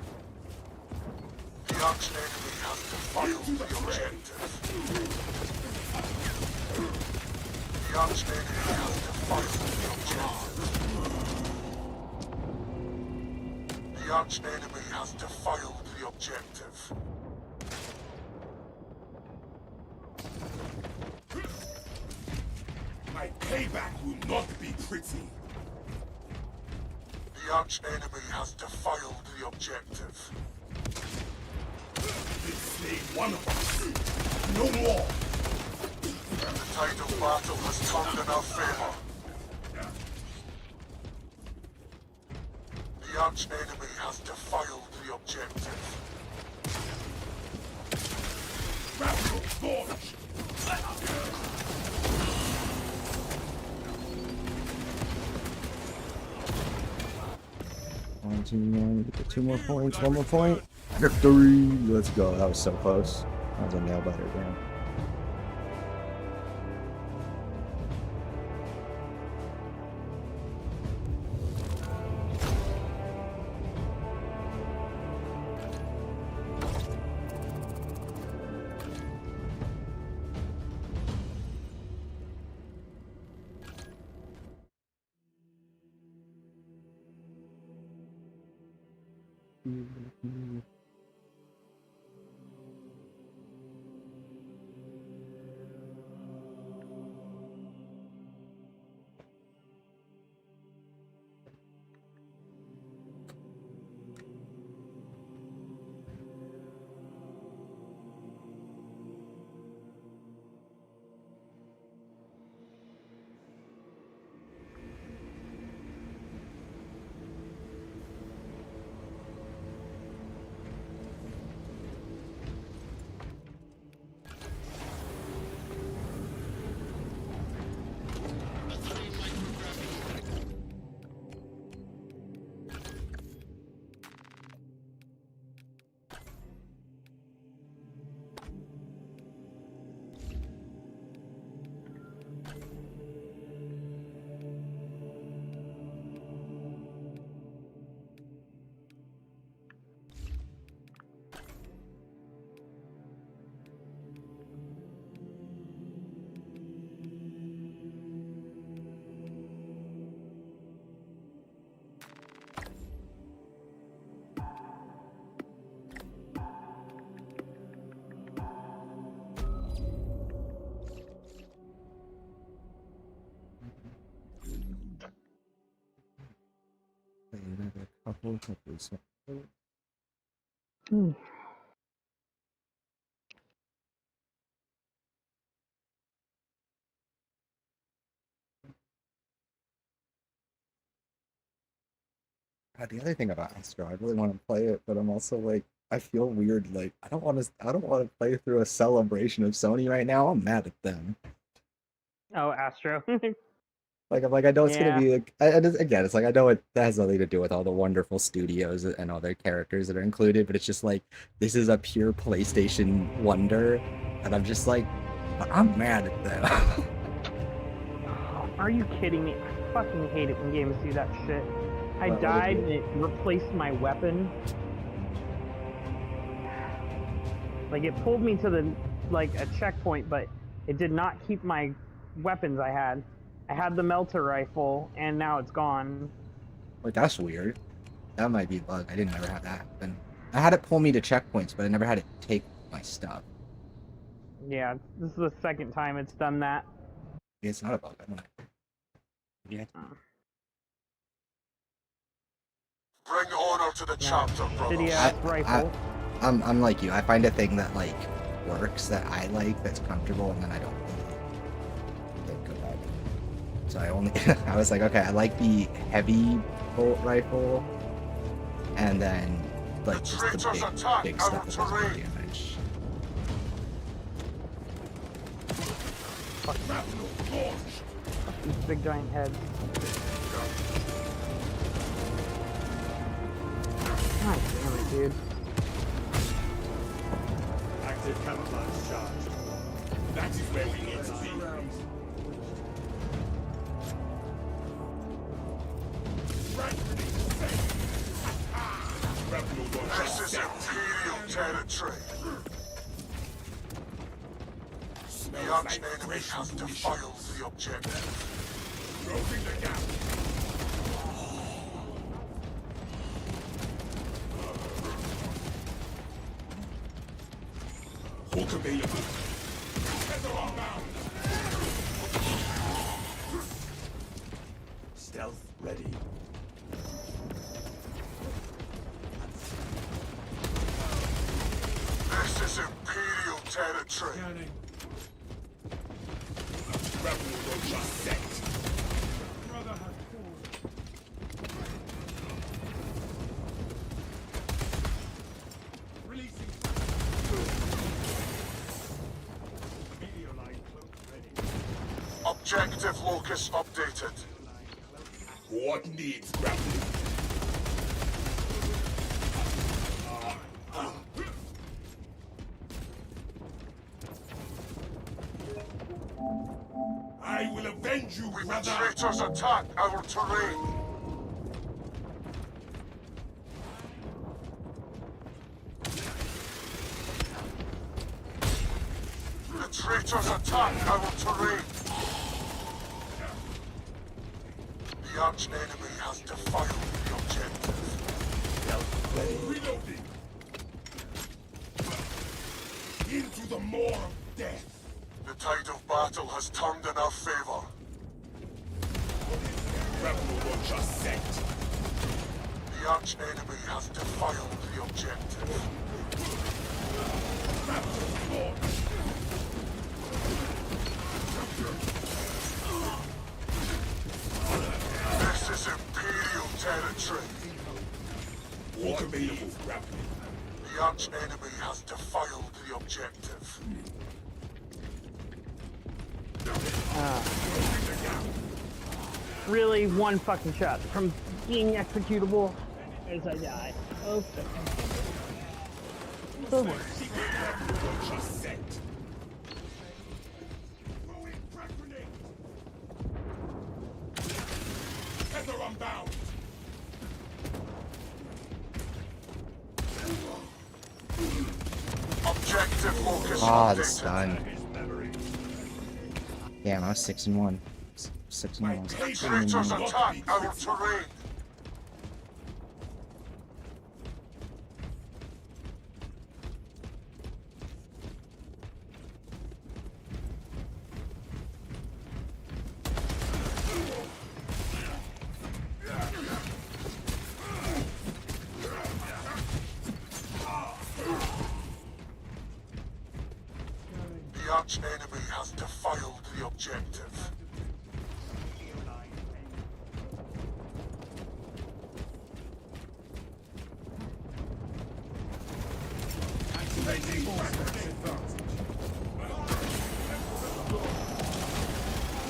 The arch enemy has defiled the objective. The arch enemy has defiled the objective. The arch enemy has defiled the objective. My payback will not be pretty. The arch enemy has defiled the objective. They slayed one of us. No more. The tide of battle has turned in our favor. The arch enemy has defiled the objective. Battle forge! 1, 2, 1, get 2 more points, 1 more point. Victory! Let's go. That was so close. That was a nail biter, damn. Another couple. The other thing about Astro, I really want to play it, but I'm also like, I feel weird. Like, I don't want to play through a celebration of Sony right now. I'm mad at them. Oh, Astro. Like, I'm like, I know it's Yeah. gonna be like, again, it's like I know it that has nothing to do with all the wonderful studios and all their characters that are included, but it's just like this is a pure PlayStation wonder, and I'm just like, I'm mad at them. Are you kidding me? I fucking hate it when games do that shit. I What would it died be? and it replaced my weapon. Like, it pulled me to the, like, a checkpoint, but it did not keep my weapons I had. I had the melter rifle, and now it's gone. Like, that's weird. That might be a bug. I didn't ever have that happen. I had it pull me to checkpoints, but I never had it take my stuff. Yeah, this is the second time it's done that. It's not a bug. I don't know. Yeah. Bring honor to the chapter, brother. Shitty-ass rifle. I'm like you. I find a thing that like works that I like that's comfortable, and then I don't really think about it. So I only I was like, okay, I like the heavy bolt rifle, and then like just the big stuff that does more damage. This big giant head. God damn it, dude. Active camouflage charged. That is where we need to be. This is Imperial territory. The arch enemy has defiled the objective. Closing the gap. Hawk available. Tether unbound. Stealth ready. This is Imperial territory. Rebel rotor set. Releasing. Meteorite cloak ready. Objective locus updated. What needs grappling? I will avenge you, The brother! traitors attack our terrain. The traitors attack our terrain. The arch enemy has defiled the objective. Reloading! Into the maw of death! The tide of battle has turned in our favor. Rebel rotor set! The arch enemy has defiled the objective. This is Imperial territory. Walk available, grappling. The arch enemy has defiled the objective. Really, one fucking shot from being executable as I die. Okay. Rebel rotor set! Throwing crack grenade! Tether unbound! Objective locus Ah, the updated. stun. Damn, I was 6-1. 6-1. The traitors attack our terrain. The arch enemy has defiled the objective.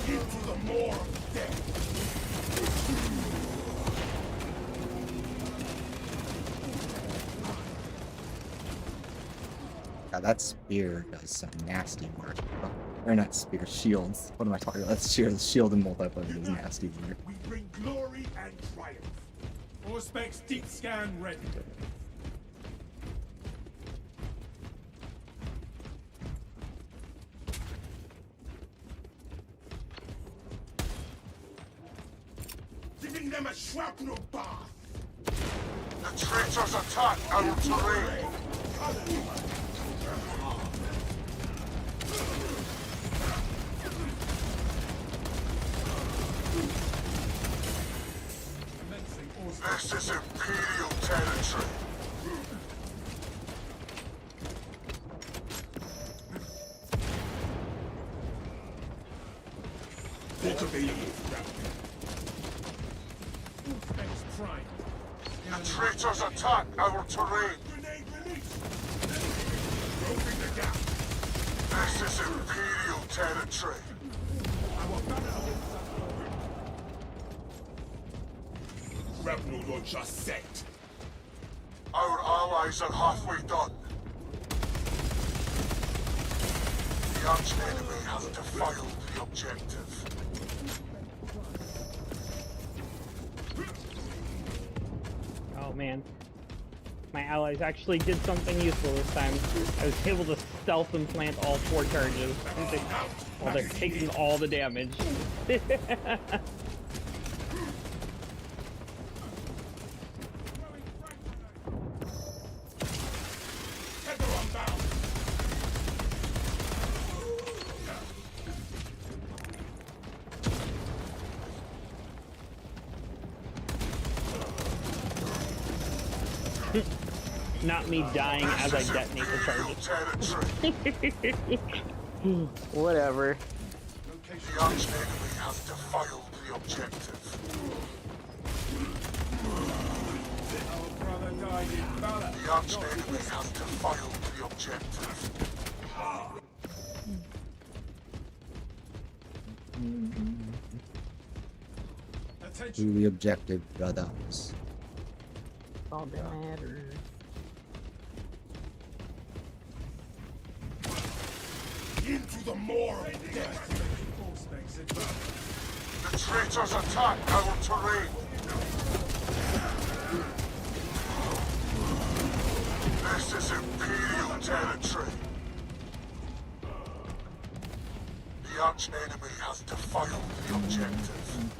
Into the maw of death! God, that spear does some nasty work. Or not spear, shields. What am I talking about? That's shield and multiplayer does nasty work. We bring glory and triumph. All specs deep scan ready. Giving them a shrapnel bath. The traitors attack our terrain. This is Imperial territory. Walk available, grappling. All specs prime. The traitors attack our terrain. Grenade release! Closing the gap. This is Imperial territory. Grapnel launcher set. Our allies are halfway done. The arch-enemy has defiled the objective. Oh man. My allies actually did something useful this time. I was able to stealth implant all 4 charges while they're taking all the damage. Tether unbound. Not me dying as I detonate the charges. Territory. Whatever. The arch-enemy has defiled the objective. Our brother died in valor. The arch-enemy has defiled the objective. Attention. To the objective, brothers. All that matters. Into the maw of death. The traitors attack our terrain. This is Imperial territory. The arch-enemy has defiled the objective.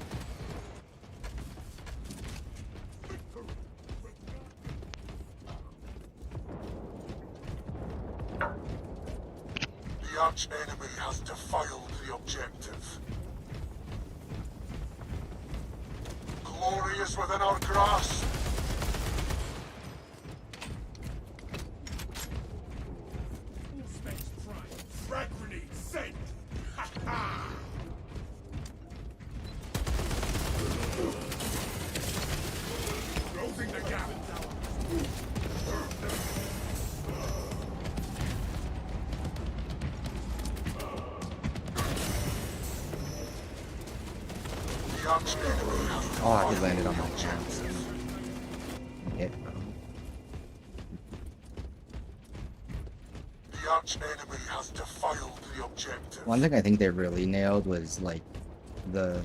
The arch-enemy has defiled the objective. Glory is within our grasp. Frag grenade sent. Ha ha. Closing the gap. The arch-enemy has Oh, he landed on my chance. Hit, bro. The arch-enemy has defiled the objective. One thing I think they really nailed was like the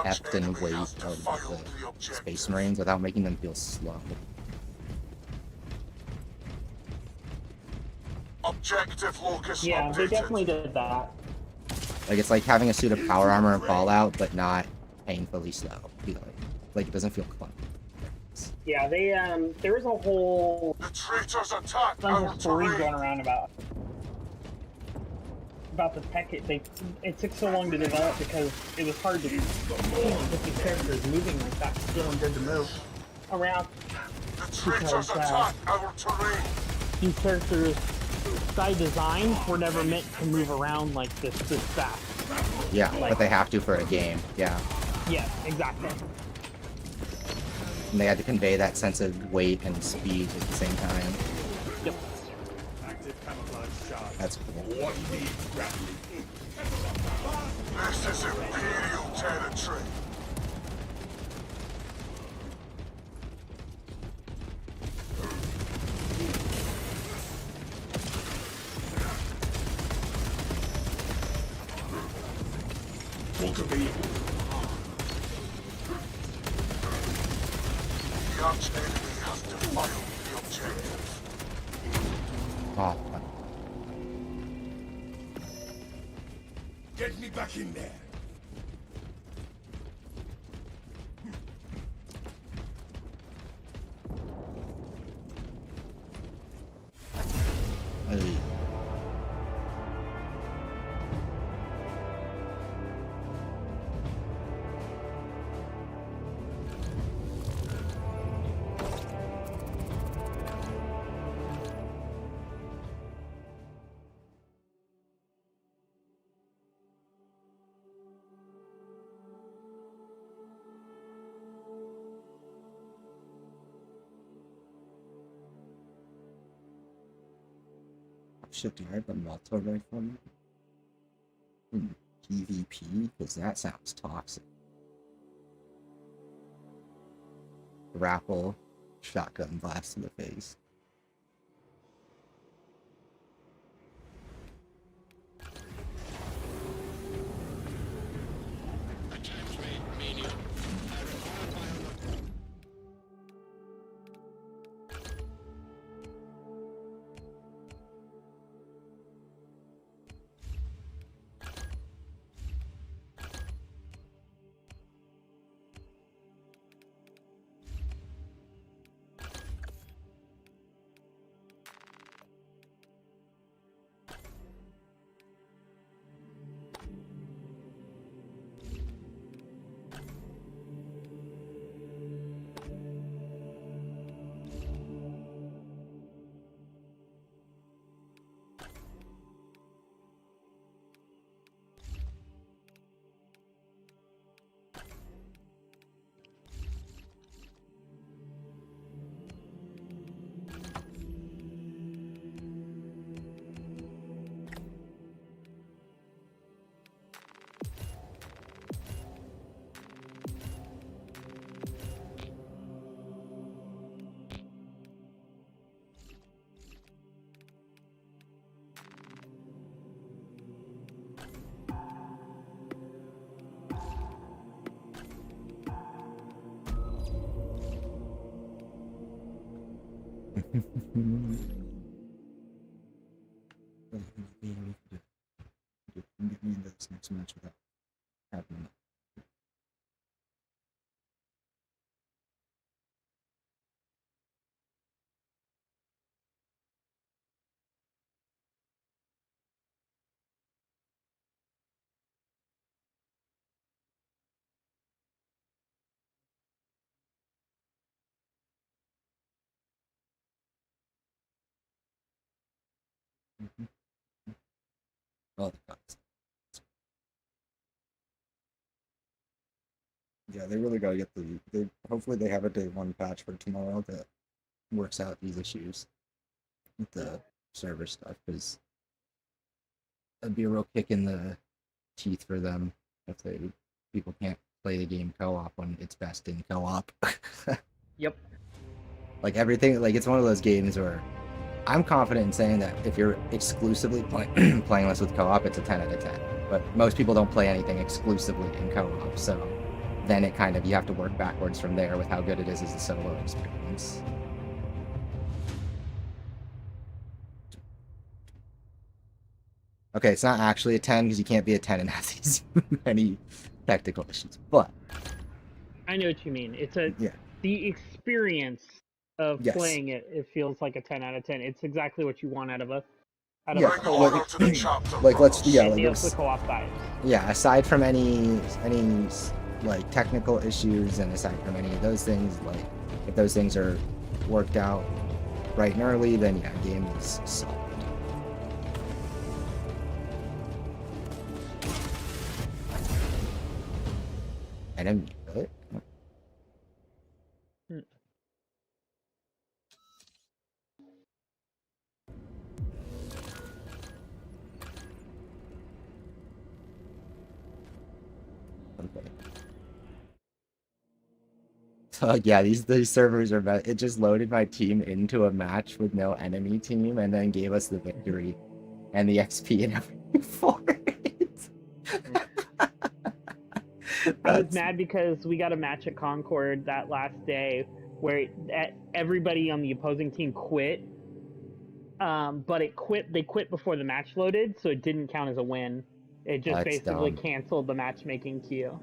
heft and weight of the Space Marines without making them feel slow. Objective locus Yeah, they updated. definitely did that. Like it's like having a suit of power armor in Fallout, but not painfully slow. Feeling like it doesn't feel clunky. Yeah, they there was a whole The traitors attack bunch our of stories going terrain. around about the tech. It took so long to develop because it was hard to get these characters moving like that, feeling good to move around. The traitors because, attack our terrain. These characters, by design, were never meant to move around like this fast. Yeah, but they have to for a game. Yeah, Yeah, exactly. and they had to convey that sense of weight and speed at the same time. Yep. Active camouflage charge. That's cool. What needs grappling? This is Imperial territory. Cultivate. The arch-enemy has defiled the objective. Oh, fuck. Get me back in there. Hey. Shit, do I have a multi rifle? PvP? Because that sounds toxic. Grapple, shotgun blast in the face. Attack rate medium. I require bioweapon. This next match without happening. Oh, yeah, they really gotta get they hopefully they have a day one patch for tomorrow that works out these issues with the server stuff, because that'd be a real kick in the teeth for them if people can't play the game co-op when it's best in co-op. Yep. Like everything, like it's one of those games where I'm confident in saying that if you're exclusively playing this with co-op, it's a 10 out of 10. But most people don't play anything exclusively in co-op, so then it kind of, you have to work backwards from there with how good it is as a solo experience. Okay, it's not actually a 10 because you can't be a 10 and have these many technical issues, but I know what you mean. It's yeah, the experience of yes, playing it. It feels like a 10 out of 10. It's exactly what you want out of a yeah, co-op. Order to the chapter, like let's yeah, And like the co-op vibes. yeah, aside from any like technical issues and aside from any of those things, like if those things are worked out bright and early, then yeah, game is solid. Enemy, really? Okay. So yeah, these servers are bad. It just loaded my team into a match with no enemy team and then gave us the victory and the XP and everything for it. I was mad because we got a match at Concord that last day where everybody on the opposing team quit. But they quit before the match loaded, so it didn't count as a win. It just That's basically dumb. canceled the matchmaking queue.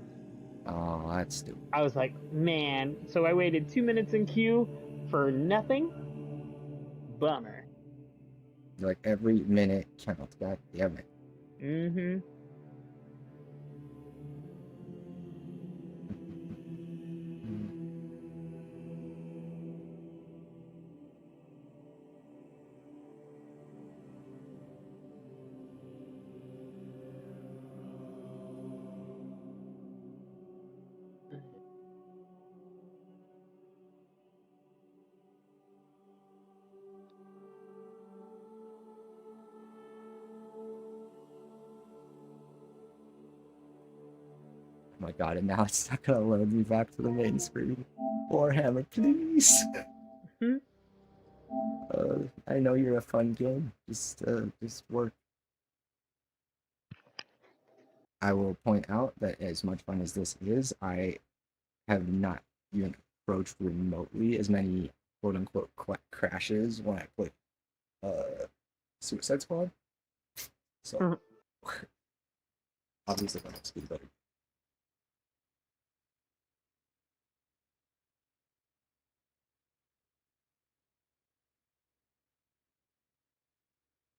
Oh, that's stupid. I was like, man. So I waited 2 minutes in queue for nothing. Bummer. Like every minute counts. God damn it. Mm-hmm. my god, and now it's not gonna load me back to the main screen. Warhammer, please. Hmm? I know you're a fun game. Just work. I will point out that as much fun as this is, I have not even approached remotely as many quote unquote crashes when I play Suicide Squad. So obviously my next game better.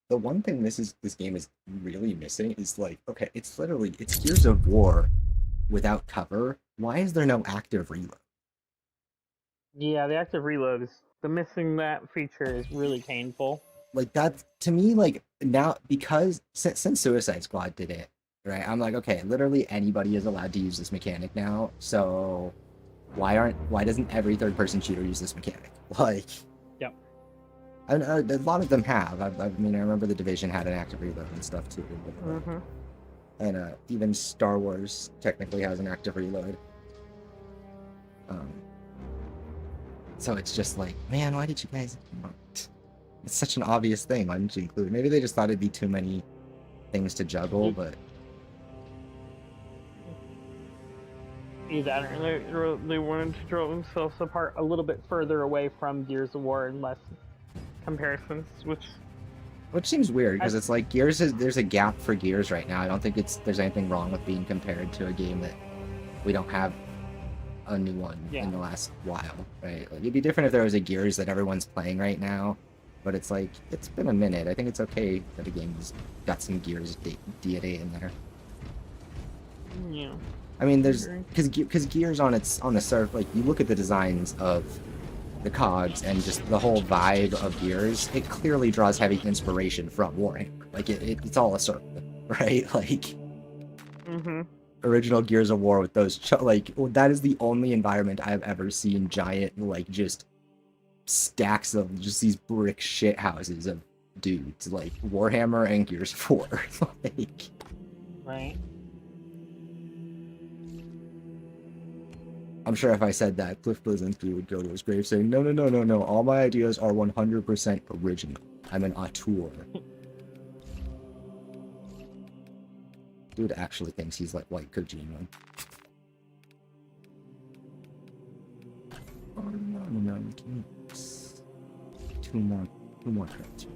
The one thing this game is really missing is like, okay, it's Gears of War without cover. Why is there no active reload? Yeah, the active reload is the missing that feature is really painful. Like that to me, like now because since Suicide Squad did it, right? I'm like, okay, literally anybody is allowed to use this mechanic now. So why doesn't every third person shooter use this mechanic? Like, Yep. a lot of them have. I mean, I remember the Division had an active reload and stuff too. Mm-hmm. And even Star Wars technically has an active reload. So it's just like, man, why did you guys? It's such an obvious thing. Why didn't you include it? Maybe they just thought it'd be too many things to juggle, but Either they wanted to draw themselves apart a little bit further away from Gears of War and less comparisons, which seems weird because it's like there's a gap for Gears right now. I don't think there's anything wrong with being compared to a game that we don't have a new one in the last while, right? Like, it'd be different if there was a Gears that everyone's playing right now, but it's like it's been a minute. I think it's okay that a game's got some Gears deity in there. yeah. I mean, there's because Gears on the surf, like you look at the designs of the cogs and just the whole vibe of Gears, it clearly draws heavy inspiration from Warhammer. Like it's all a circle, right? Like original Gears of War with those that is the only environment I've ever seen giant like just stacks of just these brick shit houses of dudes, like Warhammer and Gears 4. Like, right. I'm sure if I said that, Cliff Bleszinski would go to his grave saying, no, all my ideas are 100% original. I'm an auteur. Dude actually thinks he's like white Kojima. Oh, no, two more cards.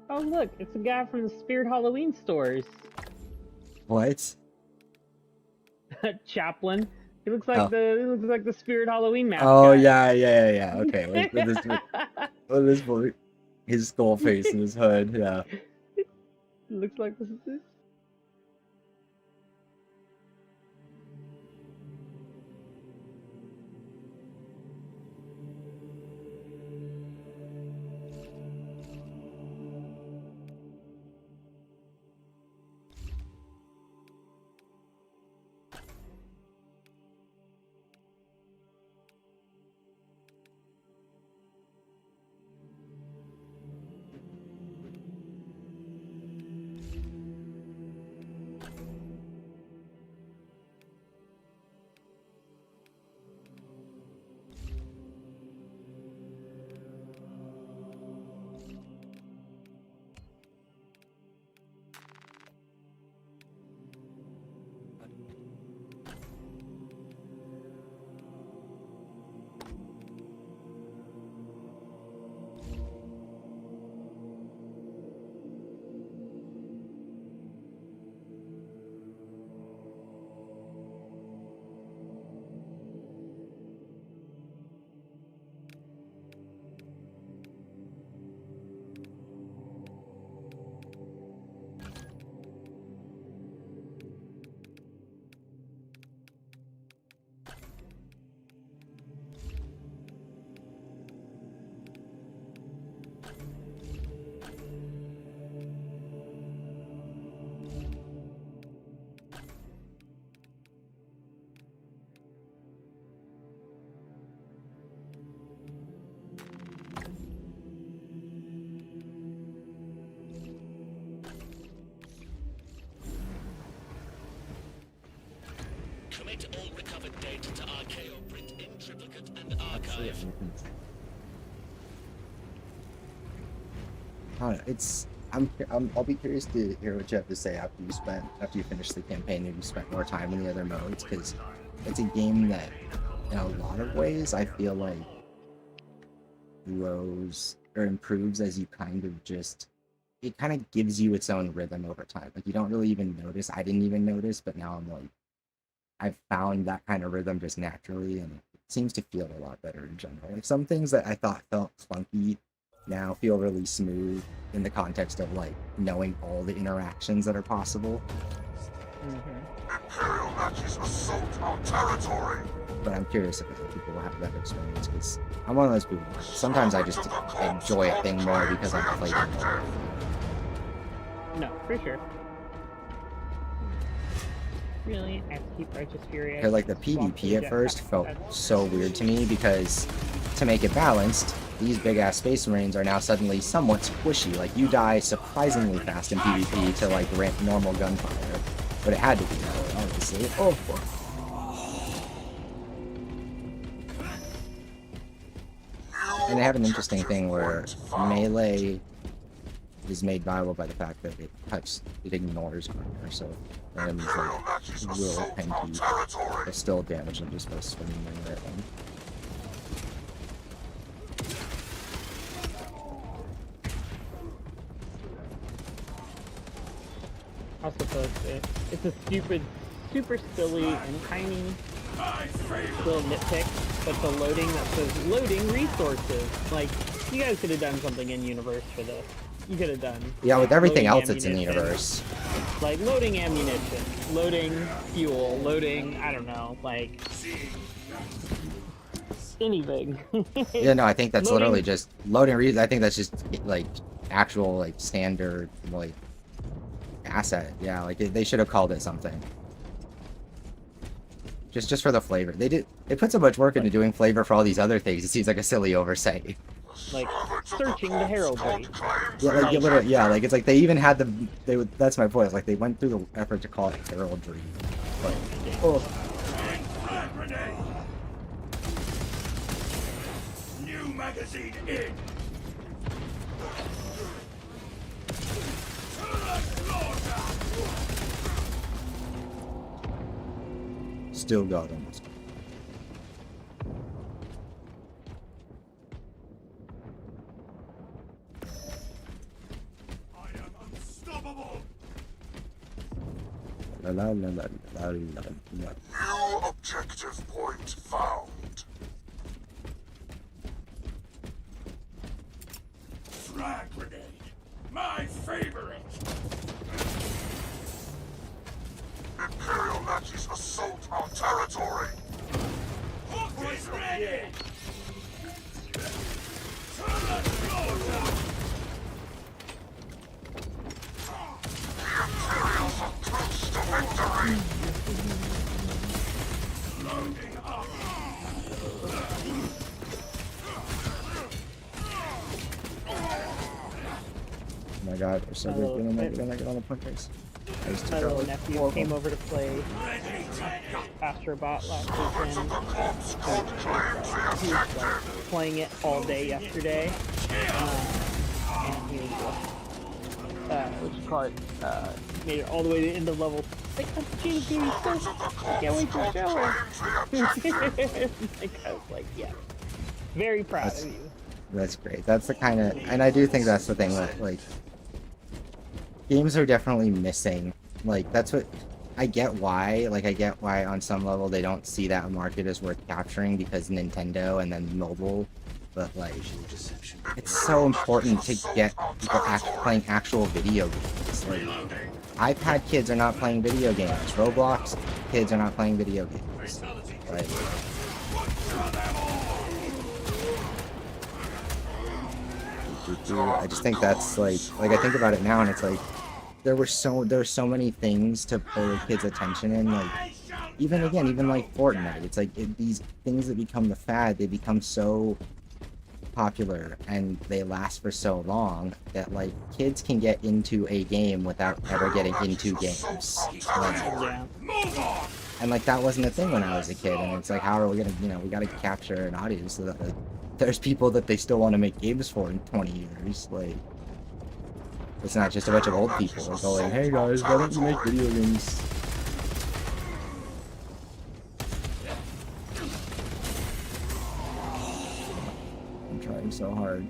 Oh look, it's a guy from the Spirit Halloween stores. What? Chaplin. He looks like the Spirit Halloween mascot. Oh yeah. Okay, with this boy, his skull face and his hood. Yeah. Looks like this. alive. I don't know, it's I'll be curious to hear what you have to say after you finish the campaign and you spent more time in the other modes, because it's a game that in a lot of ways I feel like grows or improves as you kind of just, it kind of gives you its own rhythm over time. Like you don't really even notice. I didn't even notice, but now I'm like, I've found that kind of rhythm just naturally, and it seems to feel a lot better in general. Like some things that I thought felt clunky now feel really smooth in the context of like knowing all the interactions that are possible. Imperial Natchez assault our territory. But I'm curious if other people will have that experience, because I'm one of those people. Sometimes I just enjoy a thing more because I've played it more. No, for sure. Really? I have to keep Righteous Fury. Because like the PvP at first felt so weird to me, because to make it balanced, these big ass Space Marines are now suddenly somewhat squishy. Like you die surprisingly fast in PvP to like normal gunfire, but it had to be that way, obviously. Oh fuck. And they have an interesting thing where melee is made viable by the fact that it ignores armor, so enemies like will tend to still damage them just by swinging at them. Also feel like it's a super silly and tiny little nitpick, but the loading that says loading resources. Like, you guys could have done something in universe for this. You could have done. Yeah, with everything loading else that's in the ammunition. universe. Like loading ammunition, loading fuel, loading, I don't know, like anything. Yeah, no, I think that's Loading- literally just loading. I think that's just like actual like standard like asset. Yeah, like they should have called it something. Just for the flavor. They put so much work into doing flavor for all these other things. It seems like a silly oversight. Like searching the heraldry. Yeah, like literally, yeah, like it's like they even had that's my point. It's like they went through the effort to call it heraldry. But New magazine in. still got them. I am unstoppable. La la la la la la la. New objective point found. Frag grenade. My favorite. Imperial Natchez assault our territory. Hook is ready. To the slaughter. The Imperials are close to victory. Loading up. Oh my god, we're so good. We don't get on the point race. I used to My go little like nephew 4 of came them. over to play Astrobot last weekend. He was like, playing it all day yesterday. And he was made it all the way to the end of level 6 of GP. I can't wait to show him. Like, I was like, yeah. Very proud of you. That's great. That's the kind of, and I do think that's the thing that like games are definitely missing. Like that's what I get why. Like I get why on some level they don't see that market as worth capturing because Nintendo and then mobile. But like, it's so important to get people playing actual video games. Like, iPad kids are not playing video games. Roblox kids are not playing video games. Like, I just think that's like I think about it now and it's like there's so many things to pull a kid's attention in, like even like Fortnite. It's like these things that become the fad, they become so popular and they last for so long that like kids can get into a game without ever getting into games. Like, Yeah. Move on. And like that wasn't a thing when I was a kid, and it's like, how are we gonna, we gotta capture an audience so that like, there's people that they still want to make games for in 20 years. Like, it's not just a bunch of old people going, hey guys, why don't you make video games? I'm trying so hard.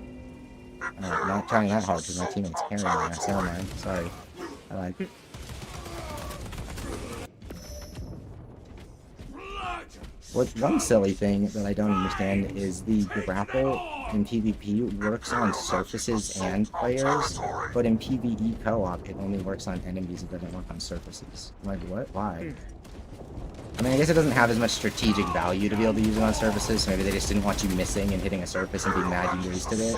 Not trying that hard because my teammate's carrying my ass. Never mind. Sorry. I like. One silly thing that I don't understand is the grapple in PvP works on surfaces and players, but in PvE co-op it only works on enemies. It doesn't work on surfaces. I'm like, what? Why? I mean, I guess it doesn't have as much strategic value to be able to use it on surfaces, so maybe they just didn't want you missing and hitting a surface and being mad you wasted it.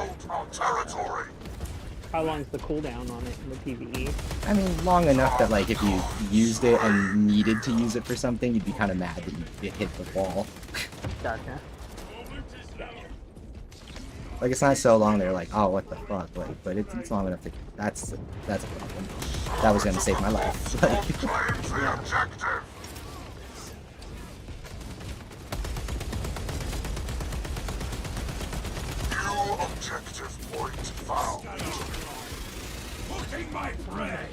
How long's the cooldown on it in the PvE? I mean, long enough that, like, if you used it and needed to use it for something, you'd be kind of mad that you hit the wall. Gotcha. Like, it's not so long they're like, oh, what the fuck, like, but it's long enough to... That's a problem. That was gonna save my life. Like... Objective point found. Hooking my prey.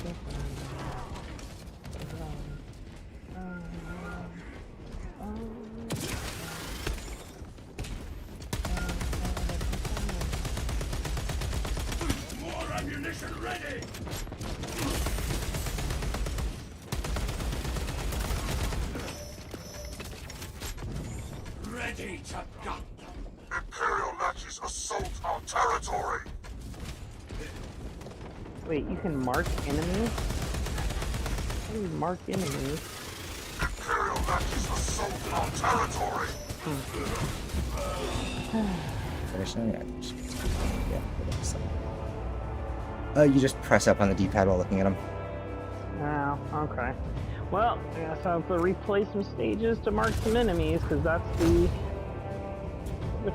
More ammunition ready. Ready to gun. Imperial Nazis assault our territory. Wait, you can mark enemies? How do you mark enemies? Imperial Nazis assault our territory. You just press up on the D-pad while looking at them. Oh, okay. Well, I guess I'll have to replay some stages to mark some enemies, because that's the...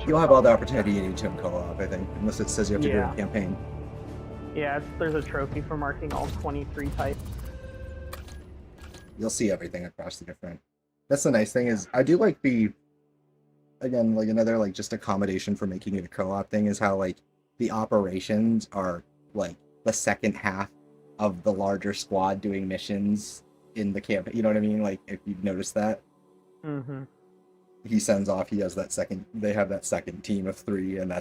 You'll have all the opportunity you need to in co-op, I think, unless it says you have to do a campaign. Yeah, there's a trophy for marking all 23 types. You'll see everything across the different... That's the nice thing is, I do like the... Again, like another, like, just accommodation for making it a co-op thing is how, like, the operations are, like, the second half of the larger squad doing missions in the campaign. You know what I mean? Like, if you've noticed that. Mm-hmm. He sends off, he has that second, they have that second team of 3, and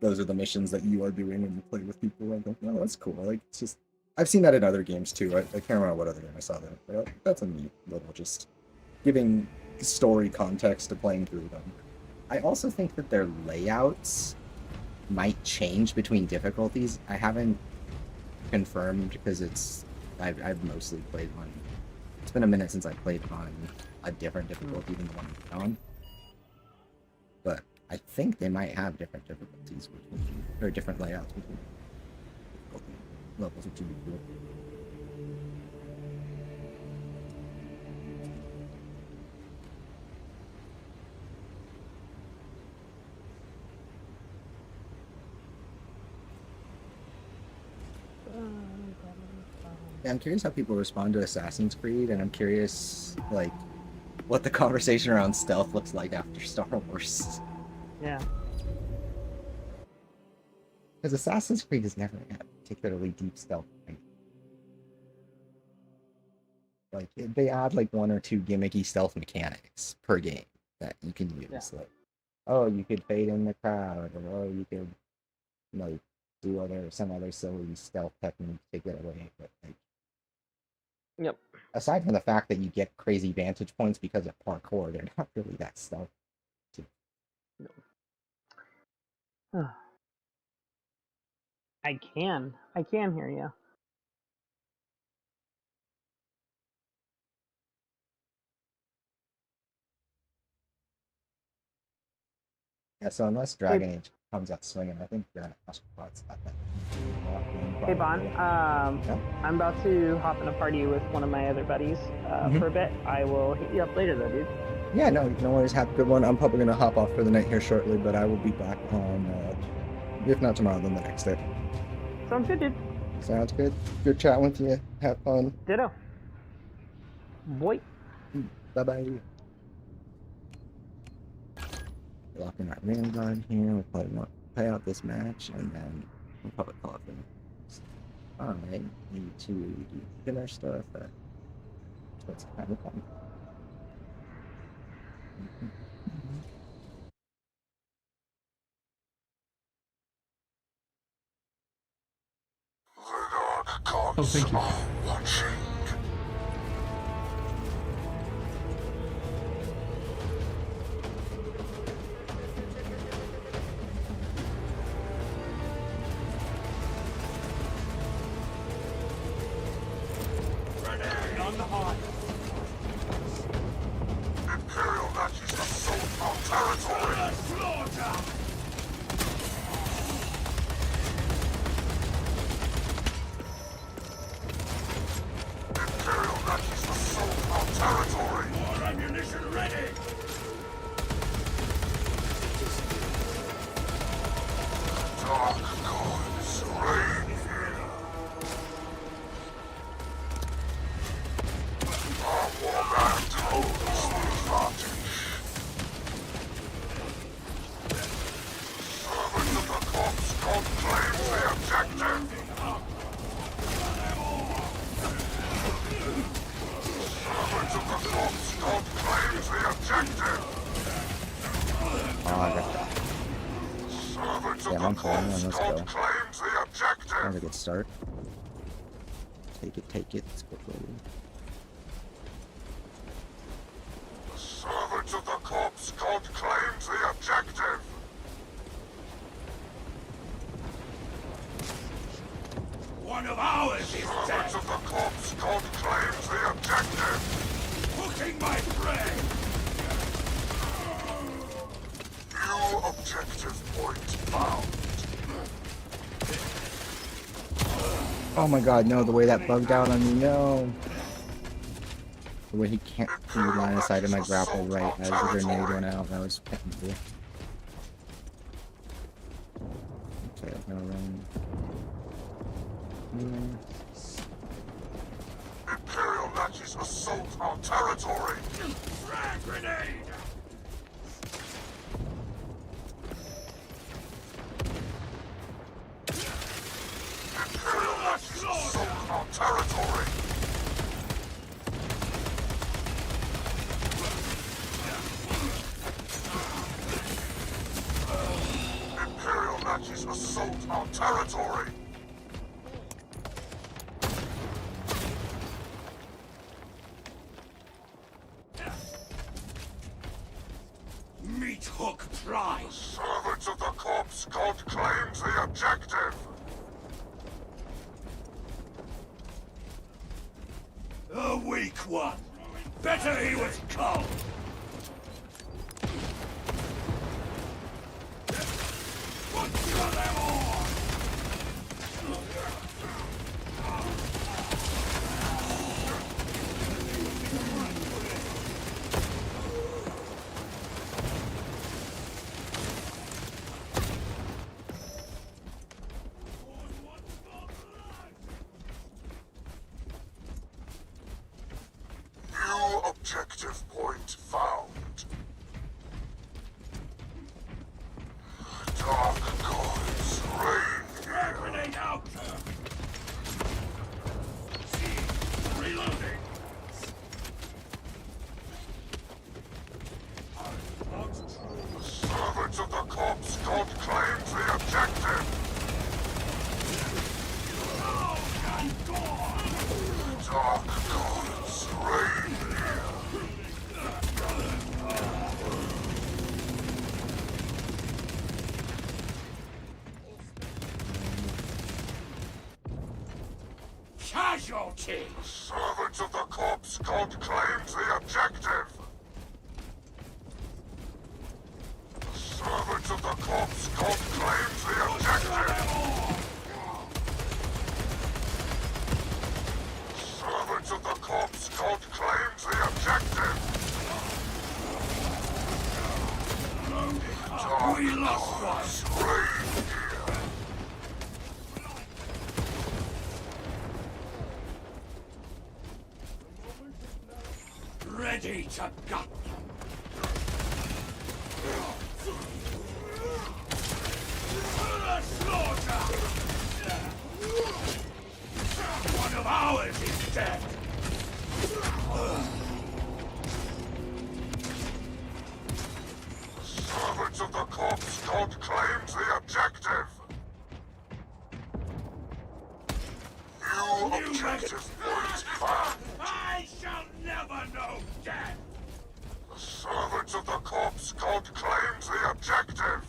those are the missions that you are doing when you play with people. I think, oh, that's cool. Like, it's just, I've seen that in other games too. I can't remember what other game I saw that, but that's a neat little, just giving story context to playing through them. I also think that their layouts might change between difficulties. I haven't confirmed because I've mostly played on, it's been a minute since I played on a different difficulty than the one I'm on. But I think they might have different difficulties between, or different layouts between difficulty levels, which would be cool. Yeah, I'm curious how people respond to Assassin's Creed, and I'm curious, like, what the conversation around stealth looks like after Star Wars. Yeah. Because Assassin's Creed has never had particularly deep stealth. Like, they add, like, 1 or 2 gimmicky stealth mechanics per game that you can use. Yeah. Like, oh, you could fade in the crowd, or oh, you could, like, do some other silly stealth technique to get away. But, like, Yep. aside from the fact that you get crazy vantage points because of parkour, they're not really that stealth. I can hear you. Yeah, so unless Dragon Age comes out swinging, I think Grand Ashpot's not that. Hey Bon, I'm about to hop in a party with one of my other buddies for a bit. I will hit you up later though, dude. Yeah, no worries. Have a good one. I'm probably going to hop off for the night here shortly, but I will be back on, if not tomorrow, then the next day. Sounds good, dude. Sounds good. Good chatting with you. Have fun. Ditto. Boy. Bye bye. Locking our vanguard here. We'll probably want to play out this match and then we'll probably call it for alright. Need to do filler stuff. That's kind of fun. Oh, thank you. Watching. On the hot. Imperial Nazis assault our territory. Slaughter! Imperial Nazis assault our territory. More ammunition ready! Dark gods reign here. Our warband holds the advantage. Servants of the corpse god claims the objective. Servants of the corpse god claims the objective. Oh, I got that. Servants of Yeah, the I'm pulling one. corpse Let's god go. claims the That objective. was a good start. Take it. Let's go forward. Servants of the corpse god claims the objective. One of ours is dead! Servants of the corpse god claims the objective. Hooking my prey! New objective point found. Oh my god, no, the way that bugged out on me, no. The way he can't see line of sight of my grapple right as the grenade went out, that was painful. Okay, I'm gonna run. Imperial Nazis assault our territory. Frag grenade! Imperial Nazis assault our territory. Imperial Nazis assault our territory. Meat hook prize! Servants of the corpse god claims the objective. A weak one! Better he was cold! Butcher them all! New objective point found. Dark gods reign Frag here. grenade out! Reloading! Servants of the corpse god claims the objective. Dark gods reign here. Casualty! Servants of the corpse god claims the objective. Servants of the corpse god claims the objective. Servants of the corpse god claims the objective. We lost one! Reign here. Ready to gut. Slaughter! One of ours is dead. Servants of the Corpse God claims the objective. New objective point found. I shall never know death. The servants of the Corpse God claims the objective.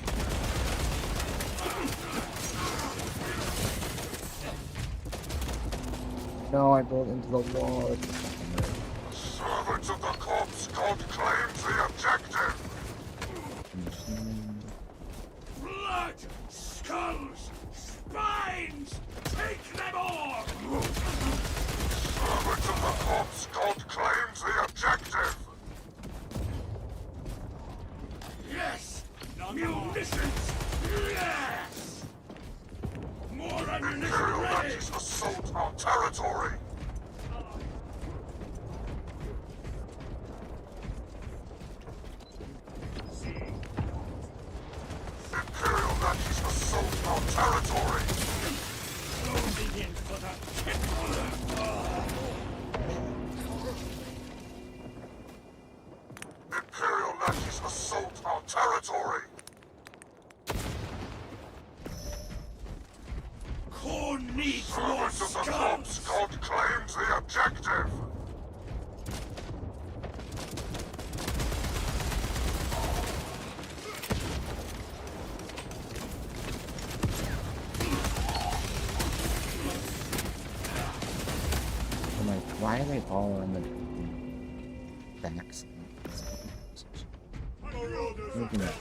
No, I rolled into the wall. The servants of the Corpse God claims the objective. Blood, skulls, spines, take them all! Servants of the Corpse God claims the objective. Yes! Munitions! Yes! More ammunition Imperial ready! Nazis assault our territory. Imperial Nazis assault our territory. Closing in for the Imperial Nazis assault our territory. Corn needs more Servants of the Corpse skulls! God claims the objective. I'm like, why are they all on the backs? Moving up.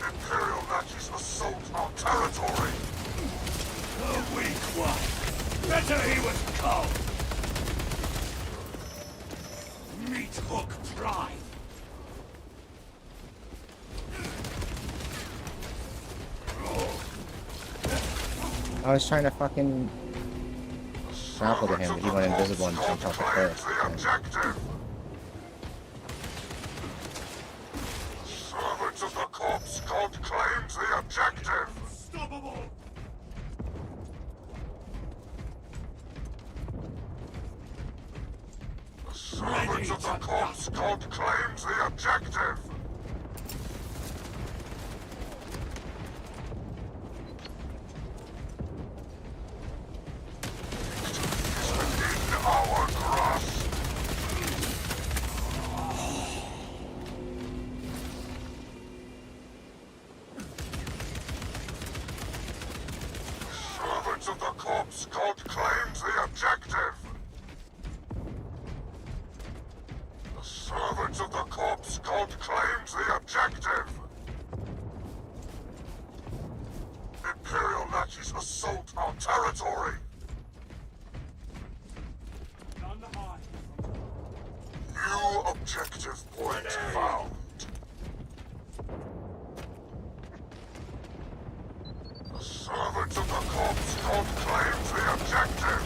Imperial Nazis assault our territory. The weak one! Better he was cold! Meat hook pride! I was trying to fucking grapple to him, but he went invisible and jumped off the cliff. The objective. Servants of the Corpse God claims the objective. Unstoppable! Servants of the Corpse God claims the objective. In our grasp. Servants of the Corpse God claims the objective. The servants of the Corpse God claims the objective. Imperial Nazis assault our territory. On the high. New objective point found. The servants of the Corpse God claims the objective.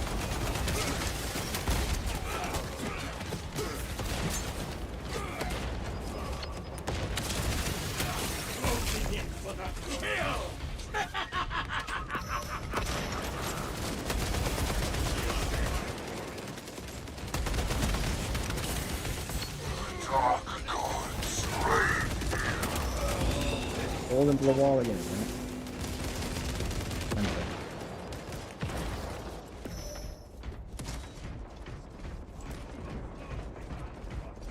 Closing in for the kill! Dark gods reign here. Roll into the wall again, right? Okay.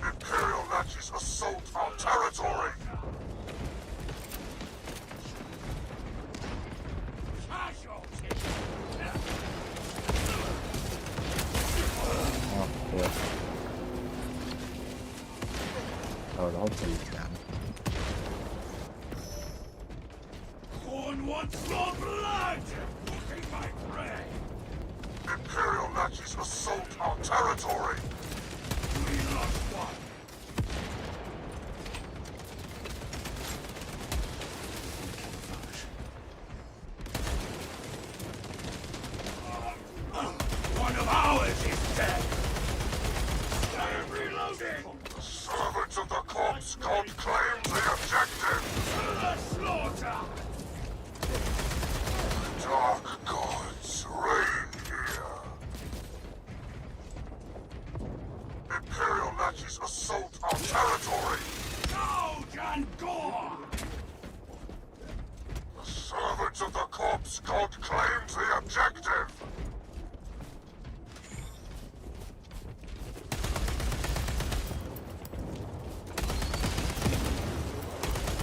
Imperial Nazis assault our territory. Casualty! Oh, boy. Oh, the whole city's down. Corn wants more blood! Looking my prey! Imperial Nazis assault our territory. We lost one! slaughter! Dark gods reign here. Imperial Nazis assault our territory. Gouge and gore! The servants of the corpse god claims the objective.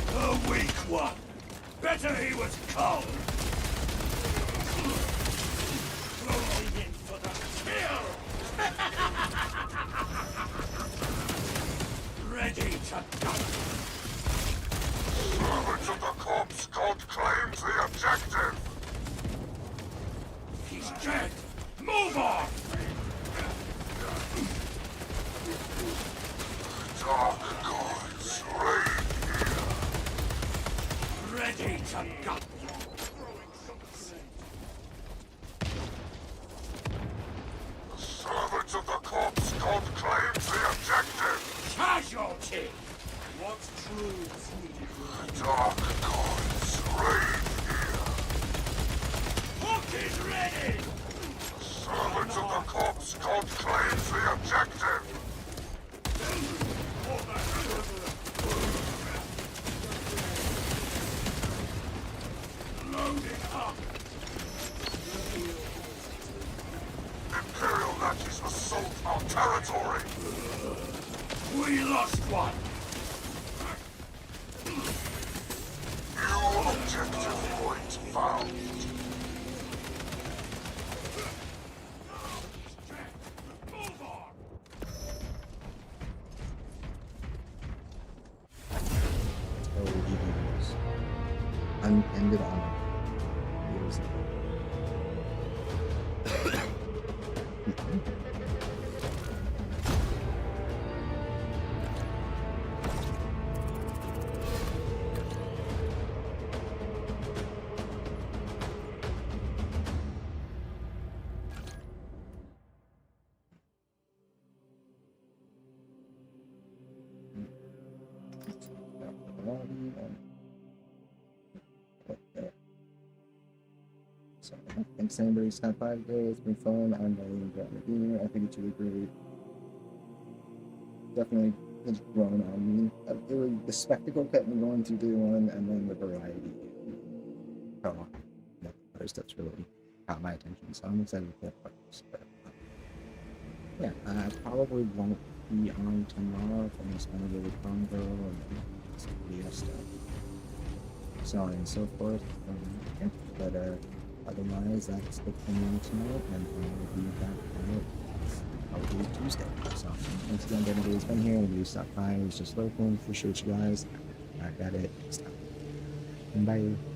The weak one! Better he was cold! Going in for the kill! Ready to go! Servants of the corpse god claims the objective. He's dead! Move on! Dark gods reign here. Ready to go! The servants of the corpse god claims the objective. Casualty! What truths needed? Dark gods reign here. Hook is ready! The servants of the corpse god claims the objective. Loading up! Imperial Nazis assault our territory. We lost one! New objective point found. Move on! OEDs. Unended honor. Years ago. So, thanks to anybody who spent 5 days. It's been fun. I'm really enjoying the game. I think it's really great. Definitely has grown on me. The spectacle kept me going through day one, and then the variety. Oh, no, other stuff's really caught my attention. So I'm excited for that part. Yeah, I probably won't be on tomorrow if I'm going to spend a really fun girl and some video stuff. So on and so forth. Yeah, but otherwise, that's it for me tonight, and I will be back on it probably Tuesday. So thanks again to everybody who's been here, everybody who stopped by, who's just lurking. Appreciate you guys. Back at it next time. And bye.